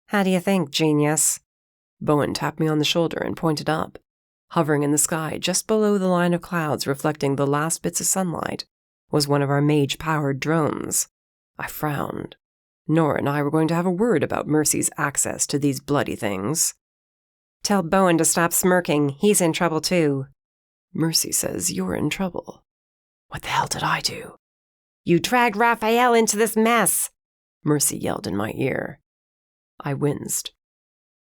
How do you think, genius? Bowen tapped me on the shoulder and pointed up. Hovering in the sky just below the line of clouds reflecting the last bits of sunlight was one of our mage-powered drones. I frowned. Nora and I were going to have a word about Mercy's access to these bloody things. Tell Bowen to stop smirking. He's in trouble too. Mercy says you're in trouble. What the hell did I do? You dragged Rafael into this mess, Mercy yelled in my ear. I winced.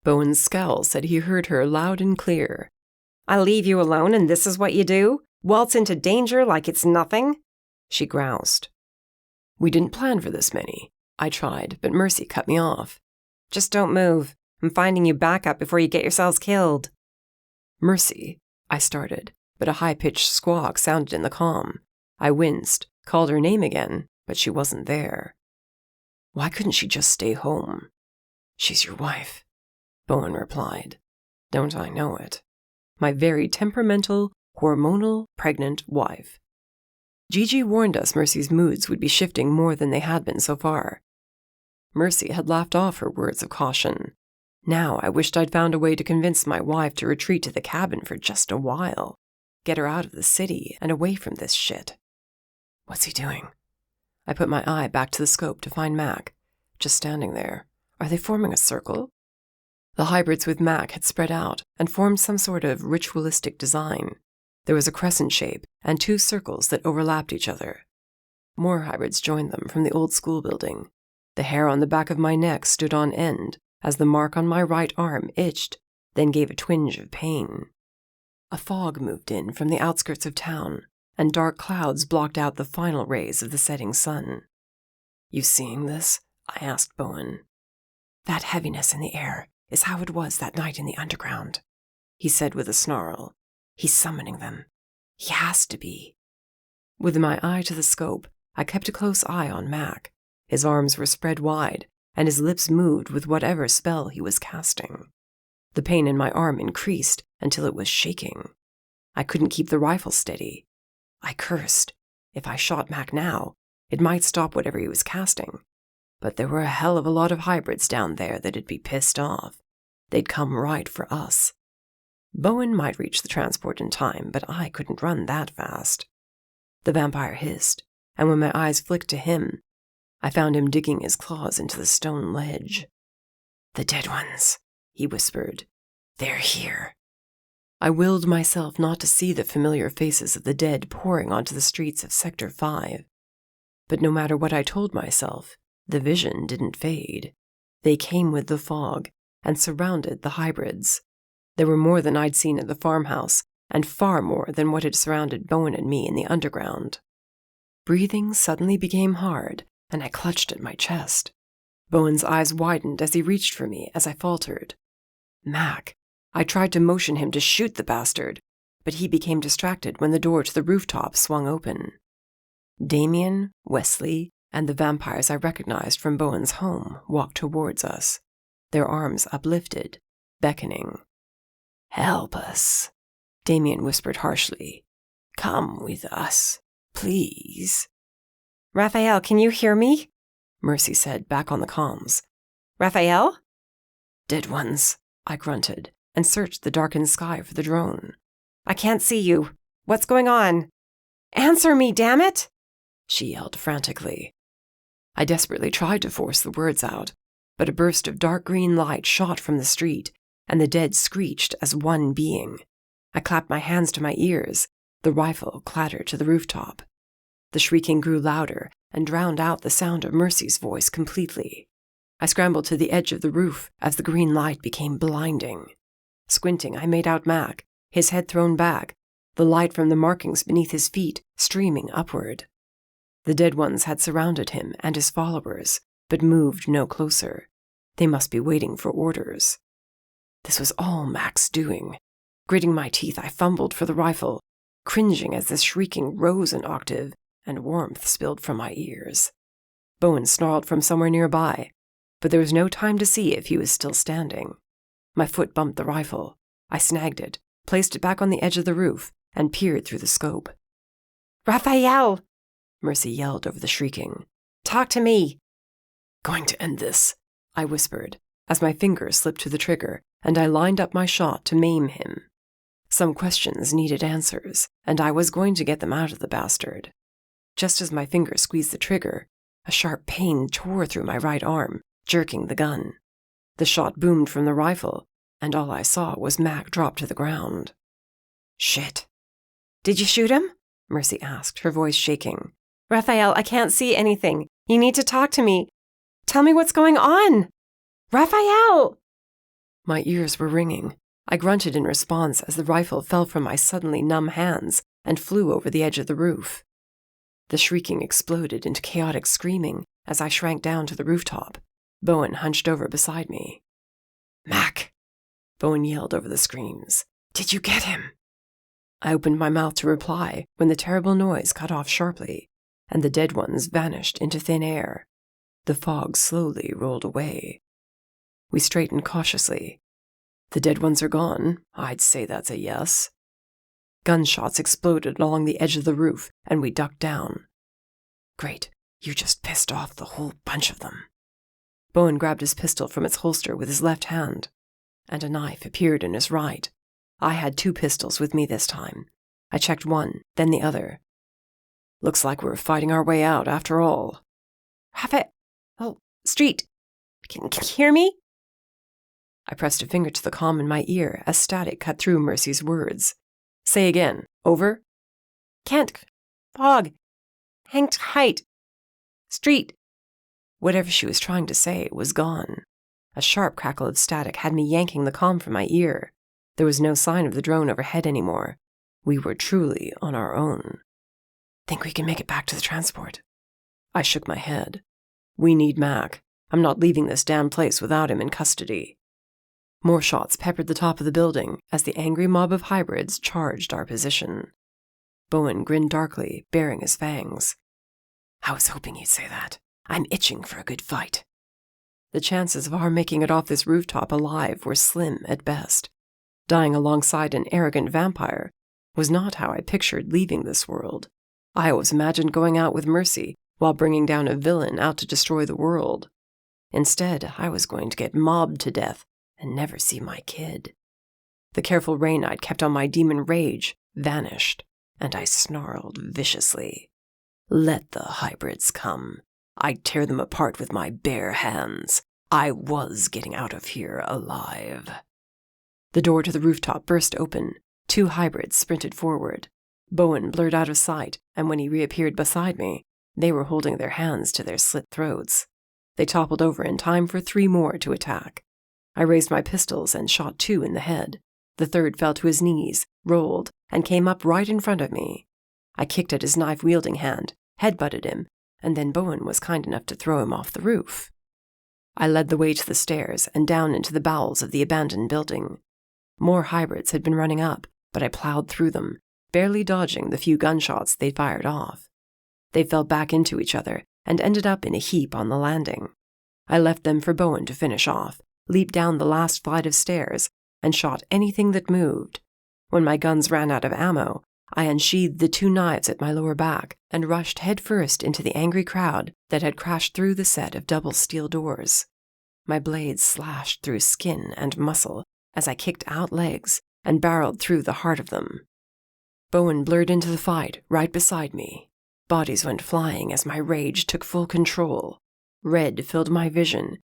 Bowen's scowl said he heard her loud and clear. I leave you alone and this is what you do? Waltz into danger like it's nothing? She groused. We didn't plan for this many. I tried, but Mercy cut me off. Just don't move. I'm finding you back up before you get yourselves killed. Mercy, I started, but a high-pitched squawk sounded in the comm. I winced, called her name again, but she wasn't there. Why couldn't she just stay home? She's your wife, Bowen replied. Don't I know it? My very temperamental, hormonal, pregnant wife. Gigi warned us Mercy's moods would be shifting more than they had been so far. Mercy had laughed off her words of caution. Now I wished I'd found a way to convince my wife to retreat to the cabin for just a while. Get her out of the city and away from this shit. What's he doing? I put my eye back to the scope to find Mac, just standing there. Are they forming a circle? The hybrids with Mac had spread out and formed some sort of ritualistic design. There was a crescent shape and 2 circles that overlapped each other. More hybrids joined them from the old school building. The hair on the back of my neck stood on end as the mark on my right arm itched, then gave a twinge of pain. A fog moved in from the outskirts of town, and dark clouds blocked out the final rays of the setting sun. You seeing this? I asked Bowen. That heaviness in the air is how it was that night in the underground, he said with a snarl. He's summoning them. He has to be. With my eye to the scope, I kept a close eye on Mac. His arms were spread wide, and his lips moved with whatever spell he was casting. The pain in my arm increased until it was shaking. I couldn't keep the rifle steady. I cursed. If I shot Mac now, it might stop whatever he was casting. But there were a hell of a lot of hybrids down there that'd be pissed off. They'd come right for us. Bowen might reach the transport in time, but I couldn't run that fast. The vampire hissed, and when my eyes flicked to him, I found him digging his claws into the stone ledge. The dead ones, he whispered. They're here. I willed myself not to see the familiar faces of the dead pouring onto the streets of Sector 5. But no matter what I told myself, the vision didn't fade. They came with the fog and surrounded the hybrids. There were more than I'd seen at the farmhouse, and far more than what had surrounded Bowen and me in the underground. Breathing suddenly became hard, and I clutched at my chest. Bowen's eyes widened as he reached for me as I faltered. Mac. I tried to motion him to shoot the bastard, but he became distracted when the door to the rooftop swung open. Damien, Wesley, and the vampires I recognized from Bowen's home walked towards us, their arms uplifted, beckoning. "Help us," Damien whispered harshly. "Come with us, please." Rafael, can you hear me? Mercy said back on the comms. Rafael? "Dead ones," I grunted, and searched the darkened sky for the drone. I can't see you. What's going on? Answer me, damn it! She yelled frantically. I desperately tried to force the words out, but a burst of dark green light shot from the street, and the dead screeched as one being. I clapped my hands to my ears. The rifle clattered to the rooftop. The shrieking grew louder and drowned out the sound of Mercy's voice completely. I scrambled to the edge of the roof as the green light became blinding. Squinting, I made out Mac, his head thrown back, the light from the markings beneath his feet streaming upward. The dead ones had surrounded him and his followers, but moved no closer. They must be waiting for orders. This was all Mac's doing. Gritting my teeth, I fumbled for the rifle, cringing as the shrieking rose an octave and warmth spilled from my ears. Bowen snarled from somewhere nearby, but there was no time to see if he was still standing. My foot bumped the rifle. I snagged it, placed it back on the edge of the roof, and peered through the scope. Rafael! Mercy yelled over the shrieking. Talk to me! "Going to end this," I whispered, as my fingers slipped to the trigger, and I lined up my shot to maim him. Some questions needed answers, and I was going to get them out of the bastard. Just as my fingers squeezed the trigger, a sharp pain tore through my right arm, jerking the gun. The shot boomed from the rifle, and all I saw was Mac drop to the ground. "Shit." Did you shoot him? Mercy asked, her voice shaking. Rafael, I can't see anything. You need to talk to me. Tell me what's going on. Rafael! My ears were ringing. I grunted in response as the rifle fell from my suddenly numb hands and flew over the edge of the roof. The shrieking exploded into chaotic screaming as I shrank down to the rooftop. Bowen hunched over beside me. "Mac!" Bowen yelled over the screams. "Did you get him?" I opened my mouth to reply when the terrible noise cut off sharply, and the dead ones vanished into thin air. The fog slowly rolled away. We straightened cautiously. "The dead ones are gone. I'd say that's a yes." Gunshots exploded along the edge of the roof, and we ducked down. "Great, you just pissed off the whole bunch of them." Bowen grabbed his pistol from its holster with his left hand, and a knife appeared in his right. I had 2 pistols with me this time. I checked one, then the other. "Looks like we're fighting our way out after all." Rafael! Oh, Street! Can you hear me? I pressed a finger to the comm in my ear as static cut through Mercy's words. "Say again. Over?" Can't. Fog. Hang tight. Street. Whatever she was trying to say was gone. A sharp crackle of static had me yanking the comm from my ear. There was no sign of the drone overhead anymore. We were truly on our own. "Think we can make it back to the transport?" I shook my head. "We need Mac. I'm not leaving this damn place without him in custody." More shots peppered the top of the building as the angry mob of hybrids charged our position. Bowen grinned darkly, baring his fangs. "I was hoping you'd say that. I'm itching for a good fight." The chances of our making it off this rooftop alive were slim at best. Dying alongside an arrogant vampire was not how I pictured leaving this world. I always imagined going out with Mercy while bringing down a villain out to destroy the world. Instead, I was going to get mobbed to death and never see my kid. The careful rein I'd kept on my demon rage vanished, and I snarled viciously. Let the hybrids come. I'd tear them apart with my bare hands. I was getting out of here alive. The door to the rooftop burst open. 2 hybrids sprinted forward. Bowen blurred out of sight, and when he reappeared beside me, they were holding their hands to their slit throats. They toppled over in time for 3 more to attack. I raised my pistols and shot 2 in the head. The third fell to his knees, rolled, and came up right in front of me. I kicked at his knife-wielding hand, headbutted him, and then Bowen was kind enough to throw him off the roof. I led the way to the stairs and down into the bowels of the abandoned building. More hybrids had been running up, but I plowed through them, barely dodging the few gunshots they fired off. They fell back into each other and ended up in a heap on the landing. I left them for Bowen to finish off, leaped down the last flight of stairs, and shot anything that moved. When my guns ran out of ammo, I unsheathed the 2 knives at my lower back and rushed headfirst into the angry crowd that had crashed through the set of double steel doors. My blades slashed through skin and muscle as I kicked out legs and barreled through the heart of them. Bowen blurred into the fight right beside me. Bodies went flying as my rage took full control. Red filled my vision,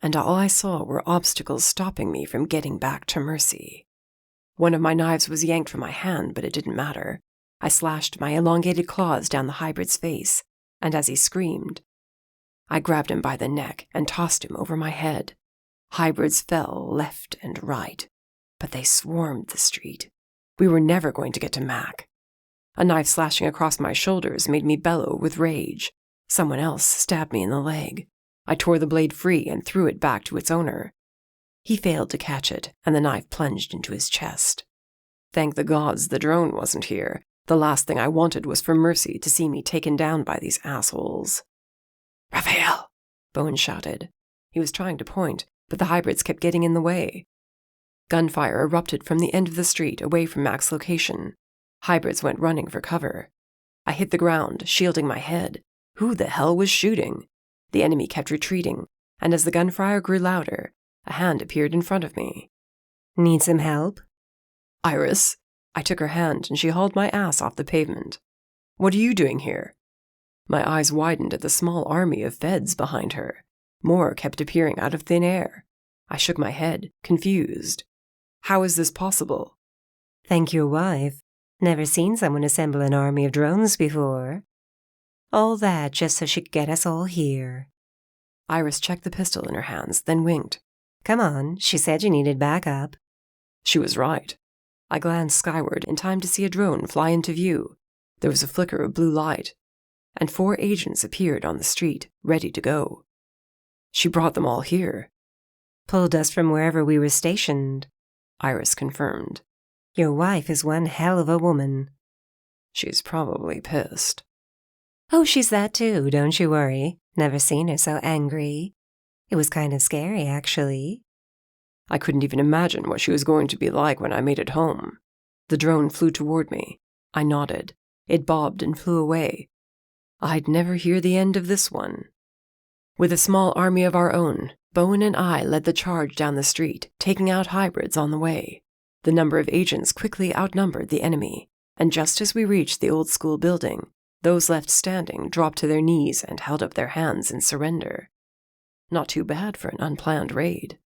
and all I saw were obstacles stopping me from getting back to Mercy. One of my knives was yanked from my hand, but it didn't matter. I slashed my elongated claws down the hybrid's face, and as he screamed, I grabbed him by the neck and tossed him over my head. Hybrids fell left and right, but they swarmed the street. We were never going to get to Mac. A knife slashing across my shoulders made me bellow with rage. Someone else stabbed me in the leg. I tore the blade free and threw it back to its owner. He failed to catch it, and the knife plunged into his chest. Thank the gods the drone wasn't here. The last thing I wanted was for Mercy to see me taken down by these assholes. "Rafael!" Bowen shouted. He was trying to point, but the hybrids kept getting in the way. Gunfire erupted from the end of the street away from Mac's location. Hybrids went running for cover. I hit the ground, shielding my head. Who the hell was shooting? The enemy kept retreating, and as the gunfire grew louder, a hand appeared in front of me. Need some help? Iris. I took her hand, and she hauled my ass off the pavement. What are you doing here? My eyes widened at the small army of feds behind her. More kept appearing out of thin air. I shook my head, confused. How is this possible? Thank your wife. Never seen someone assemble an army of drones before. All that just so she could get us all here. Iris checked the pistol in her hands, then winked. Come on, she said you needed backup. She was right. I glanced skyward in time to see a drone fly into view. There was a flicker of blue light, and 4 agents appeared on the street, ready to go. She brought them all here. Pulled us from wherever we were stationed. Iris confirmed. Your wife is one hell of a woman. She's probably pissed. Oh, she's that too, don't you worry. Never seen her so angry. It was kind of scary, actually. I couldn't even imagine what she was going to be like when I made it home. The drone flew toward me. I nodded. It bobbed and flew away. I'd never hear the end of this one. With a small army of our own, Bowen and I led the charge down the street, taking out hybrids on the way. The number of agents quickly outnumbered the enemy, and just as we reached the old school building, those left standing dropped to their knees and held up their hands in surrender. Not too bad for an unplanned raid.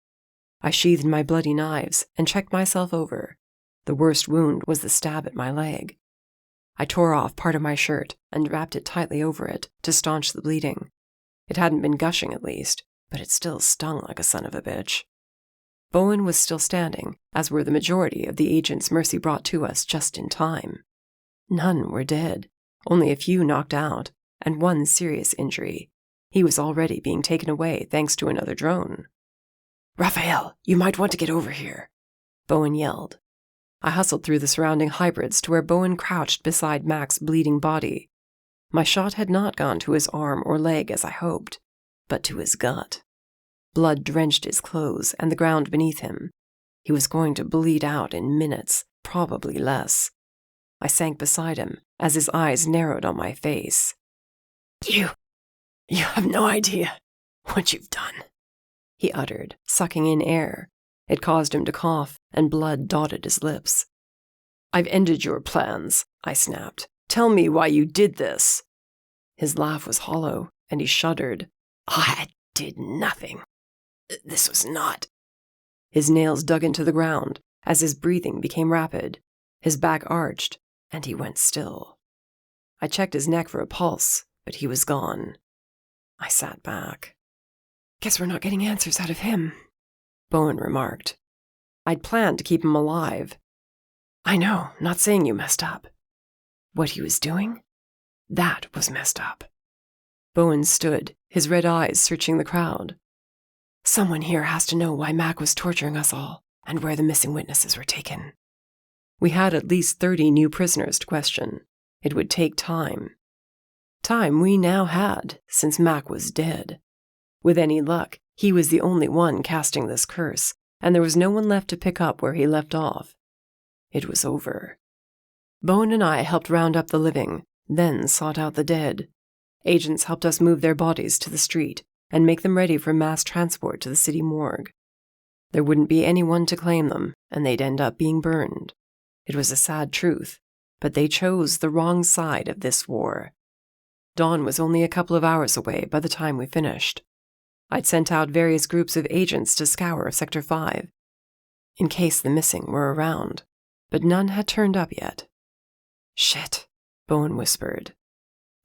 I sheathed my bloody knives and checked myself over. The worst wound was the stab at my leg. I tore off part of my shirt and wrapped it tightly over it to staunch the bleeding. It hadn't been gushing at least, but it still stung like a son of a bitch. Bowen was still standing, as were the majority of the agents Mercy brought to us just in time. None were dead, only a few knocked out, and 1 serious injury. He was already being taken away thanks to another drone. "Rafael, you might want to get over here," Bowen yelled. I hustled through the surrounding hybrids to where Bowen crouched beside Mac's bleeding body. My shot had not gone to his arm or leg as I hoped, but to his gut. Blood drenched his clothes and the ground beneath him. He was going to bleed out in minutes, probably less. I sank beside him as his eyes narrowed on my face. You have no idea what you've done," he uttered, sucking in air. It caused him to cough, and blood dotted his lips. "I've ended your plans," I snapped. "Tell me why you did this." His laugh was hollow, and he shuddered. "I did nothing. This was not..." His nails dug into the ground as his breathing became rapid. His back arched, and he went still. I checked his neck for a pulse, but he was gone. I sat back. "Guess we're not getting answers out of him," Bowen remarked. "I'd planned to keep him alive." "I know, not saying you messed up. What he was doing? That was messed up." Bowen stood, his red eyes searching the crowd. Someone here has to know why Mac was torturing us all and where the missing witnesses were taken. We had at least 30 new prisoners to question. It would take time. Time we now had, since Mac was dead. With any luck, he was the only one casting this curse, and there was no one left to pick up where he left off. It was over. Bowen and I helped round up the living, then sought out the dead. Agents helped us move their bodies to the street and make them ready for mass transport to the city morgue. There wouldn't be anyone to claim them, and they'd end up being burned. It was a sad truth, but they chose the wrong side of this war. Dawn was only a couple of hours away by the time we finished. I'd sent out various groups of agents to scour Sector 5, in case the missing were around, but none had turned up yet. "Shit," Bowen whispered.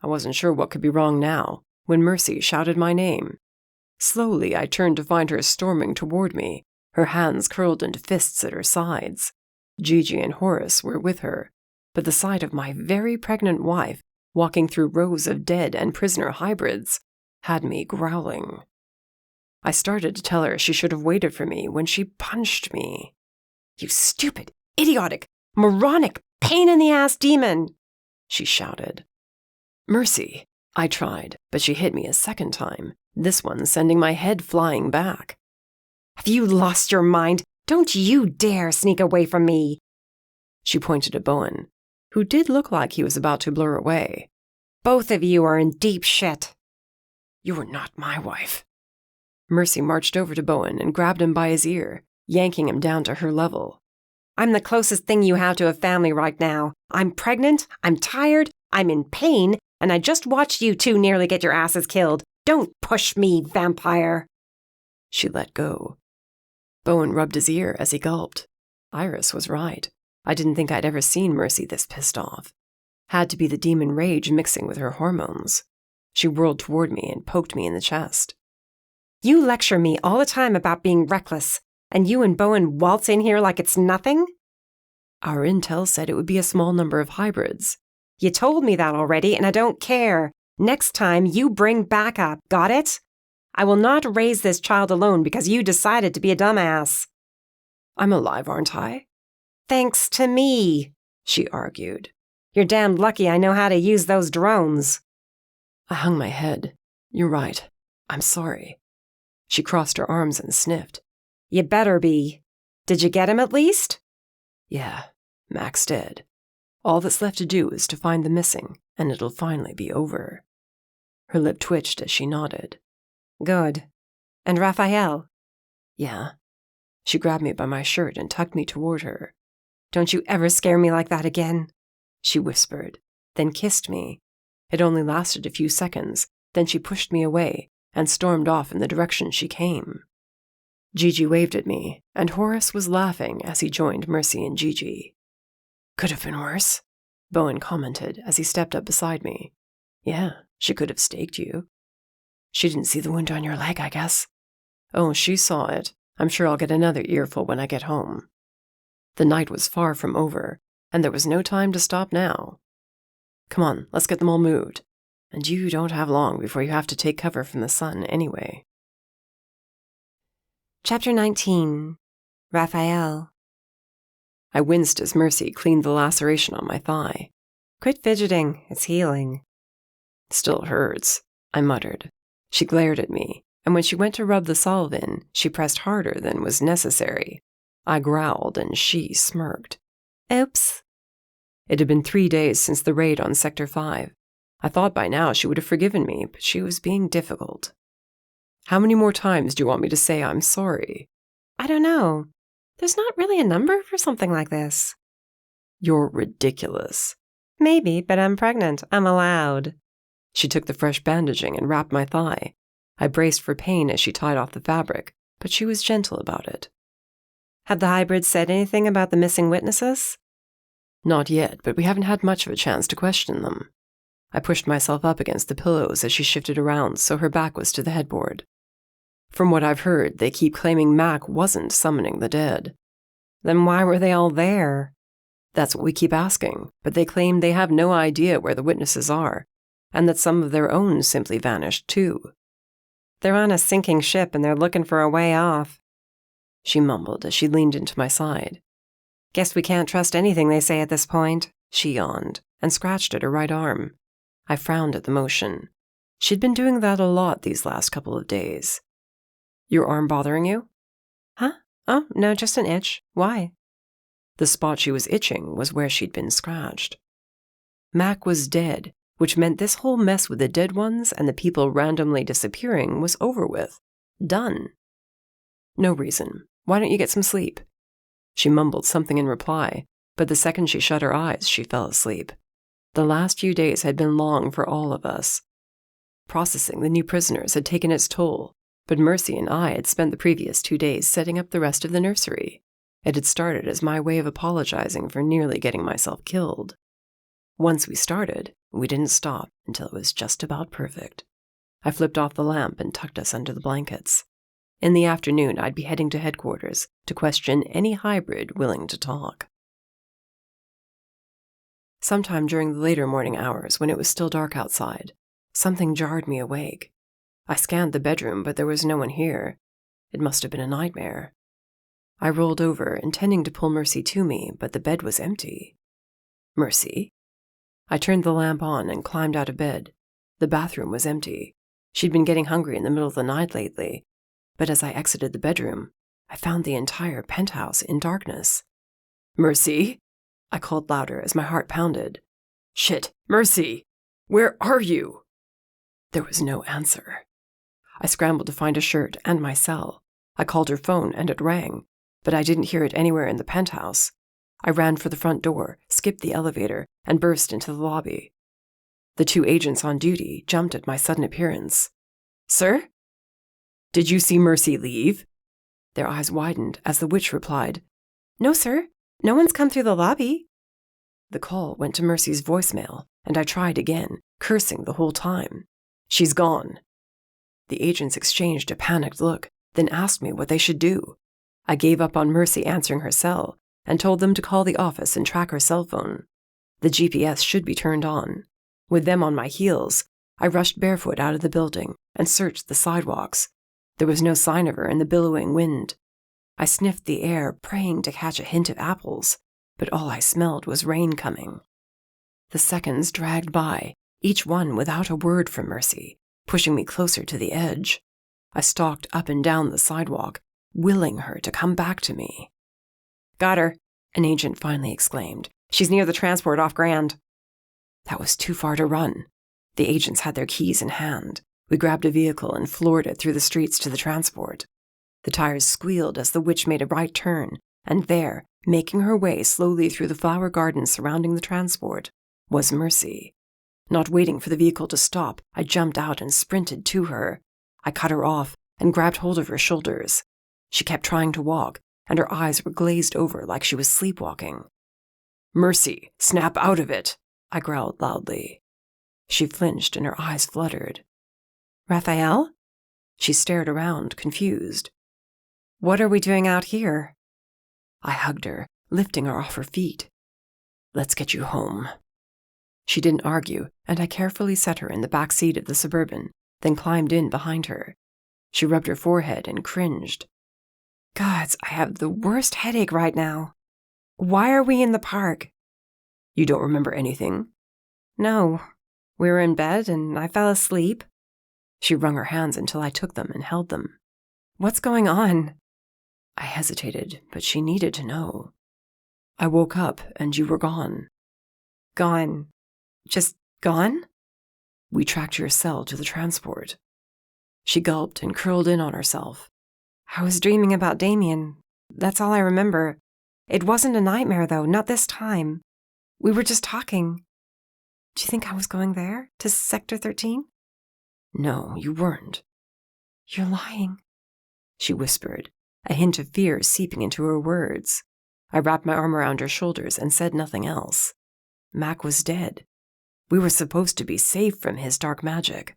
I wasn't sure what could be wrong now, when Mercy shouted my name. Slowly, I turned to find her storming toward me, her hands curled into fists at her sides. Gigi and Horace were with her, but the sight of my very pregnant wife walking through rows of dead and prisoner hybrids had me growling. I started to tell her she should have waited for me when she punched me. "You stupid, idiotic, moronic, pain-in-the-ass demon!" she shouted. "Mercy," I tried, but she hit me a second time, this one sending my head flying back. "Have you lost your mind? Don't you dare sneak away from me!" She pointed at Bowen, who did look like he was about to blur away. "Both of you are in deep shit." "You are not my wife." Mercy marched over to Bowen and grabbed him by his ear, yanking him down to her level. "I'm the closest thing you have to a family right now. I'm pregnant, I'm tired, I'm in pain, and I just watched you two nearly get your asses killed. Don't push me, vampire." She let go. Bowen rubbed his ear as he gulped. Iris was right. I didn't think I'd ever seen Mercy this pissed off. Had to be the demon rage mixing with her hormones. She whirled toward me and poked me in the chest. "You lecture me all the time about being reckless, and you and Bowen waltz in here like it's nothing?" Our intel said it would be a small number of hybrids. "You told me that already, and I don't care. Next time, you bring backup, got it? I will not raise this child alone because you decided to be a dumbass." "I'm alive, aren't I?" "Thanks to me," she argued. "You're damned lucky I know how to use those drones." I hung my head. "You're right. I'm sorry." She crossed her arms and sniffed. "You better be. Did you get him at least?" "Yeah, Mac's dead. All that's left to do is to find the missing, and it'll finally be over." Her lip twitched as she nodded. "Good. And Rafael?" "Yeah." She grabbed me by my shirt and tucked me toward her. "Don't you ever scare me like that again," she whispered, then kissed me. It only lasted a few seconds, then she pushed me away and stormed off in the direction she came. Gigi waved at me, and Horace was laughing as he joined Mercy and Gigi. "Could have been worse," Bowen commented as he stepped up beside me. "Yeah, she could have staked you." "She didn't see the wound on your leg, I guess." "Oh, she saw it. I'm sure I'll get another earful when I get home." The night was far from over, and there was no time to stop now. "Come on, let's get them all moved. And you don't have long before you have to take cover from the sun anyway." Chapter 19. Rafael. I winced as Mercy cleaned the laceration on my thigh. "Quit fidgeting, it's healing." "Still hurts," I muttered. She glared at me, and when she went to rub the salve in, she pressed harder than was necessary. I growled, and she smirked. "Oops." It had been 3 days since the raid on Sector 5. I thought by now she would have forgiven me, but she was being difficult. "How many more times do you want me to say I'm sorry?" "I don't know. There's not really a number for something like this." "You're ridiculous." "Maybe, but I'm pregnant. I'm allowed." She took the fresh bandaging and wrapped my thigh. I braced for pain as she tied off the fabric, but she was gentle about it. "Have the hybrids said anything about the missing witnesses?" "Not yet, but we haven't had much of a chance to question them." I pushed myself up against the pillows as she shifted around so her back was to the headboard. "From what I've heard, they keep claiming Mac wasn't summoning the dead." "Then why were they all there?" "That's what we keep asking, but they claim they have no idea where the witnesses are, and that some of their own simply vanished too." They're on a sinking ship and they're looking for a way off," she mumbled as she leaned into my side. "Guess we can't trust anything they say at this point." She yawned and scratched at her right arm. I frowned at the motion. She'd been doing that a lot these last couple of days. "Your arm bothering you?" "Huh? Oh, no, just an itch. Why?" The spot she was itching was where she'd been scratched. Mac was dead, which meant this whole mess with the dead ones and the people randomly disappearing was over with. Done. "No reason. Why don't you get some sleep?" She mumbled something in reply, but the second she shut her eyes, she fell asleep. The last few days had been long for all of us. Processing the new prisoners had taken its toll, but Mercy and I had spent the previous 2 days setting up the rest of the nursery. It had started as my way of apologizing for nearly getting myself killed. Once we started, we didn't stop until it was just about perfect. I flipped off the lamp and tucked us under the blankets. In the afternoon, I'd be heading to headquarters to question any hybrid willing to talk. Sometime during the later morning hours, when it was still dark outside, something jarred me awake. I scanned the bedroom, but there was no one here. It must have been a nightmare. I rolled over, intending to pull Mercy to me, but the bed was empty. "Mercy?" I turned the lamp on and climbed out of bed. The bathroom was empty. She'd been getting hungry in the middle of the night lately, but as I exited the bedroom, I found the entire penthouse in darkness. "Mercy?" I called louder as my heart pounded. "Shit, Mercy! Where are you?" There was no answer. I scrambled to find a shirt and my cell. I called her phone and it rang, but I didn't hear it anywhere in the penthouse. I ran for the front door, skipped the elevator, and burst into the lobby. The 2 agents on duty jumped at my sudden appearance. "Sir? Did you see Mercy leave?" Their eyes widened as the witch replied, "No, sir. No one's come through the lobby." The call went to Mercy's voicemail, and I tried again, cursing the whole time. "She's gone." The agents exchanged a panicked look, then asked me what they should do. I gave up on Mercy answering her cell and told them to call the office and track her cell phone. The GPS should be turned on. With them on my heels, I rushed barefoot out of the building and searched the sidewalks. There was no sign of her in the billowing wind. I sniffed the air, praying to catch a hint of apples, but all I smelled was rain coming. The seconds dragged by, each one without a word from Mercy, pushing me closer to the edge. I stalked up and down the sidewalk, willing her to come back to me. "Got her," an agent finally exclaimed. "She's near the transport off Grand." That was too far to run. The agents had their keys in hand. We grabbed a vehicle and floored it through the streets to the transport. The tires squealed as the witch made a right turn, and there, making her way slowly through the flower gardens surrounding the transport, was Mercy. Not waiting for the vehicle to stop, I jumped out and sprinted to her. I cut her off and grabbed hold of her shoulders. She kept trying to walk, and her eyes were glazed over like she was sleepwalking. "Mercy, snap out of it," I growled loudly. She flinched and her eyes fluttered. "Rafael?" She stared around, confused. "What are we doing out here?" I hugged her, lifting her off her feet. "Let's get you home." She didn't argue, and I carefully set her in the back seat of the Suburban, then climbed in behind her. She rubbed her forehead and cringed. "Gods, I have the worst headache right now. Why are we in the park?" "You don't remember anything?" "No. We were in bed and I fell asleep." She wrung her hands until I took them and held them. "What's going on?" I hesitated, but she needed to know. "I woke up and you were gone." "Gone? Just gone?" "We tracked your cell to the transport." She gulped and curled in on herself. "I was dreaming about Damien. That's all I remember. It wasn't a nightmare, though, not this time. We were just talking. Do you think I was going there? To Sector 13? "No, you weren't." "You're lying," she whispered, a hint of fear seeping into her words. I wrapped my arm around her shoulders and said nothing else. Mac was dead. We were supposed to be safe from his dark magic.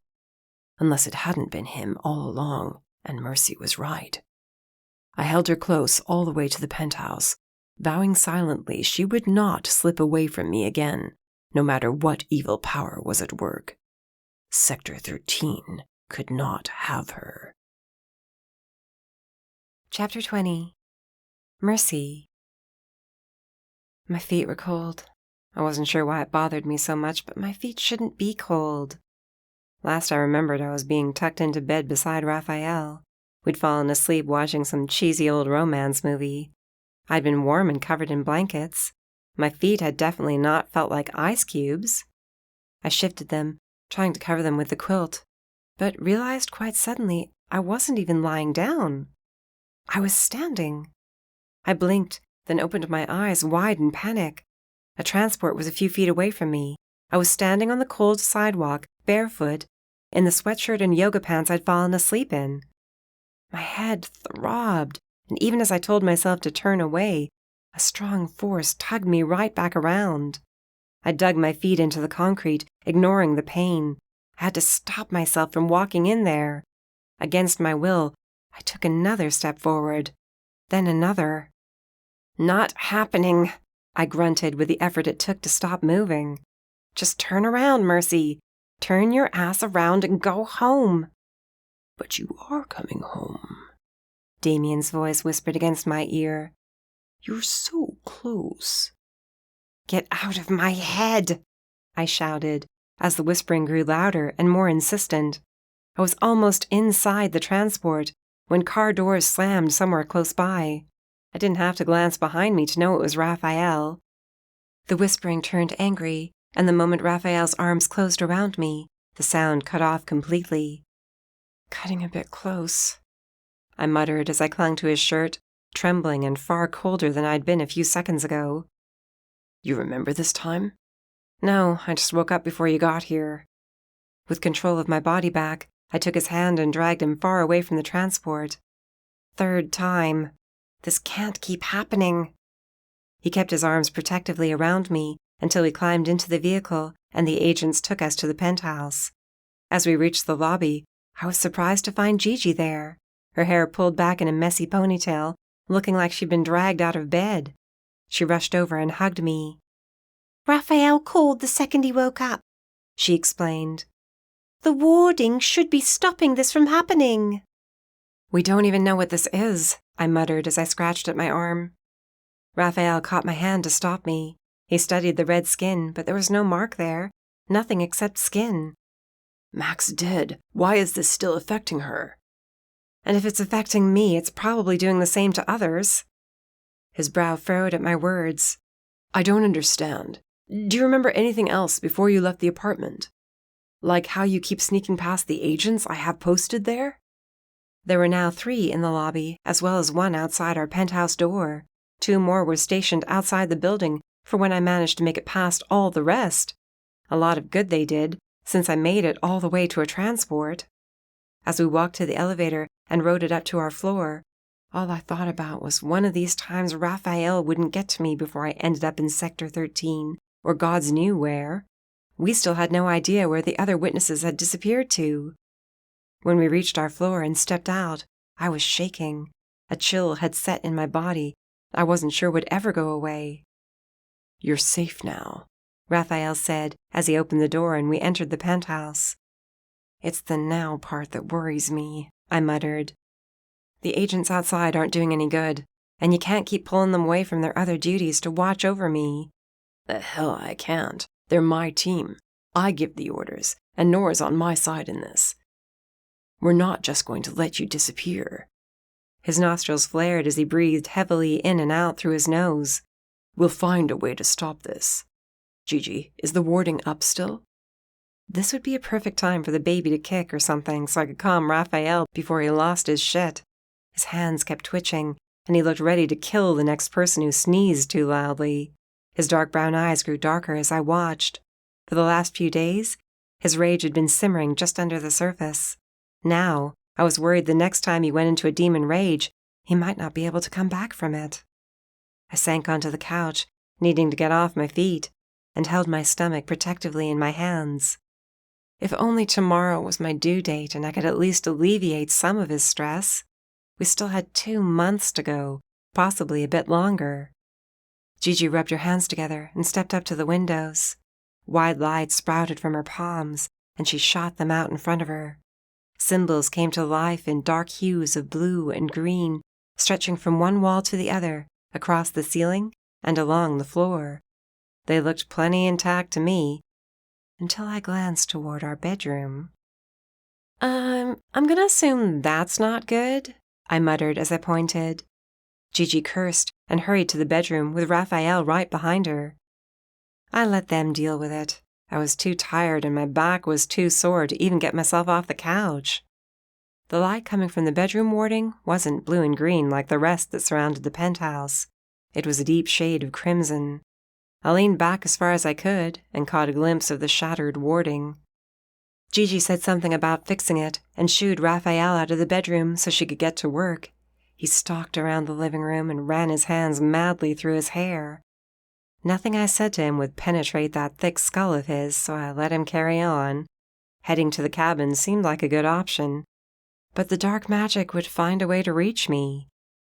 Unless it hadn't been him all along, and Mercy was right. I held her close all the way to the penthouse, vowing silently she would not slip away from me again, no matter what evil power was at work. Sector 13. could not have her. Chapter 20. Mercy. My feet were cold. I wasn't sure why it bothered me so much, but my feet shouldn't be cold. Last I remembered, I was being tucked into bed beside Rafael. We'd fallen asleep watching some cheesy old romance movie. I'd been warm and covered in blankets. My feet had definitely not felt like ice cubes. I shifted them, trying to cover them with the quilt, but realized quite suddenly I wasn't even lying down. I was standing. I blinked, then opened my eyes wide in panic. A transport was a few feet away from me. I was standing on the cold sidewalk, barefoot, in the sweatshirt and yoga pants I'd fallen asleep in. My head throbbed, and even as I told myself to turn away, a strong force tugged me right back around. I dug my feet into the concrete, ignoring the pain. I had to stop myself from walking in there. Against my will, I took another step forward, then another. "Not happening," I grunted with the effort it took to stop moving. "Just turn around, Mercy. Turn your ass around and go home." "But you are coming home," Damien's voice whispered against my ear. "You're so close." "Get out of my head," I shouted, as the whispering grew louder and more insistent. I was almost inside the transport when car doors slammed somewhere close by. I didn't have to glance behind me to know it was Rafael. The whispering turned angry, and the moment Rafael's arms closed around me, the sound cut off completely. "Cutting a bit close," I muttered as I clung to his shirt, trembling and far colder than I'd been a few seconds ago. "You remember this time?" "No, I just woke up before you got here." With control of my body back, I took his hand and dragged him far away from the transport. Third time. This can't keep happening. He kept his arms protectively around me until we climbed into the vehicle and the agents took us to the penthouse. As we reached the lobby, I was surprised to find Gigi there, her hair pulled back in a messy ponytail, looking like she'd been dragged out of bed. She rushed over and hugged me. "Rafael called the second he woke up," she explained. "The warding should be stopping this from happening." "We don't even know what this is," I muttered as I scratched at my arm. Rafael caught my hand to stop me. He studied the red skin, but there was no mark there. Nothing except skin. "Mac's dead. Why is this still affecting her?" "And if it's affecting me, it's probably doing the same to others." His brow furrowed at my words. "I don't understand. Do you remember anything else before you left the apartment? Like how you keep sneaking past the agents I have posted there?" There were now 3 in the lobby, as well as 1 outside our penthouse door. 2 more were stationed outside the building for when I managed to make it past all the rest. A lot of good they did, since I made it all the way to a transport. As we walked to the elevator and rode it up to our floor, all I thought about was one of these times Rafael wouldn't get to me before I ended up in Sector 13, or God's knew where. We still had no idea where the other witnesses had disappeared to. When we reached our floor and stepped out, I was shaking. A chill had set in my body I wasn't sure would ever go away. "You're safe now," Rafael said as he opened the door and we entered the penthouse. "It's the now part that worries me," I muttered. "The agents outside aren't doing any good, and you can't keep pulling them away from their other duties to watch over me." "The hell I can't. They're my team. I give the orders, and Nora's on my side in this. We're not just going to let you disappear." His nostrils flared as he breathed heavily in and out through his nose. "We'll find a way to stop this. Gigi, is the warding up still?" This would be a perfect time for the baby to kick or something so I could calm Rafael before he lost his shit. His hands kept twitching, and he looked ready to kill the next person who sneezed too loudly. His dark brown eyes grew darker as I watched. For the last few days, his rage had been simmering just under the surface. Now, I was worried the next time he went into a demon rage, he might not be able to come back from it. I sank onto the couch, needing to get off my feet, and held my stomach protectively in my hands. If only tomorrow was my due date and I could at least alleviate some of his stress. We still had 2 months to go, possibly a bit longer. Gigi rubbed her hands together and stepped up to the windows. Wide lights sprouted from her palms, and she shot them out in front of her. Symbols came to life in dark hues of blue and green, stretching from one wall to the other, across the ceiling and along the floor. They looked plenty intact to me, until I glanced toward our bedroom. I'm gonna assume that's not good," I muttered as I pointed. Gigi cursed and hurried to the bedroom with Rafael right behind her. I let them deal with it. I was too tired and my back was too sore to even get myself off the couch. The light coming from the bedroom warding wasn't blue and green like the rest that surrounded the penthouse. It was a deep shade of crimson. I leaned back as far as I could and caught a glimpse of the shattered warding. Gigi said something about fixing it and shooed Rafael out of the bedroom so she could get to work. He stalked around the living room and ran his hands madly through his hair. Nothing I said to him would penetrate that thick skull of his, so I let him carry on. Heading to the cabin seemed like a good option. But the dark magic would find a way to reach me.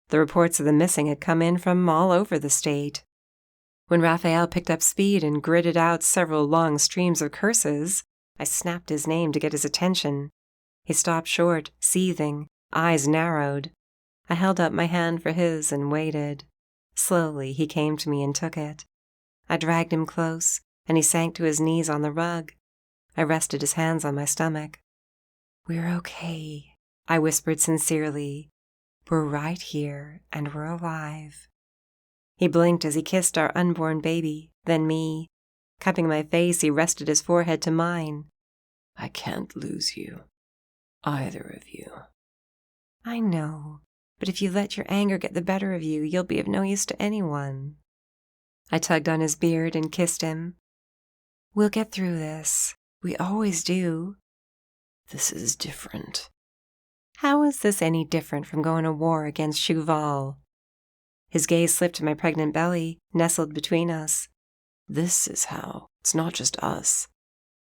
The reports of the missing had come in from all over the state. When Rafael picked up speed and gritted out several long streams of curses, I snapped his name to get his attention. He stopped short, seething, eyes narrowed. I held up my hand for his and waited. Slowly he came to me and took it. I dragged him close, and he sank to his knees on the rug. I rested his hands on my stomach. "We're okay," I whispered sincerely. "We're right here, and we're alive." He blinked as he kissed our unborn baby, then me. Cupping my face, he rested his forehead to mine. "I can't lose you. Either of you." "I know, but if you let your anger get the better of you, you'll be of no use to anyone." I tugged on his beard and kissed him. "We'll get through this. We always do." "This is different." "How is this any different from going to war against Cheval?" His gaze slipped to my pregnant belly, nestled between us. "This is how. It's not just us.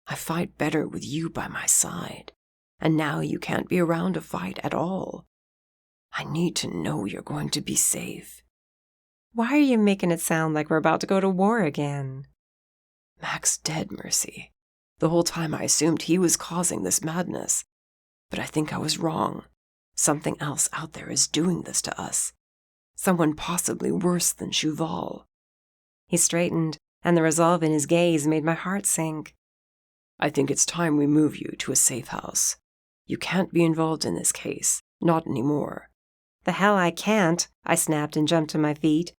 I fight better with you by my side, and now you can't be around to fight at all. I need to know you're going to be safe." "Why are you making it sound like we're about to go to war again?" "Mac's dead, Mercy. The whole time I assumed he was causing this madness. But I think I was wrong. Something else out there is doing this to us. Someone possibly worse than Cheval." He straightened, and the resolve in his gaze made my heart sink. "I think it's time we move you to a safe house. You can't be involved in this case. Not anymore." "The hell I can't," I snapped and jumped to my feet.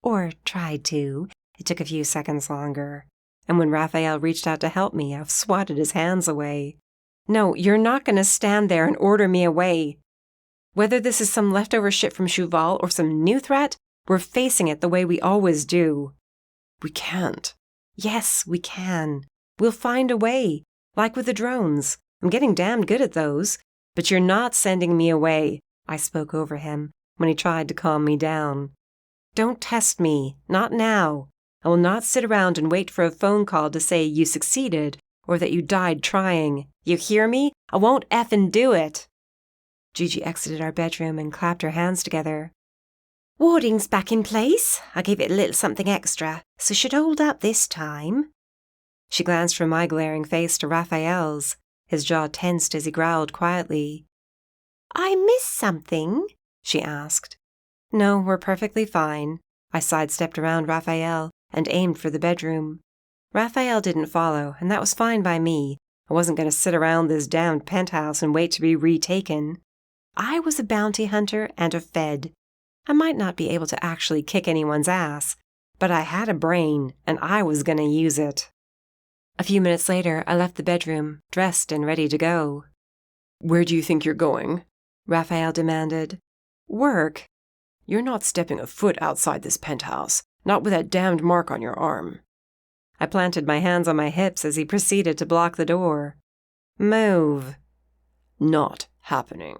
Or tried to. It took a few seconds longer. And when Rafael reached out to help me, I swatted his hands away. "No, you're not going to stand there and order me away. Whether this is some leftover shit from Cheval or some new threat, we're facing it the way we always do." "We can't." "Yes, we can. We'll find a way. Like with the drones. I'm getting damned good at those. But you're not sending me away," I spoke over him when he tried to calm me down. "Don't test me. Not now. I will not sit around and wait for a phone call to say you succeeded or that you died trying. You hear me? I won't effing do it." Gigi exited our bedroom and clapped her hands together. "Warding's back in place. I gave it a little something extra, so should hold up this time." She glanced from my glaring face to Rafael's. His jaw tensed as he growled quietly. "I missed something?" she asked. "No, we're perfectly fine." I sidestepped around Rafael and aimed for the bedroom. Rafael didn't follow, and that was fine by me. I wasn't going to sit around this damned penthouse and wait to be retaken. I was a bounty hunter and a Fed. I might not be able to actually kick anyone's ass, but I had a brain, and I was going to use it. A few minutes later, I left the bedroom, dressed and ready to go. "Where do you think you're going?" Rafael demanded. "Work." "You're not stepping a foot outside this penthouse, not with that damned mark on your arm." I planted my hands on my hips as he proceeded to block the door. "Move." "Not happening."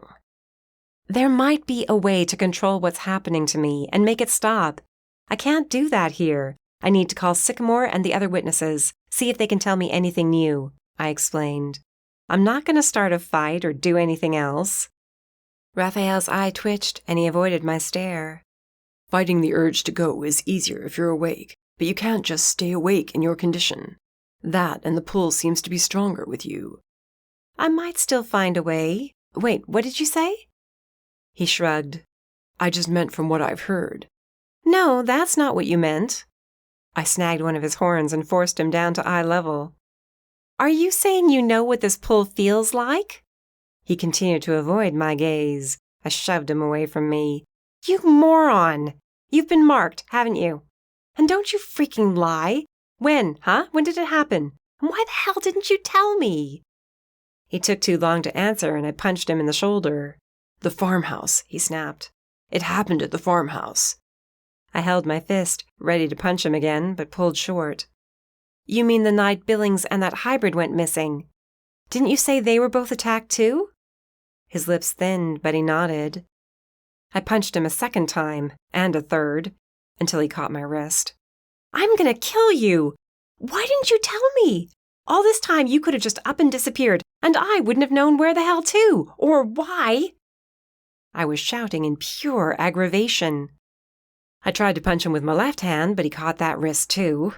There might be a way to control what's happening to me and make it stop. I can't do that here. I need to call Sycamore and the other witnesses, see if they can tell me anything new, I explained. I'm not going to start a fight or do anything else. Rafael's eye twitched and he avoided my stare. "Fighting the urge to go is easier if you're awake, but you can't just stay awake in your condition. That and the pull seems to be stronger with you." I might still find a way. Wait, what did you say? He shrugged. I just meant from what I've heard. No, that's not what you meant. I snagged one of his horns and forced him down to eye level. Are you saying you know what this pull feels like? He continued to avoid my gaze. I shoved him away from me. You moron! You've been marked, haven't you? And don't you freaking lie. When, huh? When did it happen? And why the hell didn't you tell me? He took too long to answer, and I punched him in the shoulder. The farmhouse, he snapped. It happened at the farmhouse. I held my fist, ready to punch him again, but pulled short. You mean the night Billings and that hybrid went missing? Didn't you say they were both attacked too? His lips thinned, but he nodded. I punched him a second time, and a third, until he caught my wrist. I'm gonna kill you! Why didn't you tell me? All this time you could have just up and disappeared, and I wouldn't have known where the hell to, or why. I was shouting in pure aggravation. I tried to punch him with my left hand, but he caught that wrist too.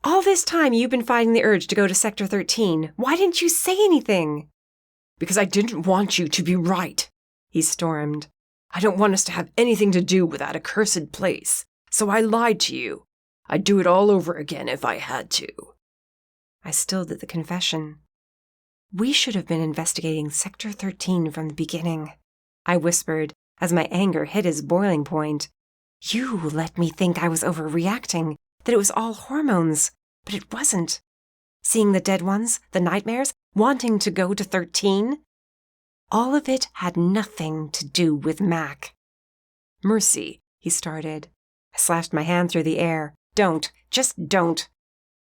All this time you've been fighting the urge to go to Sector 13. Why didn't you say anything? Because I didn't want you to be right, he stormed. I don't want us to have anything to do with that accursed place, so I lied to you. I'd do it all over again if I had to. I still did the confession. We should have been investigating Sector 13 from the beginning, I whispered as my anger hit its boiling point. You let me think I was overreacting, that it was all hormones, but it wasn't. Seeing the dead ones, the nightmares, wanting to go to 13, all of it had nothing to do with Mac. Mercy, he started. I slashed my hand through the air. Don't. Just don't.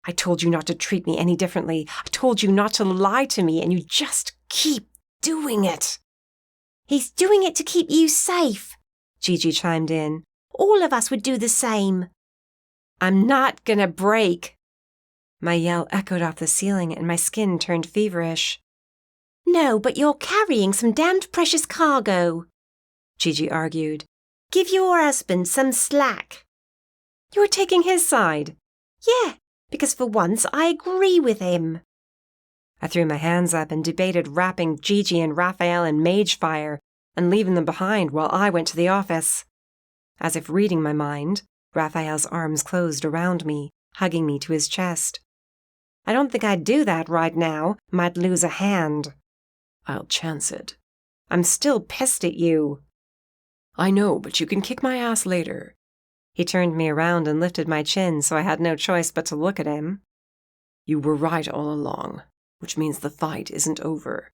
I told you not to treat me any differently. I told you not to lie to me, and you just keep doing it. He's doing it to keep you safe, Gigi chimed in. All of us would do the same. I'm not gonna break. My yell echoed off the ceiling, and my skin turned feverish. No, but you're carrying some damned precious cargo, Gigi argued. Give your husband some slack. You're taking his side. Yeah, because for once I agree with him. I threw my hands up and debated wrapping Gigi and Rafael in mage fire and leaving them behind while I went to the office. As if reading my mind, Rafael's arms closed around me, hugging me to his chest. I don't think I'd do that right now. Might lose a hand. I'll chance it. I'm still pissed at you. I know, but you can kick my ass later. He turned me around and lifted my chin, so I had no choice but to look at him. You were right all along, which means the fight isn't over.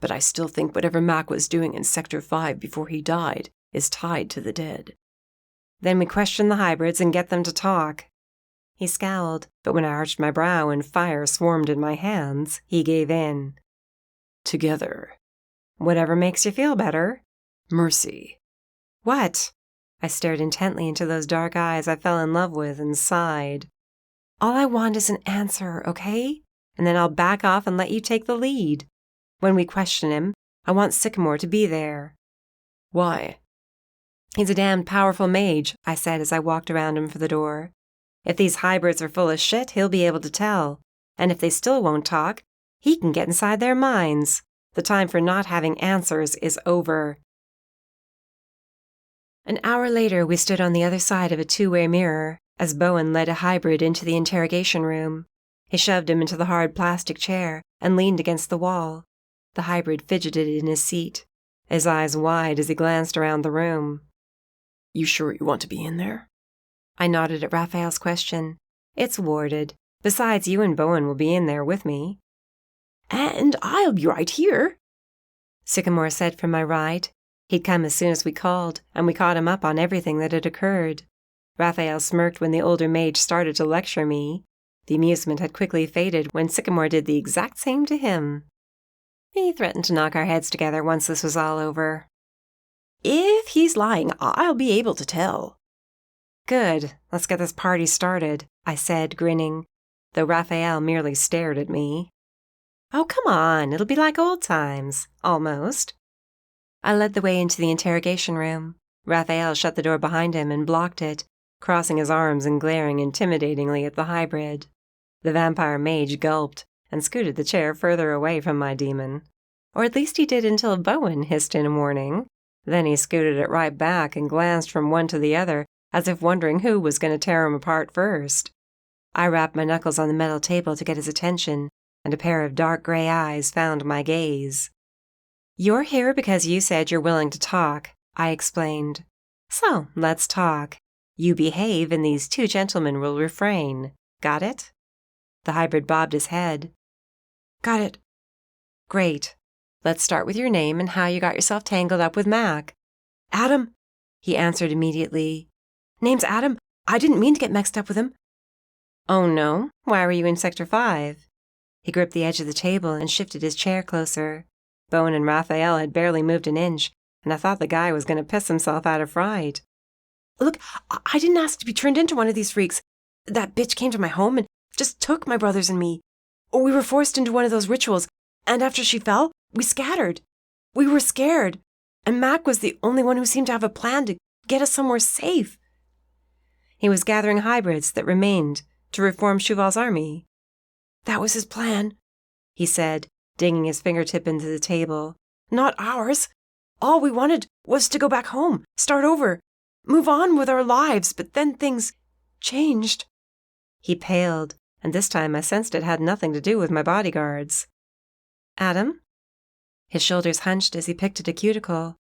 But I still think whatever Mac was doing in Sector 5 before he died is tied to the dead. Then we question the hybrids and get them to talk. He scowled, but when I arched my brow and fire swarmed in my hands, he gave in. Together. Whatever makes you feel better. Mercy. What? I stared intently into those dark eyes I fell in love with and sighed. All I want is an answer, okay? And then I'll back off and let you take the lead. When we question him, I want Sycamore to be there. Why? He's a damned powerful mage, I said as I walked around him for the door. If these hybrids are full of shit, he'll be able to tell. And if they still won't talk, he can get inside their minds. The time for not having answers is over. An hour later, we stood on the other side of a two-way mirror as Bowen led a hybrid into the interrogation room. He shoved him into the hard plastic chair and leaned against the wall. The hybrid fidgeted in his seat, his eyes wide as he glanced around the room. You sure you want to be in there? I nodded at Rafael's question. It's warded. Besides, you and Bowen will be in there with me. And I'll be right here, Sycamore said from my right. He'd come as soon as we called, and we caught him up on everything that had occurred. Rafael smirked when the older mage started to lecture me. The amusement had quickly faded when Sycamore did the exact same to him. He threatened to knock our heads together once this was all over. If he's lying, I'll be able to tell. Good. Let's get this party started, I said, grinning, though Rafael merely stared at me. Oh, come on. It'll be like old times. Almost. I led the way into the interrogation room. Rafael shut the door behind him and blocked it, crossing his arms and glaring intimidatingly at the hybrid. The vampire mage gulped and scooted the chair further away from my demon. Or at least he did until Bowen hissed in a warning. Then he scooted it right back and glanced from one to the other, as if wondering who was going to tear him apart first. I rapped my knuckles on the metal table to get his attention, and a pair of dark gray eyes found my gaze. "You're here because you said you're willing to talk," I explained. "So, let's talk. You behave and these two gentlemen will refrain. Got it?" The hybrid bobbed his head. "Got it." "Great. Let's start with your name and how you got yourself tangled up with Mac." "Adam," he answered immediately. "Name's Adam. I didn't mean to get mixed up with him." "Oh no? Why were you in Sector 5? He gripped the edge of the table and shifted his chair closer. Bowen and Rafael had barely moved an inch, and I thought the guy was going to piss himself out of fright. "Look, I didn't ask to be turned into one of these freaks. That bitch came to my home and just took my brothers and me. We were forced into one of those rituals, and after she fell, we scattered. We were scared, and Mac was the only one who seemed to have a plan to get us somewhere safe." He was gathering hybrids that remained to reform Cheval's army. "That was his plan," he said, digging his fingertip into the table. "Not ours. All we wanted was to go back home, start over, move on with our lives, but then things changed." He paled, and this time I sensed it had nothing to do with my bodyguards. "Adam?" His shoulders hunched as he picked at a cuticle.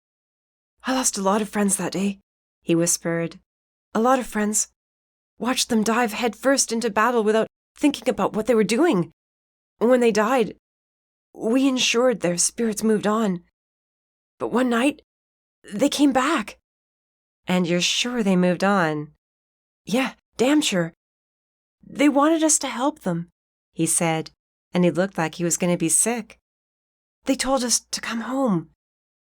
"I lost a lot of friends that day," he whispered. "A lot of friends. Watched them dive headfirst into battle without thinking about what they were doing. When they died, we ensured their spirits moved on. But one night, they came back." "And you're sure they moved on?" "Yeah, damn sure. They wanted us to help them," he said, and he looked like he was going to be sick. "They told us to come home.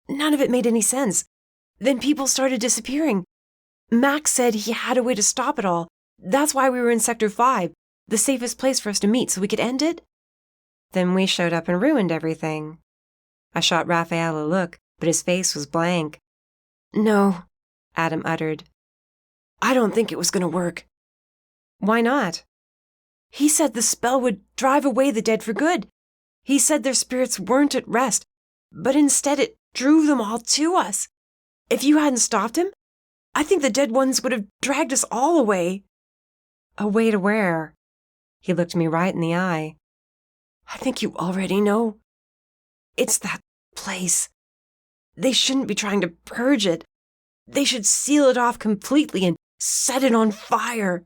None of it made any sense. Then people started disappearing. Max said he had a way to stop it all. That's why we were in Sector 5, the safest place for us to meet so we could end it." "Then we showed up and ruined everything." I shot Rafael a look, but his face was blank. "No," Adam uttered. "I don't think it was going to work." "Why not?" "He said the spell would drive away the dead for good. He said their spirits weren't at rest, but instead it drew them all to us. If you hadn't stopped him, I think the dead ones would have dragged us all away." "Away to where?" He looked me right in the eye. "I think you already know. It's that place. They shouldn't be trying to purge it. They should seal it off completely and set it on fire."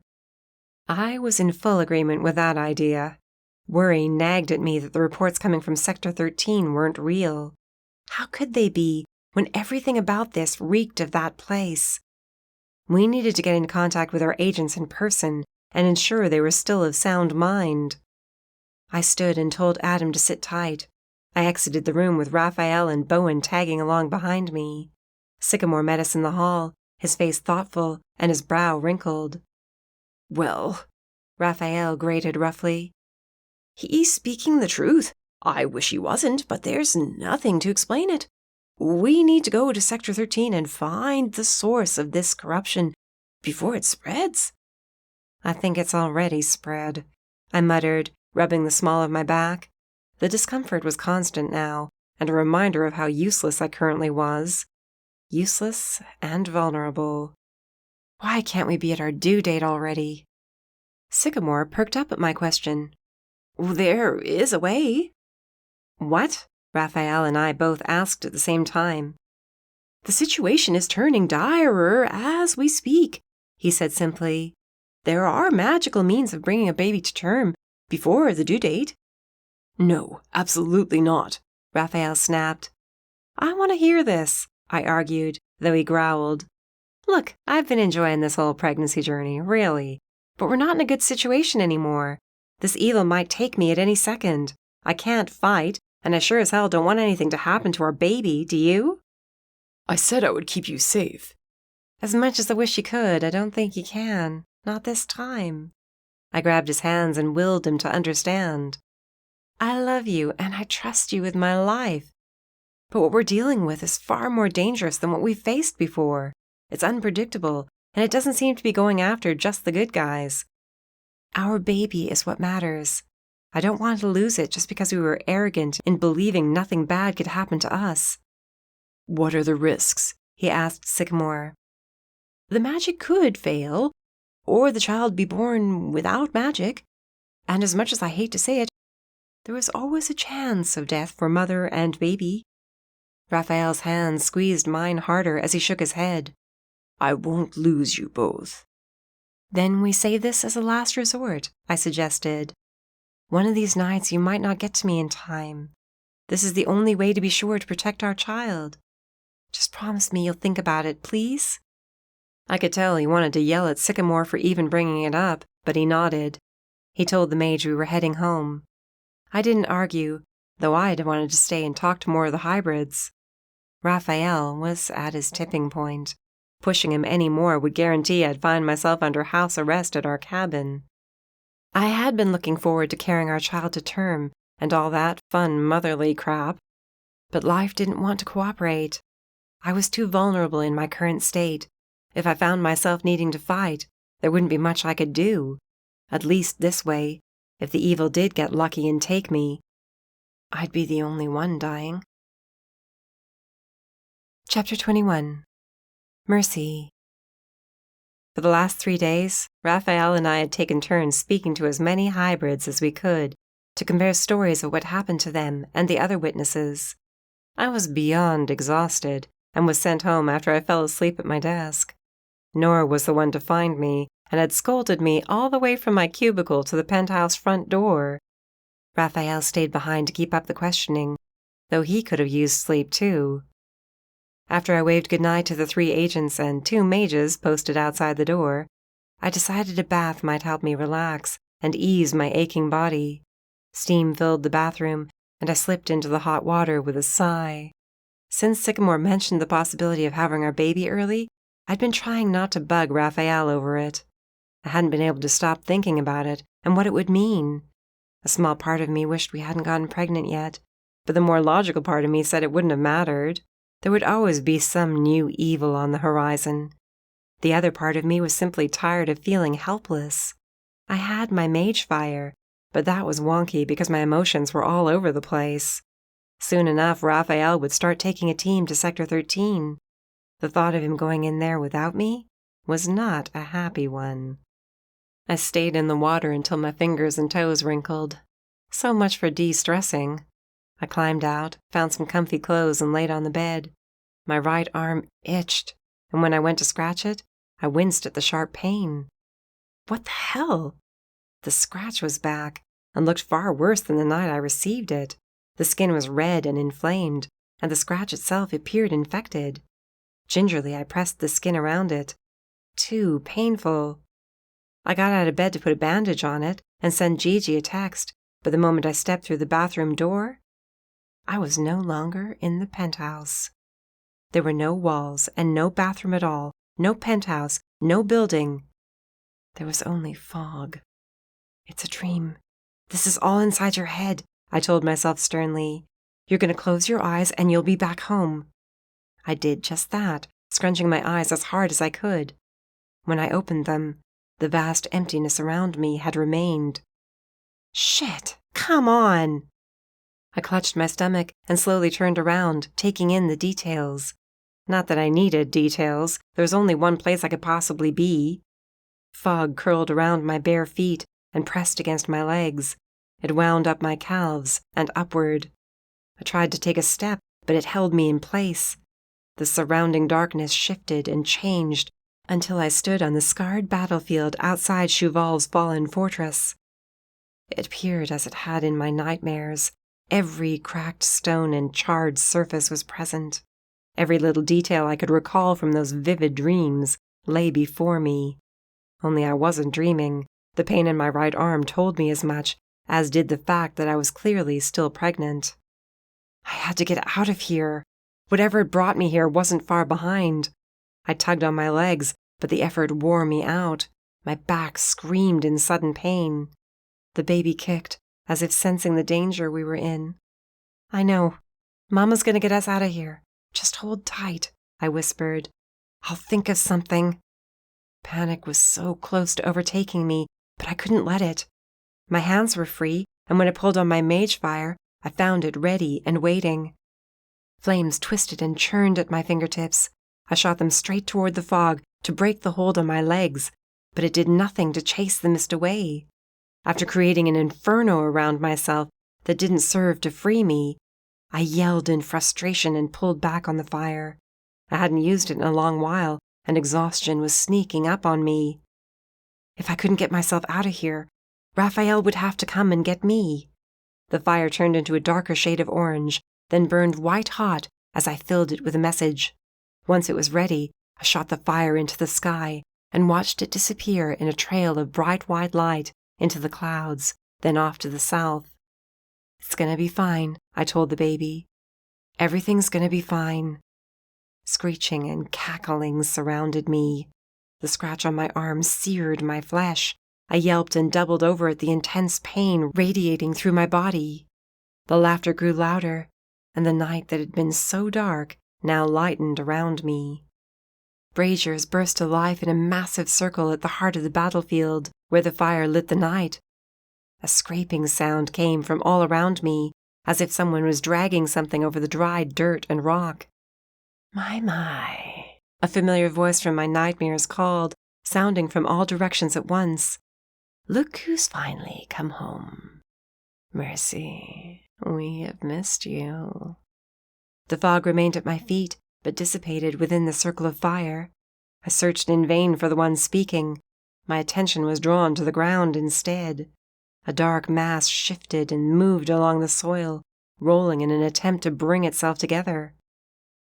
I was in full agreement with that idea. Worry nagged at me that the reports coming from Sector 13 weren't real. How could they be when everything about this reeked of that place? We needed to get in contact with our agents in person and ensure they were still of sound mind. I stood and told Adam to sit tight. I exited the room with Rafael and Bowen tagging along behind me. Sycamore met us in the hall, his face thoughtful and his brow wrinkled. "Well," Rafael grated roughly, "he's speaking the truth. I wish he wasn't, but there's nothing to explain it. We need to go to Sector 13 and find the source of this corruption before it spreads." "I think it's already spread," I muttered, rubbing the small of my back. The discomfort was constant now, and a reminder of how useless I currently was. Useless and vulnerable. Why can't we be at our due date already? Sycamore perked up at my question. "There is a way." "What?" Rafael and I both asked at the same time. "The situation is turning direr as we speak," he said simply. "There are magical means of bringing a baby to term before the due date." "No, absolutely not," Rafael snapped. "I want to hear this," I argued, though he growled. "Look, I've been enjoying this whole pregnancy journey, really. But we're not in a good situation anymore. This evil might take me at any second. I can't fight, and I sure as hell don't want anything to happen to our baby, do you?" "I said I would keep you safe." "As much as I wish you could, I don't think you can. Not this time." I grabbed his hands and willed him to understand. "I love you, and I trust you with my life. But what we're dealing with is far more dangerous than what we've faced before. It's unpredictable, and it doesn't seem to be going after just the good guys. Our baby is what matters. I don't want to lose it just because we were arrogant in believing nothing bad could happen to us." "What are the risks?" he asked Sycamore. "The magic could fail, or the child be born without magic. And as much as I hate to say it, there is always a chance of death for mother and baby." Raphael's hand squeezed mine harder as he shook his head. "I won't lose you both." "Then we say this as a last resort," I suggested. "One of these nights you might not get to me in time. This is the only way to be sure to protect our child. Just promise me you'll think about it, please?" I could tell he wanted to yell at Sycamore for even bringing it up, but he nodded. He told the mage we were heading home. I didn't argue, though I'd wanted to stay and talk to more of the hybrids. Raphael was at his tipping point. Pushing him any more would guarantee I'd find myself under house arrest at our cabin. I had been looking forward to carrying our child to term and all that fun motherly crap, but life didn't want to cooperate. I was too vulnerable in my current state. If I found myself needing to fight, there wouldn't be much I could do. At least this way, if the evil did get lucky and take me, I'd be the only one dying. Chapter 21. Mercy. For the last 3 days, Rafael and I had taken turns speaking to as many hybrids as we could to compare stories of what happened to them and the other witnesses. I was beyond exhausted and was sent home after I fell asleep at my desk. Nora was the one to find me and had scolded me all the way from my cubicle to the penthouse front door. Rafael stayed behind to keep up the questioning, though he could have used sleep too. After I waved goodnight to the 3 agents and 2 mages posted outside the door, I decided a bath might help me relax and ease my aching body. Steam filled the bathroom, and I slipped into the hot water with a sigh. Since Sycamore mentioned the possibility of having our baby early, I'd been trying not to bug Rafael over it. I hadn't been able to stop thinking about it and what it would mean. A small part of me wished we hadn't gotten pregnant yet, but the more logical part of me said it wouldn't have mattered. There would always be some new evil on the horizon. The other part of me was simply tired of feeling helpless. I had my mage fire, but that was wonky because my emotions were all over the place. Soon enough, Rafael would start taking a team to Sector 13. The thought of him going in there without me was not a happy one. I stayed in the water until my fingers and toes wrinkled. So much for de-stressing. I climbed out, found some comfy clothes, and laid on the bed. My right arm itched, and when I went to scratch it, I winced at the sharp pain. What the hell? The scratch was back, and looked far worse than the night I received it. The skin was red and inflamed, and the scratch itself appeared infected. Gingerly, I pressed the skin around it. Too painful. I got out of bed to put a bandage on it and send Gigi a text, but the moment I stepped through the bathroom door, I was no longer in the penthouse. There were no walls and no bathroom at all, no penthouse, no building. There was only fog. It's a dream. This is all inside your head, I told myself sternly. You're going to close your eyes and you'll be back home. I did just that, scrunching my eyes as hard as I could. When I opened them, the vast emptiness around me had remained. Shit! Come on! I clutched my stomach and slowly turned around, taking in the details. Not that I needed details. There was only one place I could possibly be. Fog curled around my bare feet and pressed against my legs. It wound up my calves and upward. I tried to take a step, but it held me in place. The surrounding darkness shifted and changed until I stood on the scarred battlefield outside Cheval's fallen fortress. It appeared as it had in my nightmares. Every cracked stone and charred surface was present. Every little detail I could recall from those vivid dreams lay before me. Only I wasn't dreaming. The pain in my right arm told me as much, as did the fact that I was clearly still pregnant. I had to get out of here. Whatever had brought me here wasn't far behind. I tugged on my legs, but the effort wore me out. My back screamed in sudden pain. The baby kicked, as if sensing the danger we were in. I know. Mama's going to get us out of here. Just hold tight, I whispered. I'll think of something. Panic was so close to overtaking me, but I couldn't let it. My hands were free, and when I pulled on my mage fire, I found it ready and waiting. Flames twisted and churned at my fingertips. I shot them straight toward the fog to break the hold on my legs, but it did nothing to chase the mist away. After creating an inferno around myself that didn't serve to free me, I yelled in frustration and pulled back on the fire. I hadn't used it in a long while, and exhaustion was sneaking up on me. If I couldn't get myself out of here, Rafael would have to come and get me. The fire turned into a darker shade of orange, then burned white hot as I filled it with a message. Once it was ready, I shot the fire into the sky and watched it disappear in a trail of bright white light into the clouds, then off to the south. It's gonna be fine, I told the baby. Everything's gonna be fine. Screeching and cackling surrounded me. The scratch on my arm seared my flesh. I yelped and doubled over at the intense pain radiating through my body. The laughter grew louder, and the night that had been so dark now lightened around me. Braziers burst to life in a massive circle at the heart of the battlefield, where the fire lit the night. A scraping sound came from all around me, as if someone was dragging something over the dried dirt and rock. My, a familiar voice from my nightmares called, sounding from all directions at once. Look who's finally come home. Mercy, we have missed you. The fog remained at my feet, but dissipated within the circle of fire. I searched in vain for the one speaking. My attention was drawn to the ground instead. A dark mass shifted and moved along the soil, rolling in an attempt to bring itself together.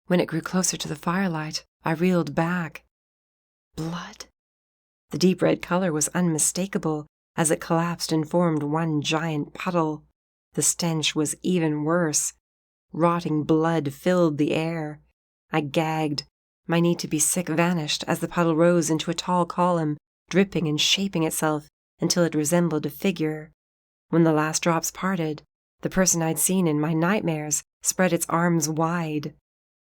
When it grew closer to the firelight, I reeled back. Blood? The deep red color was unmistakable as it collapsed and formed one giant puddle. The stench was even worse. Rotting blood filled the air. I gagged. My need to be sick vanished as the puddle rose into a tall column, dripping and shaping itself until it resembled a figure. When the last drops parted, the person I'd seen in my nightmares spread its arms wide.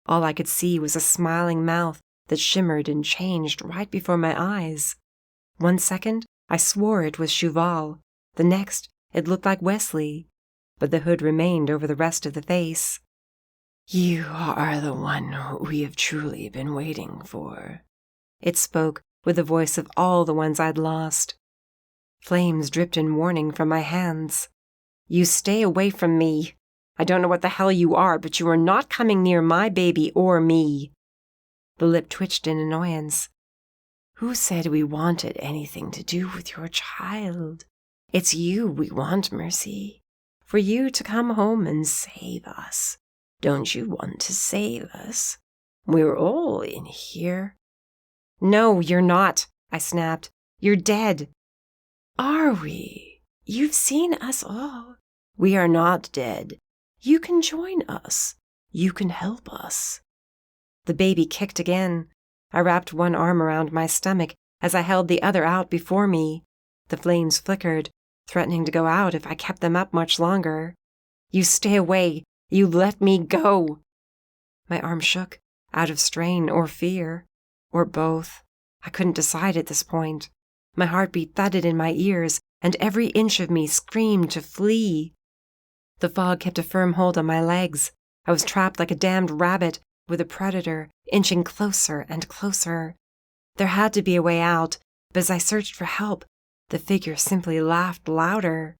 All I could see was a smiling mouth that shimmered and changed right before my eyes. One second, I swore it was Cheval. The next, it looked like Wesley. But the hood remained over the rest of the face. You are the one we have truly been waiting for. It spoke with the voice of all the ones I'd lost. Flames dripped in warning from my hands. You stay away from me. I don't know what the hell you are, but you are not coming near my baby or me. The lip twitched in annoyance. Who said we wanted anything to do with your child? It's you we want, Mercy. For you to come home and save us. Don't you want to save us? We're all in here. No, you're not, I snapped. You're dead. Are we? You've seen us all. We are not dead. You can join us. You can help us. The baby kicked again. I wrapped one arm around my stomach as I held the other out before me. The flames flickered, threatening to go out if I kept them up much longer. You stay away. You let me go. My arm shook, out of strain or fear, or both. I couldn't decide at this point. My heartbeat thudded in my ears, and every inch of me screamed to flee. The fog kept a firm hold on my legs. I was trapped like a damned rabbit, with a predator inching closer and closer. There had to be a way out, but as I searched for help, the figure simply laughed louder.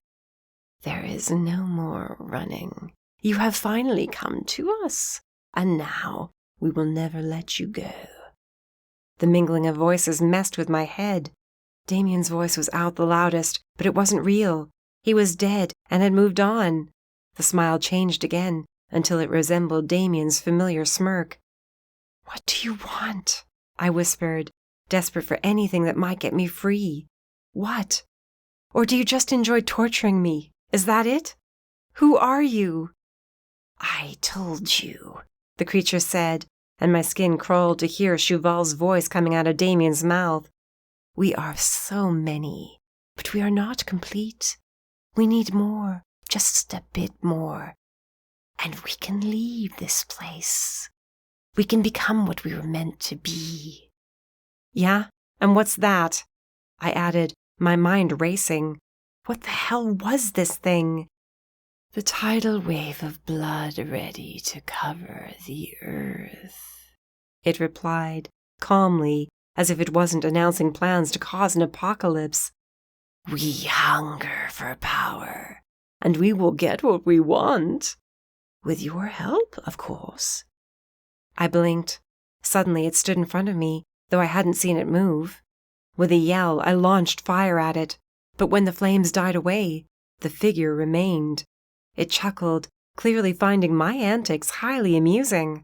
There is no more running. You have finally come to us, and now we will never let you go. The mingling of voices messed with my head. Damien's voice was out the loudest, but it wasn't real. He was dead and had moved on. The smile changed again until it resembled Damien's familiar smirk. What do you want? I whispered, desperate for anything that might get me free. What? Or do you just enjoy torturing me? Is that it? Who are you? I told you, the creature said, and my skin crawled to hear Cheval's voice coming out of Damien's mouth. We are so many, but we are not complete. We need more, just a bit more. And we can leave this place. We can become what we were meant to be. Yeah? And what's that? I added, my mind racing. What the hell was this thing? The tidal wave of blood ready to cover the earth, it replied, calmly, as if it wasn't announcing plans to cause an apocalypse. We hunger for power, and we will get what we want. With your help, of course. I blinked. Suddenly it stood in front of me, though I hadn't seen it move. With a yell, I launched fire at it, but when the flames died away, the figure remained. It chuckled, clearly finding my antics highly amusing.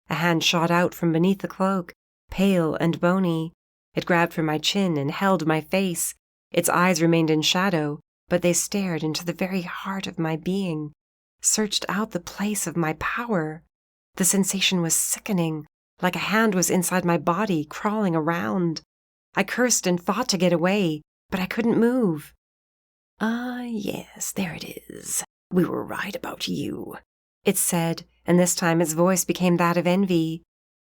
A hand shot out from beneath the cloak, pale and bony. It grabbed for my chin and held my face. Its eyes remained in shadow, but they stared into the very heart of my being, searched out the place of my power. The sensation was sickening, like a hand was inside my body, crawling around. I cursed and fought to get away, but I couldn't move. Ah, yes, there it is. We were right about you, it said, and this time its voice became that of envy.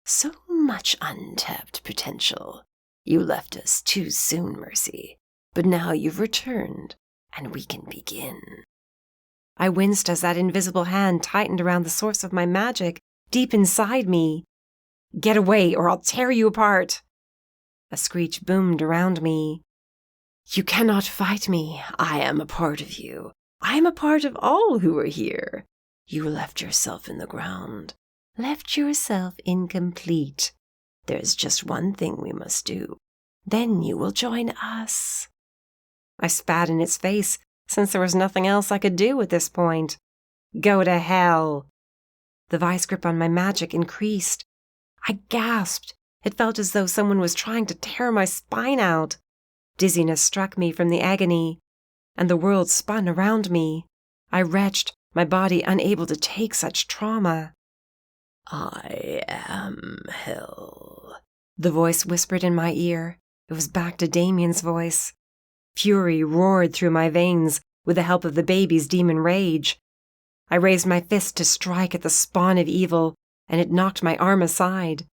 So much untapped potential. You left us too soon, Mercy, but now you've returned, and we can begin. I winced as that invisible hand tightened around the source of my magic, deep inside me. Get away, or I'll tear you apart. A screech boomed around me. You cannot fight me. I am a part of you. I am a part of all who are here. You left yourself in the ground. Left yourself incomplete. There's just one thing we must do. Then you will join us. I spat in its face, since there was nothing else I could do at this point. Go to hell. The vice grip on my magic increased. I gasped. It felt as though someone was trying to tear my spine out. Dizziness struck me from the agony, and the world spun around me. I retched, my body unable to take such trauma. I am hell, the voice whispered in my ear. It was back to Damien's voice. Fury roared through my veins with the help of the baby's demon rage. I raised my fist to strike at the spawn of evil, and it knocked my arm aside.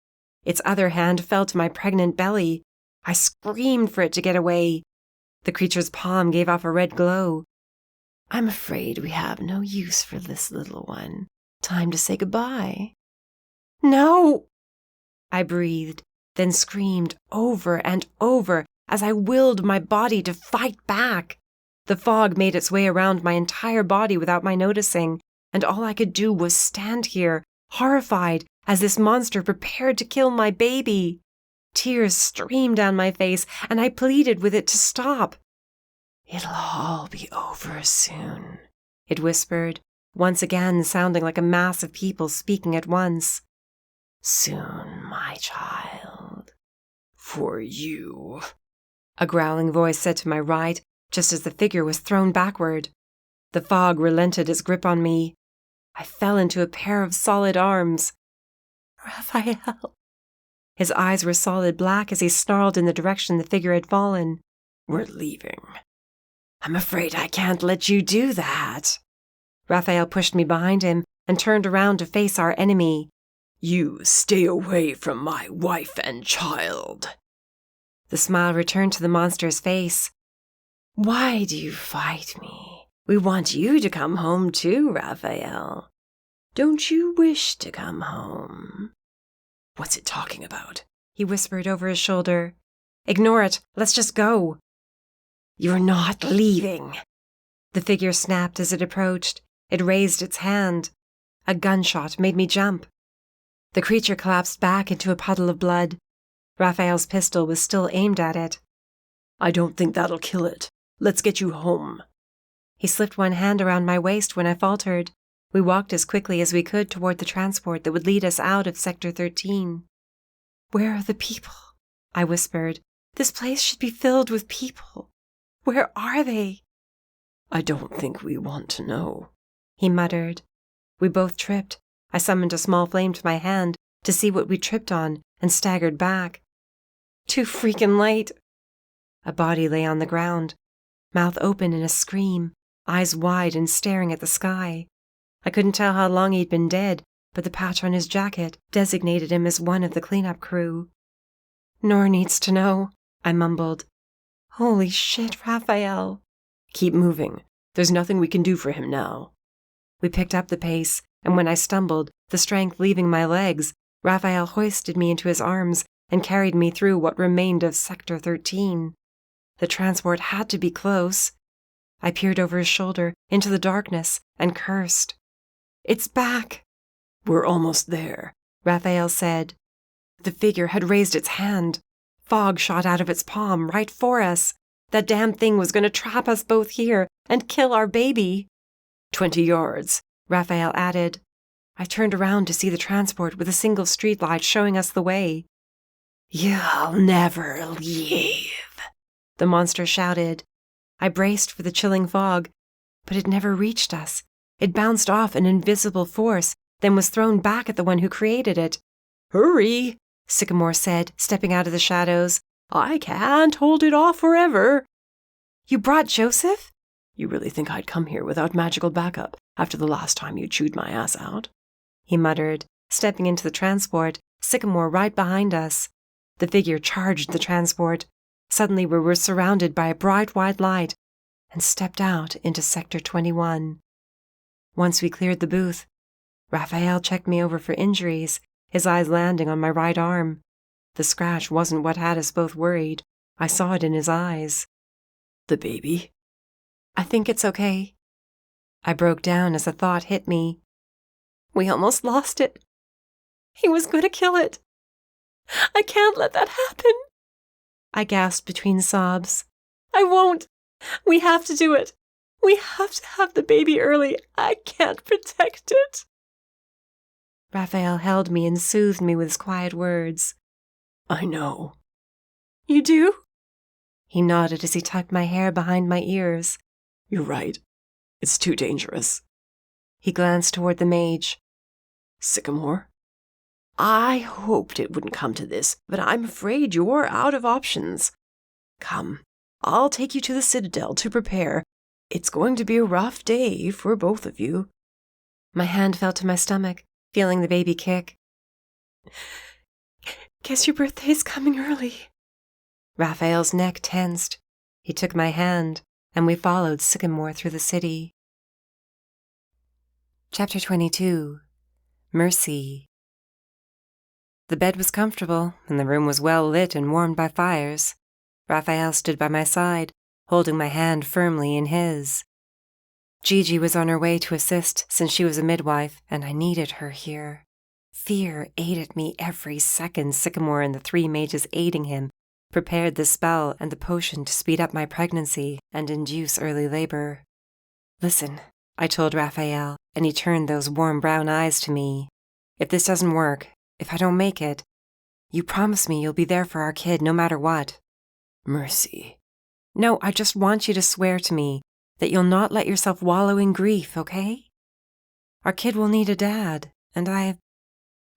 Its other hand fell to my pregnant belly. I screamed for it to get away. The creature's palm gave off a red glow. I'm afraid we have no use for this little one. Time to say goodbye. No! I breathed, then screamed over and over as I willed my body to fight back. The fog made its way around my entire body without my noticing, and all I could do was stand here, horrified, as this monster prepared to kill my baby. Tears streamed down my face, and I pleaded with it to stop. It'll all be over soon, it whispered, once again sounding like a mass of people speaking at once. Soon, my child. For you, a growling voice said to my right, just as the figure was thrown backward. The fog relented its grip on me. I fell into a pair of solid arms. Rafael. His eyes were solid black as he snarled in the direction the figure had fallen. We're leaving. I'm afraid I can't let you do that. Rafael pushed me behind him and turned around to face our enemy. You stay away from my wife and child. The smile returned to the monster's face. Why do you fight me? We want you to come home too, Rafael. Don't you wish to come home? What's it talking about? He whispered over his shoulder. Ignore it. Let's just go. You're not leaving. The figure snapped as it approached. It raised its hand. A gunshot made me jump. The creature collapsed back into a puddle of blood. Raphael's pistol was still aimed at it. I don't think that'll kill it. Let's get you home. He slipped one hand around my waist when I faltered. We walked as quickly as we could toward the transport that would lead us out of Sector 13. Where are the people? I whispered. This place should be filled with people. Where are they? I don't think we want to know, he muttered. We both tripped. I summoned a small flame to my hand to see what we tripped on and staggered back. Too freaking late. A body lay on the ground, mouth open in a scream, eyes wide and staring at the sky. I couldn't tell how long he'd been dead, but the patch on his jacket designated him as one of the cleanup crew. Nora needs to know, I mumbled. Holy shit, Raphael. Keep moving. There's nothing we can do for him now. We picked up the pace, and when I stumbled, the strength leaving my legs, Rafael hoisted me into his arms and carried me through what remained of Sector 13. The transport had to be close. I peered over his shoulder into the darkness and cursed. "It's back!" "We're almost there," Rafael said. The figure had raised its hand. Fog shot out of its palm right for us. That damn thing was going to trap us both here and kill our baby. 20 yards, Rafael added. I turned around to see the transport with a single streetlight showing us the way. "You'll never leave," the monster shouted. I braced for the chilling fog, but it never reached us. It bounced off an invisible force, then was thrown back at the one who created it. "Hurry," Sycamore said, stepping out of the shadows. "I can't hold it off forever." "You brought Joseph?" "You really think I'd come here without magical backup after the last time you chewed my ass out?" he muttered, stepping into the transport, Sycamore right behind us. The figure charged the transport. Suddenly we were surrounded by a bright white light and stepped out into Sector 21. Once we cleared the booth, Rafael checked me over for injuries, his eyes landing on my right arm. The scratch wasn't what had us both worried. I saw it in his eyes. "The baby?" "I think it's okay." I broke down as a thought hit me. "We almost lost it. He was going to kill it. I can't let that happen." I gasped between sobs. "I won't. We have to do it. We have to have the baby early. I can't protect it." Rafael held me and soothed me with his quiet words. "I know." "You do?" He nodded as he tucked my hair behind my ears. "You're right. It's too dangerous." He glanced toward the mage. "Sycamore? I hoped it wouldn't come to this, but I'm afraid you're out of options. Come, I'll take you to the Citadel to prepare. It's going to be a rough day for both of you." My hand fell to my stomach, feeling the baby kick. "Guess your birthday's coming early." Raphael's neck tensed. He took my hand, and we followed Sycamore through the city. Chapter 22. Mercy. The bed was comfortable, and the room was well lit and warmed by fires. Rafael stood by my side, holding my hand firmly in his. Gigi was on her way to assist since she was a midwife, and I needed her here. Fear ate at me every second Sycamore and the 3 mages aiding him prepared the spell and the potion to speed up my pregnancy and induce early labor. "Listen," I told Rafael, and he turned those warm brown eyes to me. "If this doesn't work, if I don't make it, you promise me you'll be there for our kid no matter what." "Mercy." "No, I just want you to swear to me that you'll not let yourself wallow in grief, okay? Our kid will need a dad, and I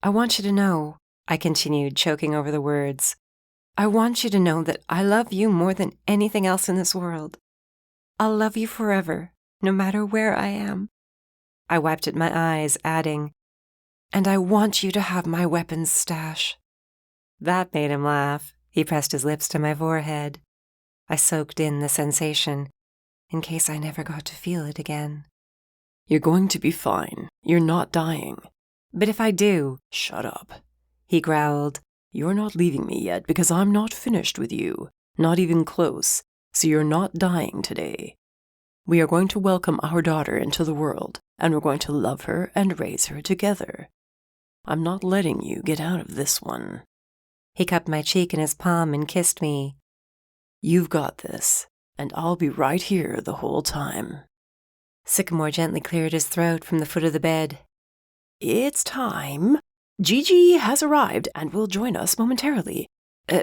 want you to know," I continued, choking over the words, "I want you to know that I love you more than anything else in this world. I'll love you forever, no matter where I am." I wiped at my eyes, adding, "And I want you to have my weapons stash." That made him laugh. He pressed his lips to my forehead. I soaked in the sensation, in case I never got to feel it again. "You're going to be fine. You're not dying." "But if I do—" "Shut up," he growled. "You're not leaving me yet because I'm not finished with you. Not even close. So you're not dying today. We are going to welcome our daughter into the world, and we're going to love her and raise her together. I'm not letting you get out of this one." He cupped my cheek in his palm and kissed me. "You've got this, and I'll be right here the whole time." Sycamore gently cleared his throat from the foot of the bed. "It's time. Gigi has arrived and will join us momentarily.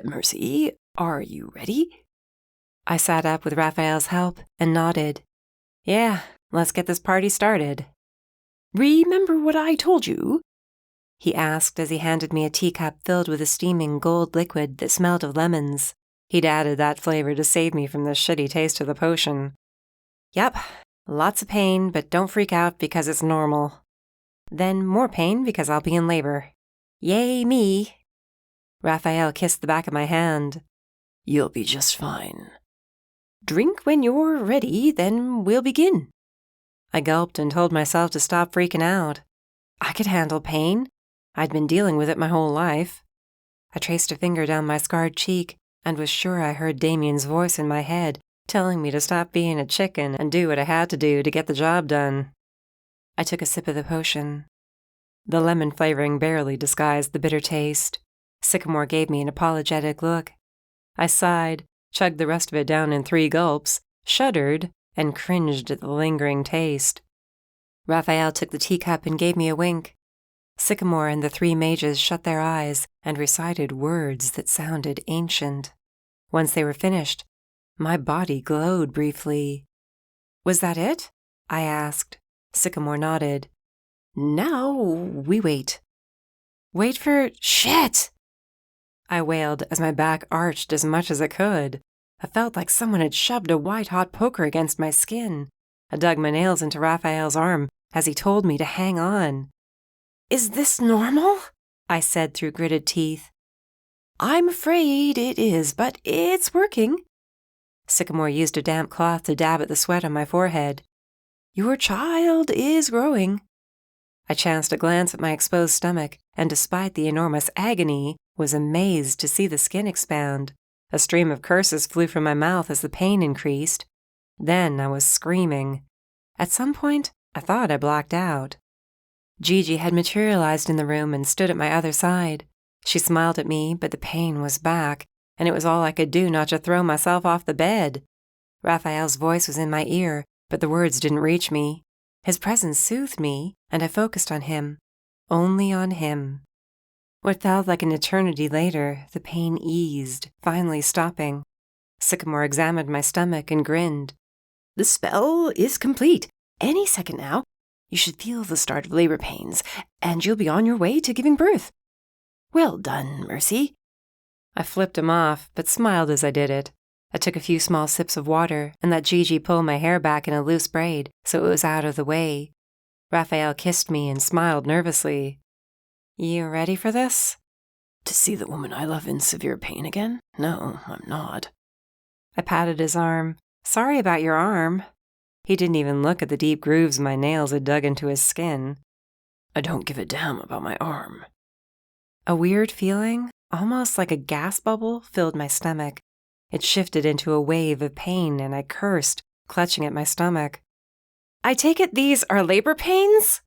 Mercy, are you ready?" I sat up with Raphael's help and nodded. "Yeah, let's get this party started." "Remember what I told you?" he asked as he handed me a teacup filled with a steaming gold liquid that smelled of lemons. He'd added that flavor to save me from the shitty taste of the potion. "Yep, lots of pain, but don't freak out because it's normal. Then more pain because I'll be in labor. Yay me!" Raphael kissed the back of my hand. "You'll be just fine." Drink when you're ready, then we'll begin. I gulped and told myself to stop freaking out. I could handle pain. I'd been dealing with it my whole life. I traced a finger down my scarred cheek and was sure I heard Damien's voice in my head telling me to stop being a chicken and do what I had to do to get the job done. I took a sip of the potion. The lemon flavoring barely disguised the bitter taste. Sycamore gave me an apologetic look. I sighed, chugged the rest of it down in 3 gulps, shuddered, and cringed at the lingering taste. Rafael took the teacup and gave me a wink. Sycamore and the 3 mages shut their eyes and recited words that sounded ancient. Once they were finished, my body glowed briefly. Was that it? I asked. Sycamore nodded. Now we wait. Wait for shit! I wailed as my back arched as much as it could. I felt like someone had shoved a white-hot poker against my skin. I dug my nails into Raphael's arm as he told me to hang on. Is this normal? I said through gritted teeth. I'm afraid it is, but it's working. Sycamore used a damp cloth to dab at the sweat on my forehead. Your child is growing. I chanced a glance at my exposed stomach, and despite the enormous agony, was amazed to see the skin expand. A stream of curses flew from my mouth as the pain increased. Then I was screaming. At some point, I thought I blacked out. Gigi had materialized in the room and stood at my other side. She smiled at me, but the pain was back, and it was all I could do not to throw myself off the bed. Raphael's voice was in my ear, but the words didn't reach me. His presence soothed me, and I focused on him. Only on him. What felt like an eternity later, the pain eased, finally stopping. Sycamore examined my stomach and grinned. The spell is complete. Any second now, you should feel the start of labor pains, and you'll be on your way to giving birth. Well done, Mercy. I flipped him off, but smiled as I did it. I took a few small sips of water and let Gigi pull my hair back in a loose braid so it was out of the way. Rafael kissed me and smiled nervously. You ready for this? To see the woman I love in severe pain again? No, I'm not. I patted his arm. Sorry about your arm. He didn't even look at the deep grooves my nails had dug into his skin. I don't give a damn about my arm. A weird feeling, almost like a gas bubble, filled my stomach. It shifted into a wave of pain, and I cursed, clutching at my stomach. I take it these are labor pains?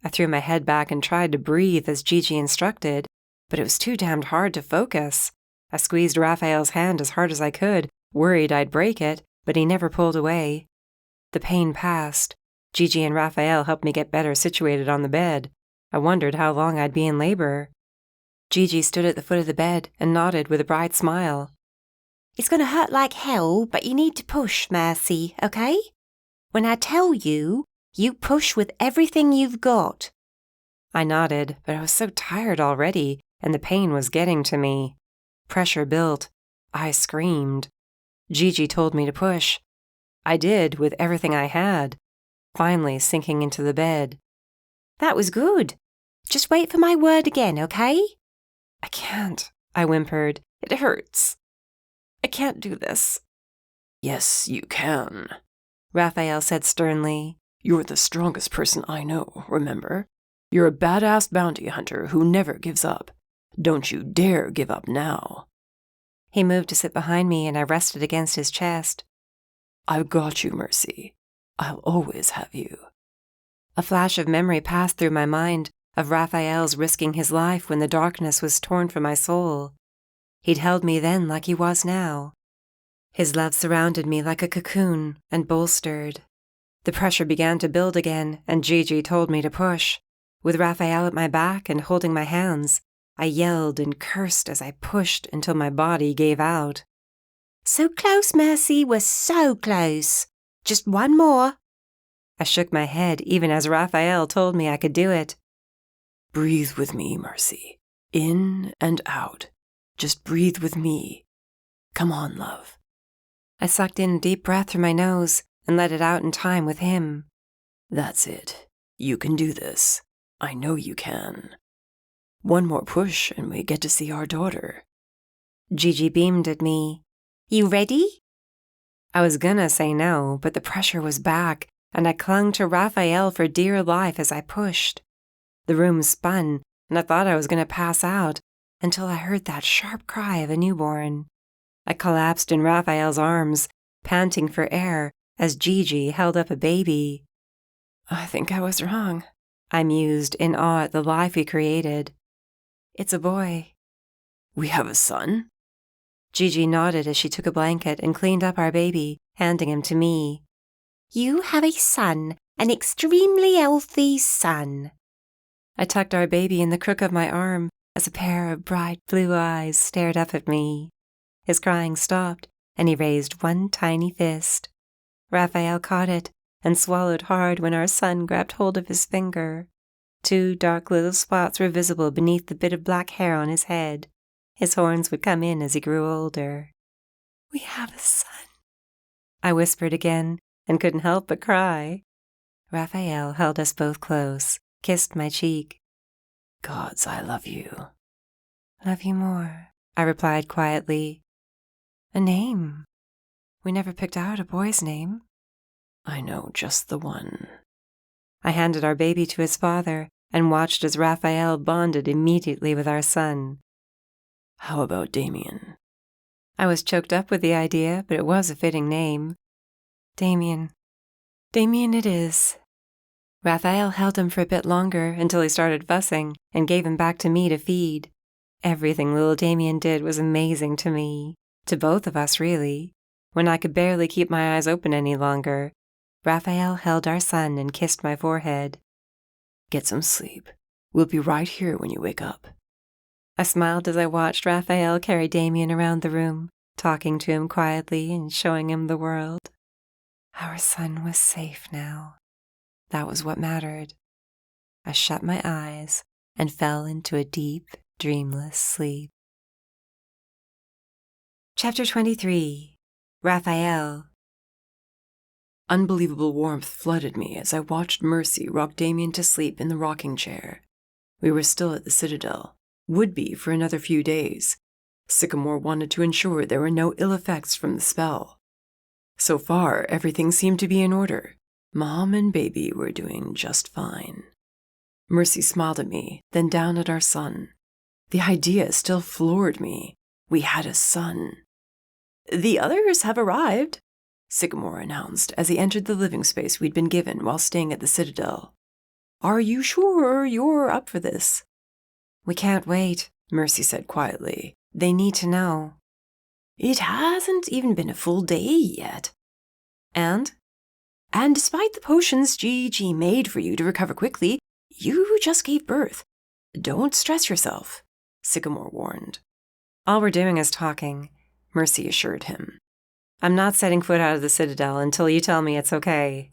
I threw my head back and tried to breathe as Gigi instructed, but it was too damned hard to focus. I squeezed Raphael's hand as hard as I could, worried I'd break it, but he never pulled away. The pain passed. Gigi and Raphael helped me get better situated on the bed. I wondered how long I'd be in labor. Gigi stood at the foot of the bed and nodded with a bright smile. It's going to hurt like hell, but you need to push, Mercy, okay? When I tell you, you push with everything you've got. I nodded, but I was so tired already, and the pain was getting to me. Pressure built. I screamed. Gigi told me to push. I did with everything I had, finally sinking into the bed. That was good. Just wait for my word again, okay? I can't, I whimpered. It hurts. I can't do this. Yes, you can, Raphael said sternly. You're the strongest person I know, remember? You're a badass bounty hunter who never gives up. Don't you dare give up now. He moved to sit behind me and I rested against his chest. I've got you, Mercy. I'll always have you. A flash of memory passed through my mind of Raphael's risking his life when the darkness was torn from my soul. He'd held me then like he was now. His love surrounded me like a cocoon and bolstered. The pressure began to build again, and Gigi told me to push. With Raphael at my back and holding my hands, I yelled and cursed as I pushed until my body gave out. So close, Mercy, we're so close. Just one more. I shook my head even as Raphael told me I could do it. Breathe with me, Mercy. In and out. Just breathe with me. Come on, love. I sucked in a deep breath through my nose and let it out in time with him. That's it. You can do this. I know you can. One more push and we get to see our daughter. Gigi beamed at me. You ready? I was gonna say no, but the pressure was back, and I clung to Rafael for dear life as I pushed. The room spun, and I thought I was gonna pass out until I heard that sharp cry of a newborn. I collapsed in Rafael's arms, panting for air as Gigi held up a baby. I think I was wrong, I mused in awe at the life we created. It's a boy. We have a son? Gigi nodded as she took a blanket and cleaned up our baby, handing him to me. You have a son, an extremely healthy son. I tucked our baby in the crook of my arm as a pair of bright blue eyes stared up at me. His crying stopped, and he raised one tiny fist. Rafael caught it and swallowed hard when our son grabbed hold of his finger. 2 dark little spots were visible beneath the bit of black hair on his head. His horns would come in as he grew older. We have a son, I whispered again, and couldn't help but cry. Rafael held us both close, kissed my cheek. Gods, I love you. Love you more, I replied quietly. A name. We never picked out a boy's name. I know just the one. I handed our baby to his father and watched as Rafael bonded immediately with our son. How about Damien? I was choked up with the idea, but it was a fitting name. Damien. Damien it is. Rafael held him for a bit longer until he started fussing and gave him back to me to feed. Everything little Damien did was amazing to me. To both of us, really. When I could barely keep my eyes open any longer, Rafael held our son and kissed my forehead. Get some sleep. We'll be right here when you wake up. I smiled as I watched Rafael carry Damien around the room, talking to him quietly and showing him the world. Our son was safe now. That was what mattered. I shut my eyes and fell into a deep, dreamless sleep. Chapter 23. Rafael. Unbelievable warmth flooded me as I watched Mercy rock Damien to sleep in the rocking chair. We were still at the Citadel, would be for another few days. Sycamore wanted to ensure there were no ill effects from the spell. So far, everything seemed to be in order. Mom and baby were doing just fine. Mercy smiled at me, then down at our son. The idea still floored me. We had a son. The others have arrived, Sycamore announced as he entered the living space we'd been given while staying at the Citadel. Are you sure you're up for this? We can't wait, Mercy said quietly. They need to know. It hasn't even been a full day yet. And despite the potions Gigi made for you to recover quickly, you just gave birth. Don't stress yourself, Sycamore warned. All we're doing is talking, Mercy assured him. I'm not setting foot out of the Citadel until you tell me it's okay.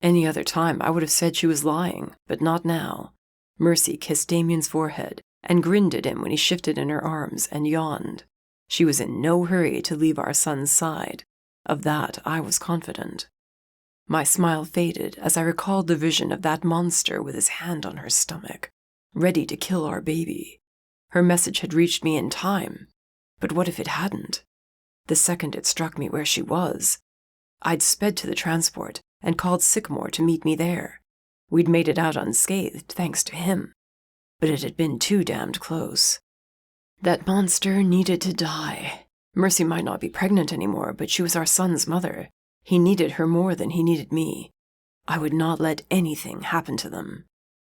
Any other time I would have said she was lying, but not now. Mercy kissed Damien's forehead and grinned at him when he shifted in her arms and yawned. She was in no hurry to leave our son's side. Of that I was confident. My smile faded as I recalled the vision of that monster with his hand on her stomach, ready to kill our baby. Her message had reached me in time, but what if it hadn't? The second it struck me where she was, I'd sped to the transport and called Sycamore to meet me there. We'd made it out unscathed thanks to him, but it had been too damned close. That monster needed to die. Mercy might not be pregnant anymore, but she was our son's mother. He needed her more than he needed me. I would not let anything happen to them.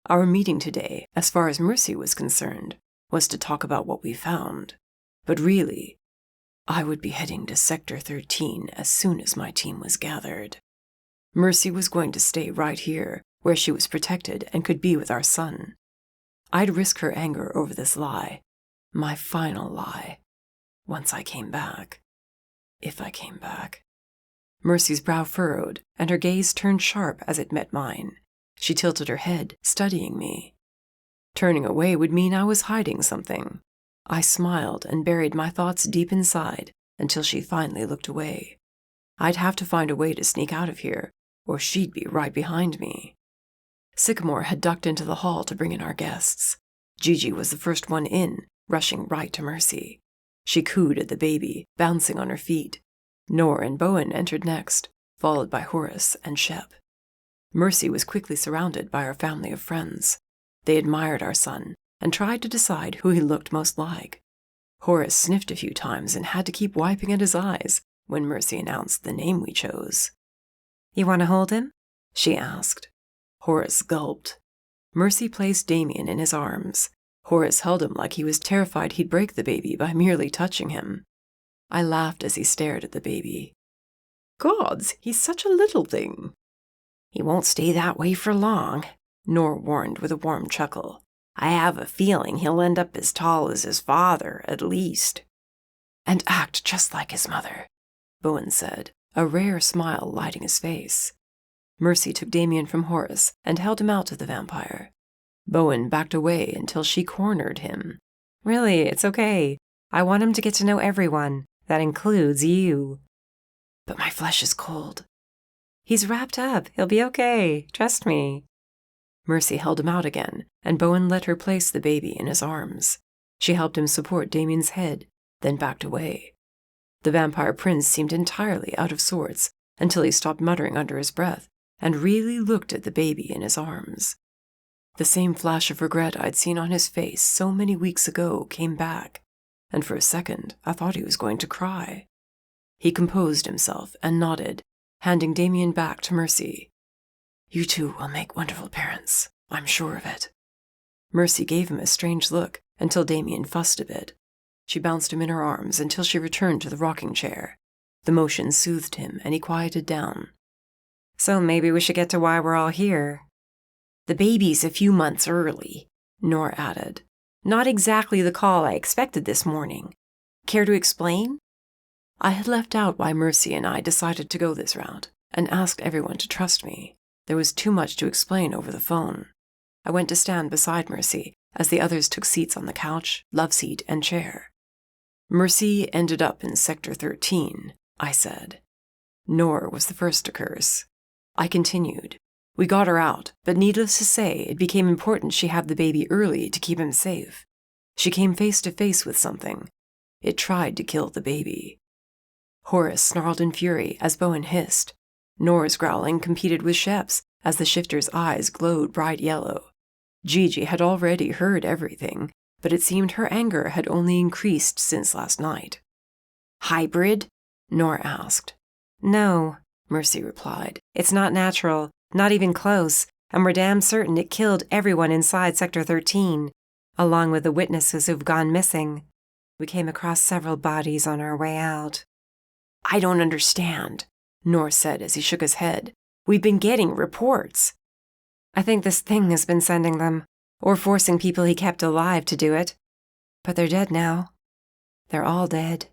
Our meeting today, as far as Mercy was concerned, was to talk about what we found. But really, I would be heading to Sector 13 as soon as my team was gathered. Mercy was going to stay right here, where she was protected and could be with our son. I'd risk her anger over this lie, my final lie, once I came back. If I came back. Mercy's brow furrowed, and her gaze turned sharp as it met mine. She tilted her head, studying me. Turning away would mean I was hiding something. I smiled and buried my thoughts deep inside until she finally looked away. I'd have to find a way to sneak out of here, or she'd be right behind me. Sycamore had ducked into the hall to bring in our guests. Gigi was the first one in, rushing right to Mercy. She cooed at the baby, bouncing on her feet. Nor and Bowen entered next, followed by Horace and Shep. Mercy was quickly surrounded by our family of friends. They admired our son and tried to decide who he looked most like. Horace sniffed a few times and had to keep wiping at his eyes when Mercy announced the name we chose. You want to hold him? She asked. Horace gulped. Mercy placed Damien in his arms. Horace held him like he was terrified he'd break the baby by merely touching him. I laughed as he stared at the baby. Gods, he's such a little thing. He won't stay that way for long, Nor warned with a warm chuckle. I have a feeling he'll end up as tall as his father, at least. And act just like his mother, Bowen said, a rare smile lighting his face. Mercy took Damien from Horace and held him out to the vampire. Bowen backed away until she cornered him. Really, it's okay. I want him to get to know everyone. That includes you. But my flesh is cold. He's wrapped up. He'll be okay. Trust me. Mercy held him out again, and Bowen let her place the baby in his arms. She helped him support Damien's head, then backed away. The vampire prince seemed entirely out of sorts until he stopped muttering under his breath and really looked at the baby in his arms. The same flash of regret I'd seen on his face so many weeks ago came back, and for a second I thought he was going to cry. He composed himself and nodded, handing Damien back to Mercy. You two will make wonderful parents, I'm sure of it. Mercy gave him a strange look until Damien fussed a bit. She bounced him in her arms until she returned to the rocking chair. The motion soothed him and he quieted down. So maybe we should get to why we're all here. The baby's a few months early, Nor added. Not exactly the call I expected this morning. Care to explain? I had left out why Mercy and I decided to go this route and asked everyone to trust me. There was too much to explain over the phone. I went to stand beside Mercy as the others took seats on the couch, love seat, and chair. Mercy ended up in Sector 13, I said. Nor was the first to curse. I continued. We got her out, but needless to say, it became important she have the baby early to keep him safe. She came face to face with something. It tried to kill the baby. Horace snarled in fury as Bowen hissed. Nor's growling competed with Shep's as the shifter's eyes glowed bright yellow. Gigi had already heard everything, but it seemed her anger had only increased since last night. Hybrid? Nor asked. No, Mercy replied. It's not natural, not even close, and we're damn certain it killed everyone inside Sector 13, along with the witnesses who've gone missing. We came across several bodies on our way out. I don't understand, Nor said as he shook his head. We've been getting reports. I think this thing has been sending them, or forcing people he kept alive to do it. But they're dead now. They're all dead.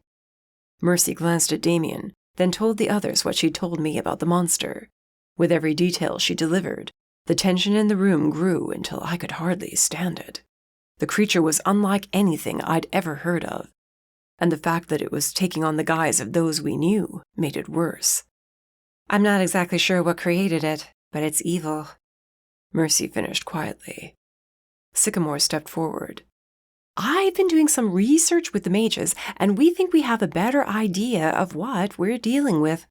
Mercy glanced at Damien, then told the others what she'd told me about the monster. With every detail she delivered, the tension in the room grew until I could hardly stand it. The creature was unlike anything I'd ever heard of, and the fact that it was taking on the guise of those we knew made it worse. I'm not exactly sure what created it, but it's evil. Mercy finished quietly. Sycamore stepped forward. I've been doing some research with the mages, and we think we have a better idea of what we're dealing with.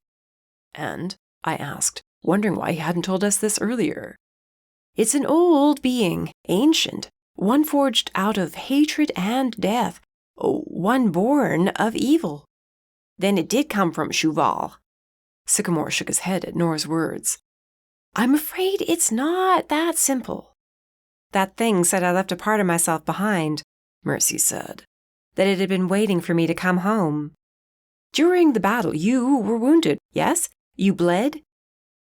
And, I asked, wondering why he hadn't told us this earlier. It's an old being, ancient, one forged out of hatred and death, one born of evil. Then it did come from Cheval. Sycamore shook his head at Nor's words. I'm afraid it's not that simple. That thing said I left a part of myself behind, Mercy said. That it had been waiting for me to come home. During the battle, you were wounded, yes? You bled?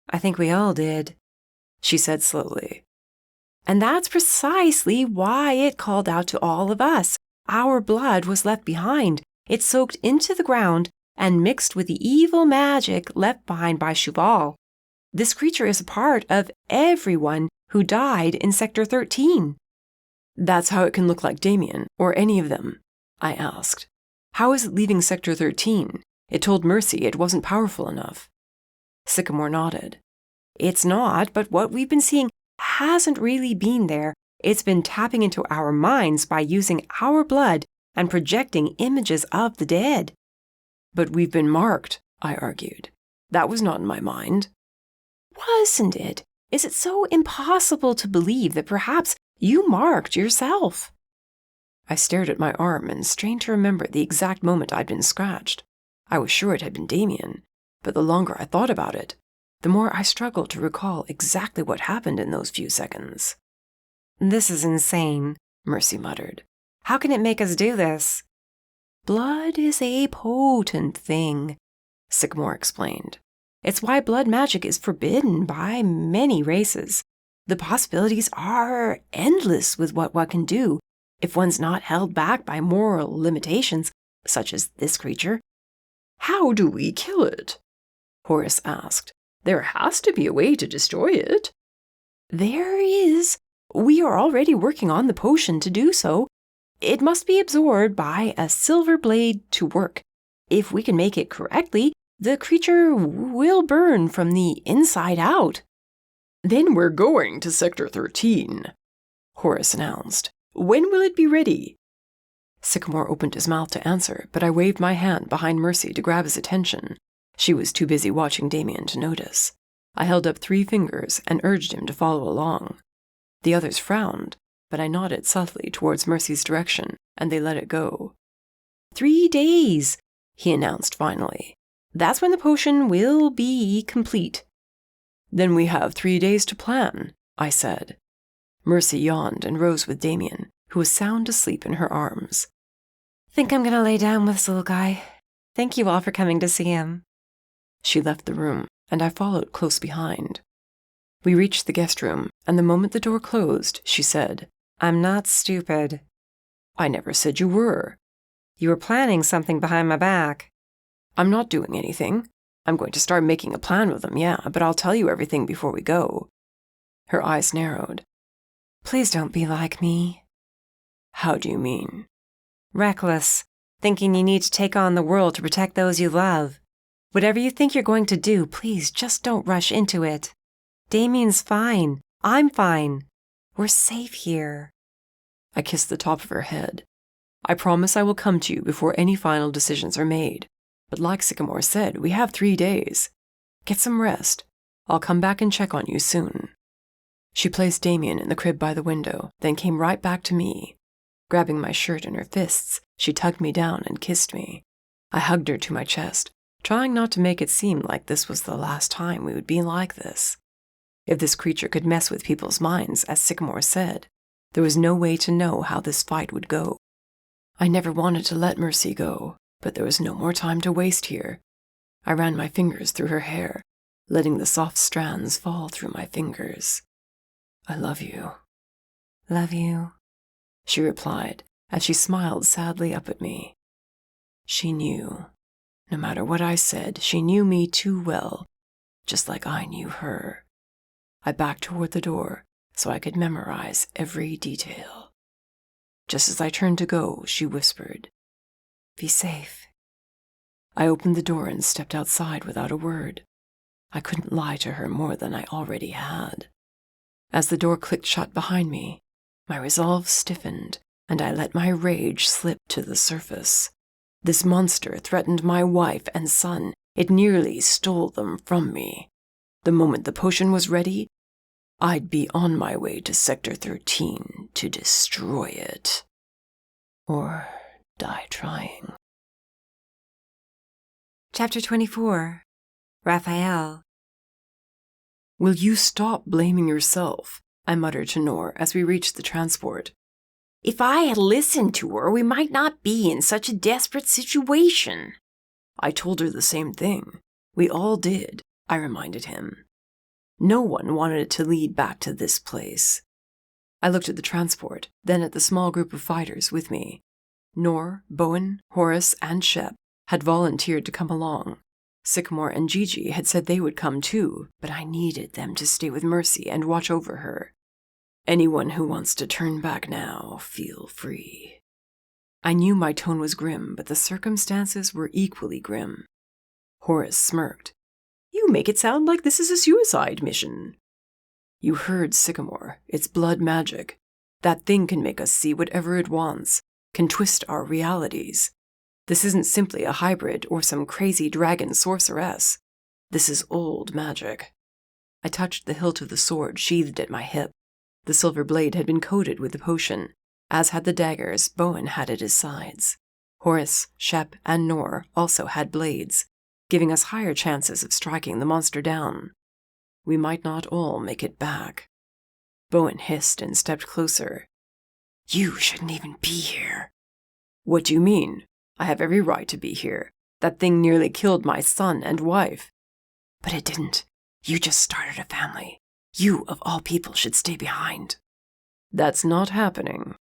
I think we all did, she said slowly. And that's precisely why it called out to all of us. Our blood was left behind. It soaked into the ground and mixed with the evil magic left behind by Cheval. This creature is a part of everyone who died in Sector 13. That's how it can look like Damien, or any of them, I asked. How is it leaving Sector 13? It told Mercy it wasn't powerful enough. Sycamore nodded. It's not, but what we've been seeing hasn't really been there. It's been tapping into our minds by using our blood and projecting images of the dead. But we've been marked, I argued. That was not in my mind. Wasn't it? Is it so impossible to believe that perhaps you marked yourself? I stared at my arm and strained to remember the exact moment I'd been scratched. I was sure it had been Damien, but the longer I thought about it, the more I struggled to recall exactly what happened in those few seconds. This is insane, Mercy muttered. How can it make us do this? Blood is a potent thing, Sycamore explained. It's why blood magic is forbidden by many races. The possibilities are endless with what one can do if one's not held back by moral limitations, such as this creature. How do we kill it? Horace asked. There has to be a way to destroy it. There is. We are already working on the potion to do so. It must be absorbed by a silver blade to work. If we can make it correctly, the creature will burn from the inside out. Then we're going to Sector 13, Horace announced. When will it be ready? Sycamore opened his mouth to answer, but I waved my hand behind Mercy to grab his attention. She was too busy watching Damien to notice. I held up 3 fingers and urged him to follow along. The others frowned, but I nodded subtly towards Mercy's direction, and they let it go. 3 days, he announced finally. That's when the potion will be complete. Then we have 3 days to plan, I said. Mercy yawned and rose with Damien, who was sound asleep in her arms. Think I'm gonna lay down with this little guy. Thank you all for coming to see him. She left the room, and I followed close behind. We reached the guest room, and the moment the door closed, she said, I'm not stupid. I never said you were. You were planning something behind my back. I'm not doing anything. I'm going to start making a plan with them, yeah, but I'll tell you everything before we go. Her eyes narrowed. Please don't be like me. How do you mean? Reckless, thinking you need to take on the world to protect those you love. Whatever you think you're going to do, please just don't rush into it. Damien's fine. I'm fine. We're safe here. I kissed the top of her head. I promise I will come to you before any final decisions are made. But like Sycamore said, we have 3 days. Get some rest. I'll come back and check on you soon. She placed Damien in the crib by the window, then came right back to me. Grabbing my shirt in her fists, she tugged me down and kissed me. I hugged her to my chest, trying not to make it seem like this was the last time we would be like this. If this creature could mess with people's minds, as Sycamore said, there was no way to know how this fight would go. I never wanted to let Mercy go, but there was no more time to waste here. I ran my fingers through her hair, letting the soft strands fall through my fingers. I love you. Love you, she replied as she smiled sadly up at me. She knew. No matter what I said, she knew me too well, just like I knew her. I backed toward the door so I could memorize every detail. Just as I turned to go, she whispered, "Be safe." I opened the door and stepped outside without a word. I couldn't lie to her more than I already had. As the door clicked shut behind me, my resolve stiffened, and I let my rage slip to the surface. This monster threatened my wife and son. It nearly stole them from me. The moment the potion was ready, I'd be on my way to Sector 13 to destroy it. Or die trying. Chapter 24. Rafael. Will you stop blaming yourself? I muttered to Nor as we reached the transport. If I had listened to her, we might not be in such a desperate situation. I told her the same thing. We all did, I reminded him. No one wanted it to lead back to this place. I looked at the transport, then at the small group of fighters with me. Nor, Bowen, Horace, and Shep had volunteered to come along. Sycamore and Gigi had said they would come too, but I needed them to stay with Mercy and watch over her. Anyone who wants to turn back now, feel free. I knew my tone was grim, but the circumstances were equally grim. Horace smirked. You make it sound like this is a suicide mission. You heard Sycamore. It's blood magic. That thing can make us see whatever it wants, can twist our realities. This isn't simply a hybrid or some crazy dragon sorceress. This is old magic. I touched the hilt of the sword sheathed at my hip. The silver blade had been coated with the potion, as had the daggers Bowen had at his sides. Horace, Shep, and Nor also had blades, giving us higher chances of striking the monster down. We might not all make it back. Bowen hissed and stepped closer. You shouldn't even be here. What do you mean? I have every right to be here. That thing nearly killed my son and wife. But it didn't. You just started a family. You, of all people, should stay behind. That's not happening.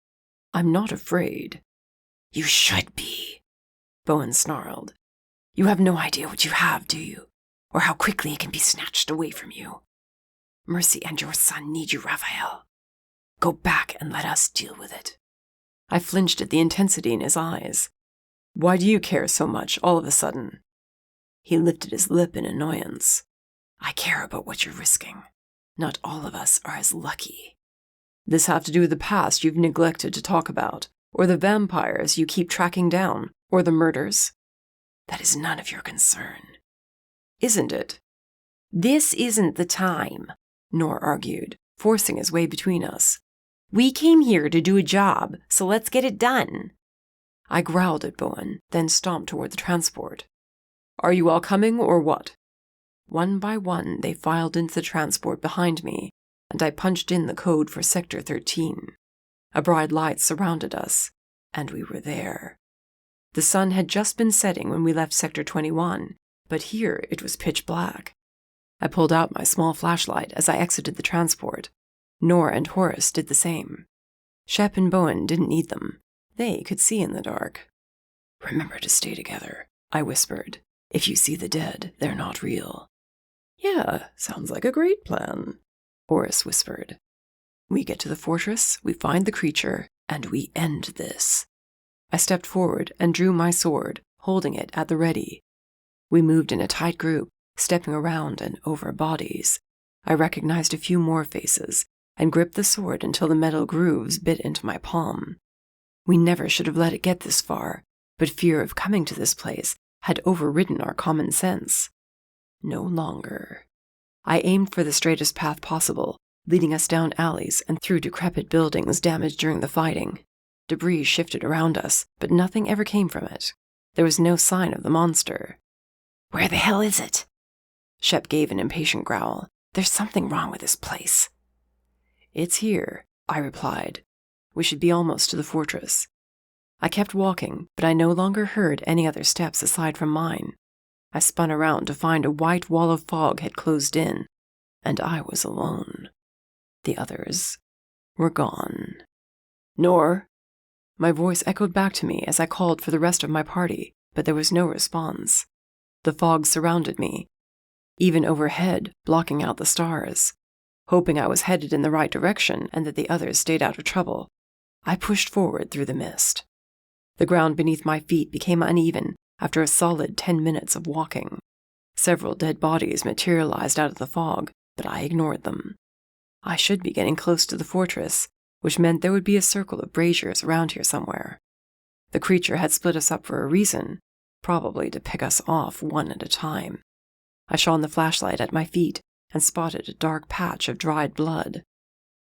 I'm not afraid. You should be, Bowen snarled. You have no idea what you have, do you? Or how quickly it can be snatched away from you. Mercy and your son need you, Rafael. Go back and let us deal with it. I flinched at the intensity in his eyes. Why do you care so much all of a sudden? He lifted his lip in annoyance. I care about what you're risking. Not all of us are as lucky. This have to do with the past you've neglected to talk about, or the vampires you keep tracking down, or the murders? That is none of your concern. Isn't it? This isn't the time, Nor argued, forcing his way between us. We came here to do a job, so let's get it done. I growled at Bowen, then stomped toward the transport. Are you all coming, or what? One by one, they filed into the transport behind me, and I punched in the code for Sector 13. A bright light surrounded us, and we were there. The sun had just been setting when we left Sector 21, but here it was pitch black. I pulled out my small flashlight as I exited the transport. Nor and Horace did the same. Shep and Bowen didn't need them. They could see in the dark. Remember to stay together, I whispered. If you see the dead, they're not real. Yeah, sounds like a great plan, Horace whispered. We get to the fortress, we find the creature, and we end this. I stepped forward and drew my sword, holding it at the ready. We moved in a tight group, stepping around and over bodies. I recognized a few more faces, and gripped the sword until the metal grooves bit into my palm. We never should have let it get this far, but fear of coming to this place had overridden our common sense. No longer. I aimed for the straightest path possible, leading us down alleys and through decrepit buildings damaged during the fighting. Debris shifted around us, but nothing ever came from it. There was no sign of the monster. Where the hell is it? Shep gave an impatient growl. There's something wrong with this place. It's here, I replied. We should be almost to the fortress. I kept walking, but I no longer heard any other steps aside from mine. I spun around to find a white wall of fog had closed in, and I was alone. The others were gone. Nor. My voice echoed back to me as I called for the rest of my party, but there was no response. The fog surrounded me, even overhead, blocking out the stars. Hoping I was headed in the right direction and that the others stayed out of trouble, I pushed forward through the mist. The ground beneath my feet became uneven after a solid 10 minutes of walking. Several dead bodies materialized out of the fog, but I ignored them. I should be getting close to the fortress, which meant there would be a circle of braziers around here somewhere. The creature had split us up for a reason, probably to pick us off one at a time. I shone the flashlight at my feet and spotted a dark patch of dried blood.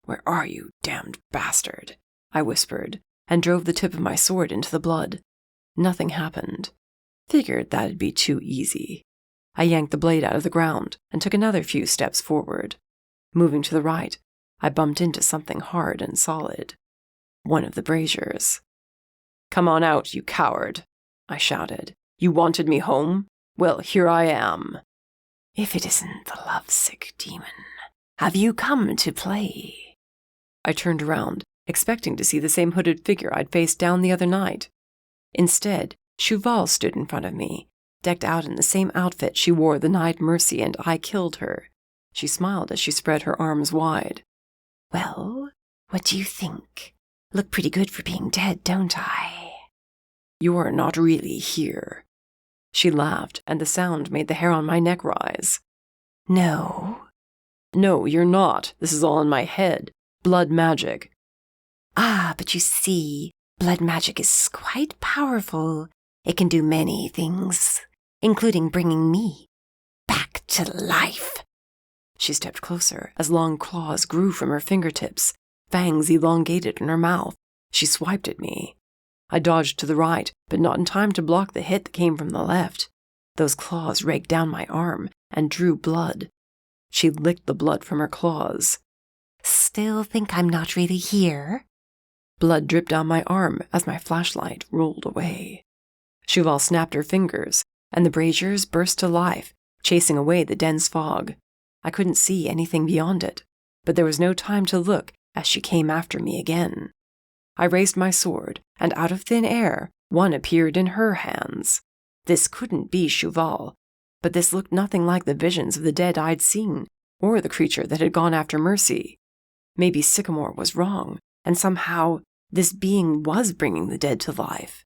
Where are you, damned bastard? I whispered, and drove the tip of my sword into the blood. Nothing happened. Figured that'd be too easy. I yanked the blade out of the ground and took another few steps forward. Moving to the right, I bumped into something hard and solid. One of the braziers. Come on out, you coward, I shouted. You wanted me home? Well, here I am. If it isn't the lovesick demon, have you come to play? I turned around, expecting to see the same hooded figure I'd faced down the other night. Instead, Cheval stood in front of me, decked out in the same outfit she wore the night Mercy and I killed her. She smiled as she spread her arms wide. Well, what do you think? Look pretty good for being dead, don't I? You're not really here. She laughed, and the sound made the hair on my neck rise. No. No, you're not. This is all in my head. Blood magic. Ah, but you see, blood magic is quite powerful. It can do many things, including bringing me back to life. She stepped closer as long claws grew from her fingertips, fangs elongated in her mouth. She swiped at me. I dodged to the right, but not in time to block the hit that came from the left. Those claws raked down my arm and drew blood. She licked the blood from her claws. Still think I'm not really here? Blood dripped down my arm as my flashlight rolled away. Cheval snapped her fingers, and the braziers burst to life, chasing away the dense fog. I couldn't see anything beyond it, but there was no time to look as she came after me again. I raised my sword, and out of thin air, one appeared in her hands. This couldn't be Cheval, but this looked nothing like the visions of the dead I'd seen, or the creature that had gone after Mercy. Maybe Sycamore was wrong, and somehow this being was bringing the dead to life.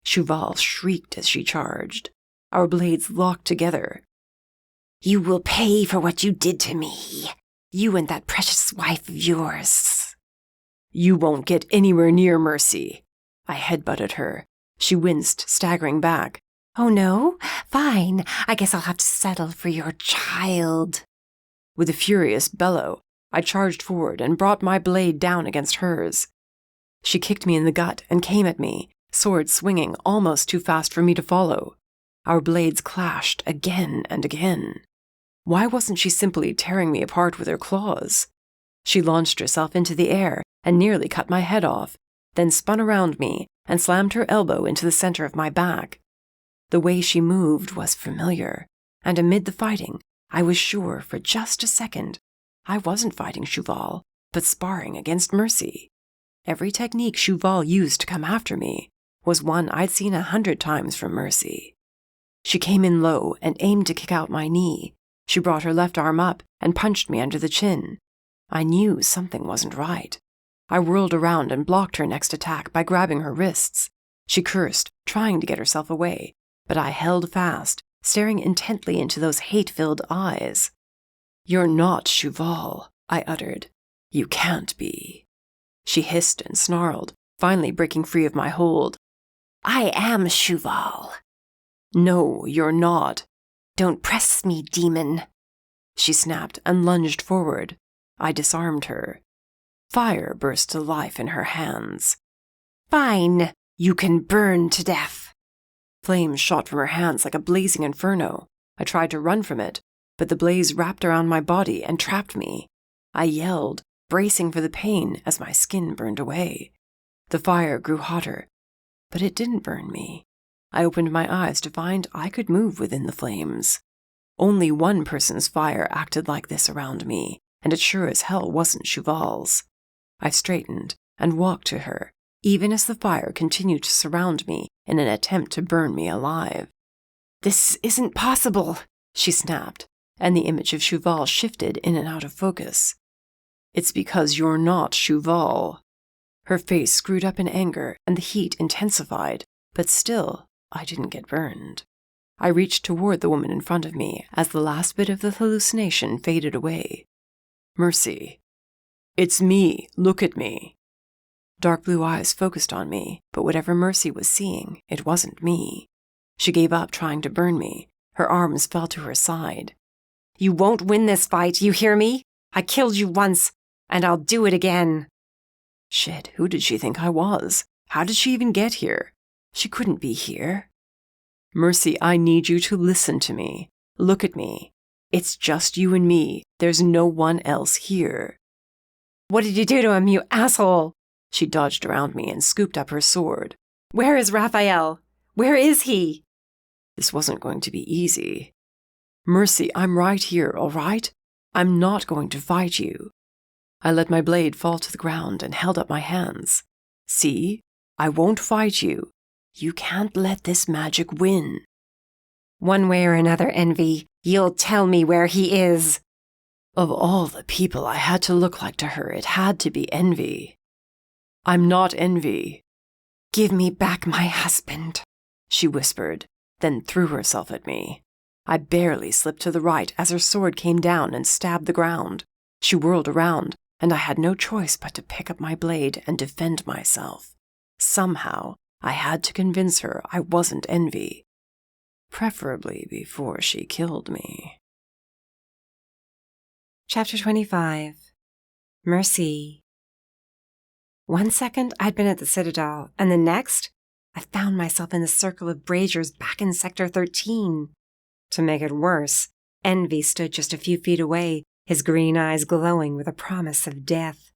Cheval shrieked as she charged. Our blades locked together. You will pay for what you did to me, you and that precious wife of yours. You won't get anywhere near Mercy. I headbutted her. She winced, staggering back. Oh no? Fine. I guess I'll have to settle for your child. With a furious bellow, I charged forward and brought my blade down against hers. She kicked me in the gut and came at me, sword swinging almost too fast for me to follow. Our blades clashed again and again. Why wasn't she simply tearing me apart with her claws? She launched herself into the air and nearly cut my head off, then spun around me and slammed her elbow into the center of my back. The way she moved was familiar, and amid the fighting, I was sure for just a second I wasn't fighting Cheval, but sparring against Mercy. Every technique Cheval used to come after me was one I'd seen 100 times from Mercy. She came in low and aimed to kick out my knee. She brought her left arm up and punched me under the chin. I knew something wasn't right. I whirled around and blocked her next attack by grabbing her wrists. She cursed, trying to get herself away, but I held fast, staring intently into those hate-filled eyes. You're not Cheval, I uttered. You can't be. She hissed and snarled, finally breaking free of my hold. I am Cheval. No, you're not. Don't press me, demon. She snapped and lunged forward. I disarmed her. Fire burst to life in her hands. Fine, you can burn to death. Flames shot from her hands like a blazing inferno. I tried to run from it, but the blaze wrapped around my body and trapped me. I yelled, bracing for the pain as my skin burned away. The fire grew hotter, but it didn't burn me. I opened my eyes to find I could move within the flames. Only one person's fire acted like this around me, and it sure as hell wasn't Cheval's. I straightened and walked to her, even as the fire continued to surround me in an attempt to burn me alive. This isn't possible, she snapped, and the image of Cheval shifted in and out of focus. It's because you're not Cheval. Her face screwed up in anger, and the heat intensified, but still, I didn't get burned. I reached toward the woman in front of me as the last bit of the hallucination faded away. Mercy. It's me. Look at me. Dark blue eyes focused on me, but whatever Mercy was seeing, it wasn't me. She gave up trying to burn me. Her arms fell to her side. You won't win this fight, you hear me? I killed you once, and I'll do it again. Shit, who did she think I was? How did she even get here? She couldn't be here. Mercy, I need you to listen to me. Look at me. It's just you and me. There's no one else here. What did you do to him, you asshole? She dodged around me and scooped up her sword. Where is Rafael? Where is he? This wasn't going to be easy. Mercy, I'm right here, all right? I'm not going to fight you. I let my blade fall to the ground and held up my hands. See? I won't fight you. You can't let this magic win. One way or another, Envy, you'll tell me where he is. Of all the people I had to look like to her, it had to be Envy. I'm not Envy. Give me back my husband, she whispered, then threw herself at me. I barely slipped to the right as her sword came down and stabbed the ground. She whirled around, and I had no choice but to pick up my blade and defend myself. Somehow, I had to convince her I wasn't Envy. Preferably before she killed me. Chapter 25. Mercy. 1 second, I'd been at the Citadel, and the next, I found myself in the circle of braziers back in Sector 13. To make it worse, Envy stood just a few feet away, his green eyes glowing with a promise of death.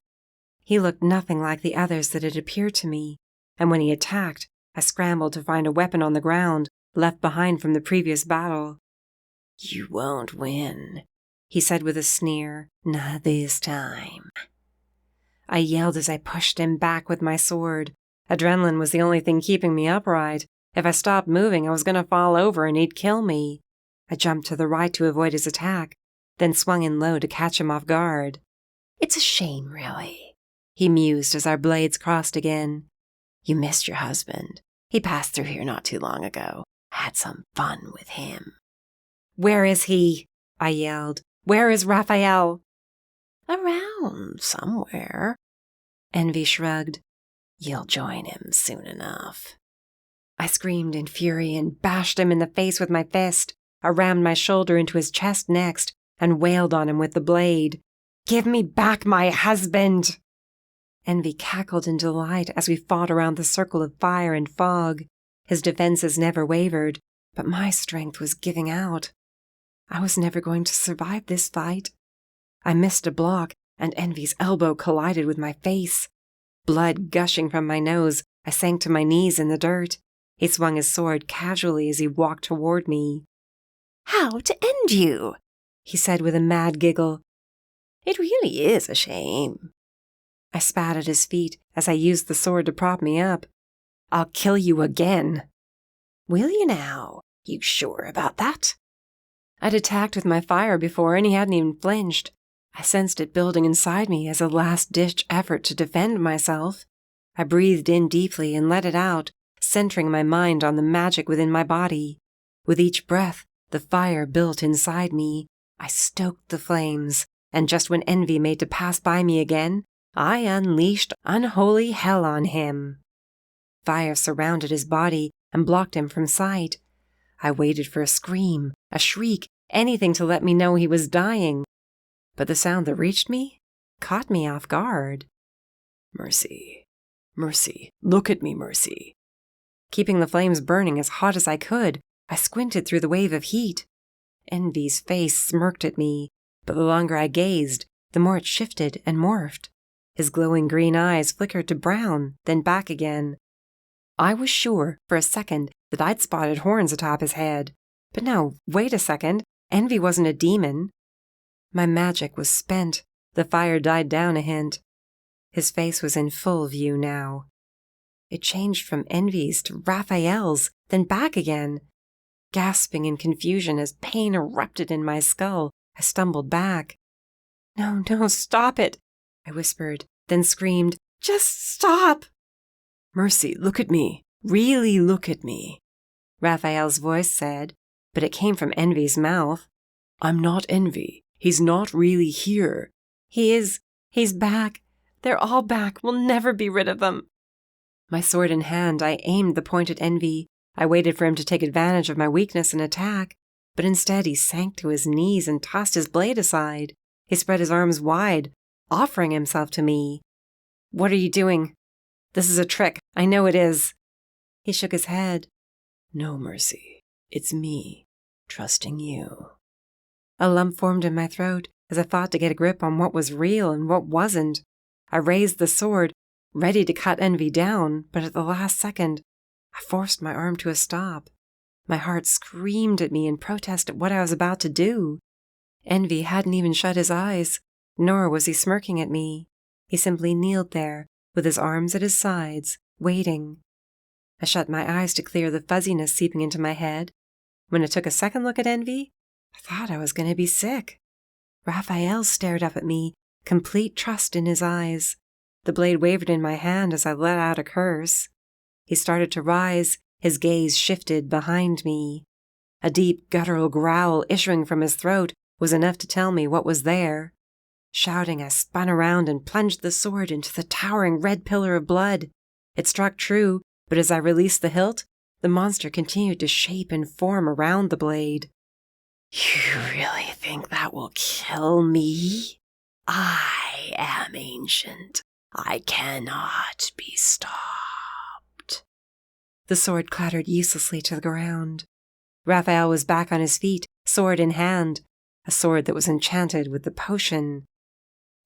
He looked nothing like the others that had appeared to me, and when he attacked, I scrambled to find a weapon on the ground, left behind from the previous battle. "You won't win," he said with a sneer. "Not this time." I yelled as I pushed him back with my sword. Adrenaline was the only thing keeping me upright. If I stopped moving, I was going to fall over and he'd kill me. I jumped to the right to avoid his attack, then swung in low to catch him off guard. "It's a shame, really," he mused as our blades crossed again. "You missed your husband. He passed through here not too long ago. Had some fun with him." "Where is he?" I yelled. "Where is Rafael?" "Around somewhere." Envy shrugged. "You'll join him soon enough." I screamed in fury and bashed him in the face with my fist. I rammed my shoulder into his chest next and wailed on him with the blade. "Give me back my husband!" Envy cackled in delight as we fought around the circle of fire and fog. His defenses never wavered, but my strength was giving out. I was never going to survive this fight. I missed a block, and Envy's elbow collided with my face. Blood gushing from my nose, I sank to my knees in the dirt. He swung his sword casually as he walked toward me. "How to end you?" he said with a mad giggle. "It really is a shame." I spat at his feet as I used the sword to prop me up. "I'll kill you again." "Will you now? You sure about that?" I'd attacked with my fire before and he hadn't even flinched. I sensed it building inside me as a last-ditch effort to defend myself. I breathed in deeply and let it out, centering my mind on the magic within my body. With each breath, the fire built inside me. I stoked the flames, and just when Envy made to pass by me again, I unleashed unholy hell on him. Fire surrounded his body and blocked him from sight. I waited for a scream, a shriek, anything to let me know he was dying. But the sound that reached me caught me off guard. "Mercy, Mercy, look at me, Mercy." Keeping the flames burning as hot as I could, I squinted through the wave of heat. Envy's face smirked at me, but the longer I gazed, the more it shifted and morphed. His glowing green eyes flickered to brown, then back again. I was sure, for a second, that I'd spotted horns atop his head. But no, wait a second. Envy wasn't a demon. My magic was spent. The fire died down a hint. His face was in full view now. It changed from Envy's to Rafael's, then back again. Gasping in confusion as pain erupted in my skull, I stumbled back. "No, stop it," I whispered, then screamed, "Just stop!" "Mercy, look at me. Really look at me," Rafael's voice said, but it came from Envy's mouth. "I'm not Envy. He's not really here." "He is. He's back. They're all back. We'll never be rid of them." My sword in hand, I aimed the point at Envy. I waited for him to take advantage of my weakness and attack, but instead he sank to his knees and tossed his blade aside. He spread his arms wide, offering himself to me. "What are you doing? This is a trick. I know it is." He shook his head. "No, Mercy. It's me, trusting you." A lump formed in my throat as I fought to get a grip on what was real and what wasn't. I raised the sword, ready to cut Envy down, but at the last second, I forced my arm to a stop. My heart screamed at me in protest at what I was about to do. Envy hadn't even shut his eyes, nor was he smirking at me. He simply kneeled there, with his arms at his sides, waiting. I shut my eyes to clear the fuzziness seeping into my head. When I took a second look at Envy, I thought I was going to be sick. Rafael stared up at me, complete trust in his eyes. The blade wavered in my hand as I let out a curse. He started to rise, his gaze shifted behind me. A deep, guttural growl issuing from his throat was enough to tell me what was there. Shouting, I spun around and plunged the sword into the towering red pillar of blood. It struck true, but as I released the hilt, the monster continued to shape and form around the blade. You really think that will kill me? I am ancient. I cannot be stopped. The sword clattered uselessly to the ground. Rafael was back on his feet, sword in hand, a sword that was enchanted with the potion.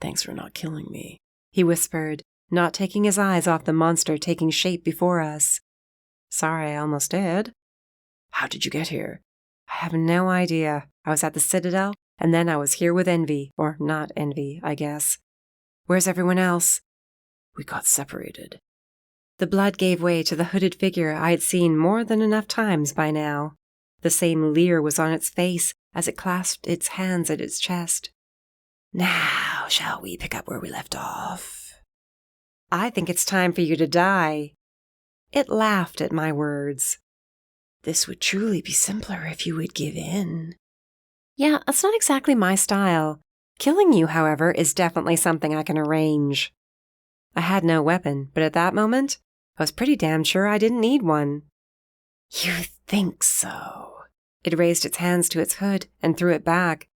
Thanks for not killing me, he whispered, not taking his eyes off the monster taking shape before us. Sorry, I almost did. How did you get here? I have no idea. I was at the Citadel, and then I was here with Envy, or not Envy, I guess. Where's everyone else? We got separated. The blood gave way to the hooded figure I had seen more than enough times by now. The same leer was on its face as it clasped its hands at its chest. Now, shall we pick up where we left off? I think it's time for you to die. It laughed at my words. This would truly be simpler if you would give in. Yeah, that's not exactly my style. Killing you, however, is definitely something I can arrange. I had no weapon, but at that moment, I was pretty damn sure I didn't need one. You think so? It raised its hands to its hood and threw it back.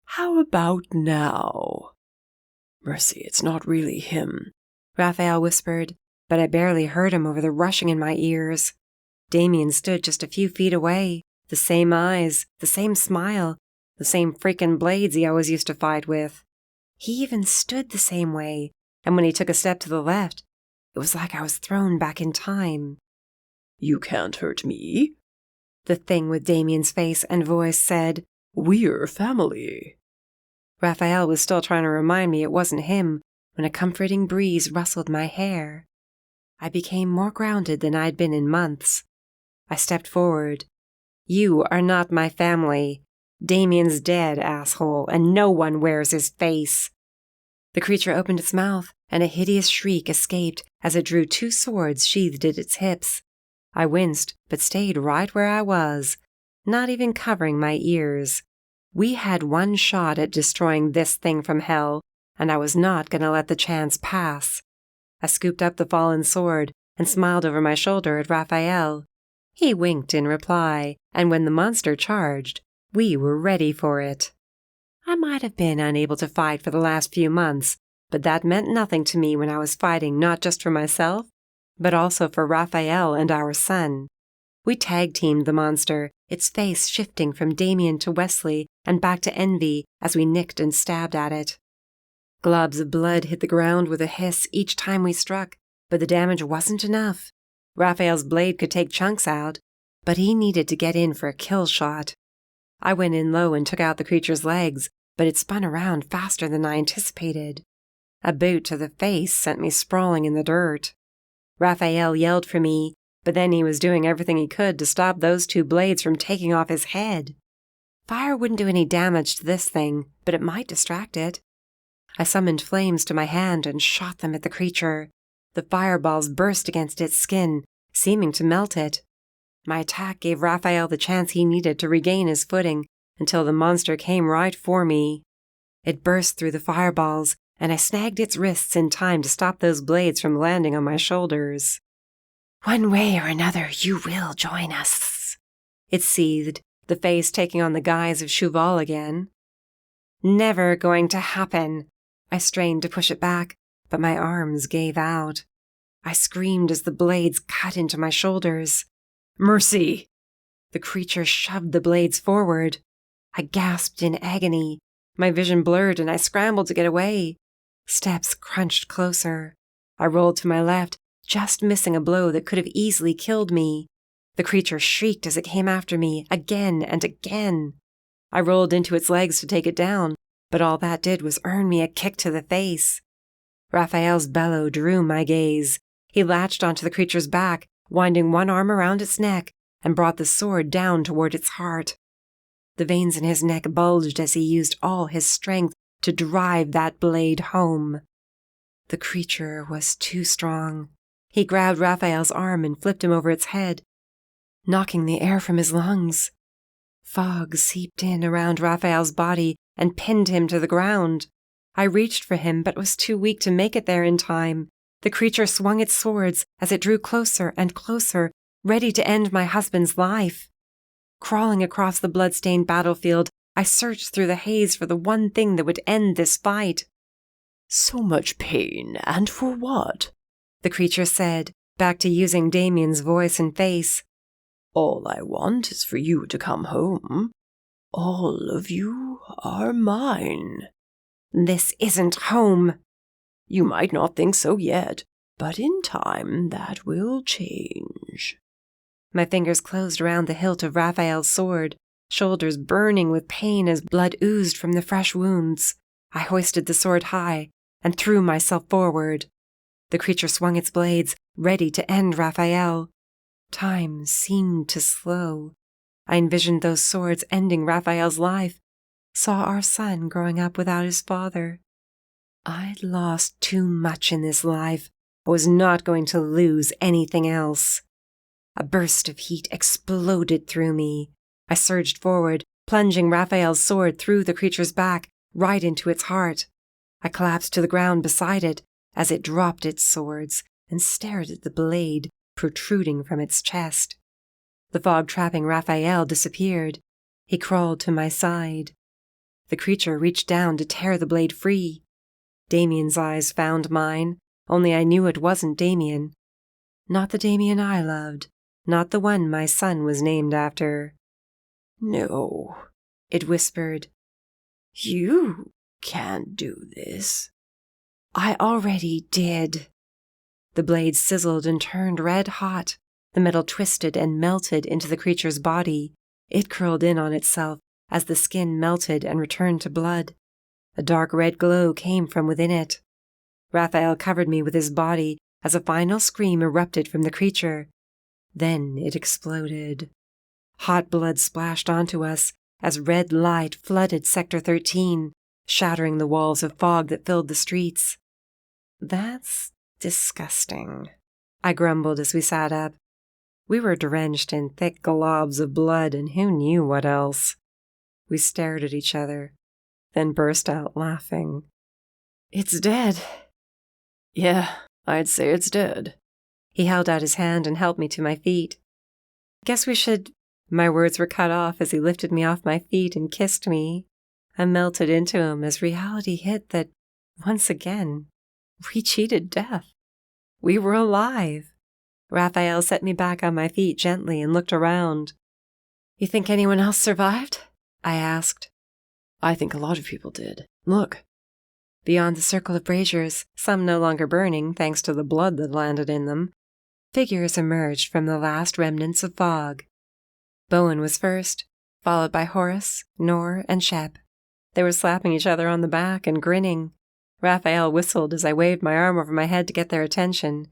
How about now? Mercy, it's not really him, Rafael whispered, but I barely heard him over the rushing in my ears. Damien stood just a few feet away, the same eyes, the same smile, the same freaking blades he always used to fight with. He even stood the same way, and when he took a step to the left, it was like I was thrown back in time. You can't hurt me, the thing with Damien's face and voice said. We're family. Rafael was still trying to remind me it wasn't him when a comforting breeze rustled my hair. I became more grounded than I'd been in months. I stepped forward. You are not my family. Damien's dead, asshole, and no one wears his face. The creature opened its mouth, and a hideous shriek escaped as it drew two swords sheathed at its hips. I winced, but stayed right where I was, not even covering my ears. We had one shot at destroying this thing from hell, and I was not going to let the chance pass. I scooped up the fallen sword and smiled over my shoulder at Rafael. He winked in reply, and when the monster charged, we were ready for it. I might have been unable to fight for the last few months, but that meant nothing to me when I was fighting not just for myself, but also for Rafael and our son. We tag-teamed the monster, its face shifting from Damien to Wesley and back to Envy as we nicked and stabbed at it. Globs of blood hit the ground with a hiss each time we struck, but the damage wasn't enough. Raphael's blade could take chunks out, but he needed to get in for a kill shot. I went in low and took out the creature's legs, but it spun around faster than I anticipated. A boot to the face sent me sprawling in the dirt. Raphael yelled for me, but then he was doing everything he could to stop those two blades from taking off his head. Fire wouldn't do any damage to this thing, but it might distract it. I summoned flames to my hand and shot them at the creature. The fireballs burst against its skin, seeming to melt it. My attack gave Raphael the chance he needed to regain his footing until the monster came right for me. It burst through the fireballs, and I snagged its wrists in time to stop those blades from landing on my shoulders. One way or another, you will join us, it seethed, the face taking on the guise of Cheval again. Never going to happen. I strained to push it back, but my arms gave out. I screamed as the blades cut into my shoulders. Mercy! The creature shoved the blades forward. I gasped in agony. My vision blurred and I scrambled to get away. Steps crunched closer. I rolled to my left, just missing a blow that could have easily killed me. The creature shrieked as it came after me, again and again. I rolled into its legs to take it down, but all that did was earn me a kick to the face. Raphael's bellow drew my gaze. He latched onto the creature's back, winding one arm around its neck, and brought the sword down toward its heart. The veins in his neck bulged as he used all his strength to drive that blade home. The creature was too strong. He grabbed Raphael's arm and flipped him over its head, knocking the air from his lungs. Fog seeped in around Raphael's body and pinned him to the ground. I reached for him but was too weak to make it there in time. The creature swung its swords as it drew closer and closer, ready to end my husband's life. Crawling across the blood-stained battlefield, I searched through the haze for the one thing that would end this fight. So much pain, and for what? The creature said, back to using Damien's voice and face. All I want is for you to come home. All of you are mine. This isn't home. You might not think so yet, but in time that will change. My fingers closed around the hilt of Rafael's sword, shoulders burning with pain as blood oozed from the fresh wounds. I hoisted the sword high and threw myself forward. The creature swung its blades, ready to end Rafael. Time seemed to slow. I envisioned those swords ending Rafael's life, saw our son growing up without his father. I'd lost too much in this life. I was not going to lose anything else. A burst of heat exploded through me. I surged forward, plunging Rafael's sword through the creature's back, right into its heart. I collapsed to the ground beside it as it dropped its swords and stared at the blade protruding from its chest. The fog trapping Rafael disappeared. He crawled to my side. The creature reached down to tear the blade free. Damien's eyes found mine, only I knew it wasn't Damien. Not the Damien I loved, not the one my son was named after. No, it whispered. You can't do this. I already did. The blade sizzled and turned red hot. The metal twisted and melted into the creature's body. It curled in on itself as the skin melted and returned to blood. A dark red glow came from within it. Rafael covered me with his body as a final scream erupted from the creature. Then it exploded. Hot blood splashed onto us as red light flooded Sector 13, shattering the walls of fog that filled the streets. That's disgusting, I grumbled as we sat up. We were drenched in thick globs of blood, and who knew what else? We stared at each other, then burst out laughing. It's dead. Yeah, I'd say it's dead. He held out his hand and helped me to my feet. Guess we should... My words were cut off as he lifted me off my feet and kissed me. I melted into him as reality hit that, once again, we cheated death. We were alive. Rafael set me back on my feet gently and looked around. You think anyone else survived? I asked. I think a lot of people did. Look. Beyond the circle of braziers, some no longer burning thanks to the blood that landed in them, figures emerged from the last remnants of fog. Bowen was first, followed by Horace, Nor, and Shep. They were slapping each other on the back and grinning. Rafael whistled as I waved my arm over my head to get their attention.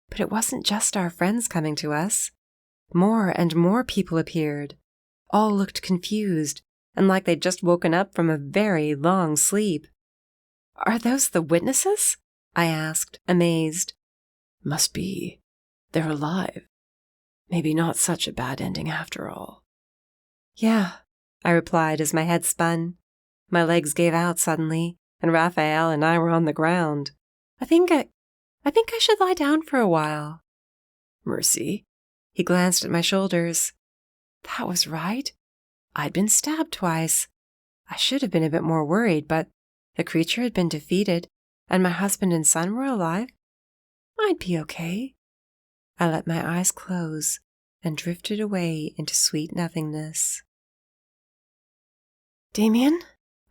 But it wasn't just our friends coming to us. More and more people appeared. All looked confused and like they'd just woken up from a very long sleep. Are those the witnesses? I asked, amazed. Must be. They're alive. Maybe not such a bad ending after all. Yeah, I replied as my head spun. My legs gave out suddenly, and Rafael and I were on the ground. I think I should lie down for a while. Mercy? He glanced at my shoulders. That was right. I'd been stabbed twice. I should have been a bit more worried, but the creature had been defeated, and my husband and son were alive. I'd be okay. I let my eyes close and drifted away into sweet nothingness. Damien?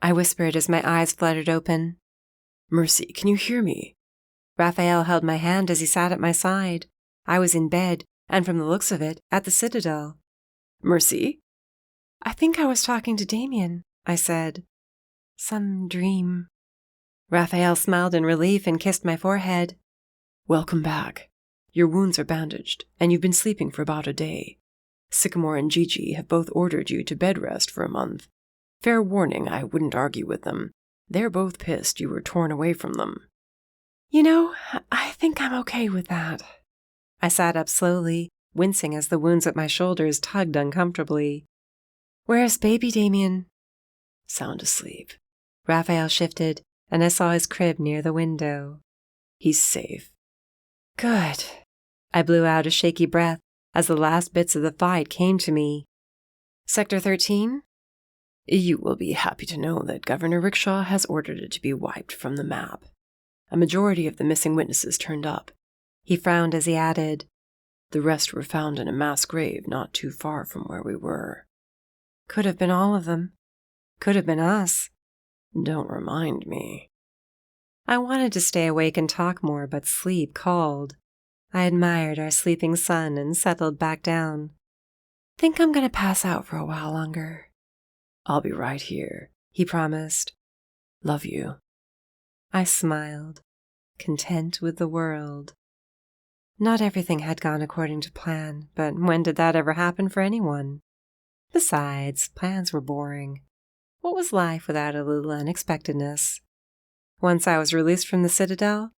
I whispered as my eyes fluttered open. Mercy, can you hear me? Rafael held my hand as he sat at my side. I was in bed, and from the looks of it, at the Citadel. Mercy? I think I was talking to Damien, I said. Some dream. Rafael smiled in relief and kissed my forehead. Welcome back. Your wounds are bandaged, and you've been sleeping for about a day. Sycamore and Gigi have both ordered you to bed rest for a month. Fair warning, I wouldn't argue with them. They're both pissed you were torn away from them. You know, I think I'm okay with that. I sat up slowly, wincing as the wounds at my shoulders tugged uncomfortably. Where's baby Damien? Sound asleep. Rafael shifted, and I saw his crib near the window. He's safe. Good. I blew out a shaky breath as the last bits of the fight came to me. Sector 13? You will be happy to know that Governor Rickshaw has ordered it to be wiped from the map. A majority of the missing witnesses turned up. He frowned as he added, The rest were found in a mass grave not too far from where we were. Could have been all of them. Could have been us. Don't remind me. I wanted to stay awake and talk more, but sleep called. I admired our sleeping son and settled back down. Think I'm going to pass out for a while longer. I'll be right here, he promised. Love you. I smiled, content with the world. Not everything had gone according to plan, but when did that ever happen for anyone? Besides, plans were boring. What was life without a little unexpectedness? Once I was released from the Citadel,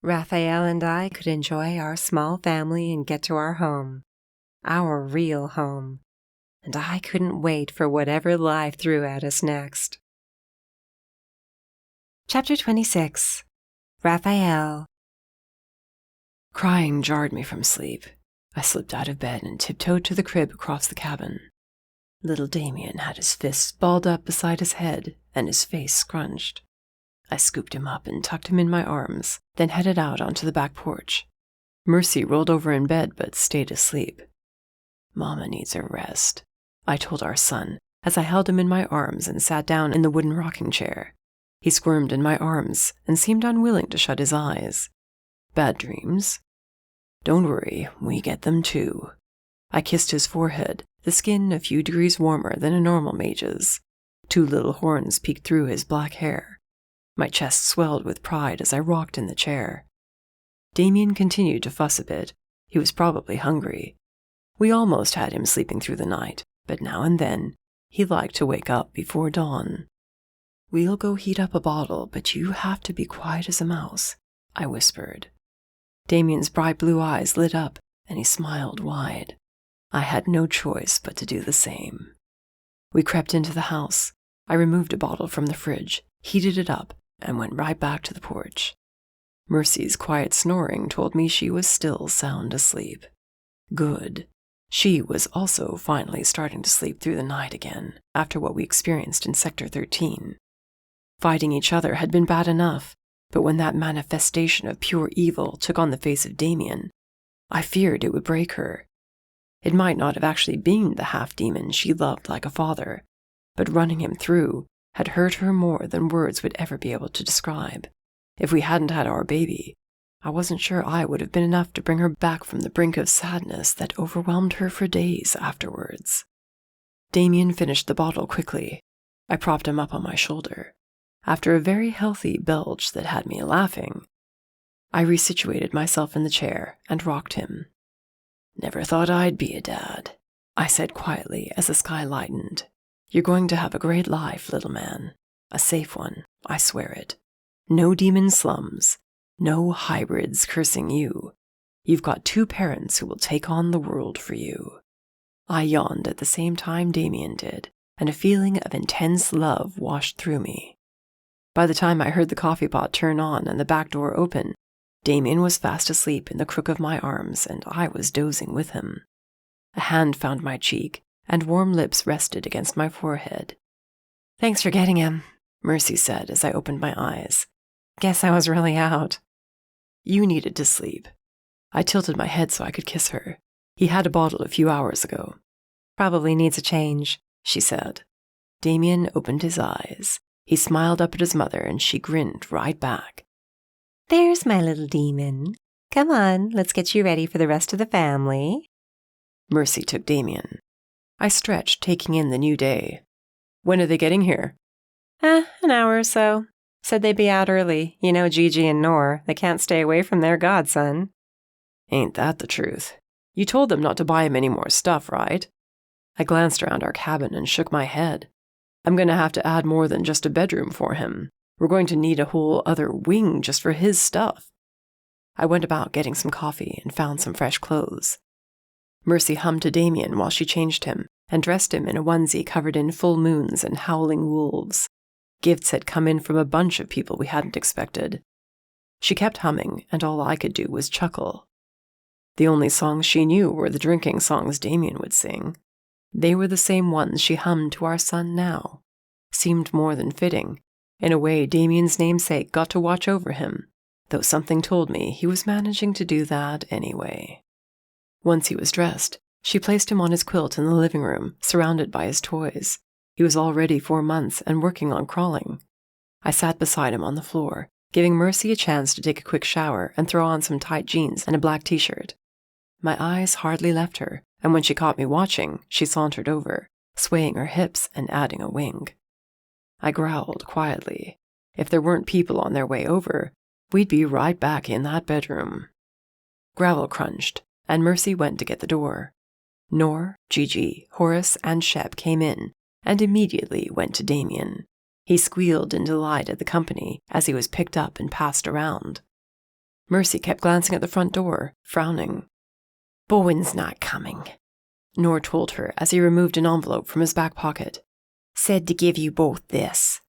Rafael and I could enjoy our small family and get to our home. Our real home. And I couldn't wait for whatever life threw at us next. Chapter 26. Rafael. Crying jarred me from sleep. I slipped out of bed and tiptoed to the crib across the cabin. Little Damien had his fists balled up beside his head and his face scrunched. I scooped him up and tucked him in my arms, then headed out onto the back porch. Mercy rolled over in bed but stayed asleep. Mama needs a rest, I told our son as I held him in my arms and sat down in the wooden rocking chair. He squirmed in my arms and seemed unwilling to shut his eyes. Bad dreams? Don't worry, we get them too. I kissed his forehead, the skin a few degrees warmer than a normal mage's. 2 little horns peeked through his black hair. My chest swelled with pride as I rocked in the chair. Damien continued to fuss a bit. He was probably hungry. We almost had him sleeping through the night, but now and then he liked to wake up before dawn. We'll go heat up a bottle, but you have to be quiet as a mouse, I whispered. Damien's bright blue eyes lit up, and he smiled wide. I had no choice but to do the same. We crept into the house. I removed a bottle from the fridge, heated it up, and went right back to the porch. Mercy's quiet snoring told me she was still sound asleep. Good. She was also finally starting to sleep through the night again, after what we experienced in Sector 13. Fighting each other had been bad enough, but when that manifestation of pure evil took on the face of Damien, I feared it would break her. It might not have actually been the half-demon she loved like a father, but running him through had hurt her more than words would ever be able to describe. If we hadn't had our baby, I wasn't sure I would have been enough to bring her back from the brink of sadness that overwhelmed her for days afterwards. Damien finished the bottle quickly. I propped him up on my shoulder. After a very healthy belch that had me laughing, I resituated myself in the chair and rocked him. Never thought I'd be a dad, I said quietly as the sky lightened. You're going to have a great life, little man. A safe one, I swear it. No demon slums. No hybrids cursing you. You've got 2 parents who will take on the world for you. I yawned at the same time Damien did, and a feeling of intense love washed through me. By the time I heard the coffee pot turn on and the back door open, Damien was fast asleep in the crook of my arms, and I was dozing with him. A hand found my cheek, and warm lips rested against my forehead. Thanks for getting him, Mercy said as I opened my eyes. Guess I was really out. You needed to sleep. I tilted my head so I could kiss her. He had a bottle a few hours ago. Probably needs a change, she said. Damien opened his eyes. He smiled up at his mother, and she grinned right back. There's my little demon. Come on, let's get you ready for the rest of the family. Mercy took Damien. I stretched, taking in the new day. When are they getting here? An hour or so. Said they'd be out early. You know Gigi and Nor. They can't stay away from their godson. Ain't that the truth? You told them not to buy him any more stuff, right? I glanced around our cabin and shook my head. I'm going to have to add more than just a bedroom for him. We're going to need a whole other wing just for his stuff. I went about getting some coffee and found some fresh clothes. Mercy hummed to Damien while she changed him and dressed him in a onesie covered in full moons and howling wolves. Gifts had come in from a bunch of people we hadn't expected. She kept humming, and all I could do was chuckle. The only songs she knew were the drinking songs Damien would sing. They were the same ones she hummed to our son now. Seemed more than fitting. In a way, Damien's namesake got to watch over him, though something told me he was managing to do that anyway. Once he was dressed, she placed him on his quilt in the living room, surrounded by his toys. He was already 4 months and working on crawling. I sat beside him on the floor, giving Mercy a chance to take a quick shower and throw on some tight jeans and a black t-shirt. My eyes hardly left her, and when she caught me watching, she sauntered over, swaying her hips and adding a wing. I growled quietly. If there weren't people on their way over, we'd be right back in that bedroom. Gravel crunched, and Mercy went to get the door. Nor, Gigi, Horace, and Shep came in, and immediately went to Damien. He squealed in delight at the company as he was picked up and passed around. Mercy kept glancing at the front door, frowning. "Bowen's not coming," Nor told her as he removed an envelope from his back pocket. "Said to give you both this."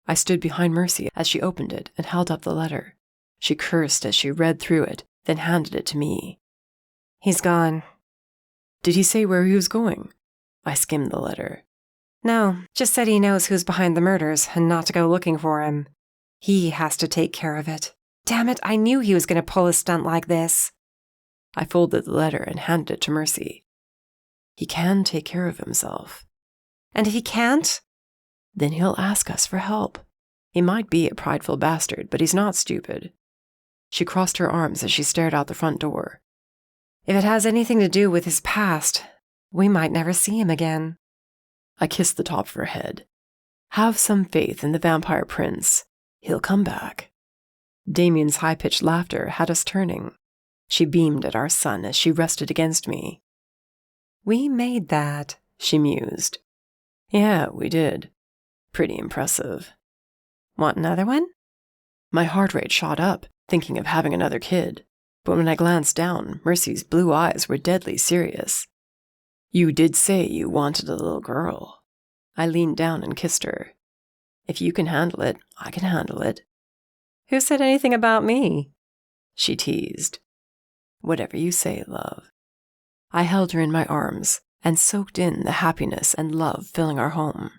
I stood behind Mercy as she opened it and held up the letter. She cursed as she read through it, then handed it to me. "He's gone." "Did he say where he was going?" I skimmed the letter. "No, just said he knows who's behind the murders and not to go looking for him. He has to take care of it. Damn it, I knew he was going to pull a stunt like this." I folded the letter and handed it to Mercy. "He can take care of himself." "And if he can't?" "Then he'll ask us for help. He might be a prideful bastard, but he's not stupid." She crossed her arms as she stared out the front door. "If it has anything to do with his past, we might never see him again." I kissed the top of her head. "Have some faith in the vampire prince. He'll come back." Damien's high-pitched laughter had us turning. She beamed at our son as she rested against me. "We made that," she mused. "Yeah, we did. Pretty impressive." "Want another one?" My heart rate shot up, thinking of having another kid. But when I glanced down, Mercy's blue eyes were deadly serious. "You did say you wanted a little girl." I leaned down and kissed her. "If you can handle it, I can handle it." "Who said anything about me?" she teased. "Whatever you say, love." I held her in my arms and soaked in the happiness and love filling our home.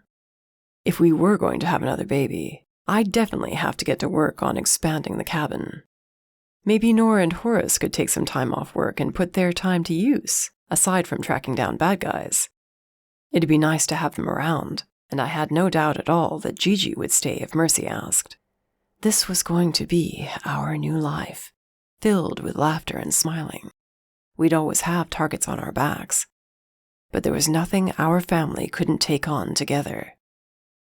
If we were going to have another baby, I'd definitely have to get to work on expanding the cabin. Maybe Nora and Horace could take some time off work and put their time to use, aside from tracking down bad guys. It'd be nice to have them around, and I had no doubt at all that Gigi would stay if Mercy asked. This was going to be our new life, filled with laughter and smiling. We'd always have targets on our backs, but there was nothing our family couldn't take on together.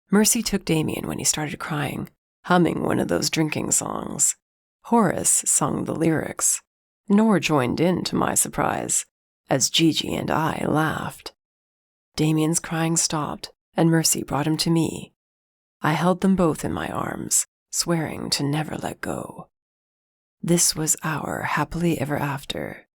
Mercy took Damien when he started crying, humming one of those drinking songs. Horace sung the lyrics. Nor joined in, to my surprise, as Gigi and I laughed. Damien's crying stopped, and Mercy brought him to me. I held them both in my arms, swearing to never let go. This was our happily ever after.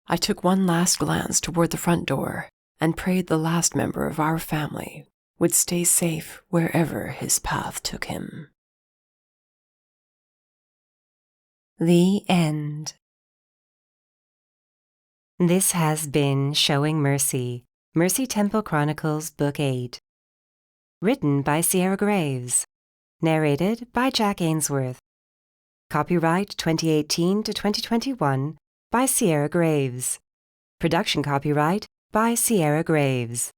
I took one last glance toward the front door and prayed the last member of our family would stay safe wherever his path took him. The end. This has been Showing Mercy, Mercy Temple Chronicles, Book 8. Written by Ciara Graves. Narrated by Jack Ainsworth. Copyright 2018 to 2021 by Ciara Graves. Production copyright by Ciara Graves.